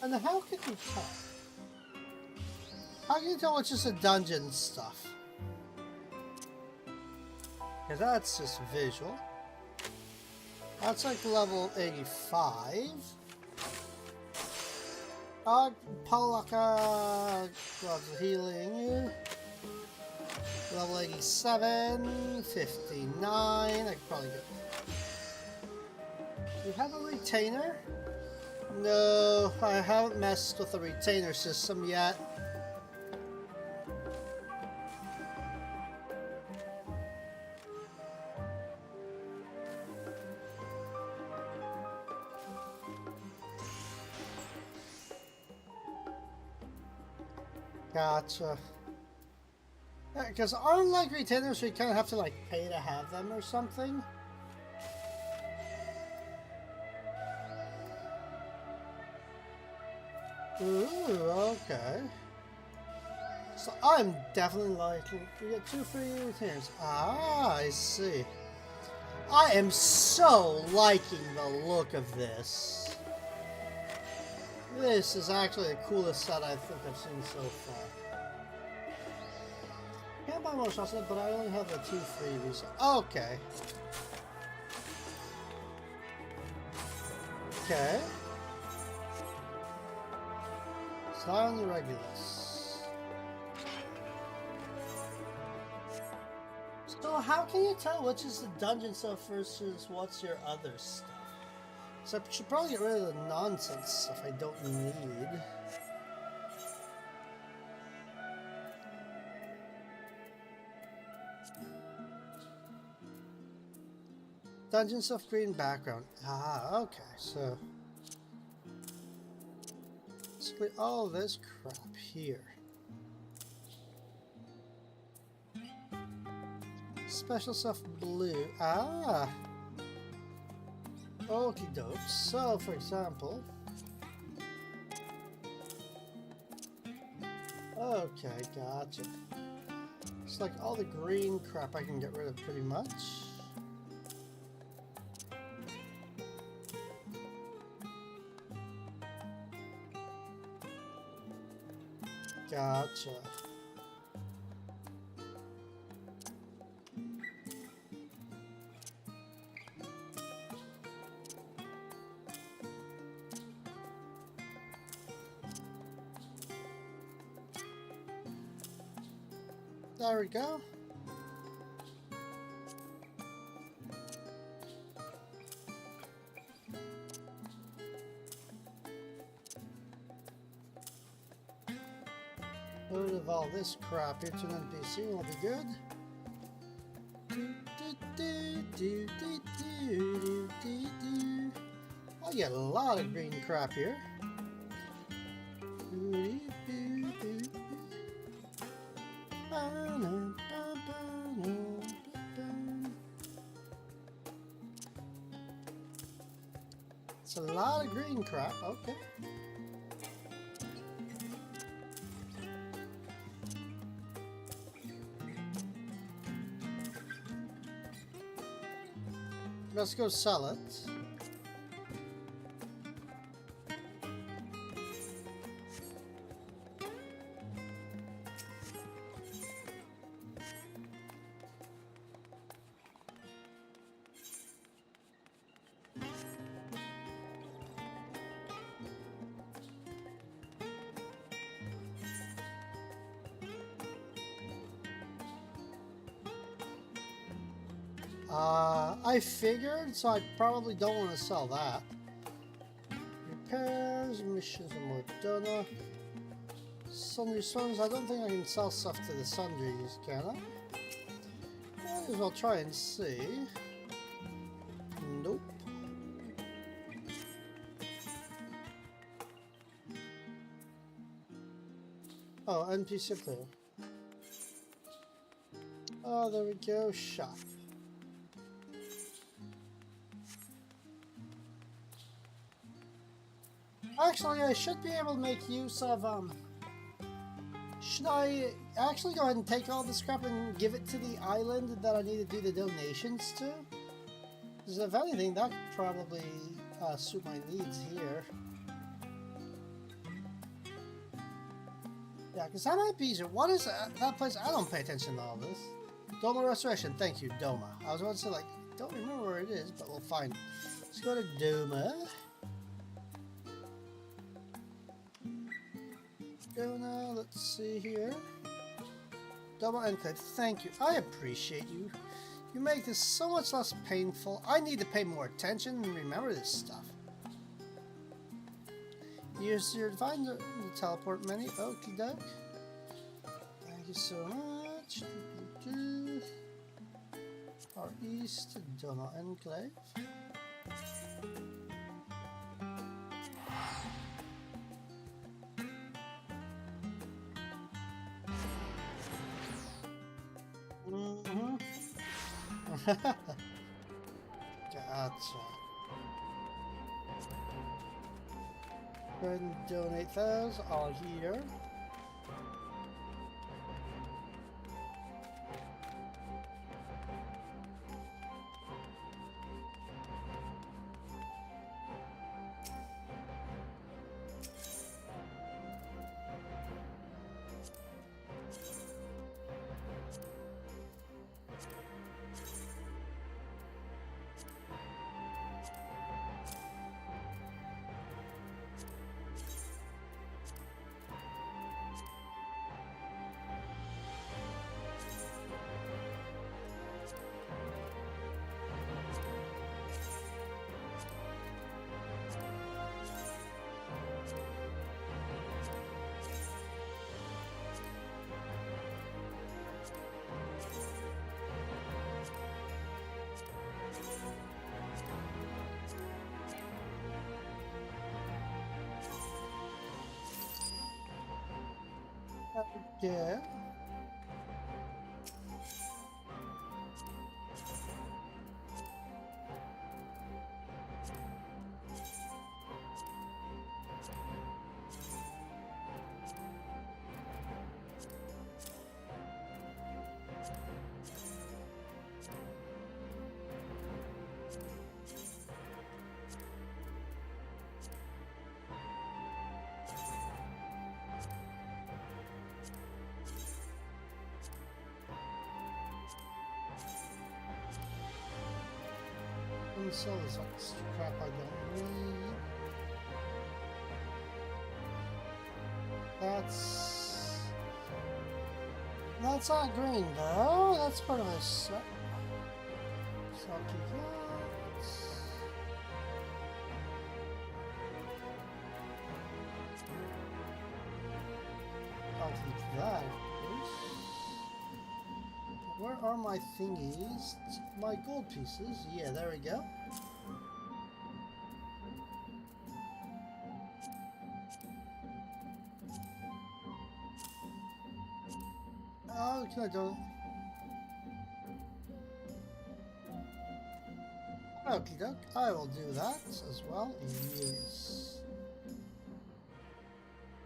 And how can you tell? How can you tell it's just a dungeon stuff? Because that's just visual. That's like level 85. Palaka gloves of healing. Level 87, 59. I could probably get. Do you have a retainer? No, I haven't messed with the retainer system yet. Gotcha. Yeah, because aren't like retainers you kind of have to like pay to have them or something? Ooh, okay. So I'm definitely liking. You get 2 free retainers. Ah, I see. I am so liking the look of this. This is actually the coolest set I think I've seen so far. Can't buy more shots, but I only have the 2 freebies. Okay. Okay. Silent Regulus. So how can you tell which is the dungeon stuff versus what's your other stuff? So I should probably get rid of the nonsense stuff I don't need. Dungeon stuff, green background. Ah, okay, so basically all this crap here. Special stuff, blue. Ah, okie doke. So, for example, okay, gotcha. It's like all the green crap I can get rid of pretty much. Gotcha. There we go. Rid of all this crap here to an NPC will be good. I get a lot of green crap here. It's a lot of green crap, okay. Let's go sell it. I figured, so I probably don't want to sell that. Repairs, missions are more done. Sundry swans, I don't think I can sell stuff to the sundries, can I? Might as well try and see. Nope. Oh, NPC up there. Oh, there we go. Shop. Actually, I should be able to make use of, should I actually go ahead and take all the scrap and give it to the island that I need to do the donations to? Because if anything, that could probably suit my needs here. Yeah, because that might be easier. What is that place? I don't pay attention to all this. Doma Restoration, thank you, Doma. I was about to say, like, don't remember where it is, but we'll find it. Let's go to Doma. Now, let's see here. Double Enclave, thank you. I appreciate you. You make this so much less painful. I need to pay more attention and remember this stuff. Use your divine the teleport menu. Okie doke. Thank you so much. Far East, Doma Enclave. Gotcha. Go ahead and donate those all here. Yeah. So there's extra crap I don't need. That's not green though. That's part of a set. So I'll keep that. I'll keep that, of course. Where are my thingies? My gold pieces. Yeah, there we go. Oh, can I do it? Okie doke, I will do that as well. Yes.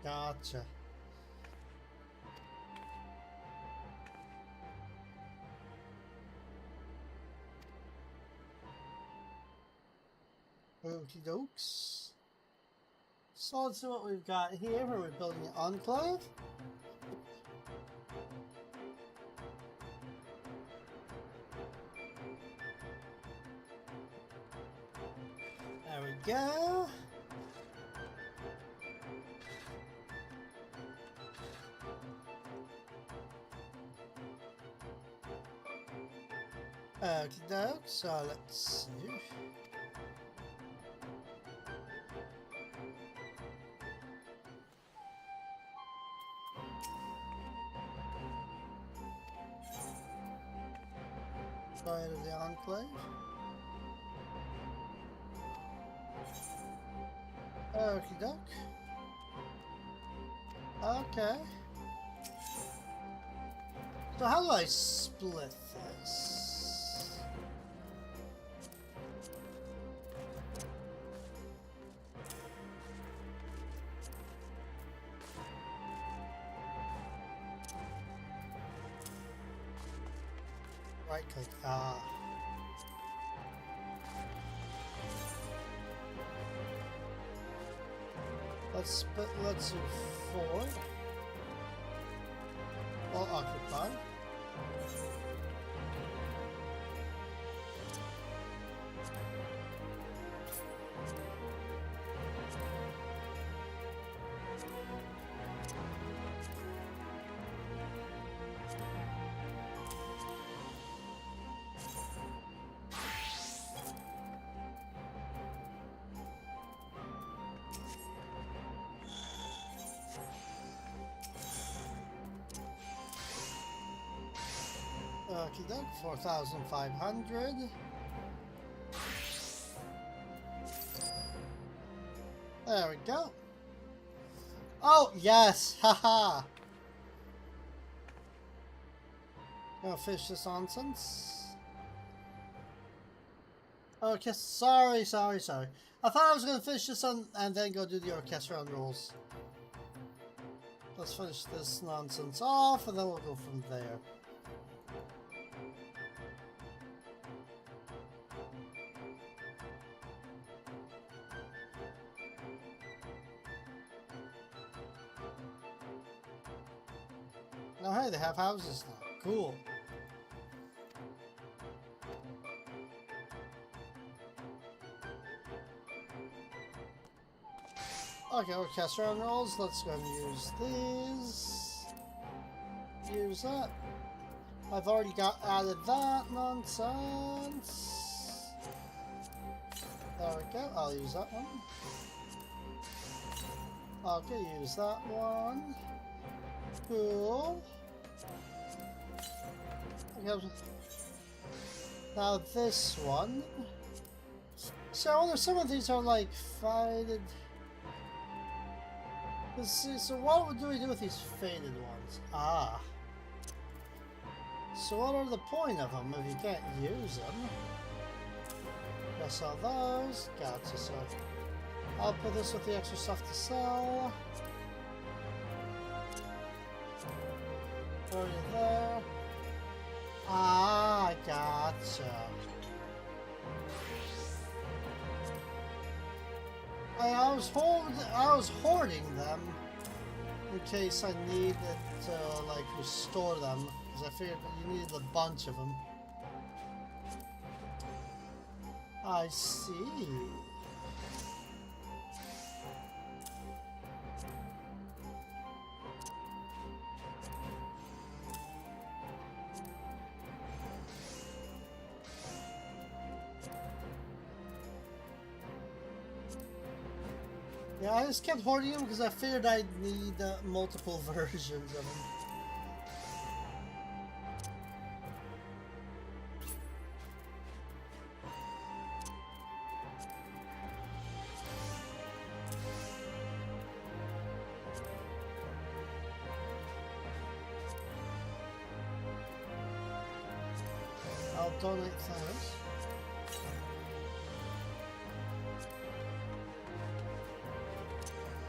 Gotcha. Okie dokes. So let's see what we've got here. We're building an enclave. There we go. Okie doke, so let's see. Side of the enclave. Okie doke. Okay. So how do I split this? Right click. Let's do 4. Well occupied. Okie doke, 4,500. There we go. Oh, yes! Haha! Gonna finish this nonsense. Okay, sorry. I thought I was gonna finish this on and then go do the orchestra rules. Let's finish this nonsense off and then we'll go from there. Oh hey, they have houses now. Cool. Okay, orchestra rolls. Let's go and use these. Use that. I've already added that nonsense. There we go. I'll use that one. Okay, use that one. Cool. Okay. Now this one. So I wonder if some of these are like faded. Let's see, so what do we do with these faded ones? Ah. So what are the point of them if you can't use them? Gotta sell those. Gotcha, so I'll put this with the extra stuff to sell. Throw you there. Ah, gotcha. I was hoarding them in case I needed to like restore them, because I figured you needed a bunch of them. I see. Yeah, I just kept hoarding them because I figured I'd need multiple versions of them. I'll donate those.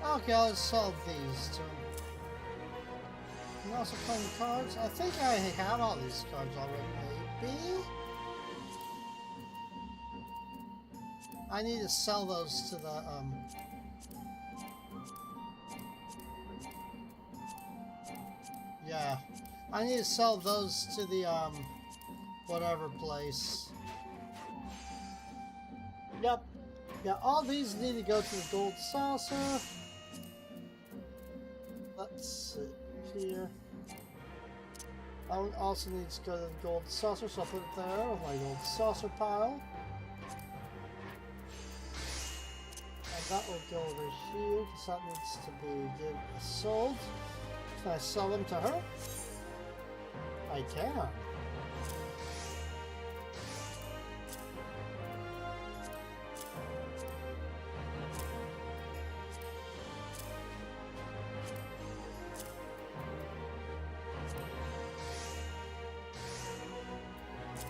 Okay, I'll solve these too. I'm also playing cards. I think I have all these cards already, maybe? I need to sell those to the, yeah. I need to sell those to the, whatever place. Yep. Yeah, all these need to go to the gold saucer. Let's see here. That one also needs to go to the gold saucer, so I'll put it there with my gold saucer pile. And that will go over here, because that needs to be sold. Can I sell them to her? I can.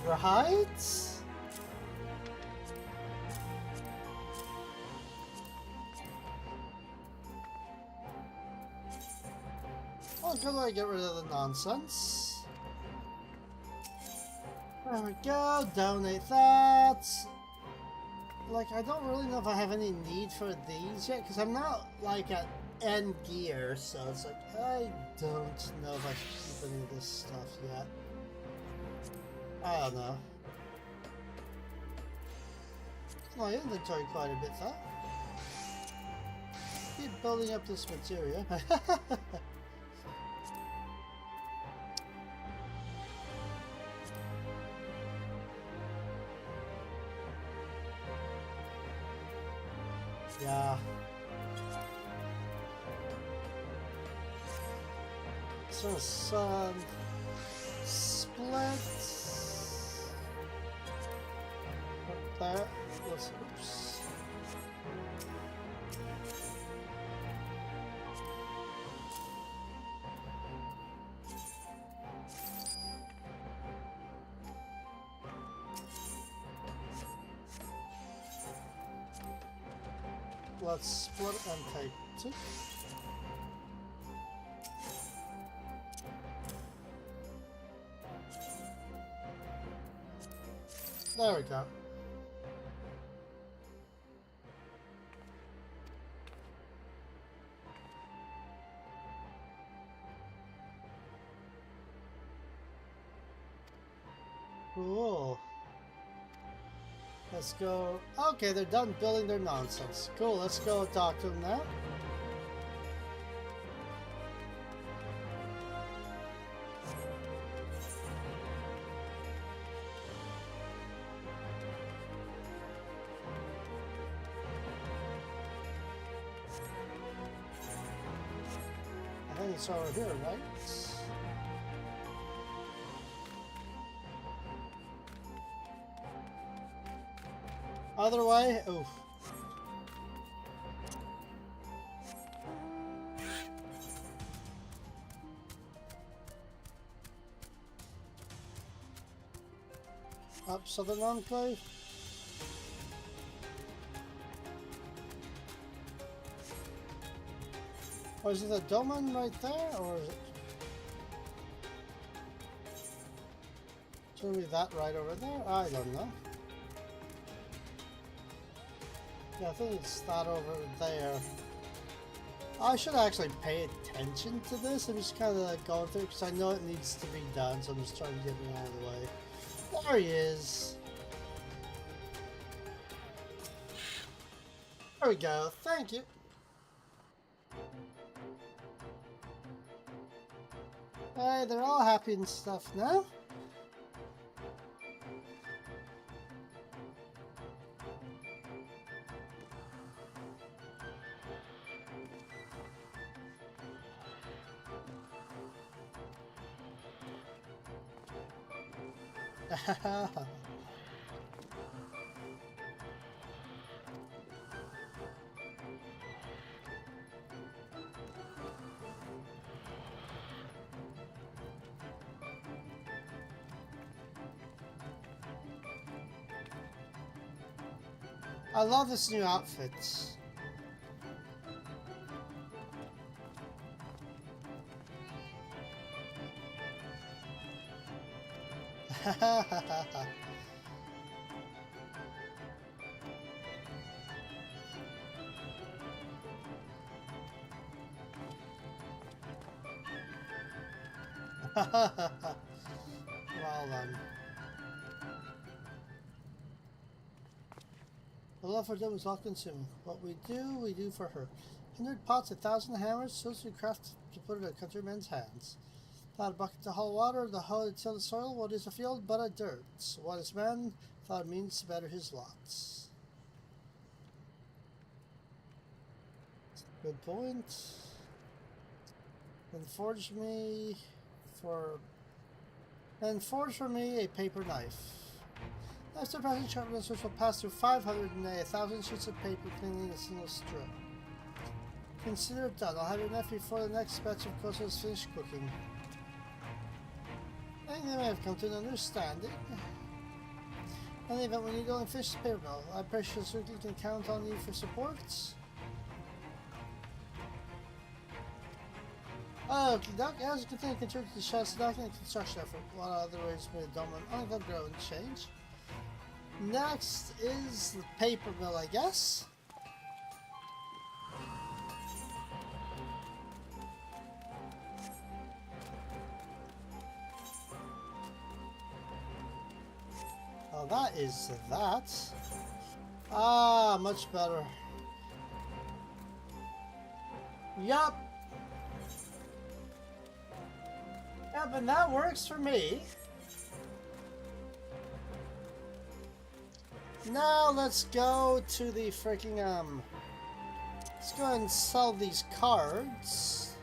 Right? Oh, good way to get rid of the nonsense. There we go, donate that. Like, I don't really know if I have any need for these yet, because I'm not, like, at end gear, so it's like, I don't know if I should keep any of this stuff yet. I don't know. My inventory quite a bit though. Keep building up this material. Yeah. So sun split. That was oops. Let's split and take two. There we go. Cool. Let's go. Okay, they're done building their nonsense. Cool, let's go talk to them now. I think it's over here, right? Other way? Oof. Up Southern Enclave. Or is it a domain right there, or is it? Should be that right over there? I don't know. Yeah, I think it's that over there. I should actually pay attention to this. I'm just kind of like going through because I know it needs to be done, so I'm just trying to get it out of the way. There he is. There we go. Thank you. Hey, they're all happy and stuff now. I love this new outfit. Well done. The love for them is all consuming. What we do for her. 100 pots, 1,000 hammers, tools we craft to put in a countryman's hands. Without a bucket to haul water, the hoe to till the soil. What is a field but a dirt? What is man? Thought it means to better his lots. Good point. And forge for me a paper knife. After passing sharpness which will pass through 500,000 sheets of paper, cleaning a single strip. Consider it done. I'll have your knife before the next batch of course is finished cooking. I think they may have come to an understanding. In the event we need only finish the paper mill, I'm pretty sure Suki can count on you for support. Oh, as you continue to contribute to the shell's document and construction effort, what other ways made the domain only going to grow and change. Next is the paper mill, I guess. Oh, that is that. Ah, much better. Yup. Yep, and that works for me. Now let's go to the freaking let's go ahead and sell these cards.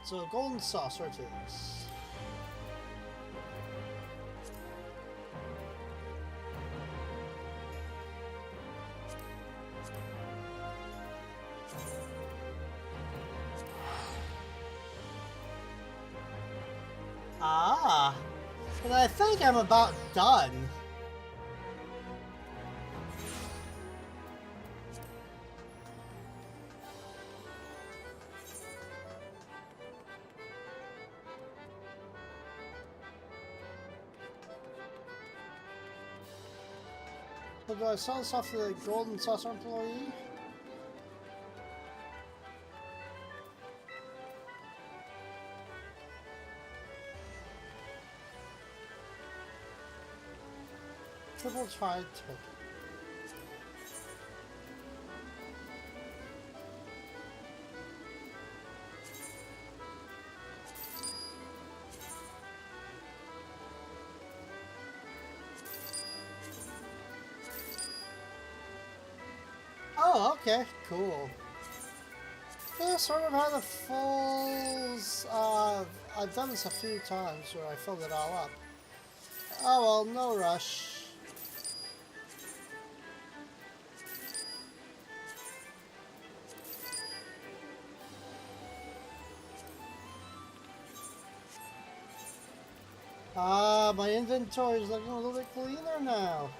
So golden saucer it is. Ah, and I think I'm about done. So do I sell this off to the golden saucer employee? Triple tried token. Oh, okay, cool. Yeah, sort of how the fulls. I've done this a few times where I filled it all up. Oh well, no rush. Ah, my inventory is looking a little bit cleaner now.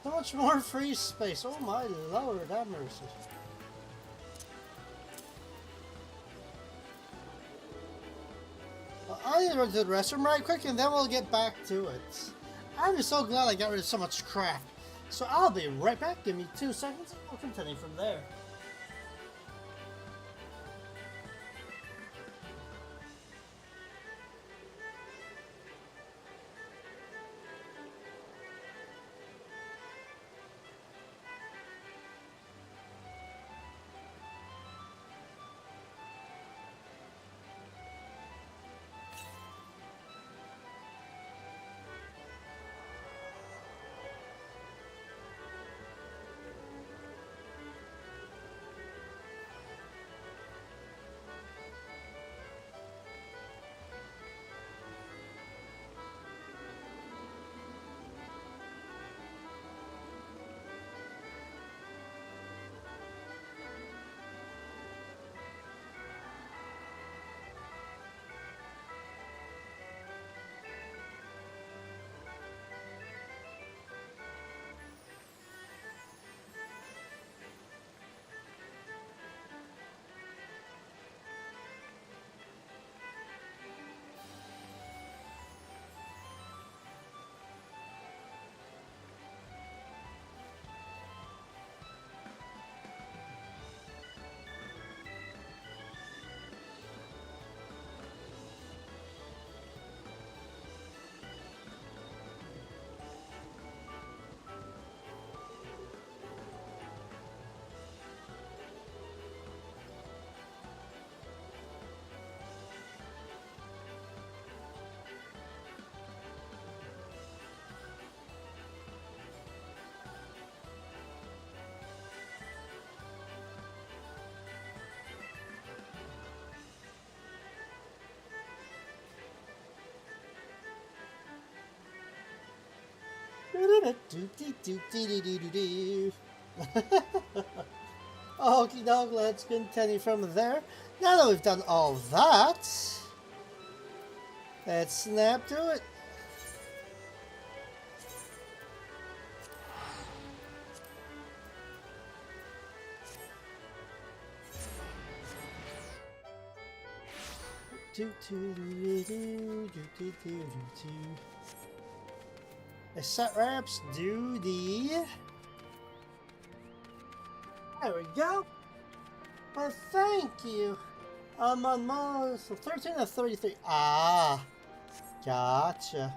So much more free space. Oh my lord, have mercy. Well, I need to run to the restroom right quick and then we'll get back to it. I'm just so glad I got rid of so much crap. So I'll be right back. Give me 2 seconds and we'll continue from there. Okie doke, let's continue from there. Now that we've done all that, let's snap to it. The set reps duty. There we go. Well, thank you. I'm on Mars 13 of 33. Ah, gotcha.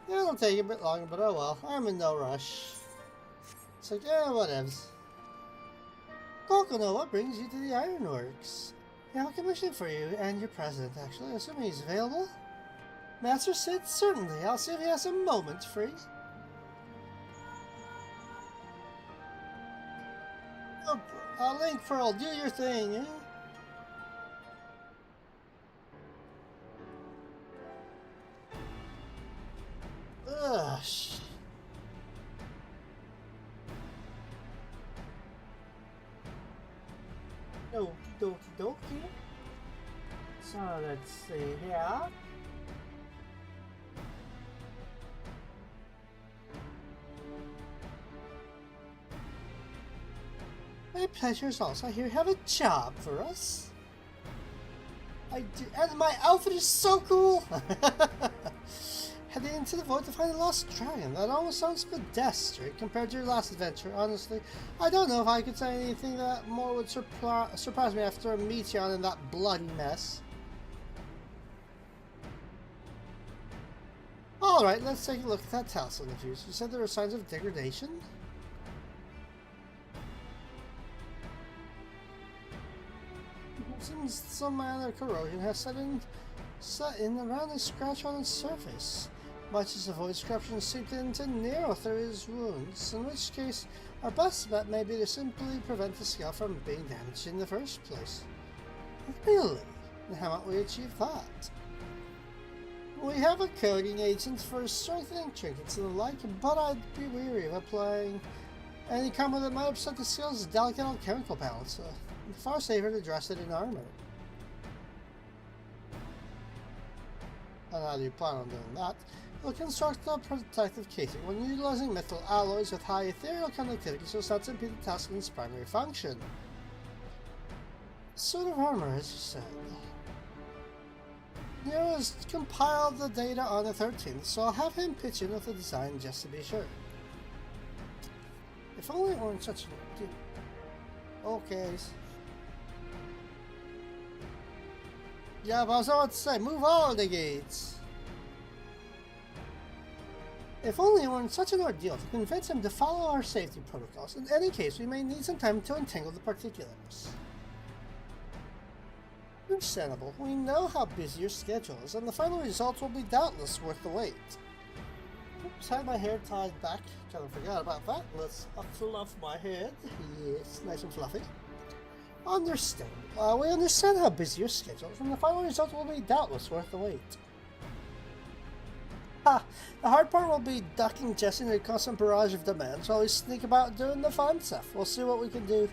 Yeah, it'll take a bit longer, but oh well. I'm in no rush. It's like, yeah, whatevs. Kokono, what brings you to the Ironworks? I have a commission for you and your president, actually, assuming he's available. Master Sid, certainly. I'll see if he has a moment free. Oh, Link Pearl, do your thing, eh? Ugh. Okie dokie. So let's see here. My pleasures also. I hear you have a job for us. I do, and my outfit is so cool! Heading into the void to find a lost dragon. That almost sounds pedestrian compared to your last adventure. Honestly, I don't know if I could say anything that more would surprise me after a meteor in that bloody mess. Alright, let's take a look at that talisman of yours. You said there were signs of degradation? Seems some manner of corrosion has set in around a scratch on its surface. Much as the void corruption seeped into near Theria's wounds, in which case our best bet may be to simply prevent the scale from being damaged in the first place. Really? And how might we achieve that? We have a coating agent for strengthening trinkets and the like, but I'd be weary of applying Any combo that might upset the skills is delicate on chemical balance. Far safer to dress it in armor. And how do you plan on doing that? You'll construct a protective casing when utilizing metal alloys with high ethereal conductivity so as not to impede the task in its primary function. Suit of armor, as you said. Nero has compiled the data on the 13th, so I'll have him pitch in with the design just to be sure. If only it weren't such a... Okay. Yeah, but I was about to say, move all the gates! If only it weren't such an ordeal to convince him to follow our safety protocols. In any case, we may need some time to untangle the particulars. Understandable. We know how busy your schedule is, and the final results will be doubtless worth the wait. Oops, had my hair tied back. Kind of forgot about that. Let's fluff my head. Yes, nice and fluffy. Understandable. We understand how busy your schedule is, and the final results will be doubtless worth the wait. Ha! The hard part will be ducking Jesse in a constant barrage of demands while we sneak about doing the fun stuff. We'll see what we can do.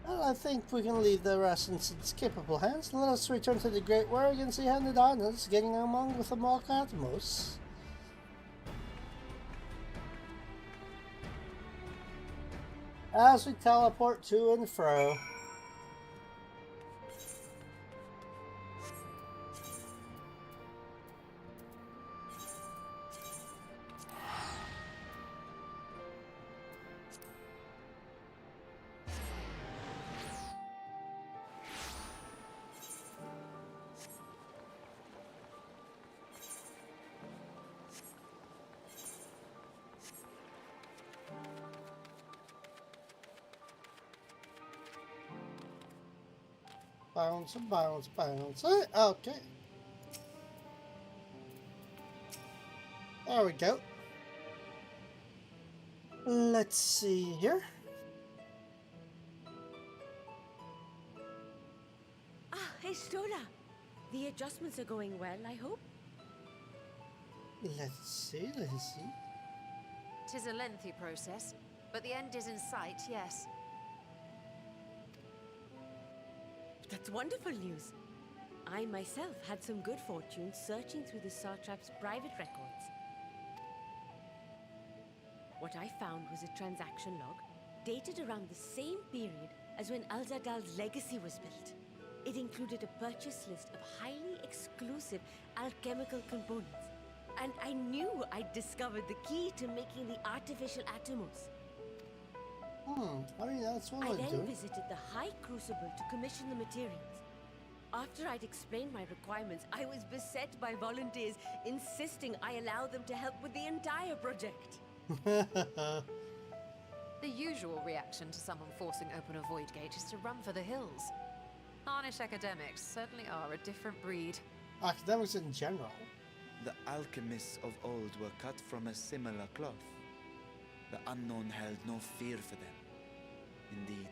Well, I think we can leave the rest in its capable hands and let us return to the Great World and see how Nadana's getting along with the Mark Atmos. As we teleport to and fro. Bounce, bounce, bounce. Okay. There we go. Let's see here. Ah, hey, Stola. The adjustments are going well, I hope? Let's see, let's see. 'Tis a lengthy process, but the end is in sight, yes. That's wonderful news. I myself had some good fortune searching through the Satrap's private records. What I found was a transaction log dated around the same period as when Alzadal's legacy was built. It included a purchase list of highly exclusive alchemical components, and I knew I'd discovered the key to making the artificial atomos. I mean, that's what I I'm then doing. visited the High Crucible to commission the materials. After I'd explained my requirements, I was beset by volunteers insisting I allow them to help with the entire project. The usual reaction to someone forcing open a void gate is to run for the hills. Harnish academics certainly are a different breed. Academics in general. The alchemists of old were cut from a similar cloth. The unknown held no fear for them. Indeed,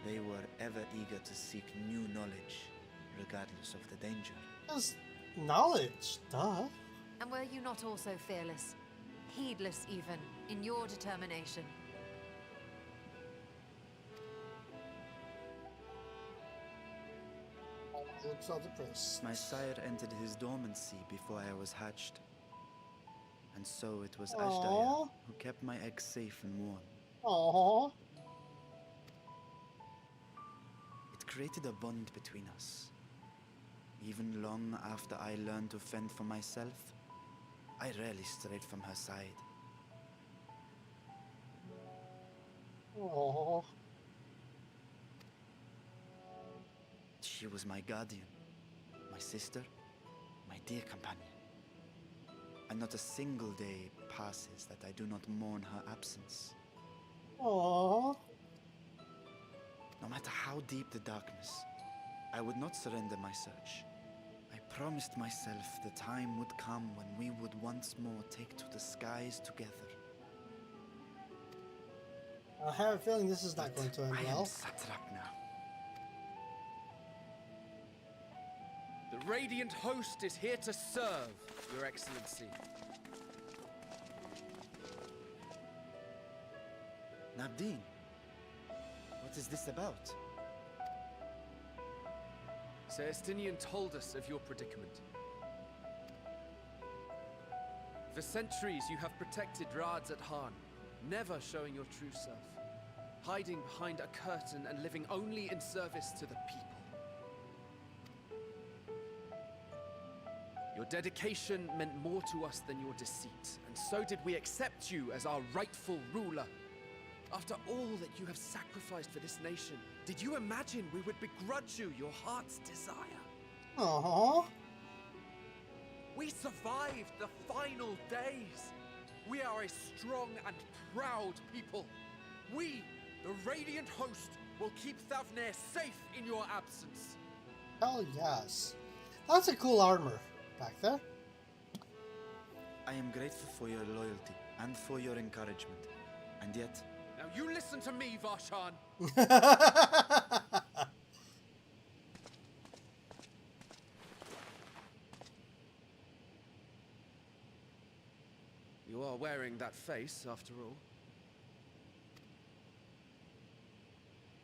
they were ever eager to seek new knowledge, regardless of the danger. Just knowledge, duh. And were you not also fearless? Heedless even, in your determination? Looks all depressed. My sire entered his dormancy before I was hatched. And so it was Aww. Ashdaya who kept my eggs safe and warm. Aww. It created a bond between us. Even long after I learned to fend for myself, I rarely strayed from her side. Aww. She was my guardian, my sister, my dear companion. And not a single day passes that I do not mourn her absence. Aww. No matter how deep the darkness, I would not surrender my search. I promised myself the time would come when we would once more take to the skies together. I have a feeling this is not going to end I am well. satrap now. The Radiant host is here to serve, Your Excellency. Nabdeen, what is this about? Celestinian told us of your predicament. For centuries you have protected Rads at Han, never showing your true self, hiding behind a curtain and living only in service to the people. Your dedication meant more to us than your deceit, and so did we accept you as our rightful ruler. After all that you have sacrificed for this nation, did you imagine we would begrudge you your heart's desire? Aww. We survived the final days. We are a strong and proud people. We, the Radiant Host, will keep Thavnair safe in your absence. Hell yes. That's a cool armor back there. I am grateful for your loyalty and for your encouragement. And yet... Now you listen to me, Varshan. You are wearing that face, after all.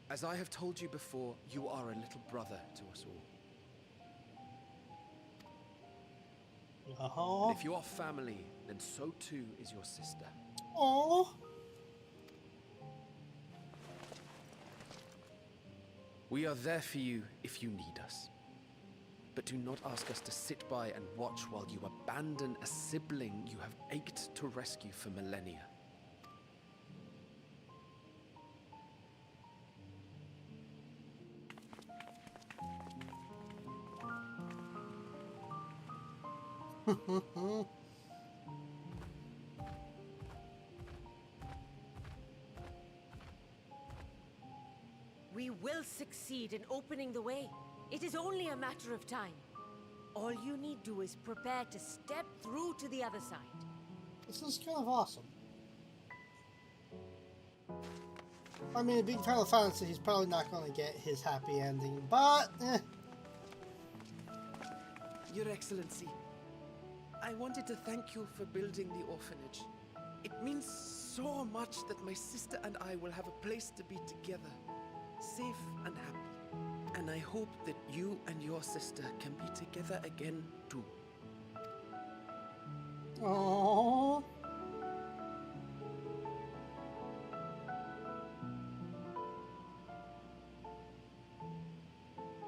As I have told you before, you are a little brother to us all. And if you are family, then so too is your sister. Aww. We are there for you if you need us. But do not ask us to sit by and watch while you abandon a sibling you have ached to rescue for millennia. We will succeed in opening the way. It is only a matter of time. All you need do is prepare to step through to the other side. This is kind of awesome. I mean, being Final Fantasy, he's probably not going to get his happy ending, but Your Excellency, I wanted to thank you for building the orphanage. It means so much that my sister and I will have a place to be together, safe and happy. And I hope that you and your sister can be together again, too. aww.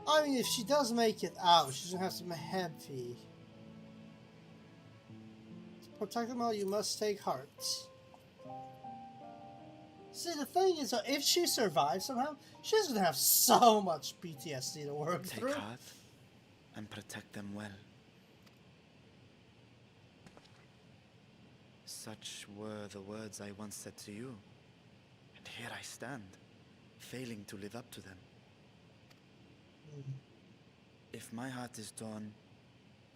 I mean, if she does make it out, she's gonna have some heavy. To protect them all, you must take heart. See, the thing is, if she survives somehow, she's gonna have so much PTSD to work through. Take heart and protect them well. Such were the words I once said to you. And here I stand, failing to live up to them. If my heart is torn,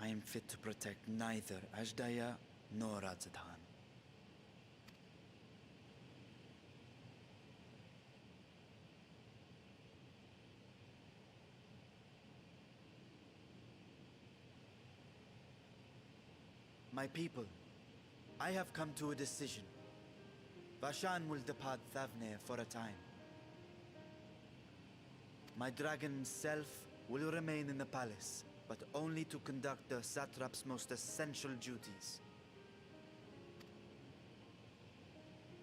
I am fit to protect neither Ajdaya nor Radzadhan. My people, I have come to a decision. Vashan will depart Thavnair for a time. My dragon self will remain in the palace, but only to conduct the satrap's most essential duties.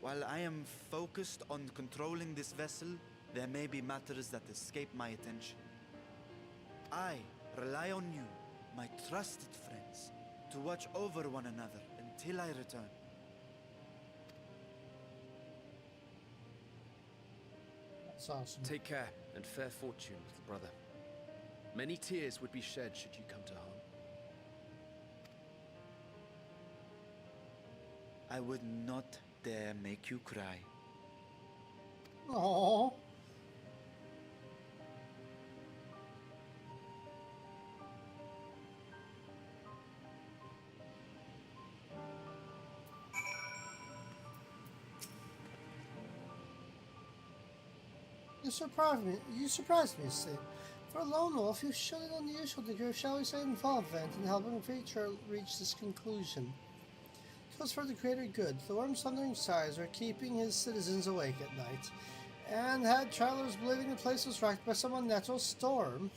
While I am focused on controlling this vessel, there may be matters that escape my attention. I rely on you, my trusted friends, to watch over one another until I return. That's awesome. Take care and fair fortune, little brother. Many tears would be shed should you come to harm. I would not dare make you cry. Aww. You surprised me, Sid. For a lone wolf, you've shown an unusual degree of, shall we say, involvement in helping Dawntrail reach this conclusion. It was for the greater good. The worm's thundering sighs were keeping his citizens awake at night, and had travelers believing the place was racked by some unnatural storm.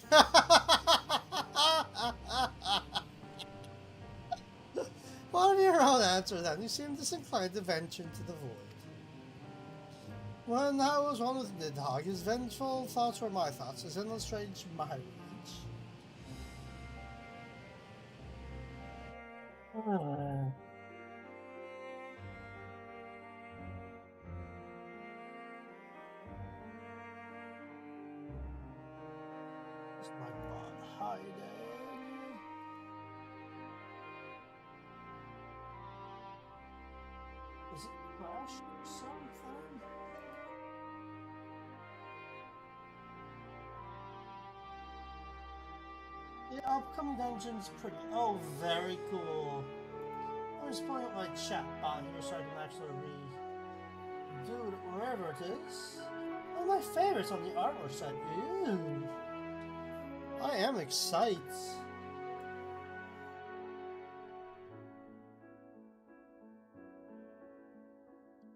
What of your own answer then? You seem disinclined to venture into the void. When I was one with Nidhogg, his vengeful thoughts were my thoughts, his endless rage my rage. Where's my bot hiding? Is it crashed or something? The upcoming dungeon's pretty. Oh, very cool. I'm just pulling up my chat bot here so I can actually read it wherever it is. One of my favorites on the artwork side. Ooh. I am excited.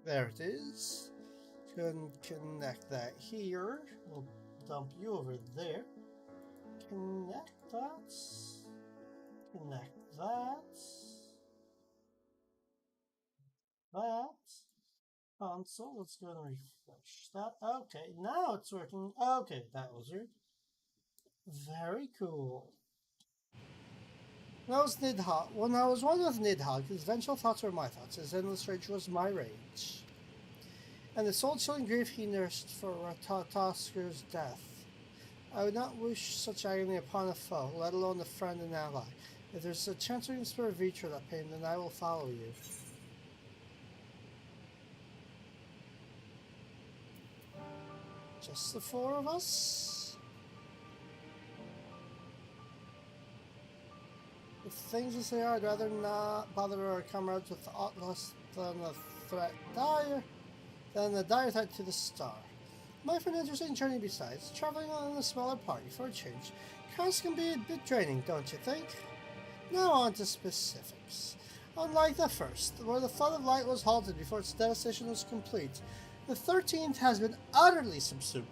There it is. Can connect that here. We'll dump you over there. Connect that. Connect that. That. Console. Let's go and refresh that. Okay, now it's working. Okay, that was weird. Very cool. When I was one with Nidhogg, his vengeful thoughts were my thoughts, his endless rage was my rage. And the soul-chilling grief he nursed for Ratatoskir's death. I would not wish such agony upon a foe, let alone a friend and ally. If there's a chance we can spare Vitra that pain, then I will follow you. Just the four of us? With things as they are, I'd rather not bother our comrades with aught less than a dire threat to the star. Might for an interesting journey besides, traveling on a smaller party for a change. Cars can be a bit draining, don't you think? Now on to specifics. Unlike the first, where the flood of light was halted before its devastation was complete, the 13th has been utterly subsumed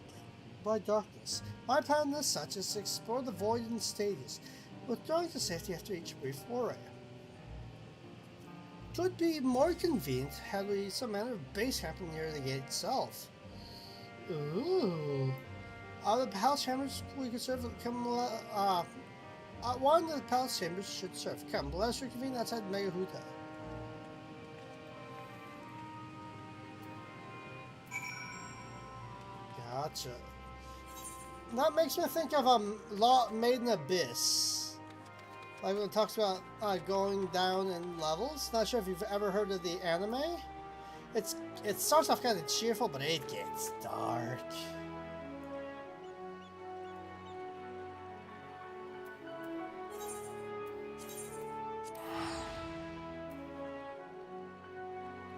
by darkness. My plan as such is to explore the void in stages, withdrawing to safety after each brief foray. Could be more convenient had we some manner of base camping near the gate itself. Ooh. The palace chambers we could serve. One of the palace chambers should serve. Come, let us reconvene outside Megahuta. Gotcha. That makes me think of Made in Abyss. Like when it talks about going down in levels. Not sure if you've ever heard of the anime. It starts off kind of cheerful, but it gets dark.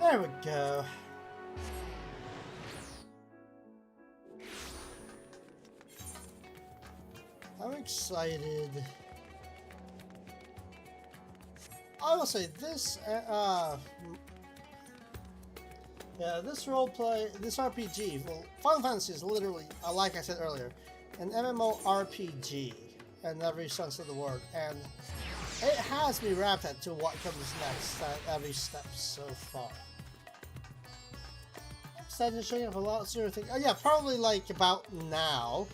There we go. I'm excited. I will say this, this roleplay, this RPG, well, Final Fantasy is literally, like I said earlier, an MMORPG in every sense of the word, and it has me wrapped up to what comes next at every step so far. Excited to show you a lot sooner thing. Oh yeah, probably like about now,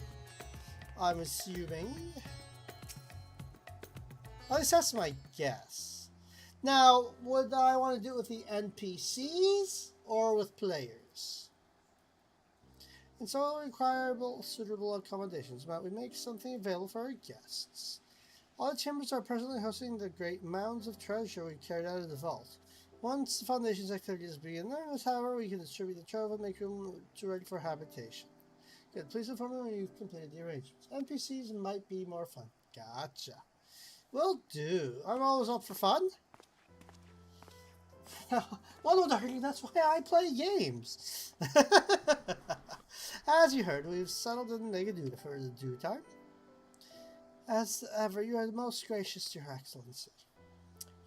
I'm assuming. At least that's my guess. Now, would I want to do it with the NPCs or with players? And so requirable suitable accommodations, might we make something available for our guests? All the chambers are presently hosting the great mounds of treasure we carried out of the vault. Once the Foundation's activities begin there, however, we can distribute the trove and make room ready for habitation. Good, please inform me when you've completed the arrangements. NPCs might be more fun. Gotcha. Will do. I'm always up for fun. Well, darling, that's why I play games. As you heard, we've settled in Negaduda for the due time. As ever, you are the most gracious, Your Excellency.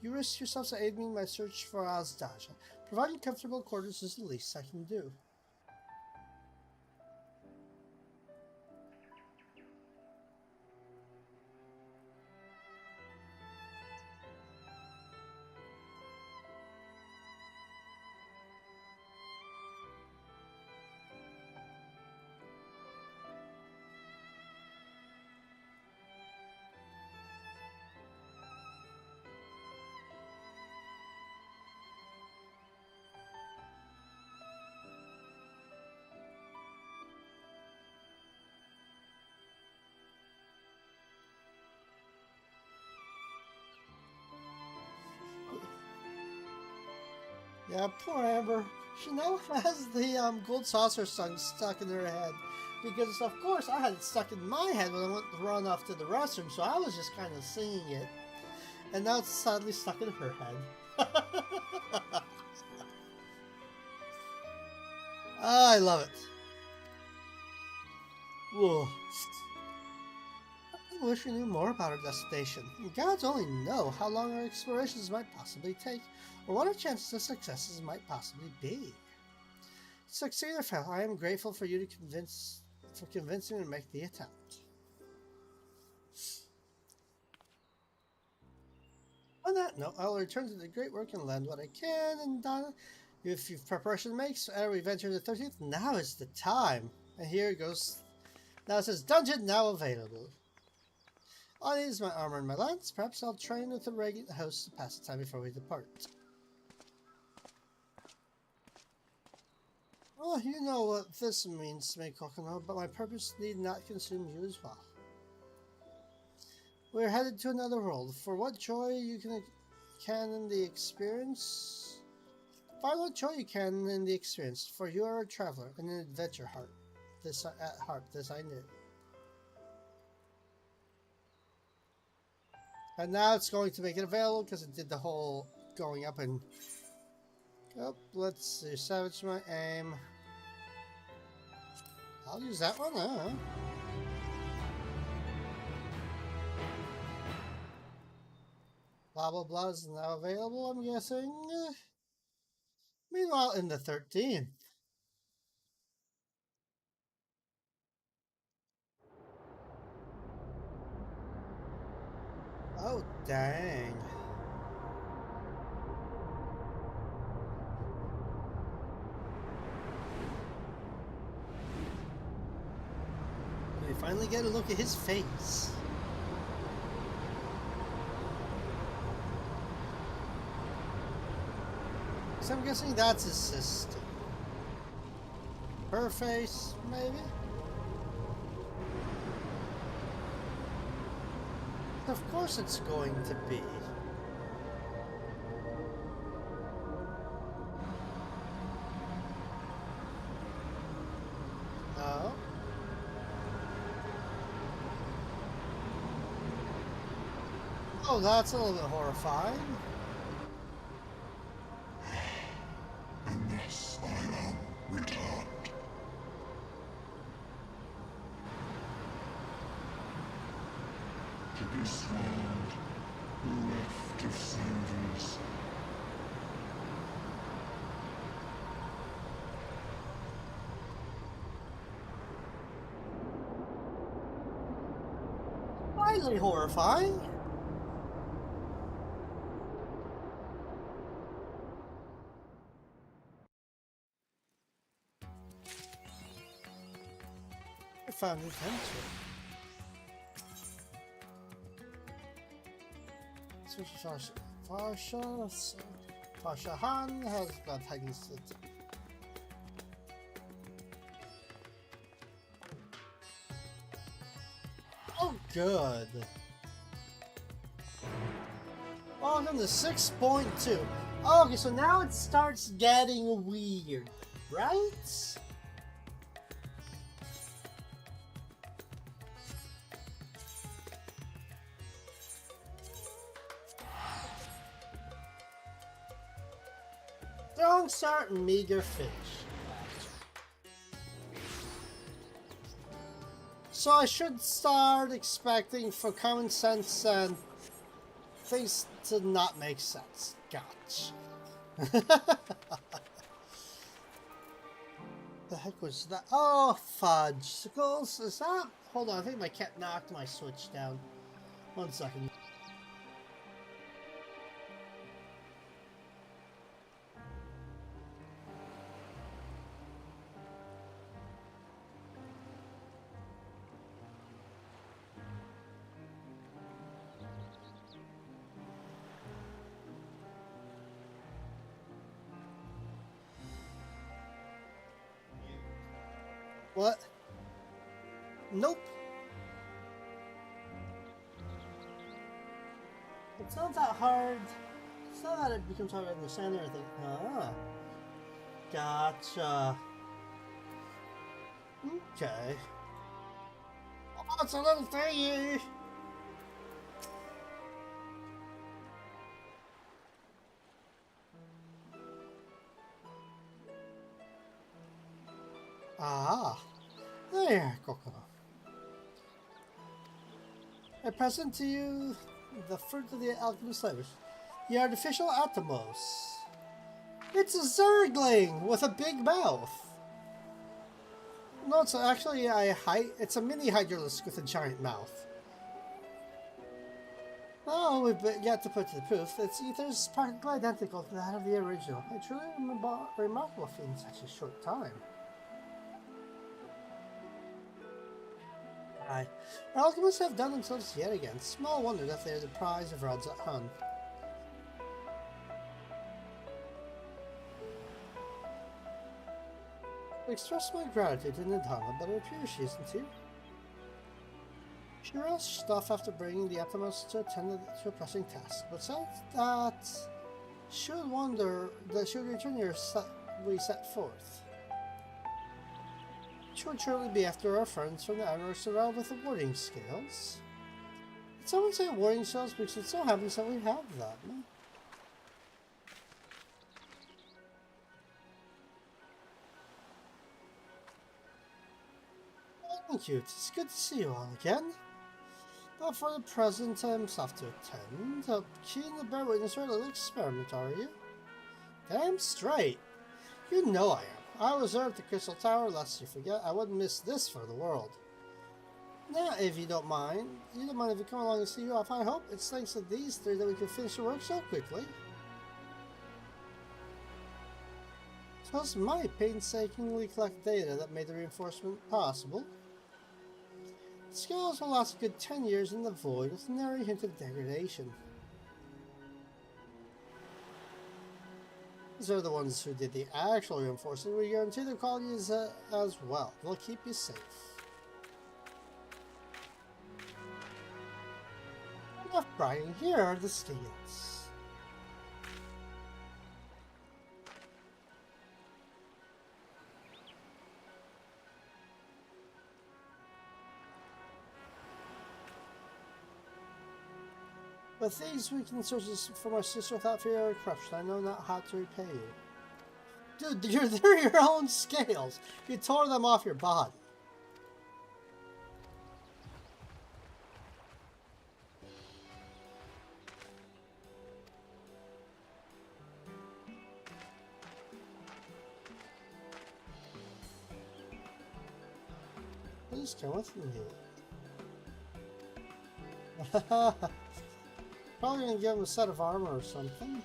You risk yourself to aid me in my search for Azdaja. Providing comfortable quarters is the least I can do. Yeah, poor Amber. She now has the gold saucer song stuck in her head. Because, of course, I had it stuck in my head when I went to run off to the restroom, so I was just kind of singing it. And now it's sadly stuck in her head. I love it. Whoa. I wish we knew more about our destination. Gods only know how long our explorations might possibly take, or what our chances of successes might possibly be. Succeed or fail, I am grateful for you to convincing me to make the attempt. On that note, I will return to the great work and lend what I can, and Donna, if you've preparation makes, we venture the 13th, now is the time. And here it goes. Now it says, Dungeon now available. All I need is my armor and my lance. Perhaps I'll train with the radiant host to pass the time before we depart. Well, you know what this means to me, Kokono, but my purpose need not consume you as well. We're headed to another world. For what joy you can in the experience. Find what joy you can in the experience, for you are a traveler and an adventure heart. This I knew. And now it's going to make it available because it did the whole going up and... Oh, let's see. Savage my aim. I'll use that one, Blah blah blah is now available, I'm guessing. Meanwhile, in the 13th. Oh, dang. We finally get a look at his face. So I'm guessing that's his sister. Her face, maybe? Of course it's going to be. No? Oh, that's a little bit horrifying. And thus I am returned. To this world, bereft of savages. Highly horrifying. I found his answer. Farshahan has blood hanging slit. Oh, good. Welcome to 6.2. Okay, so now it starts getting weird, right? Strong start and meager finish. So I should start expecting for common sense and things to not make sense. Gotcha. The heck was that? Oh, fudge. Is that? Hold on, I think my cat knocked my switch down. 1 second. What? Nope. It's not that hard. It's not that it becomes hard to understand everything. Ah. Gotcha. Okay. Oh, it's a little thingy. Ah. There, Coco. I present to you the fruit of the alchemist's labors. The artificial Atomos. It's a Zergling with a big mouth. No, it's actually it's a mini Hydralisk with a giant mouth. Oh, we've yet to put to the proof. Its ether is practically identical to that of the original. A truly remarkable feat in such a short time. Aye. Our alchemists have done themselves yet again. Small wonder that they are the prize of rods at Hun. I express my gratitude to Nidhana, but it appears she isn't here. She rushed off after bringing the Atomos to attend to a pressing task, but said that should wonder that she would return here we set forth. She would surely be after our friends from the Admiral surrounded with the warding scales. Did someone say warding scales? Because it so happens that we have them. Thank you. It's good to see you all again. But for the present, I'm off to attend. Keen to bear witness to a little experiment, are you? Damn straight. You know I am. I reserved the Crystal Tower, lest you forget. I wouldn't miss this for the world. Now, if you don't mind, if we come along and see you off, I hope. It's thanks to these three that we can finish the work so quickly. So it's my painstakingly collect data that made the reinforcement possible. The scales will last a good 10 years in the void with nary hint of degradation. These are the ones who did the actual reinforcing. We guarantee their quality is as well. They'll keep you safe. Enough bragging. Here are the scales. With these we can sources from our sister without fear or corruption. I know not how to repay you. Dude, they're your own scales. You tore them off your body. Please come with me. Probably gonna give him a set of armor or something.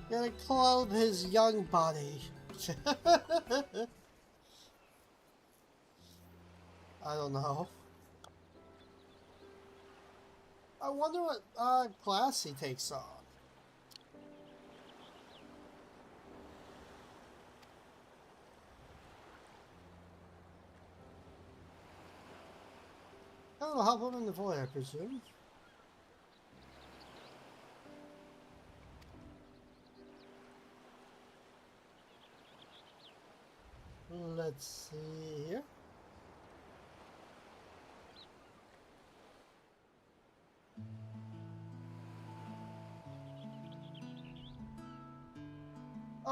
Gonna clothe his young body. I don't know. I wonder what class he takes on. That'll help him in the void, I presume. Let's see here.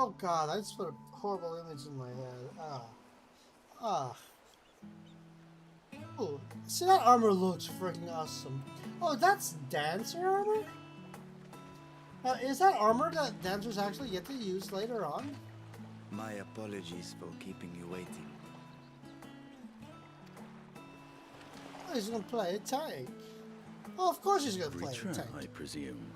Oh god, I just put a horrible image in my head. Oh, see, that armor looks freaking awesome. Oh, that's dancer armor? Is that armor that dancers actually get to use later on? My apologies for keeping you waiting. Oh, he's gonna play a tank. Oh, of course he's gonna play a tank. I presume.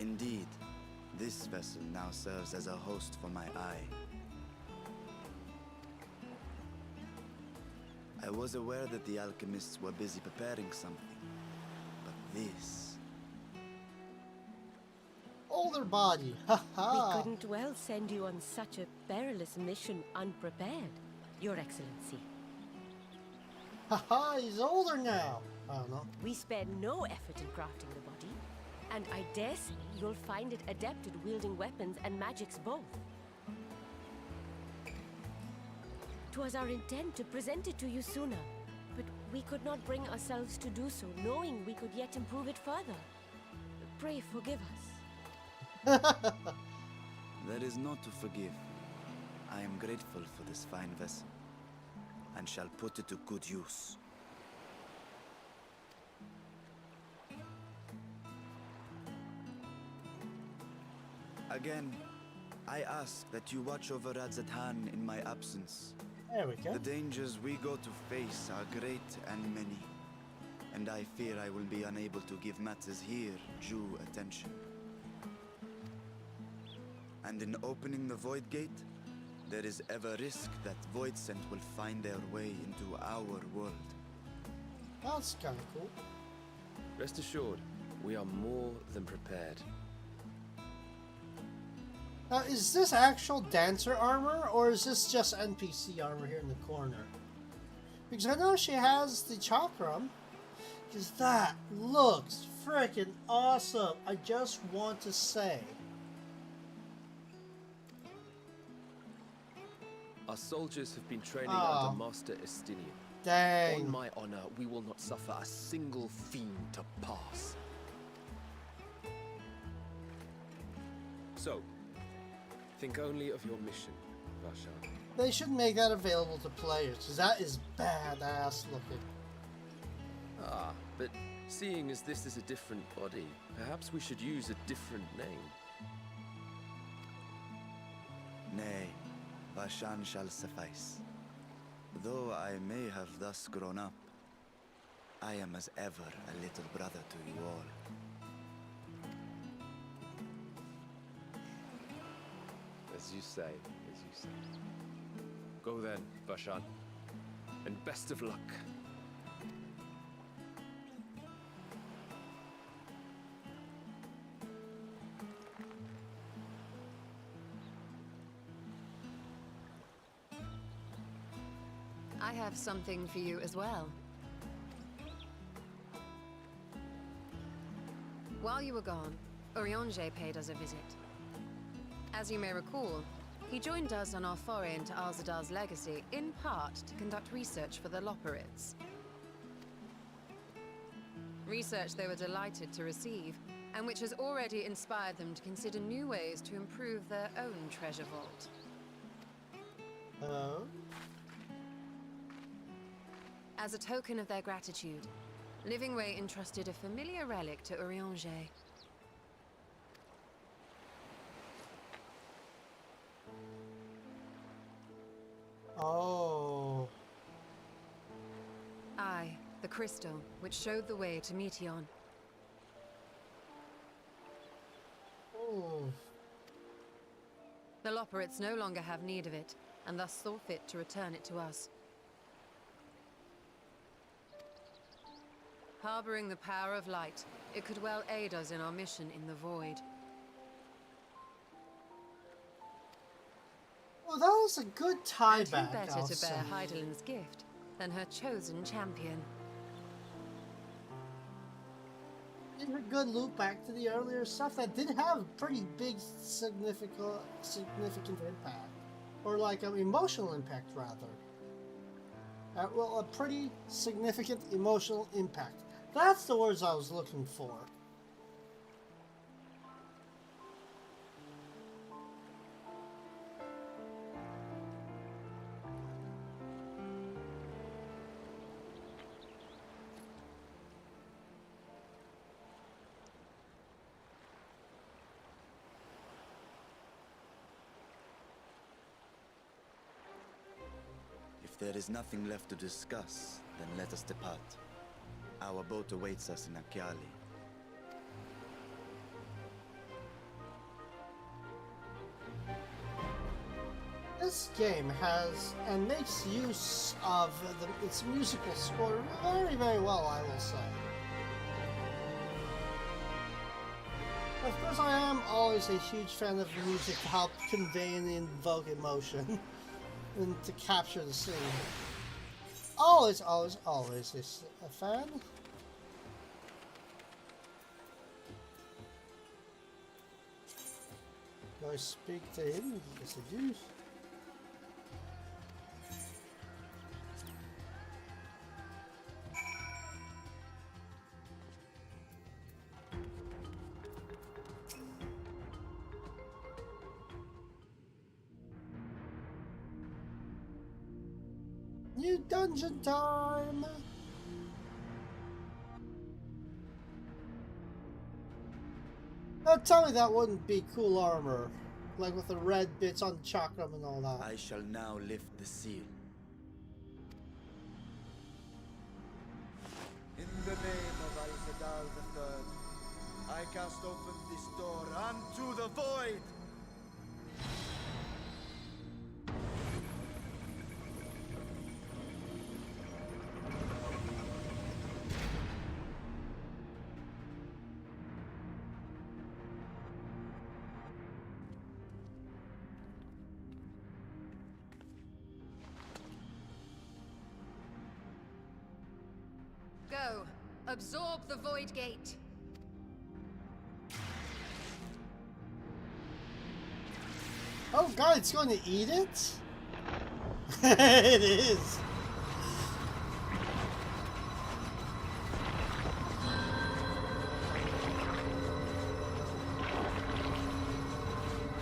Indeed, this vessel now serves as a host for my eye. I was aware that the alchemists were busy preparing something, but this... Older body, haha! We couldn't well send you on such a perilous mission unprepared, Your Excellency. Haha, he's older now! I don't know. We spared no effort in crafting the body, and I dare say you'll find it adept at wielding weapons and magics both. 'Twas our intent to present it to you sooner, but we could not bring ourselves to do so, knowing we could yet improve it further. Pray forgive us. There is naught to forgive. I am grateful for this fine vessel, and shall put it to good use. Again, I ask that you watch over Radzatan in my absence. There we go. The dangers we go to face are great and many, and I fear I will be unable to give matters here due attention. And in opening the Void Gate, there is ever risk that Voidsent will find their way into our world. That's kind of cool. Rest assured, we are more than prepared. Now, is this actual dancer armor, or is this just NPC armor here in the corner? Because I know she has the chakram. Because that looks freaking awesome. I just want to say. Our soldiers have been training Oh. under Master Estinian. Dang. On my honor, we will not suffer a single fiend to pass. So, think only of your mission, Varshan. They should make that available to players, because that is badass looking. Ah, but seeing as this is a different body, perhaps we should use a different name. Nay, Varshan shall suffice. Though I may have thus grown up, I am as ever a little brother to you all. As you say, as you say. Go then, Varshan. And best of luck. I have something for you as well. While you were gone, Urianger paid us a visit. As you may recall, he joined us on our foray into Alzadal's legacy, in part to conduct research for the Loporrits. Research they were delighted to receive, and which has already inspired them to consider new ways to improve their own treasure vault. As a token of their gratitude, Livingway entrusted a familiar relic to Urianger. Oh. Aye, the crystal, which showed the way to Meteon. Oh. The Loporrits no longer have need of it, and thus saw fit to return it to us. Harboring the power of light, it could well aid us in our mission in the Void. Well, that was a good tie And back. who better I'll to bear say. Heidelin's gift than her chosen champion? It's a good loop back to the earlier stuff that did have pretty big significant impact, or like an emotional impact rather. Well, a pretty significant emotional impact. That's the words I was looking for. If there is nothing left to discuss, then let us depart. Our boat awaits us in Akyali. This game has and makes use of its musical score very, very well, I will say. Of course, I am always a huge fan of music to help convey and invoke emotion and to capture the scene. Always, always, always is a fan. Do I speak to him? Yes, I do. New dungeon time! Now tell me that wouldn't be cool armor. Like with the red bits on chakram and all that. I shall now lift the seal. In the name of Al-Zadal III, I cast open this door unto the void! Go. Absorb the Void Gate. Oh god, it's going to eat it? It is.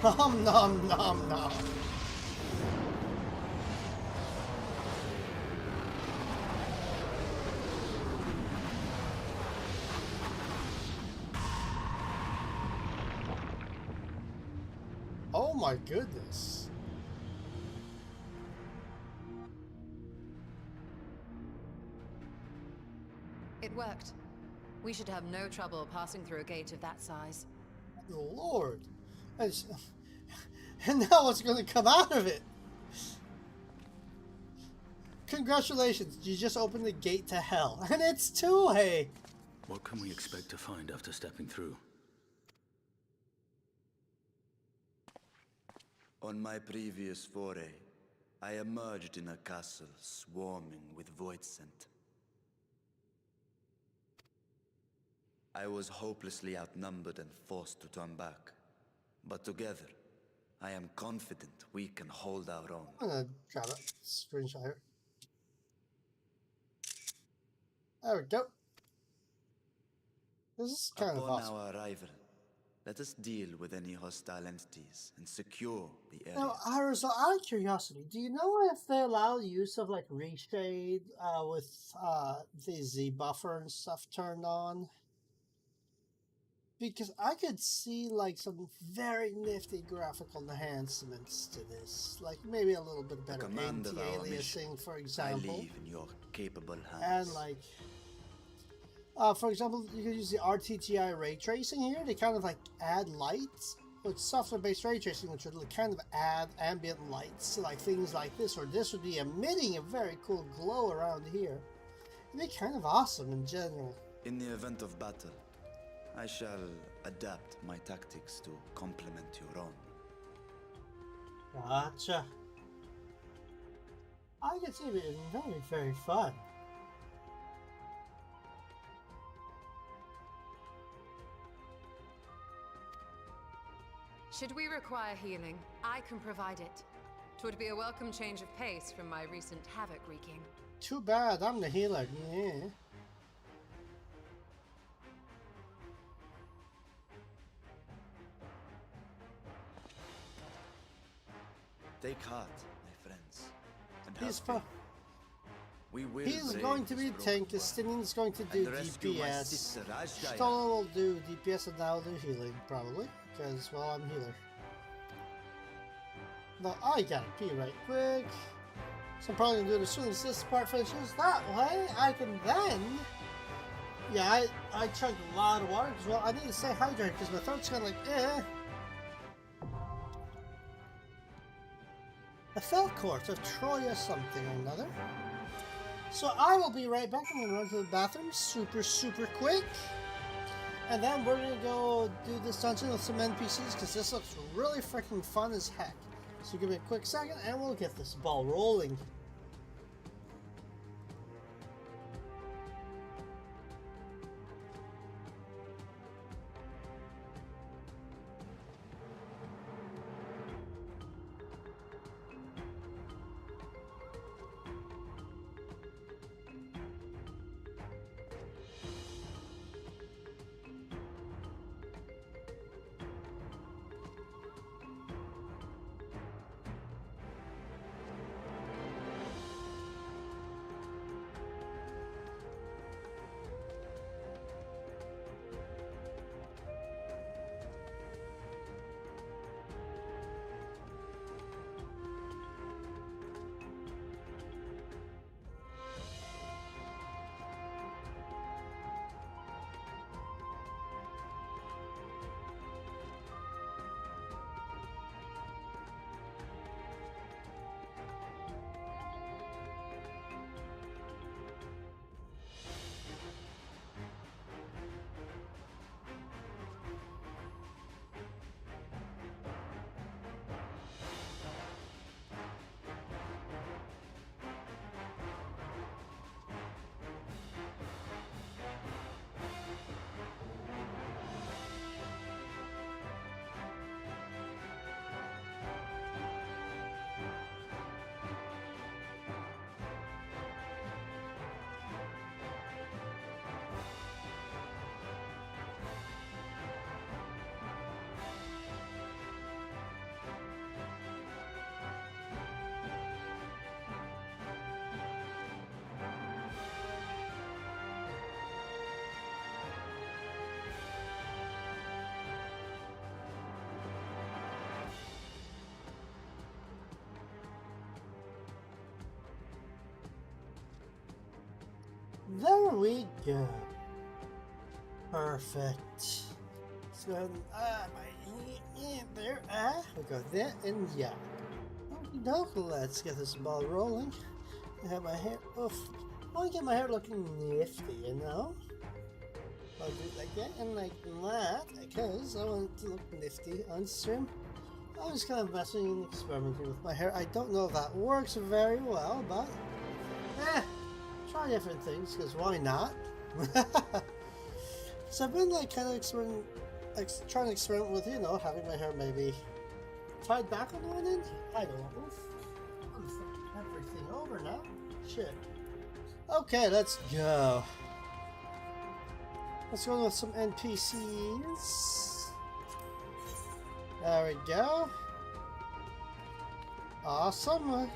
Nom nom nom nom. Oh my goodness. It worked. We should have no trouble passing through a gate of that size. Lord. And now what's going to come out of it? Congratulations, you just opened the gate to hell. And it's two-way. What can we expect to find after stepping through? On my previous foray, I emerged in a castle swarming with void scent. I was hopelessly outnumbered and forced to turn back. But together, I am confident we can hold our own. I'm gonna grab it. Screenshot here. There we go. This is kind of awesome. Upon our arrival, let us deal with any hostile entities and secure the area. Now, Iris, out of curiosity, do you know if they allow use of like reshade with the Z buffer and stuff turned on? Because I could see like some very nifty graphical enhancements to this, like maybe a little bit better anti-aliasing, for example. I leave in your capable hands. And like, for example, you could use the RTGI ray tracing here to kind of like add lights with software-based ray tracing, which would kind of add ambient lights to like things like this, or this would be emitting a very cool glow around here. It'd be kind of awesome in general. In the event of battle, I shall adapt my tactics to complement your own. Gotcha. I can see it being very, very fun. Should we require healing, I can provide it. 'Twould be a welcome change of pace from my recent havoc wreaking. Too bad, I'm the healer. Yeah. Take heart, my friends, and He's have faith. We will He's brave going to this be broken tank, world Stinian's going to do and rescue my DPS. sister Ajdaya. Stola will do DPS and I'll do healing, probably. Because, well, I'm healer. But I gotta pee right quick. So I'm probably gonna do it as soon as this part finishes. That way, I can then... Yeah, I chugged a lot of water because, well, I need to stay hydrated because my throat's kind of like, eh. A fell court of Troya something or another. So I will be right back. I'm going to run to the bathroom super quick. And then we're going to go do this dungeon with some NPCs because this looks really freaking fun as heck. So give me a quick second and we'll get this ball rolling. There we go. Perfect. So, there, we got that, and yeah. Okie doke, let's get this ball rolling. I have my hair, oof. I want to get my hair looking nifty, you know? I'll do it like that and like that, because I want it to look nifty on stream. I was kind of messing and experimenting with my hair. I don't know if that works very well, but try different things, because why not? So I've been like kind of trying to experiment with, you know, having my hair maybe tied back on one end. I don't know. Oof. I'm flipping everything over now. Shit. Okay, let's go. Let's go with some NPCs. There we go. Awesome.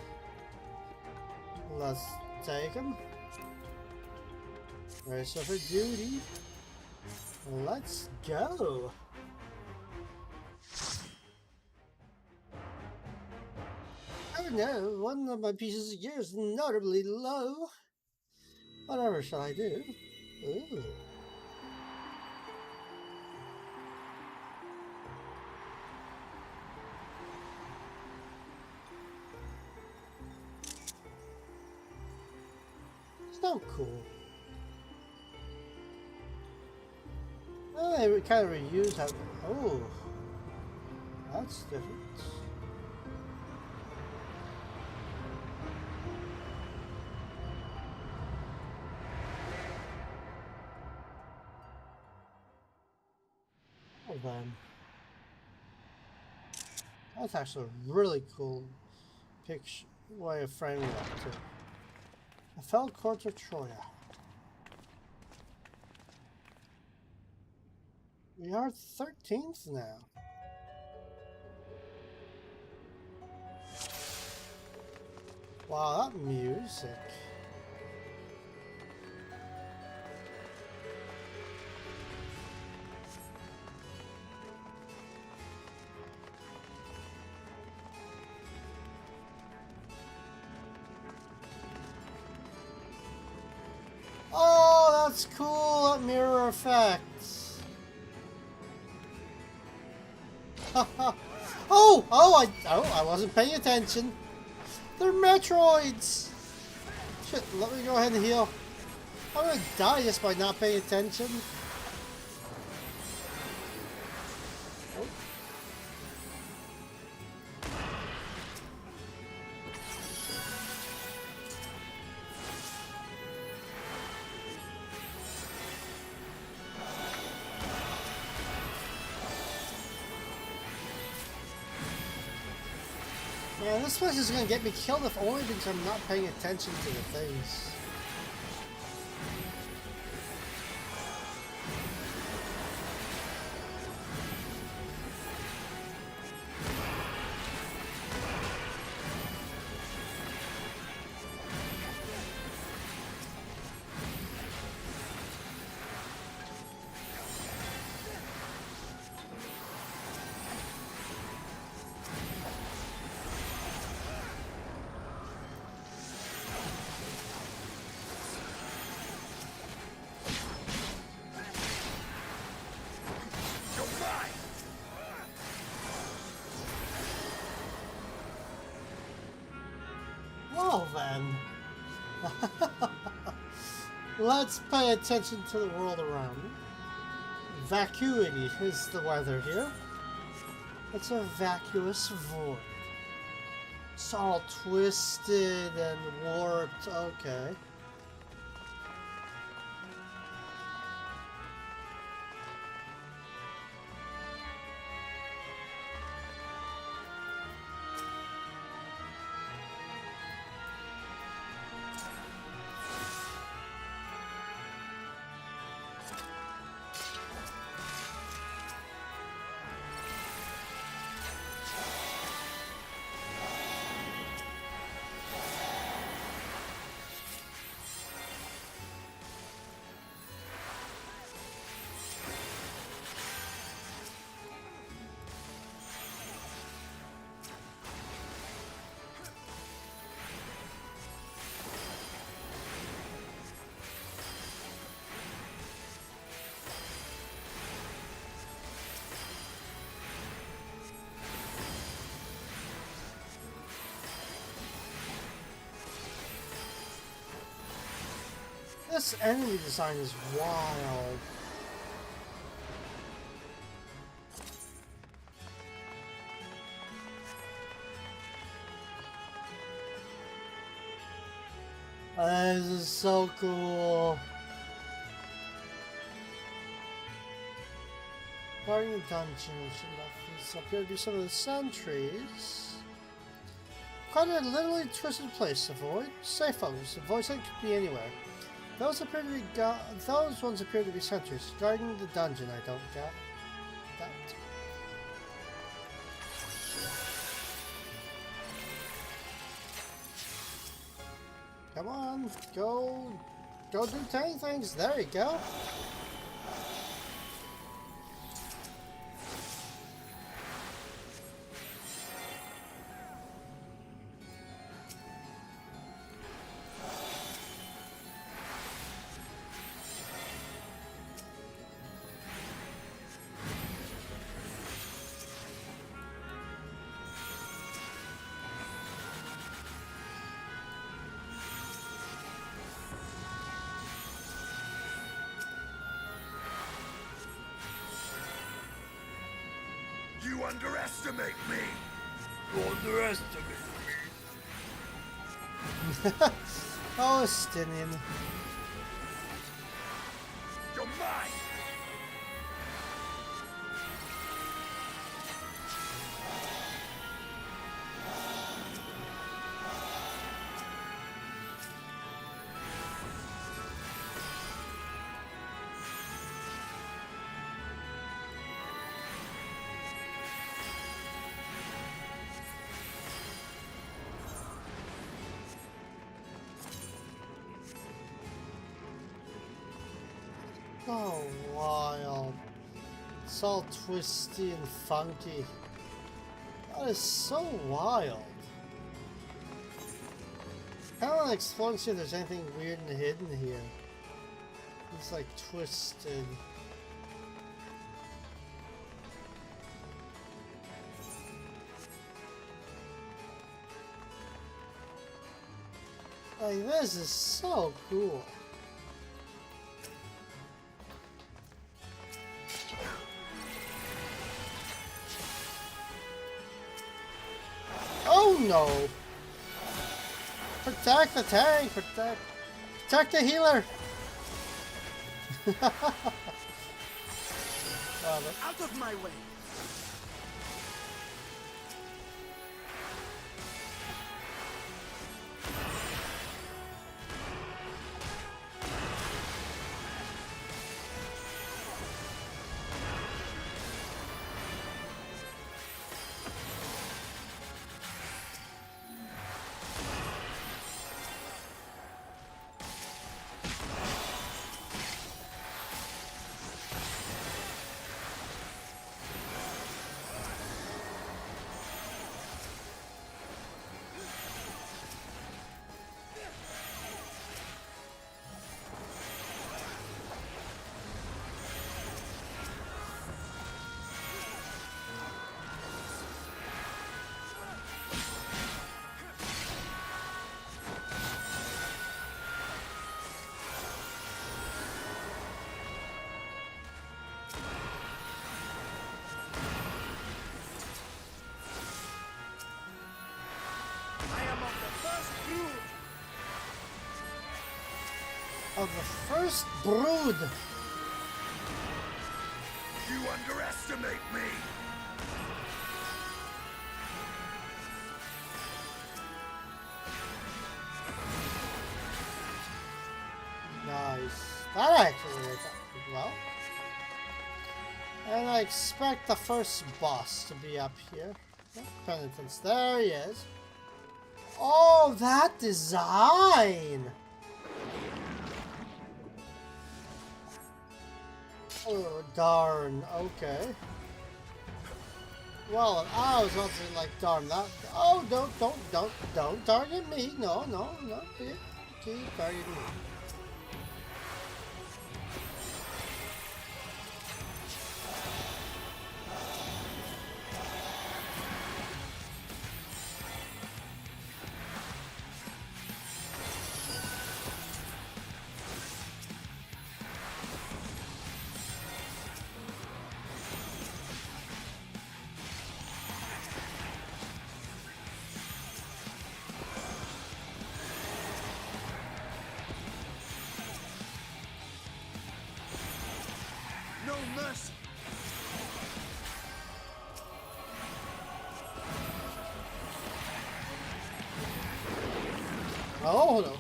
Let's take them. Race for duty. Let's go. Oh no, one of my pieces of gear is notably low. Whatever shall I do? Ooh. So cool. Oh, they kind of reuse that. Oh, that's different. Well then, that's actually a really cool picture way of framing that too. The fell courts of Troya. We are 13th now. Wow, that music. Oh, that's cool, that mirror effect. I wasn't paying attention. They're Metroids. Shit, let me go ahead and heal. I'm gonna die just by not paying attention. Oh. Man, this place is gonna get me killed if only because I'm not paying attention to the things. Well then, let's pay attention to the world around me. Vacuity is the weather here. It's a vacuous void. It's all twisted and warped. Okay. This enemy design is wild. This is so cool. Guarding the dungeon appear to be some of the sentries. Quite a literally twisted place to avoid. Safe focus. The voice could be anywhere. Those ones appear to be sentries guarding the dungeon. I don't get that. Come on, go do tiny things. There you go. You underestimate me! You underestimate me! Oh, Stinian. You're mine! so wild. It's all twisty and funky. That is so wild. I want to explore and see if there's anything weird and hidden here. It's like twisted. Like, this is so cool. Oh no! Protect the tank! Protect the healer! Out of my way! Of the first brood. You underestimate me. Nice. That actually worked out pretty well. And I expect the first boss to be up here. Penitence. There he is. Oh, that design! Oh, darn. Okay. Well, I was also like, darn that. Oh, don't target me. No. Keep targeting me. No mercy! Oh, no.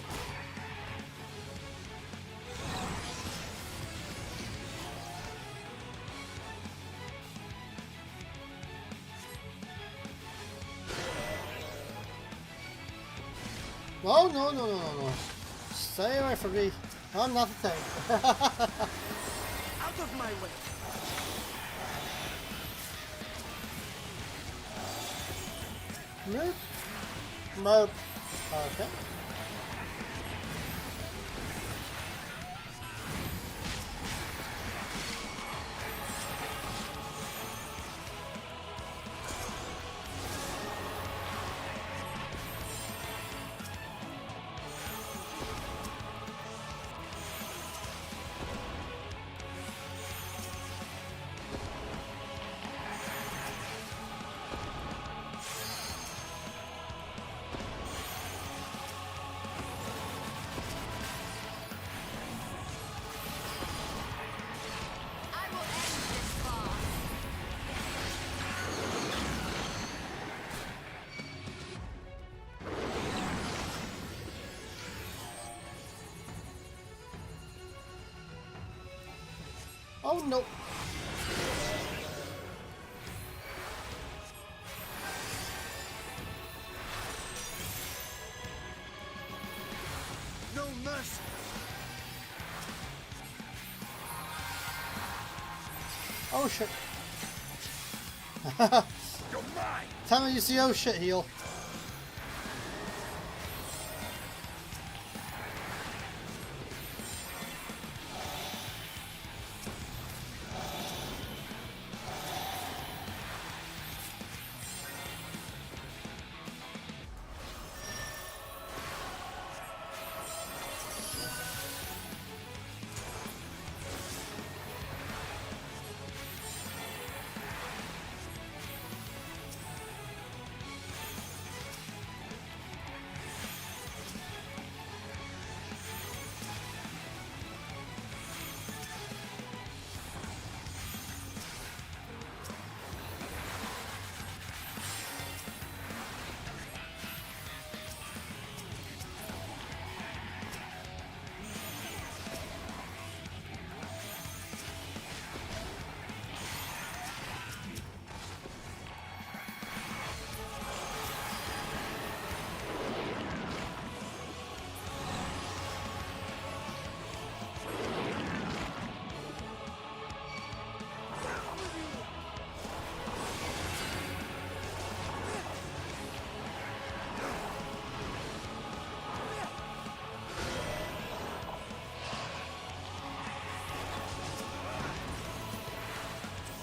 Oh, no. Stay away from me. I'm not the tank. Out of my way! Merp. Okay. Oh no. No mercy! Oh shit. You're mine! Tell me you see oh shit heal.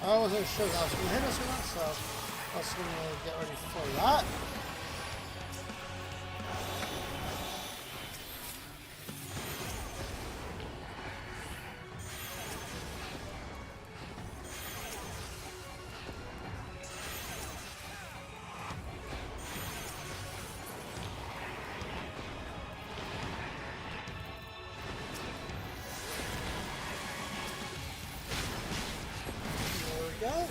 I wasn't sure that was going to hit us or not, so I was going to get ready for that. There we go.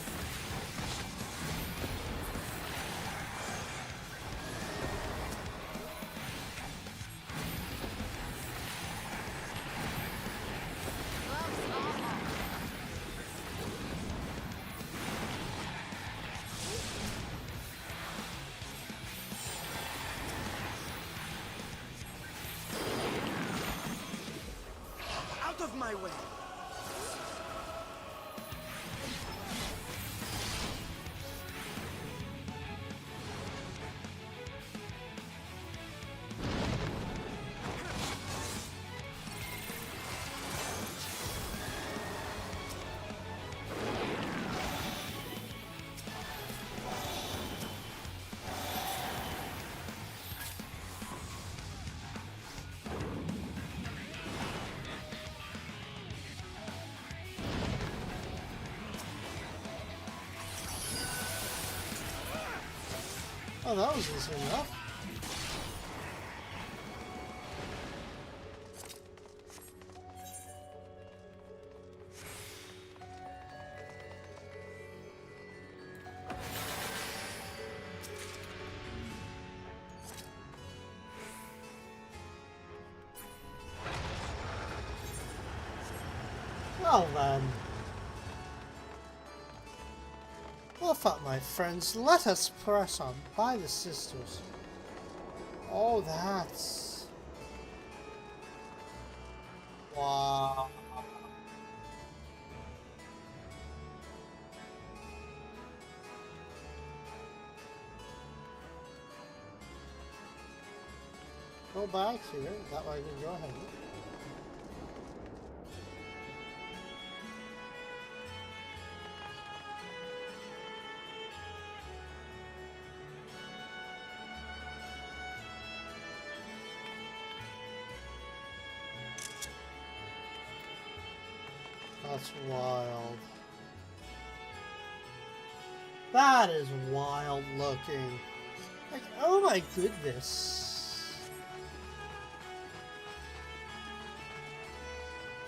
Out of my way! Oh, that was easy enough. Well then. Well up, my friends, let us press on by the sisters. Oh, that's... Wow. Go back here, that way I can go ahead. That's wild. That is wild looking. Like, oh my goodness.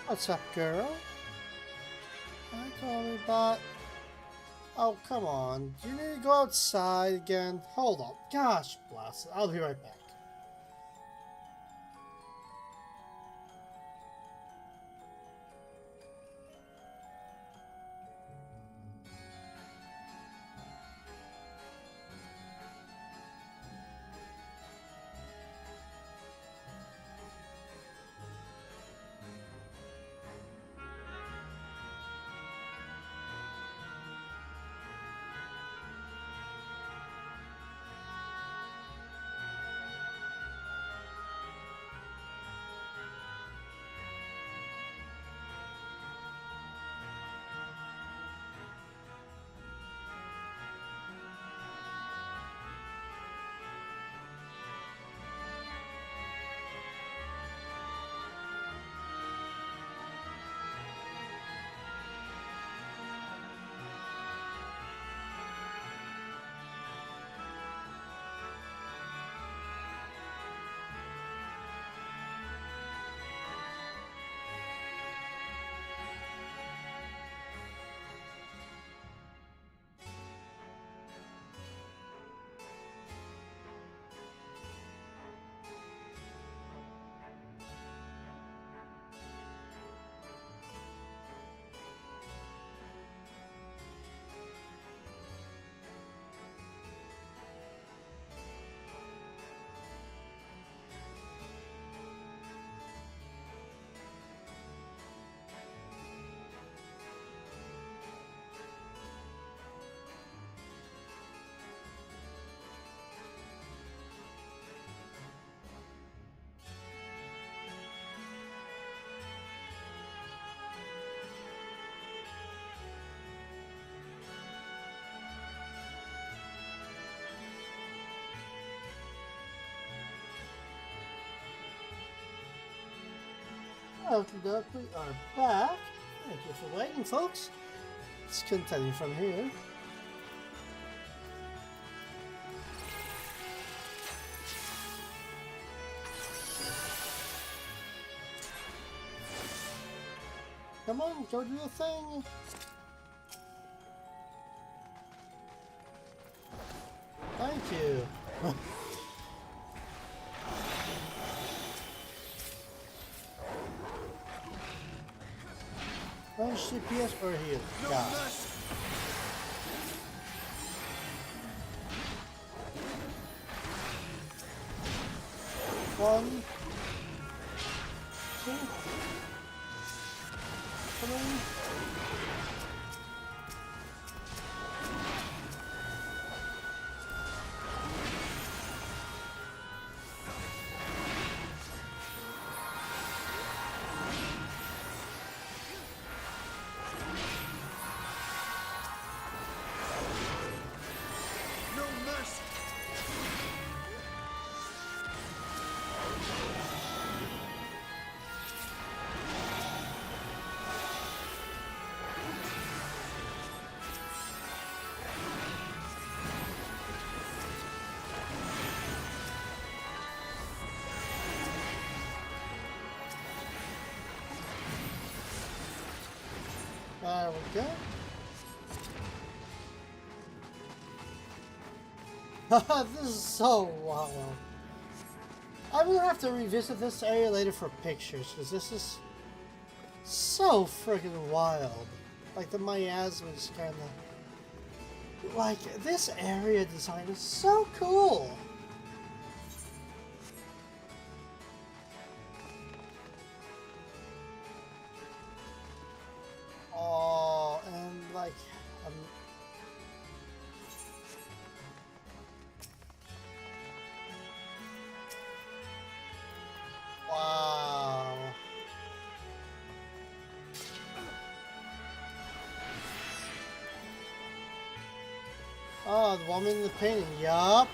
What's up, girl? Can I call me bot? Oh, come on. Do you need to go outside again? Hold on. Gosh bless it. I'll be right back. Okay, we are back. Thank you for waiting, folks. Let's continue from here. Come on, go do the thing. Thank you. Oh, CPS or heal. Yeah. One, two, three. There we go. This is so wild. I'm gonna have to revisit this area later for pictures, because this is so freaking wild. Like the miasma is kind of... Like, this area design is so cool. Oh, and like... Wow. Oh, the woman in the painting, yup.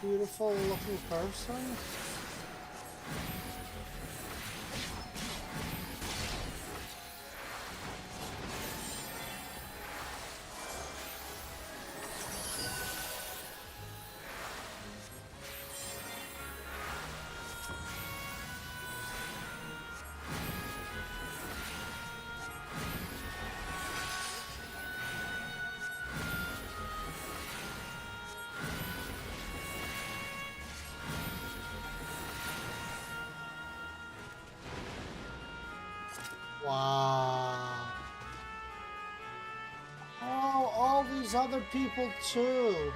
Beautiful looking person. Wow. Oh, all these other people too.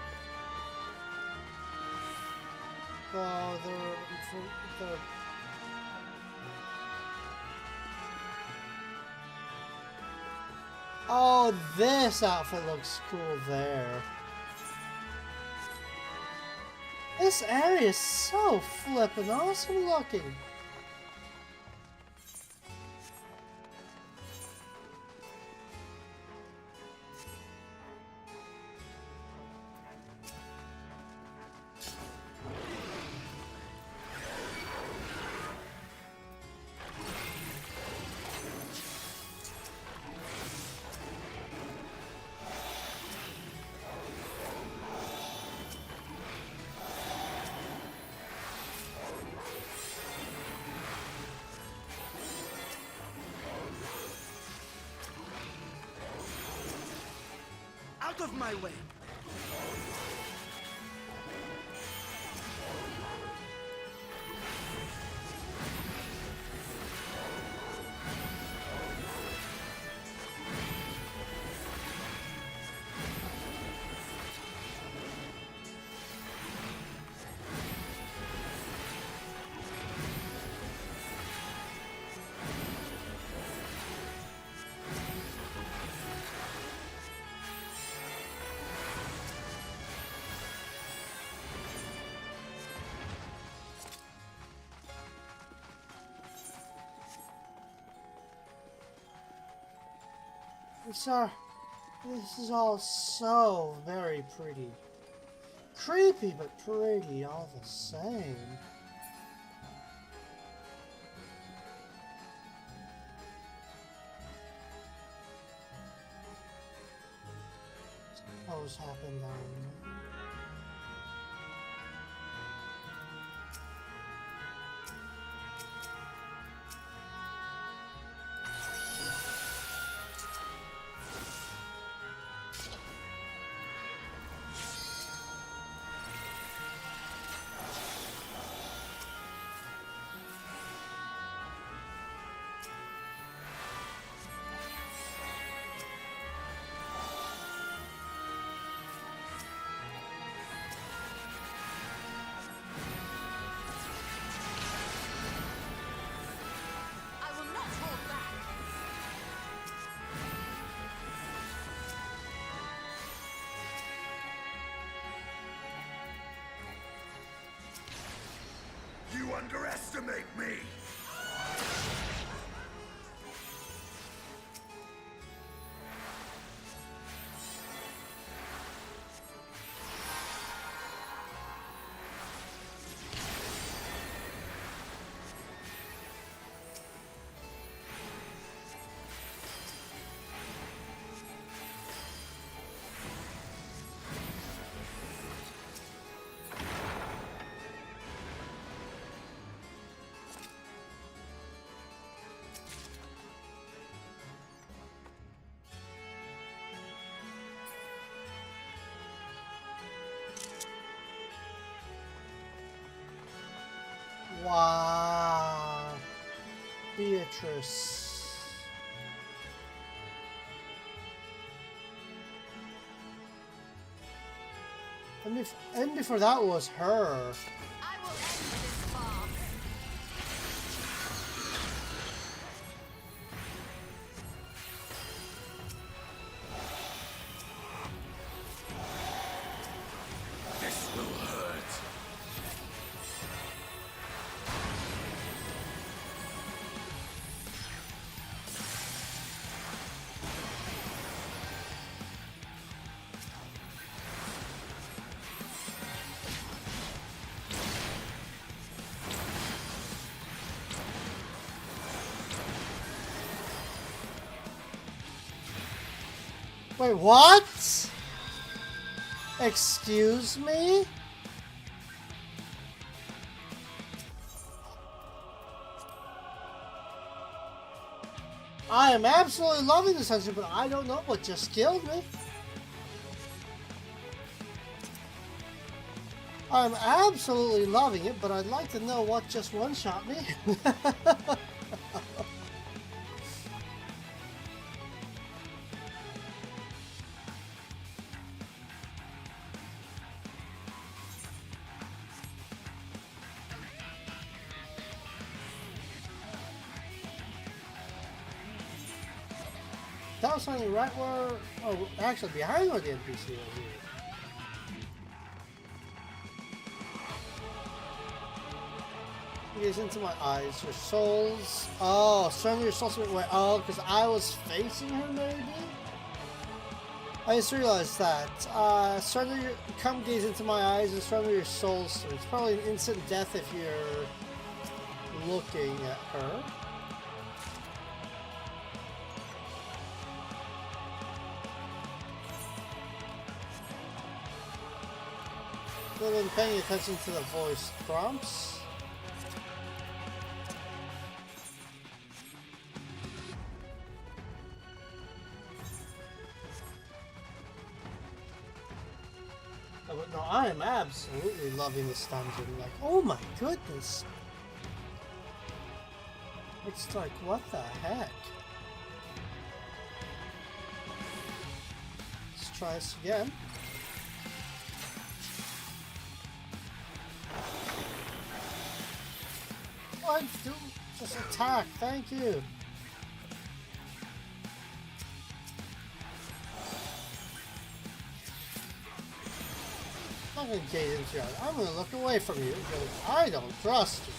Oh, they're... Oh, this outfit looks cool there. This area is so flippin' awesome looking. Out of my way! This is all so very pretty. Creepy, but pretty all the same. What was happening down there? You underestimate me! Wow. Beatrice. And before that was her. This will hurt. Wait, what? Excuse me? I am absolutely loving this hunter, but I don't know what just killed me. I'm absolutely loving it, but I'd like to know what just one-shot me. That was something right where... Oh, actually behind where the NPC was here. Gaze into my eyes, your souls... Oh, surrender your souls to me. Wait, oh, because I was facing her, maybe? I just realized that. Surrender your... Come gaze into my eyes and surrender your souls to me. It's probably an instant death if you're looking at her. I've been paying attention to the voice prompts. Oh, but no, I am absolutely loving this dungeon. Like, oh my goodness. It's like, what the heck? Let's try this again. What? Do just attack, thank you. I'm not gonna gaze into your eyes. I'm gonna look away from you because I don't trust you.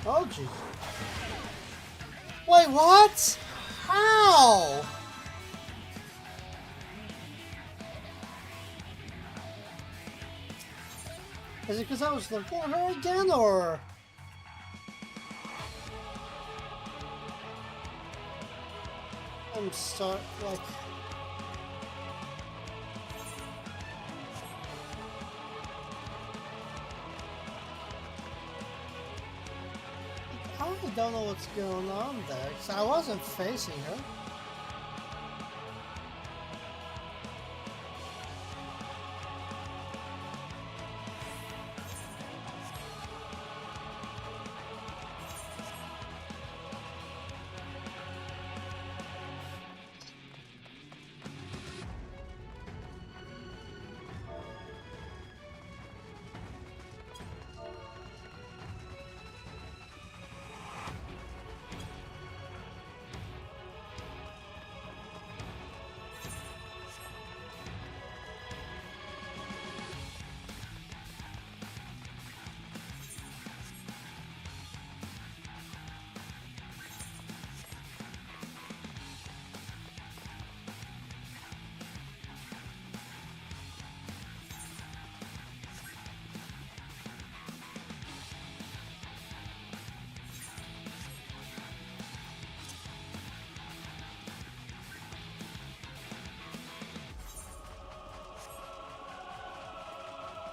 Oh, jeez. Wait, what? How? Is it because I was looking at her again, or...? I'm start like... I don't know what's going on there, because I wasn't facing her.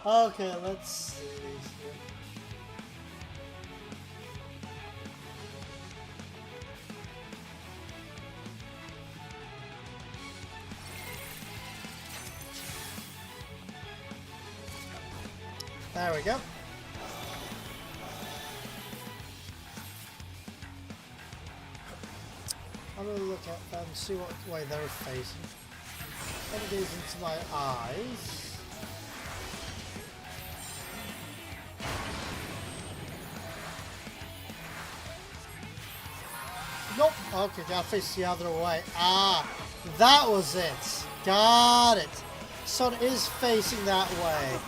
Okay, let's see here. There we go. I'm gonna look at them, see what way they're facing. Let me gaze into my eyes. Nope. Okay, gotta face the other way. Ah, that was it. Got it. So it is facing that way.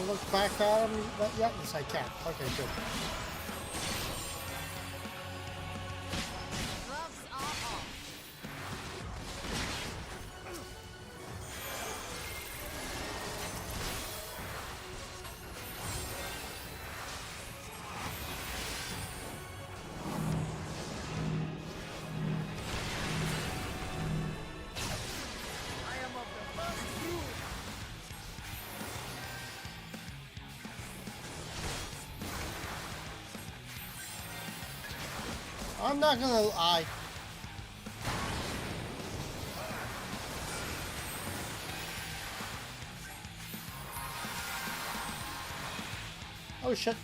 Look back at him? Yeah, yes I can. Okay, good. I'm not gonna lie. Oh shit.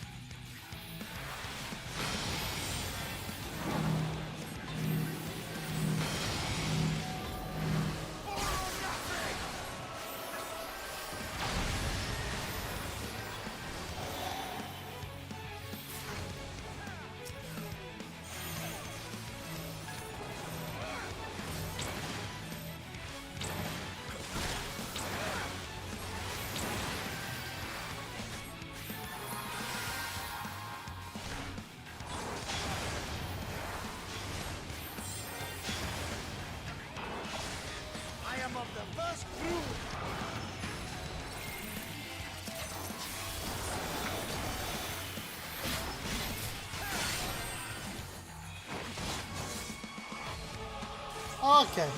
Okay.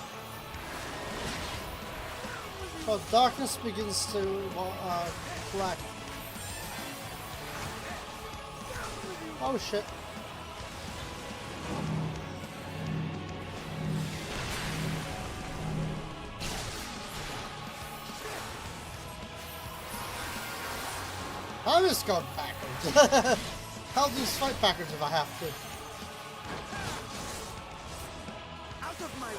So darkness begins to black. Oh shit. I'm just going backwards. I'll just fight backwards if I have to. Out of my way.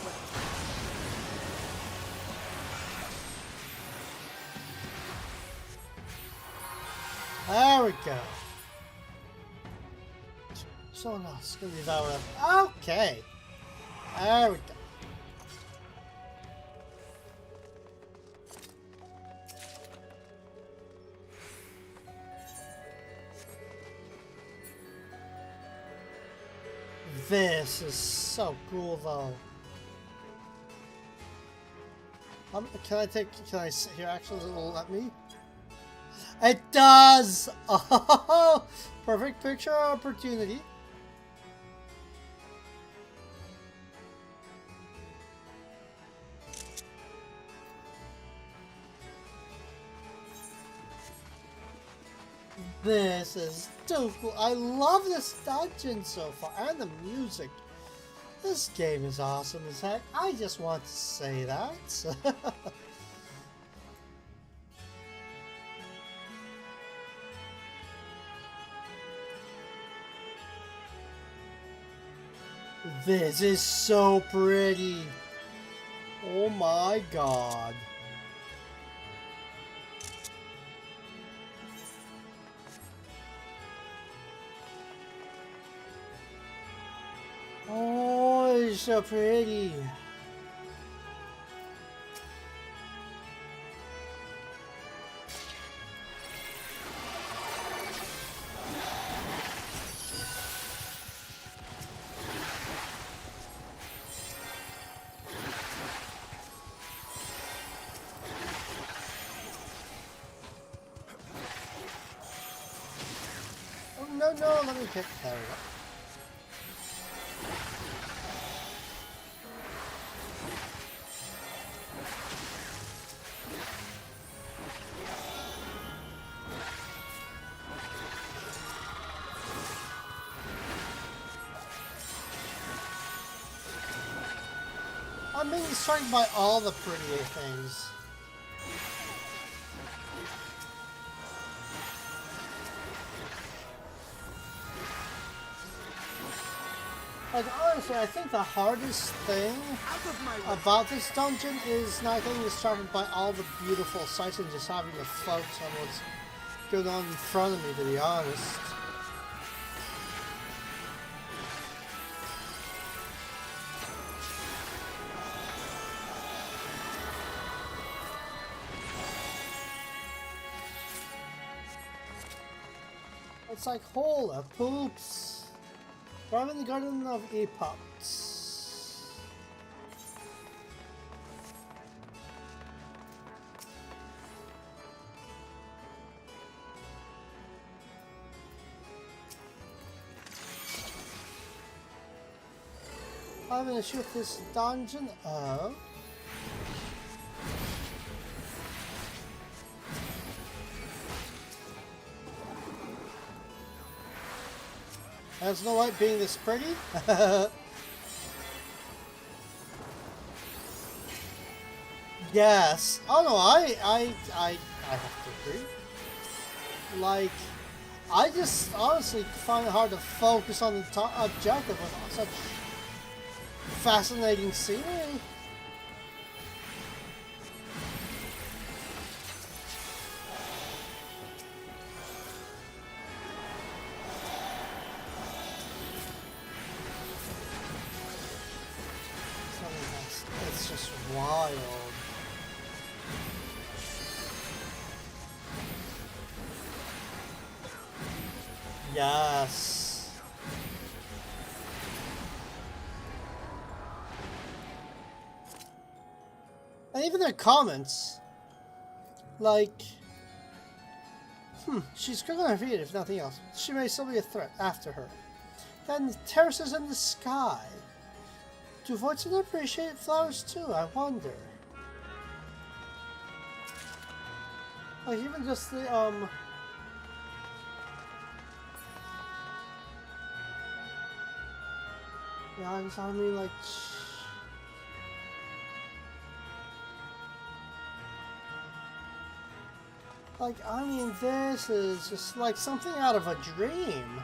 There we go. Someone else can devour them. Okay. There we go. This is so cool, though. Can I sit here? Actually, it will let me. It does! Oh, perfect picture opportunity. This is too cool. I love this dungeon so far, and the music. This game is awesome as heck. I just want to say that. This is so pretty. Oh my god. Oh, it's so pretty. Oh, no, let me pick. There we go. I'm being distracted by all the prettier things. Like, honestly, I think the hardest thing about this dungeon is not getting distracted by all the beautiful sights and just having to focus on what's going on in front of me, to be honest. It's like hola poops. I'm in the Garden of Epochs. I'm gonna shoot this dungeon up. Has Snow White being this pretty? Yes. Oh no, I have to agree. Like, I just honestly find it hard to focus on the objective with such fascinating scenery. It's just wild. Yes. And even their comments, like, she's quick on her feet if nothing else. She may still be a threat after her. Then terraces in the sky. Do voices appreciate flowers too? I wonder. Like, even just the, yeah, I mean, like, I mean, this is just like something out of a dream.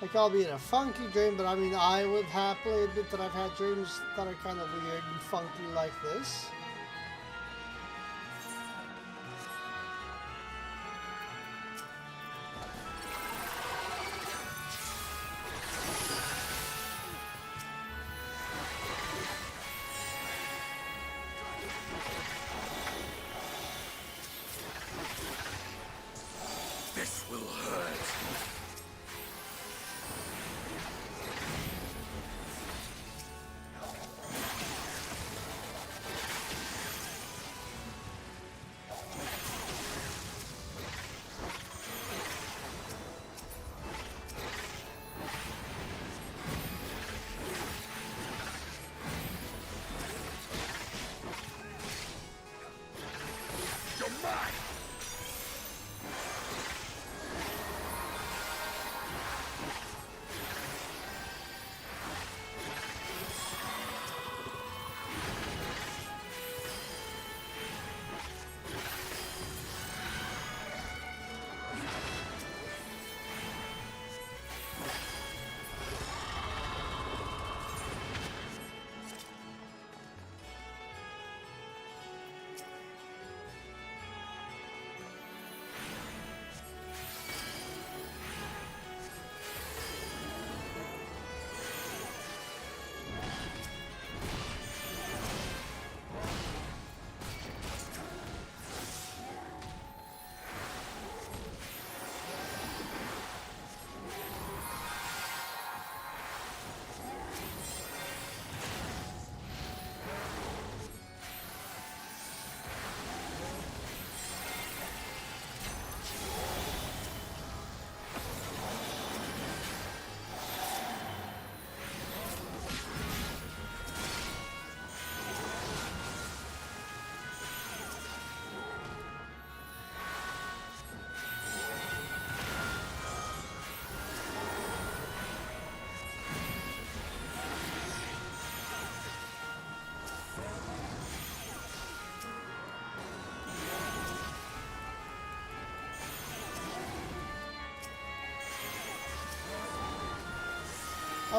Like, albeit a funky dream, but I mean, I would happily admit that I've had dreams that are kind of weird and funky like this.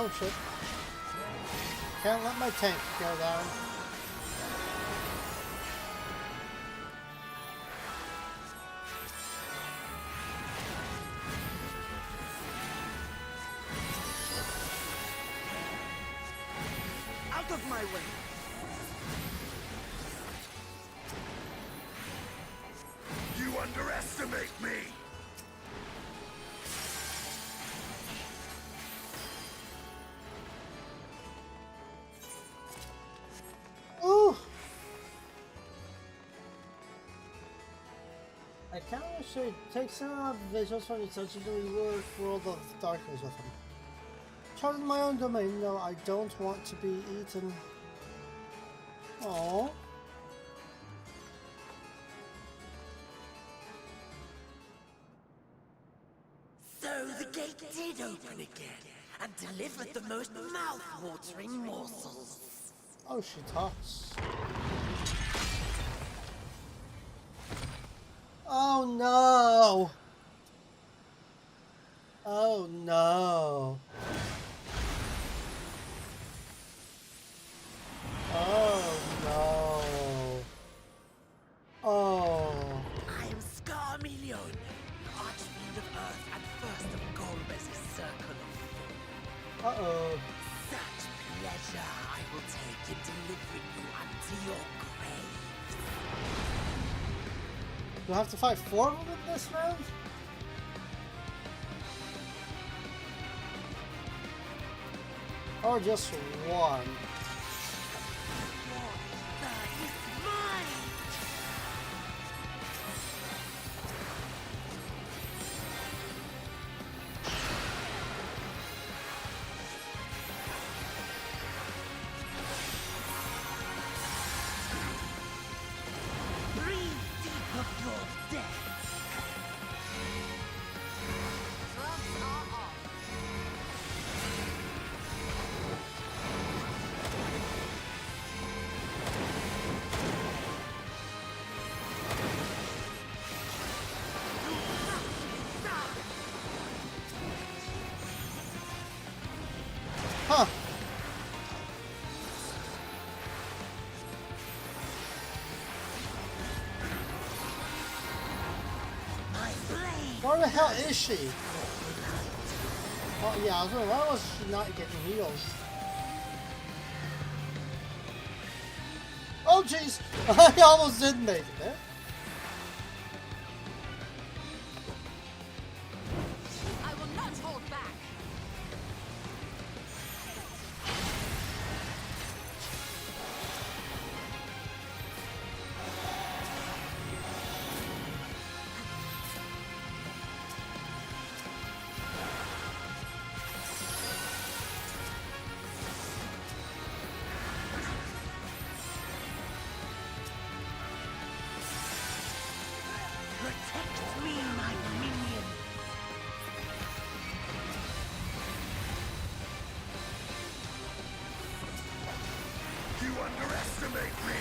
Oh shit. Can't let my tank go down. Out of my way! You underestimate me! Ooh! I can't actually take some of the visuals from the legendary world of darkness with him. Child in my own domain, no, I don't want to be eaten. Aww. So the gate did open again, and delivered the most mouth-watering morsels. Oh, she talks. Oh no! Oh no! Oh no! Oh! I am Scarmelion, Archfiend of Earth and first of Golbez's Circle of Fate. Uh-oh. Such pleasure I will take in delivering you unto your grave. Do I have to fight 4 of them in this round? Or just 1? Huh. Where the hell is she? Oh yeah, I was wondering, why was she not getting healed? Oh jeez! I almost didn't make it there. I will not hold back. Protect me, my minion. You underestimate me!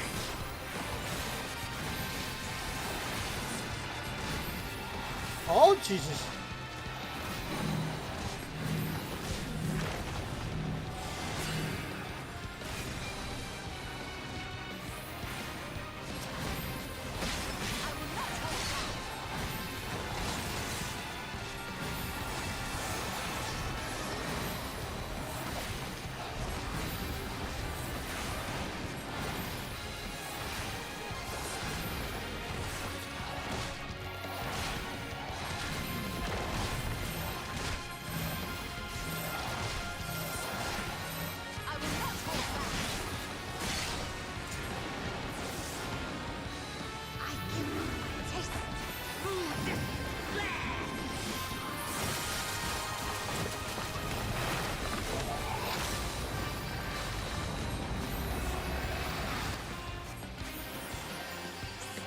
Oh Jesus!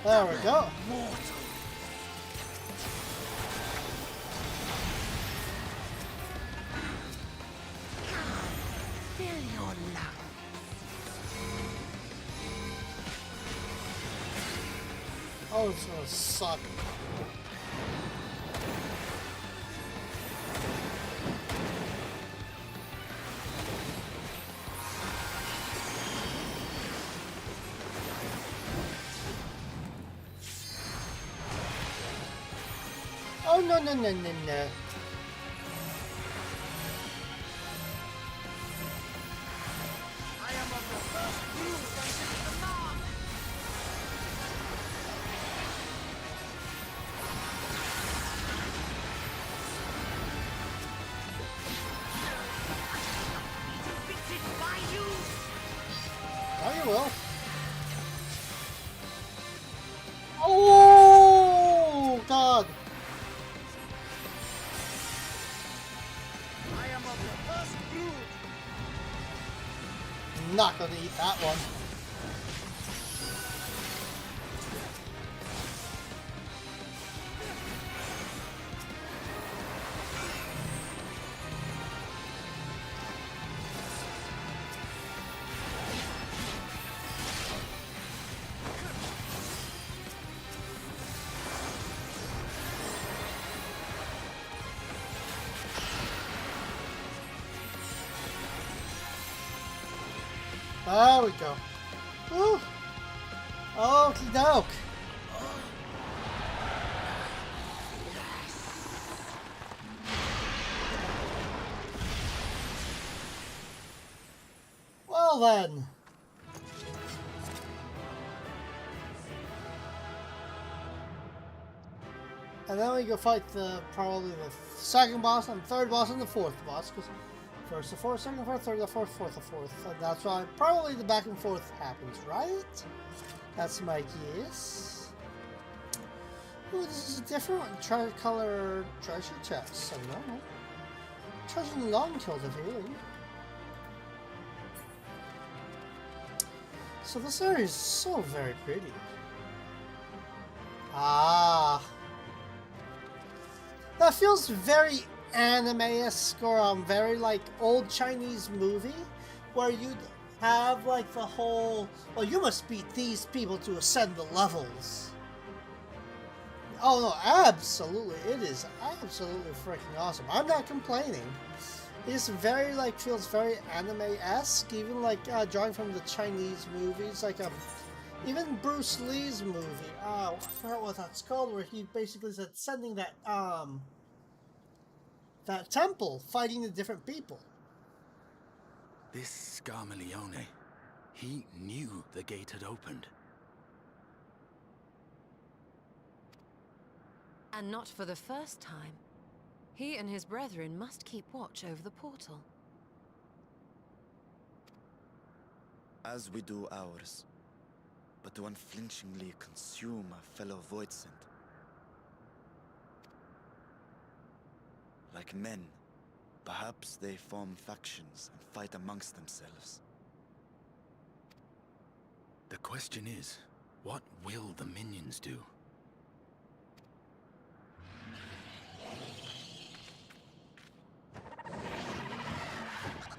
There we go. Fill your lungs. Oh, it's gonna suck. no, no, no, no, no. I am of the first brood until the mark. Oh, you will. Oh, God. I am of the first brood. Not gonna eat that one. There we go. Woo. Okie doke. Well then. And then we go fight probably the second boss and third boss and the fourth boss. Because first the fourth, second the fourth, third the fourth, fourth the fourth. And that's why probably the back and forth happens, right? That's my guess. Ooh, this is a different one. Tricolor treasure chest. I don't know. Treasure and long kills of healing. So this area is so very pretty. Ah. That feels very anime-esque or very like old Chinese movie where you'd have like the whole, well, you must beat these people to ascend the levels. Oh no, absolutely. It is absolutely freaking awesome. I'm not complaining. It's very like feels very anime-esque, even like drawing from the Chinese movies, like even Bruce Lee's movie. I forgot what that's called, where he basically is ascending that that temple, fighting the different people. This Scarmalione, he knew the gate had opened. And not for the first time. He and his brethren must keep watch over the portal. As we do ours, but to unflinchingly consume a fellow Voidsent. Like men, perhaps they form factions and fight amongst themselves. The question is, what will the minions do?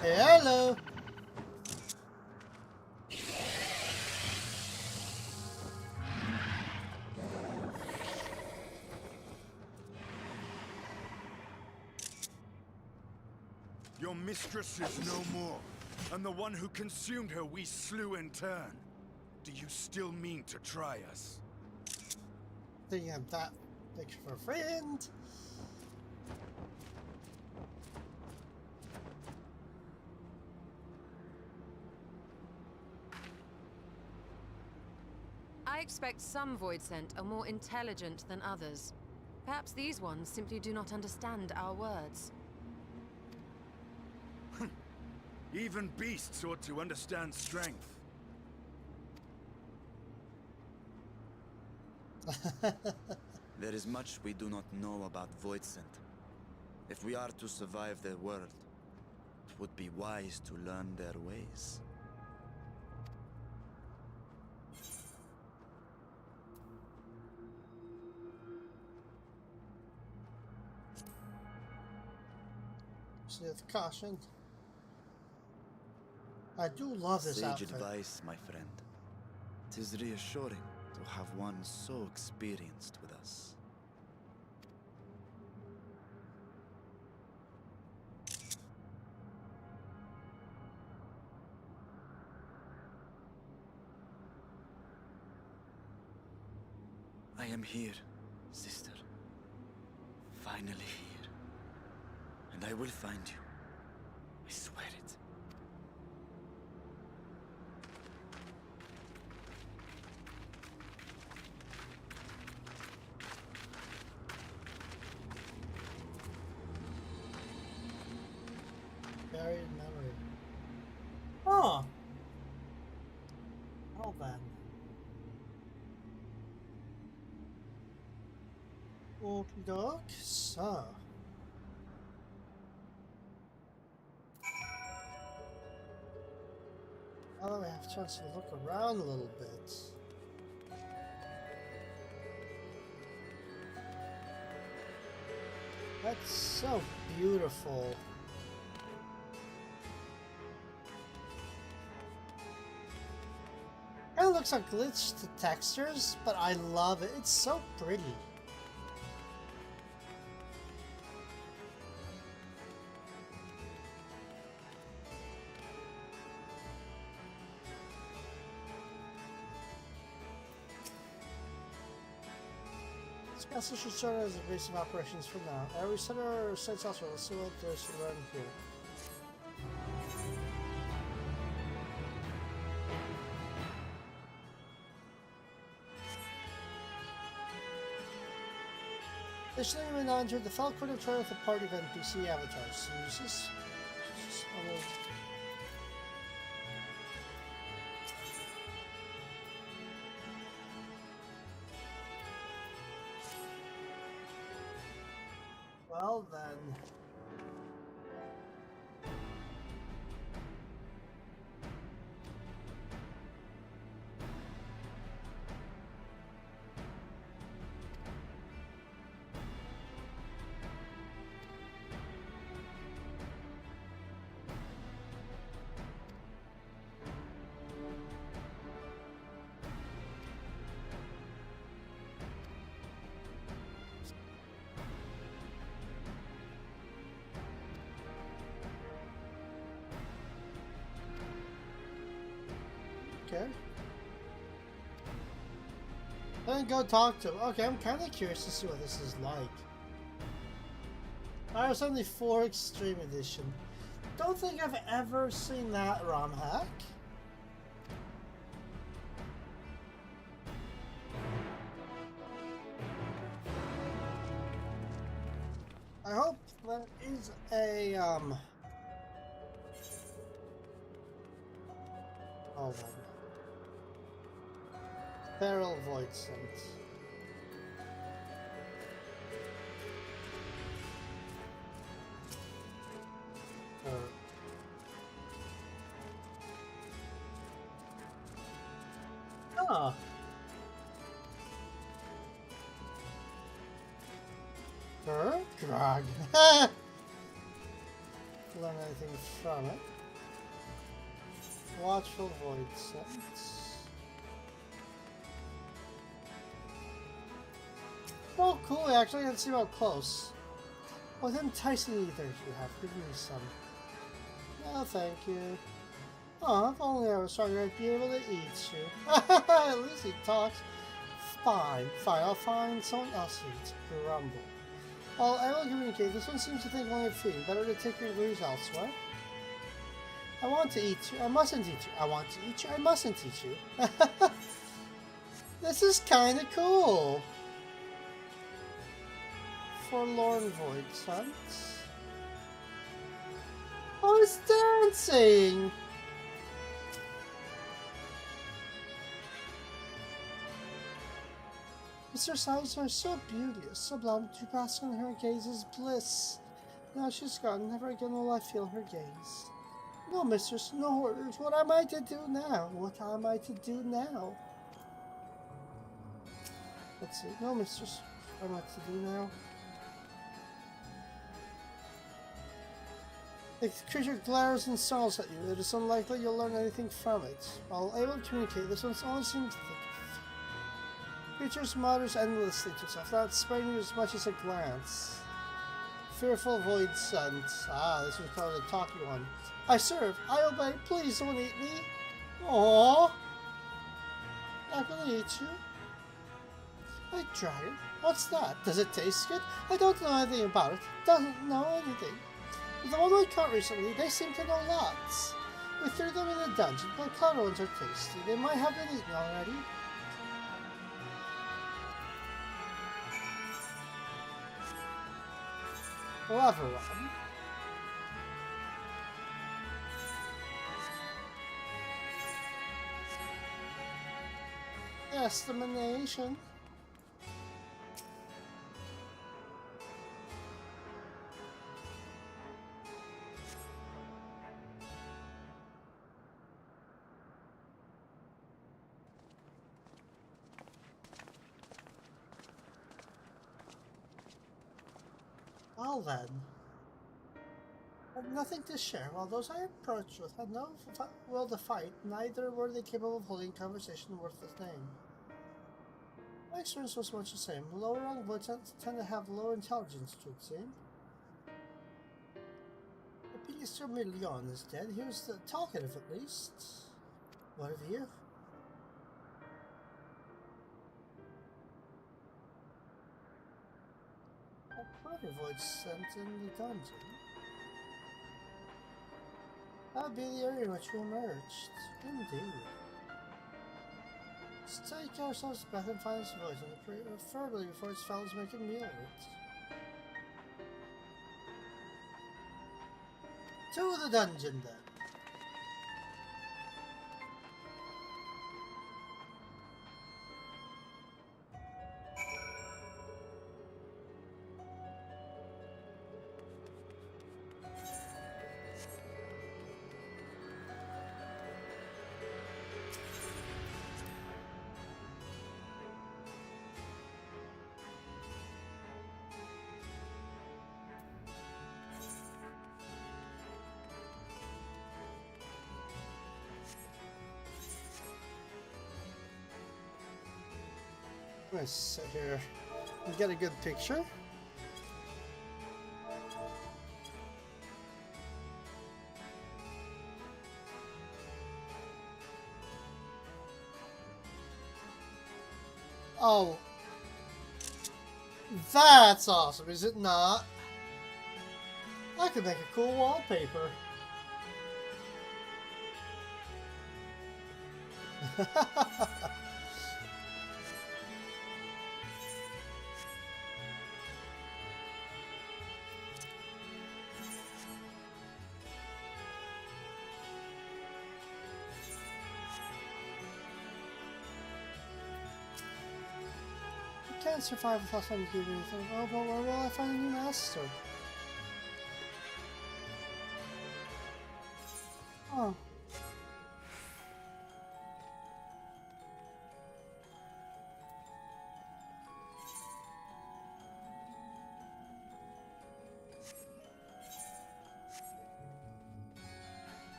Hey, hello. Your mistress is no more, and the one who consumed her we slew in turn. Do you still mean to try us? Thinking of that picture for a friend. I expect some Voidsent are more intelligent than others. Perhaps these ones simply do not understand our words. Even beasts ought to understand strength. There is much we do not know about Voidsent. If we are to survive their world, it would be wise to learn their ways. With caution. I do love this Sage outfit. advice, my friend. 'Tis reassuring to have one so experienced with us. I am here, sister. finally here. And I will find you. I swear it. Buried memory. Oh! Well then. Okie doke, so. Now that we have a chance to look around a little bit. That's so beautiful. It looks like glitched textures, but I love it. It's so pretty. This castle should serve as a base of operations for now. Every center or sites elsewhere. Let's see what there's around here. Additionally, we now enter the Falcon Trail with a party of NPC avatars. Uses. Well then. Okay. Then go talk to him. Okay, I'm kind of curious to see what this is like. Mario 74 Extreme Edition. Don't think I've ever seen that ROM hack. I hope that is a hold on. Feral Void Scent. Oh. Grog. Learn anything from it. Watchful Void Scent. Oh, cool, actually, I can see how close. What enticing ethers you have. Give me some. No, thank you. Oh, if only I was stronger, I'd be able to eat you. At least he talks. Fine, I'll find someone else to eat. Grumble. Well, I will communicate. This one seems to think only of feeding. Better to take your ruse elsewhere. I want to eat you. I mustn't eat you. I want to eat you. I mustn't eat you. This is kind of cool. Forlorn Void Scent. Oh, it's dancing! Mr. eyes are so beauteous, sublime to bask in her gaze's bliss. Now she's gone, never again will I feel her gaze. No, mistress, no orders. What am I to do now? What am I to do now? Let's see. No, mistress, what am I to do now? If the creature glares and snarls at you, it is unlikely you'll learn anything from it. While able to communicate, this one's only seems to think of. Creatures mutters endlessly to itself, not sparing you as much as a glance. Fearful Void Scent. Ah, this was probably the talky one. I serve, I obey, please don't eat me. Aww. Not gonna eat you. Like dragon? What's that? Does it taste good? I don't know anything about it. Doesn't know anything. But the one we caught recently, they seem to know lots. We threw them in a dungeon, but clever ones are tasty. They might have been eaten already. Clever one. Estimation. Well then, I have nothing to share. While those I approached with had no will to fight, neither were they capable of holding conversation worth the name. My experience was much the same. Lower rung voids tend to have lower intelligence, it would seem. The Pilistir Million is dead. He was talkative at least. What of you? A void sent in the dungeon. That would be the area in which we emerged. Indeed. Let's take ourselves back and find this void, and preferably before its fellows make a meal of it. To the dungeon then. Let's sit here and get a good picture. Oh, that's awesome, is it not? I could make a cool wallpaper. Can't survive without someone to do anything. Oh, but where will I find a new master? Oh.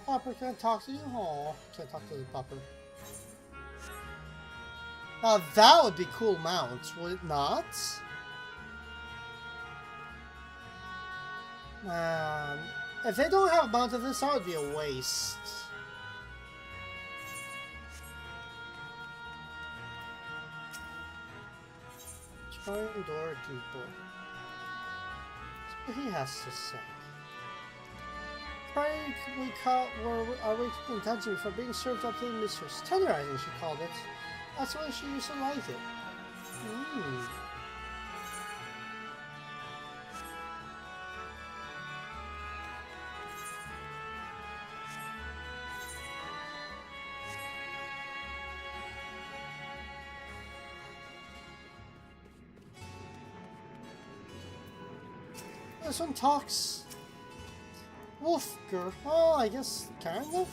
Popper can't talk to you? Oh, can't talk to the Popper. Now that would be cool mount, would it not? Man, if they don't have a mount of this, that would be a waste. Trying doorkeeper. That's what he has to say. Prior we caught our way to the dungeon for being served up to the mistress. Tenderizing, she called it. That's why she used to like it. This one talks. Wolfger. Oh, I guess kind of.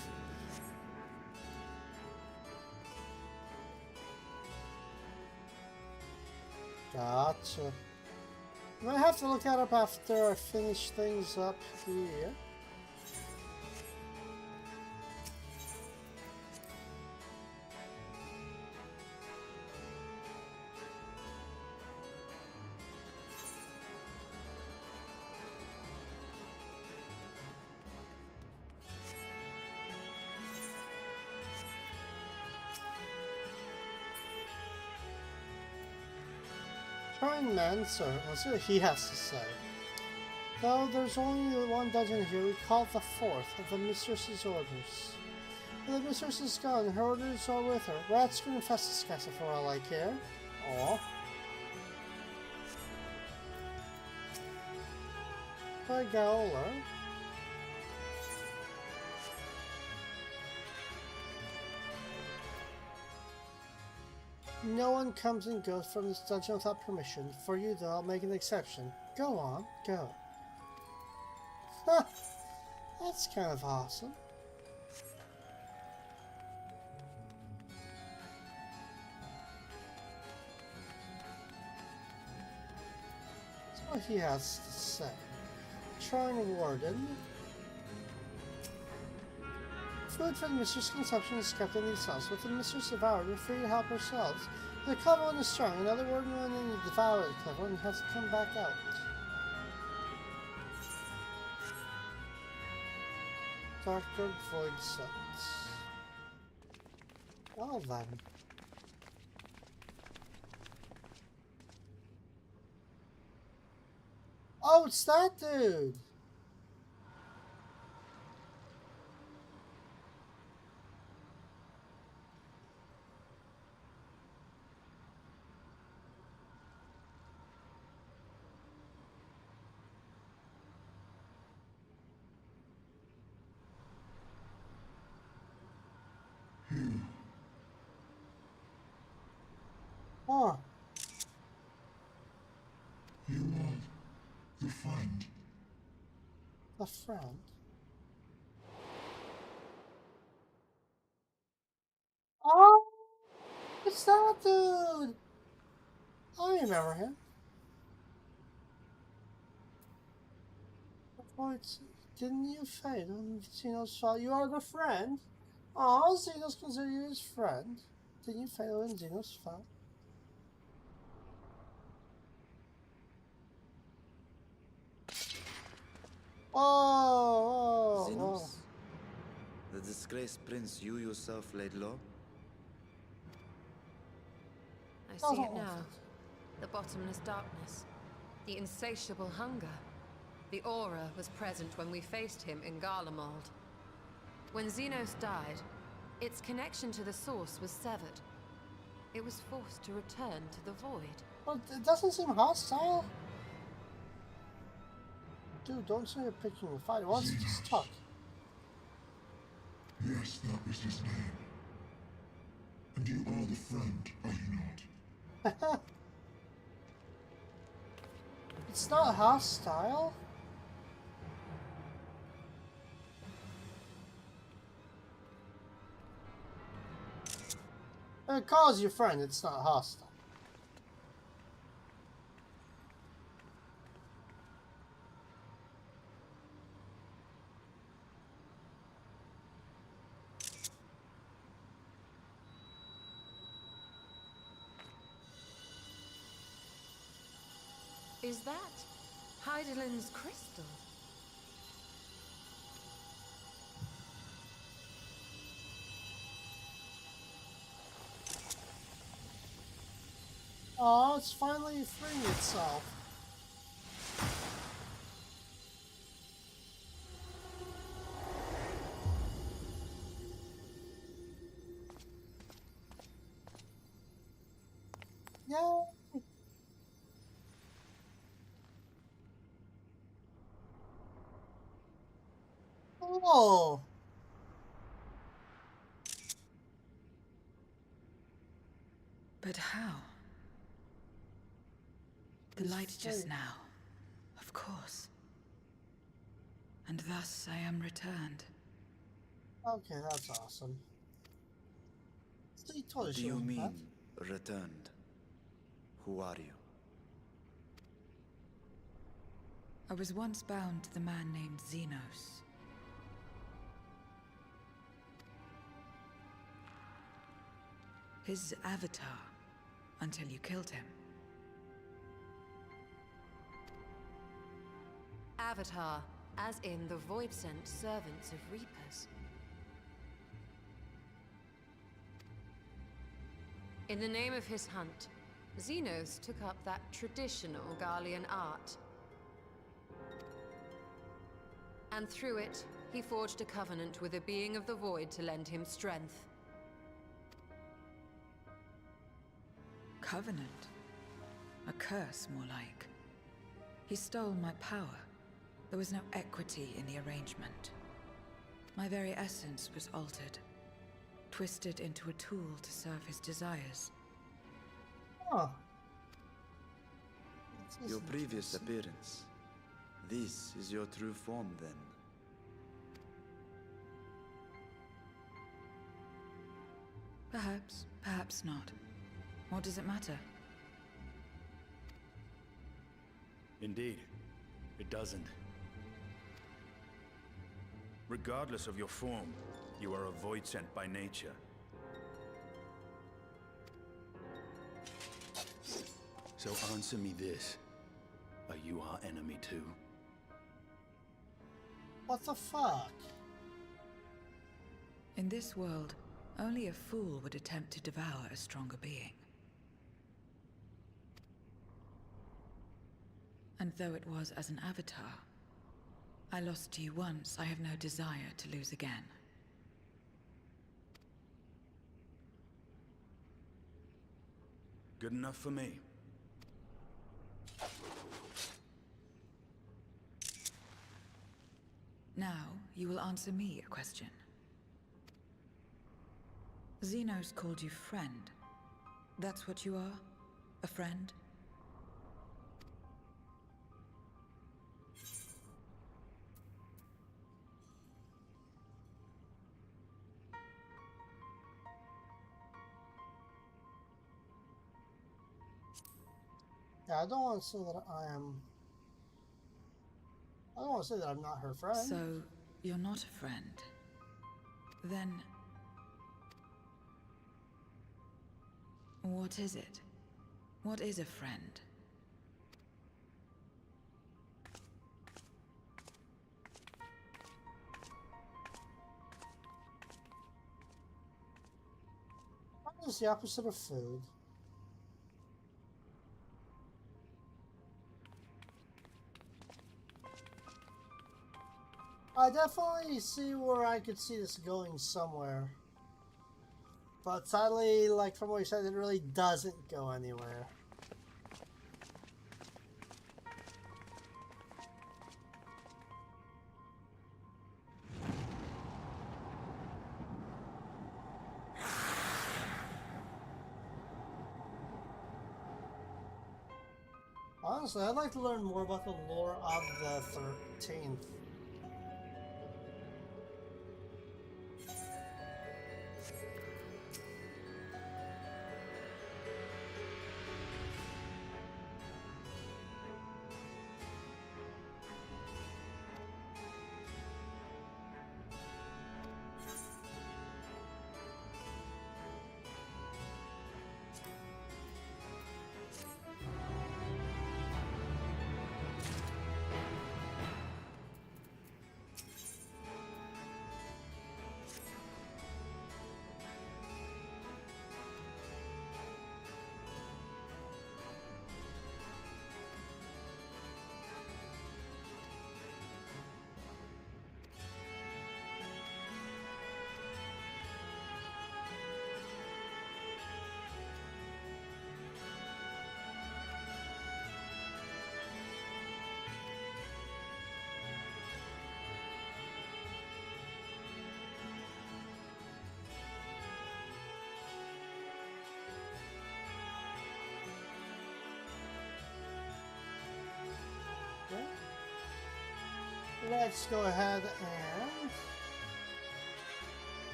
Gotcha. I might have to look that up after I finish things up here. crying man, sir, let's see what he has to say. Though there's only one dungeon here, we call it the fourth of the mistress's orders. The mistress is gone, her orders are with her. Rats can infest this castle for all I care. Aww. By Gaola. No one comes and goes from this dungeon without permission. For you, though, I'll make an exception. Go on, go. Huh, that's kind of awesome. That's what he has to say. Shrine Warden. Food for the mistress' consumption is kept in these cells. With the mistress devoured, we're free to help ourselves. The clever one is strong. Another warden when you devour the clever one has to come back out. Darker Void Suns. Well then. Oh, it's that dude! Oh. You are the friend. A friend? Oh! It's that dude! I remember him. Didn't you fade on Xeno's fall? You are the friend? Oh, Xenos consider you his friend. Didn't you fail in Xeno's fall? Oh, Xenos? The disgraced prince you yourself laid low? I see it now. The bottomless darkness. The insatiable hunger. The aura was present when we faced him in Garlemald. When Xenos died, its connection to the source was severed. It was forced to return to the void. Well, it doesn't seem hostile. Dude, don't say you're picking a fight. Why don't you just talk? Yes, that was his name. And you are the friend, are you not? It's not hostile. It calls your friend, it's not hostile. Is that Heidelin's crystal? Oh, it's finally freeing itself. Yay! Oh! But how? The light just now, of course. And thus I am returned. Okay, that's awesome. What do you mean, returned? Who are you? I was once bound to the man named Xenos. His avatar, until you killed him. Avatar, as in the void-sent servants of Reapers. In the name of his hunt, Xenos took up that traditional Garlean art. And through it, he forged a covenant with a being of the void to lend him strength. Covenant? A curse, more like. He stole my power. There was no equity in the arrangement. My very essence was altered, twisted into a tool to serve his desires. Huh. Your previous appearance. This is your true form, then. Perhaps, perhaps not. What does it matter? Indeed, it doesn't. Regardless of your form, you are a void sent by nature. So answer me this. Are you our enemy too? What the fuck? In this world, only a fool would attempt to devour a stronger being. And though it was as an avatar, I lost to you once, I have no desire to lose again. Good enough for me. Now, you will answer me a question. Xenos called you friend. That's what you are? A friend? Yeah, I don't want to say that I am... I don't want to say that I'm not her friend. So, you're not a friend. Then... what is it? What is a friend? What is the opposite of food? I definitely see where I could see this going somewhere. But sadly, like from what you said, it really doesn't go anywhere. Honestly, I'd like to learn more about the lore of the 13th. Let's go ahead and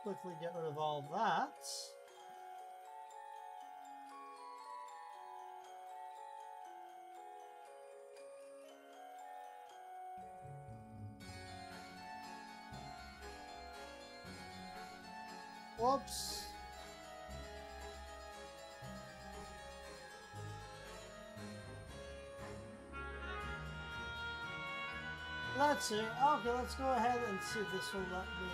quickly get rid of all that. Whoops. Let's see. Okay, let's go ahead and see if this will let me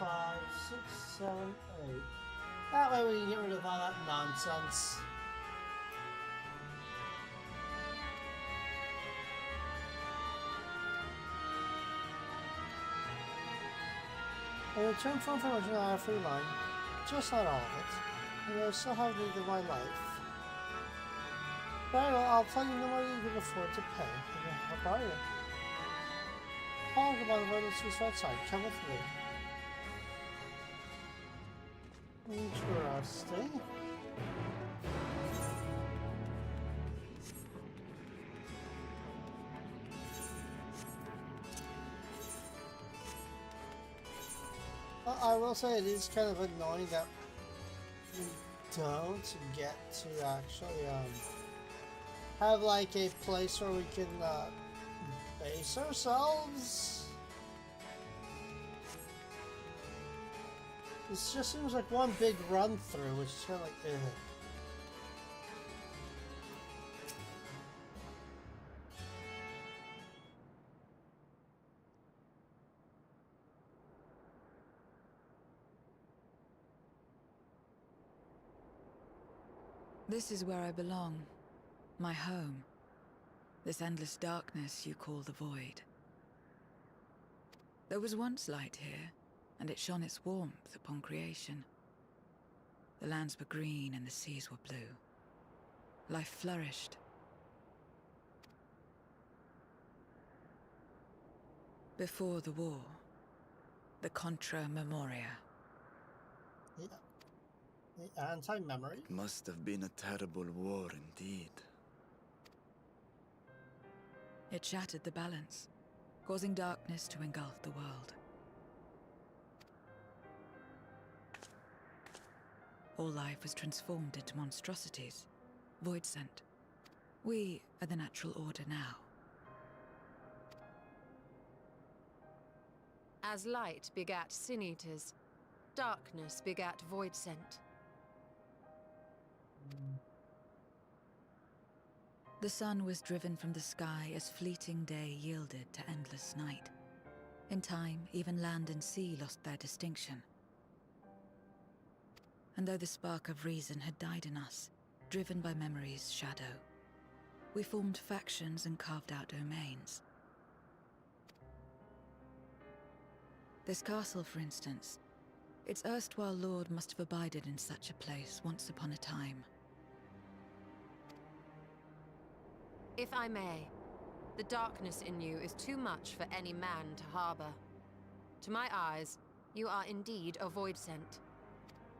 5, 6, 7, 8. That way we can get rid of all that nonsense. In return for information on our free line, just not all of it, and I still have need of my life. Very well, I'll tell you no more than you can afford to pay. How are you? I'll go by the road and see outside. Come with me. Interesting. Well, I will say it is kind of annoying that we don't get to actually have like a place where we can base ourselves. This just seems like one big run through, which is kind of like, ugh. This is where I belong. My home. This endless darkness you call the Void. There was once light here, and it shone its warmth upon creation. The lands were green and the seas were blue. Life flourished. Before the war, the Contra Memoria. Yeah. The anti-memory? Must have been a terrible war indeed. It shattered the balance, causing darkness to engulf the world. All life was transformed into monstrosities, void-sent. We are the natural order now. As light begat sin-eaters, darkness begat void-sent. The sun was driven from the sky as fleeting day yielded to endless night. In time, even land and sea lost their distinction. And though the spark of reason had died in us, driven by memory's shadow, we formed factions and carved out domains. This castle, for instance, its erstwhile lord must have abided in such a place once upon a time. If I may, the darkness in you is too much for any man to harbor. To my eyes, you are indeed a void-sent.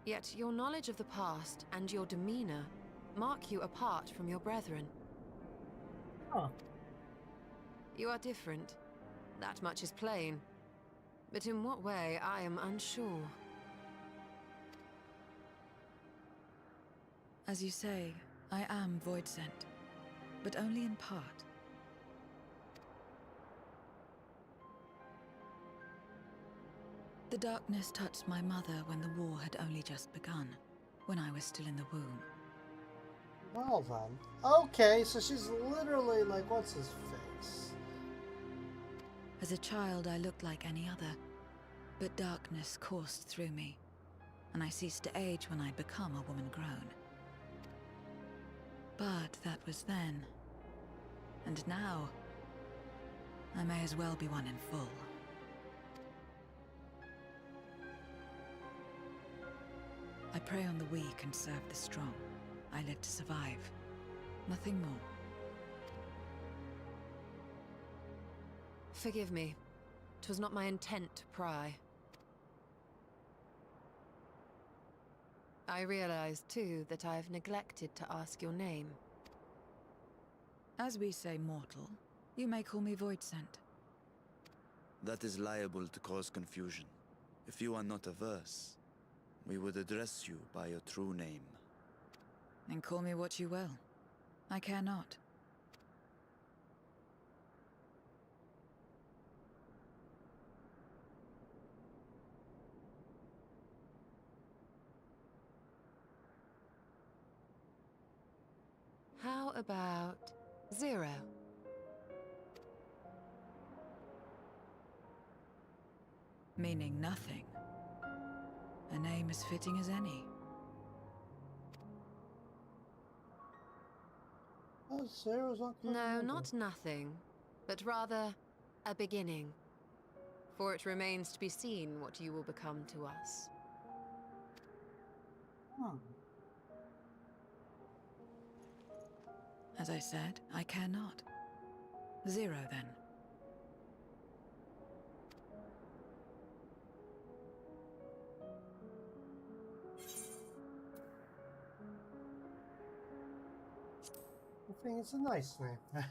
Yet your knowledge of the past and your demeanor mark you apart from your brethren. Huh. You are different. That much is plain. But in what way, I am unsure. As you say, I am void-sent, but only in part. The darkness touched my mother when the war had only just begun, when I was still in the womb. Well then. Okay, so she's literally like, what's his face? As a child, I looked like any other, but darkness coursed through me, and I ceased to age when I'd become a woman grown. But that was then. And now, I may as well be one in full. I prey on the weak and serve the strong. I live to survive. Nothing more. Forgive me. 'Twas not my intent to pry. I realize, too, that I've neglected to ask your name. As we say mortal, you may call me Void-sent. That is liable to cause confusion. If you are not averse, we would address you by your true name. And call me what you will. I care not. How about 0? Meaning nothing. A name as fitting as any. Oh, Sarah's not No, not nothing, but rather a beginning. For it remains to be seen what you will become to us. As I said, I care not. 0 then. I think it's a nice name.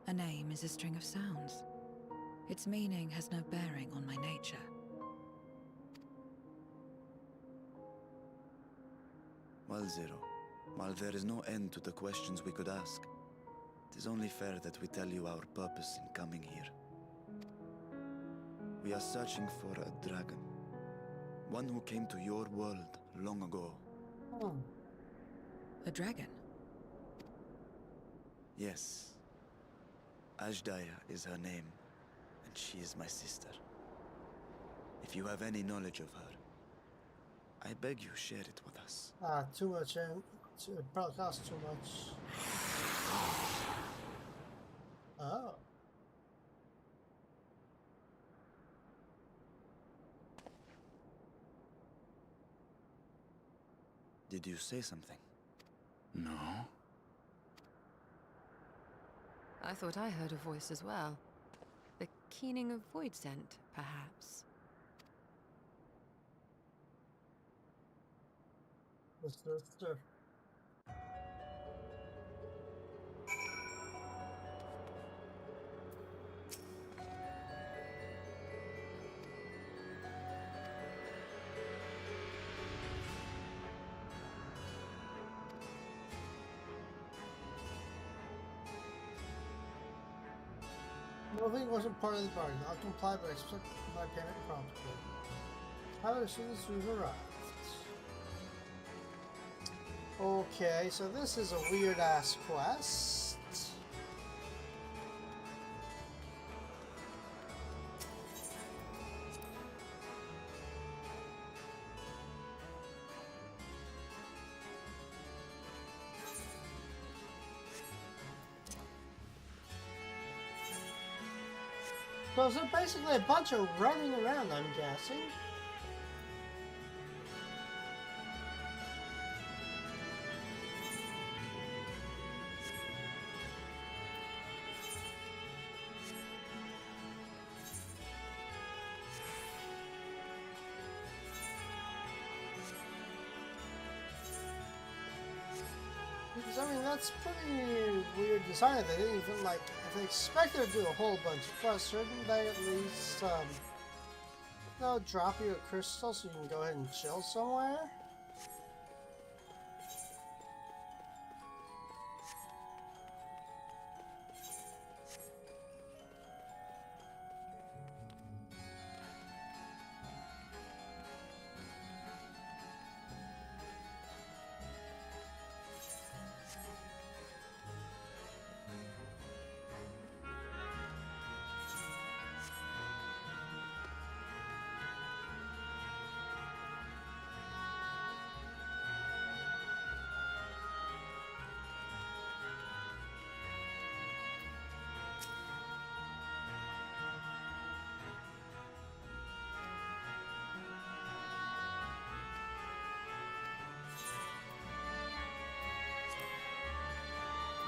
A name is a string of sounds. Its meaning has no bearing on my nature. Well, Zero, while there is no end to the questions we could ask, it is only fair that we tell you our purpose in coming here. We are searching for a dragon. One who came to your world long ago. A dragon? Yes. Ashdaya is her name, and she is my sister. If you have any knowledge of her, I beg you share it with us. Too much, and it probably costs too much. Oh. Did you say something? No. I thought I heard a voice as well. The keening of void scent, perhaps. Sir. Moving wasn't part of the bargain. I'll comply, but I expect my payment promptly. However, as soon as we've arrived. Okay, so this is a weird-ass quest. So it's basically a bunch of running around, I'm guessing. Because, I mean, that's pretty weird design. They didn't even, like, if they expected to do a whole bunch of quests, shouldn't they at least, you know, drop you a crystal so you can go ahead and chill somewhere?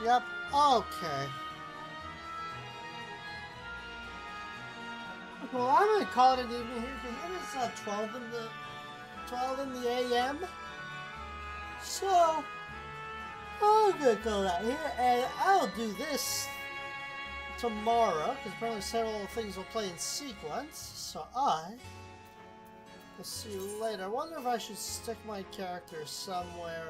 Yep, okay. Well, I'm gonna call it an evening here because it is 12 in the AM. So I'm gonna go out here and I'll do this tomorrow because apparently several things will play in sequence. So I will see you later. I wonder if I should stick my character somewhere.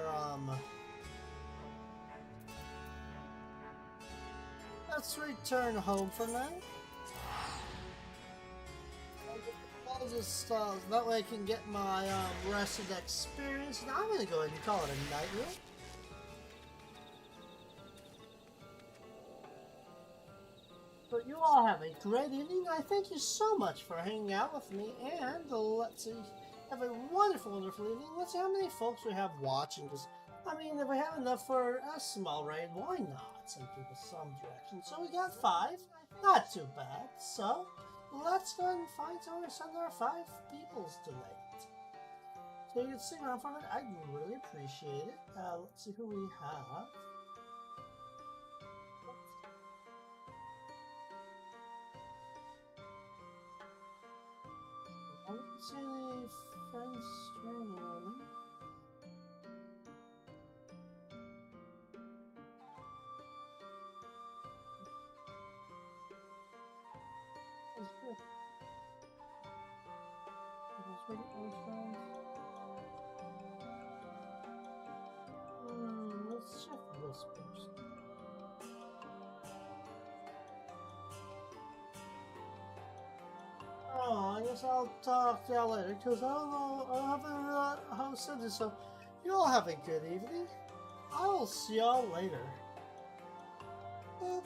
Let's return home for now. I'll just, that way I can get my rested experience. Now I'm gonna go ahead and call it a night here. So you all all have a great evening. I thank you so much for hanging out with me, and let's see, have a wonderful, wonderful evening. Let's see how many folks we have watching, because, I mean, if we have enough for a small raid, why not send people some direction? So we got 5, not too bad, so let's go ahead and find somewhere to send our 5 peoples tonight. So you can stick around for it, I'd really appreciate it. Let's see who we have. I don't see any friends streaming on them. That's good. Let's look at those friends. Let's check this person. Oh, I guess I'll talk to y'all later, because I don't know, I haven't hosted this, so you all have a good evening. I will see y'all later. Boop.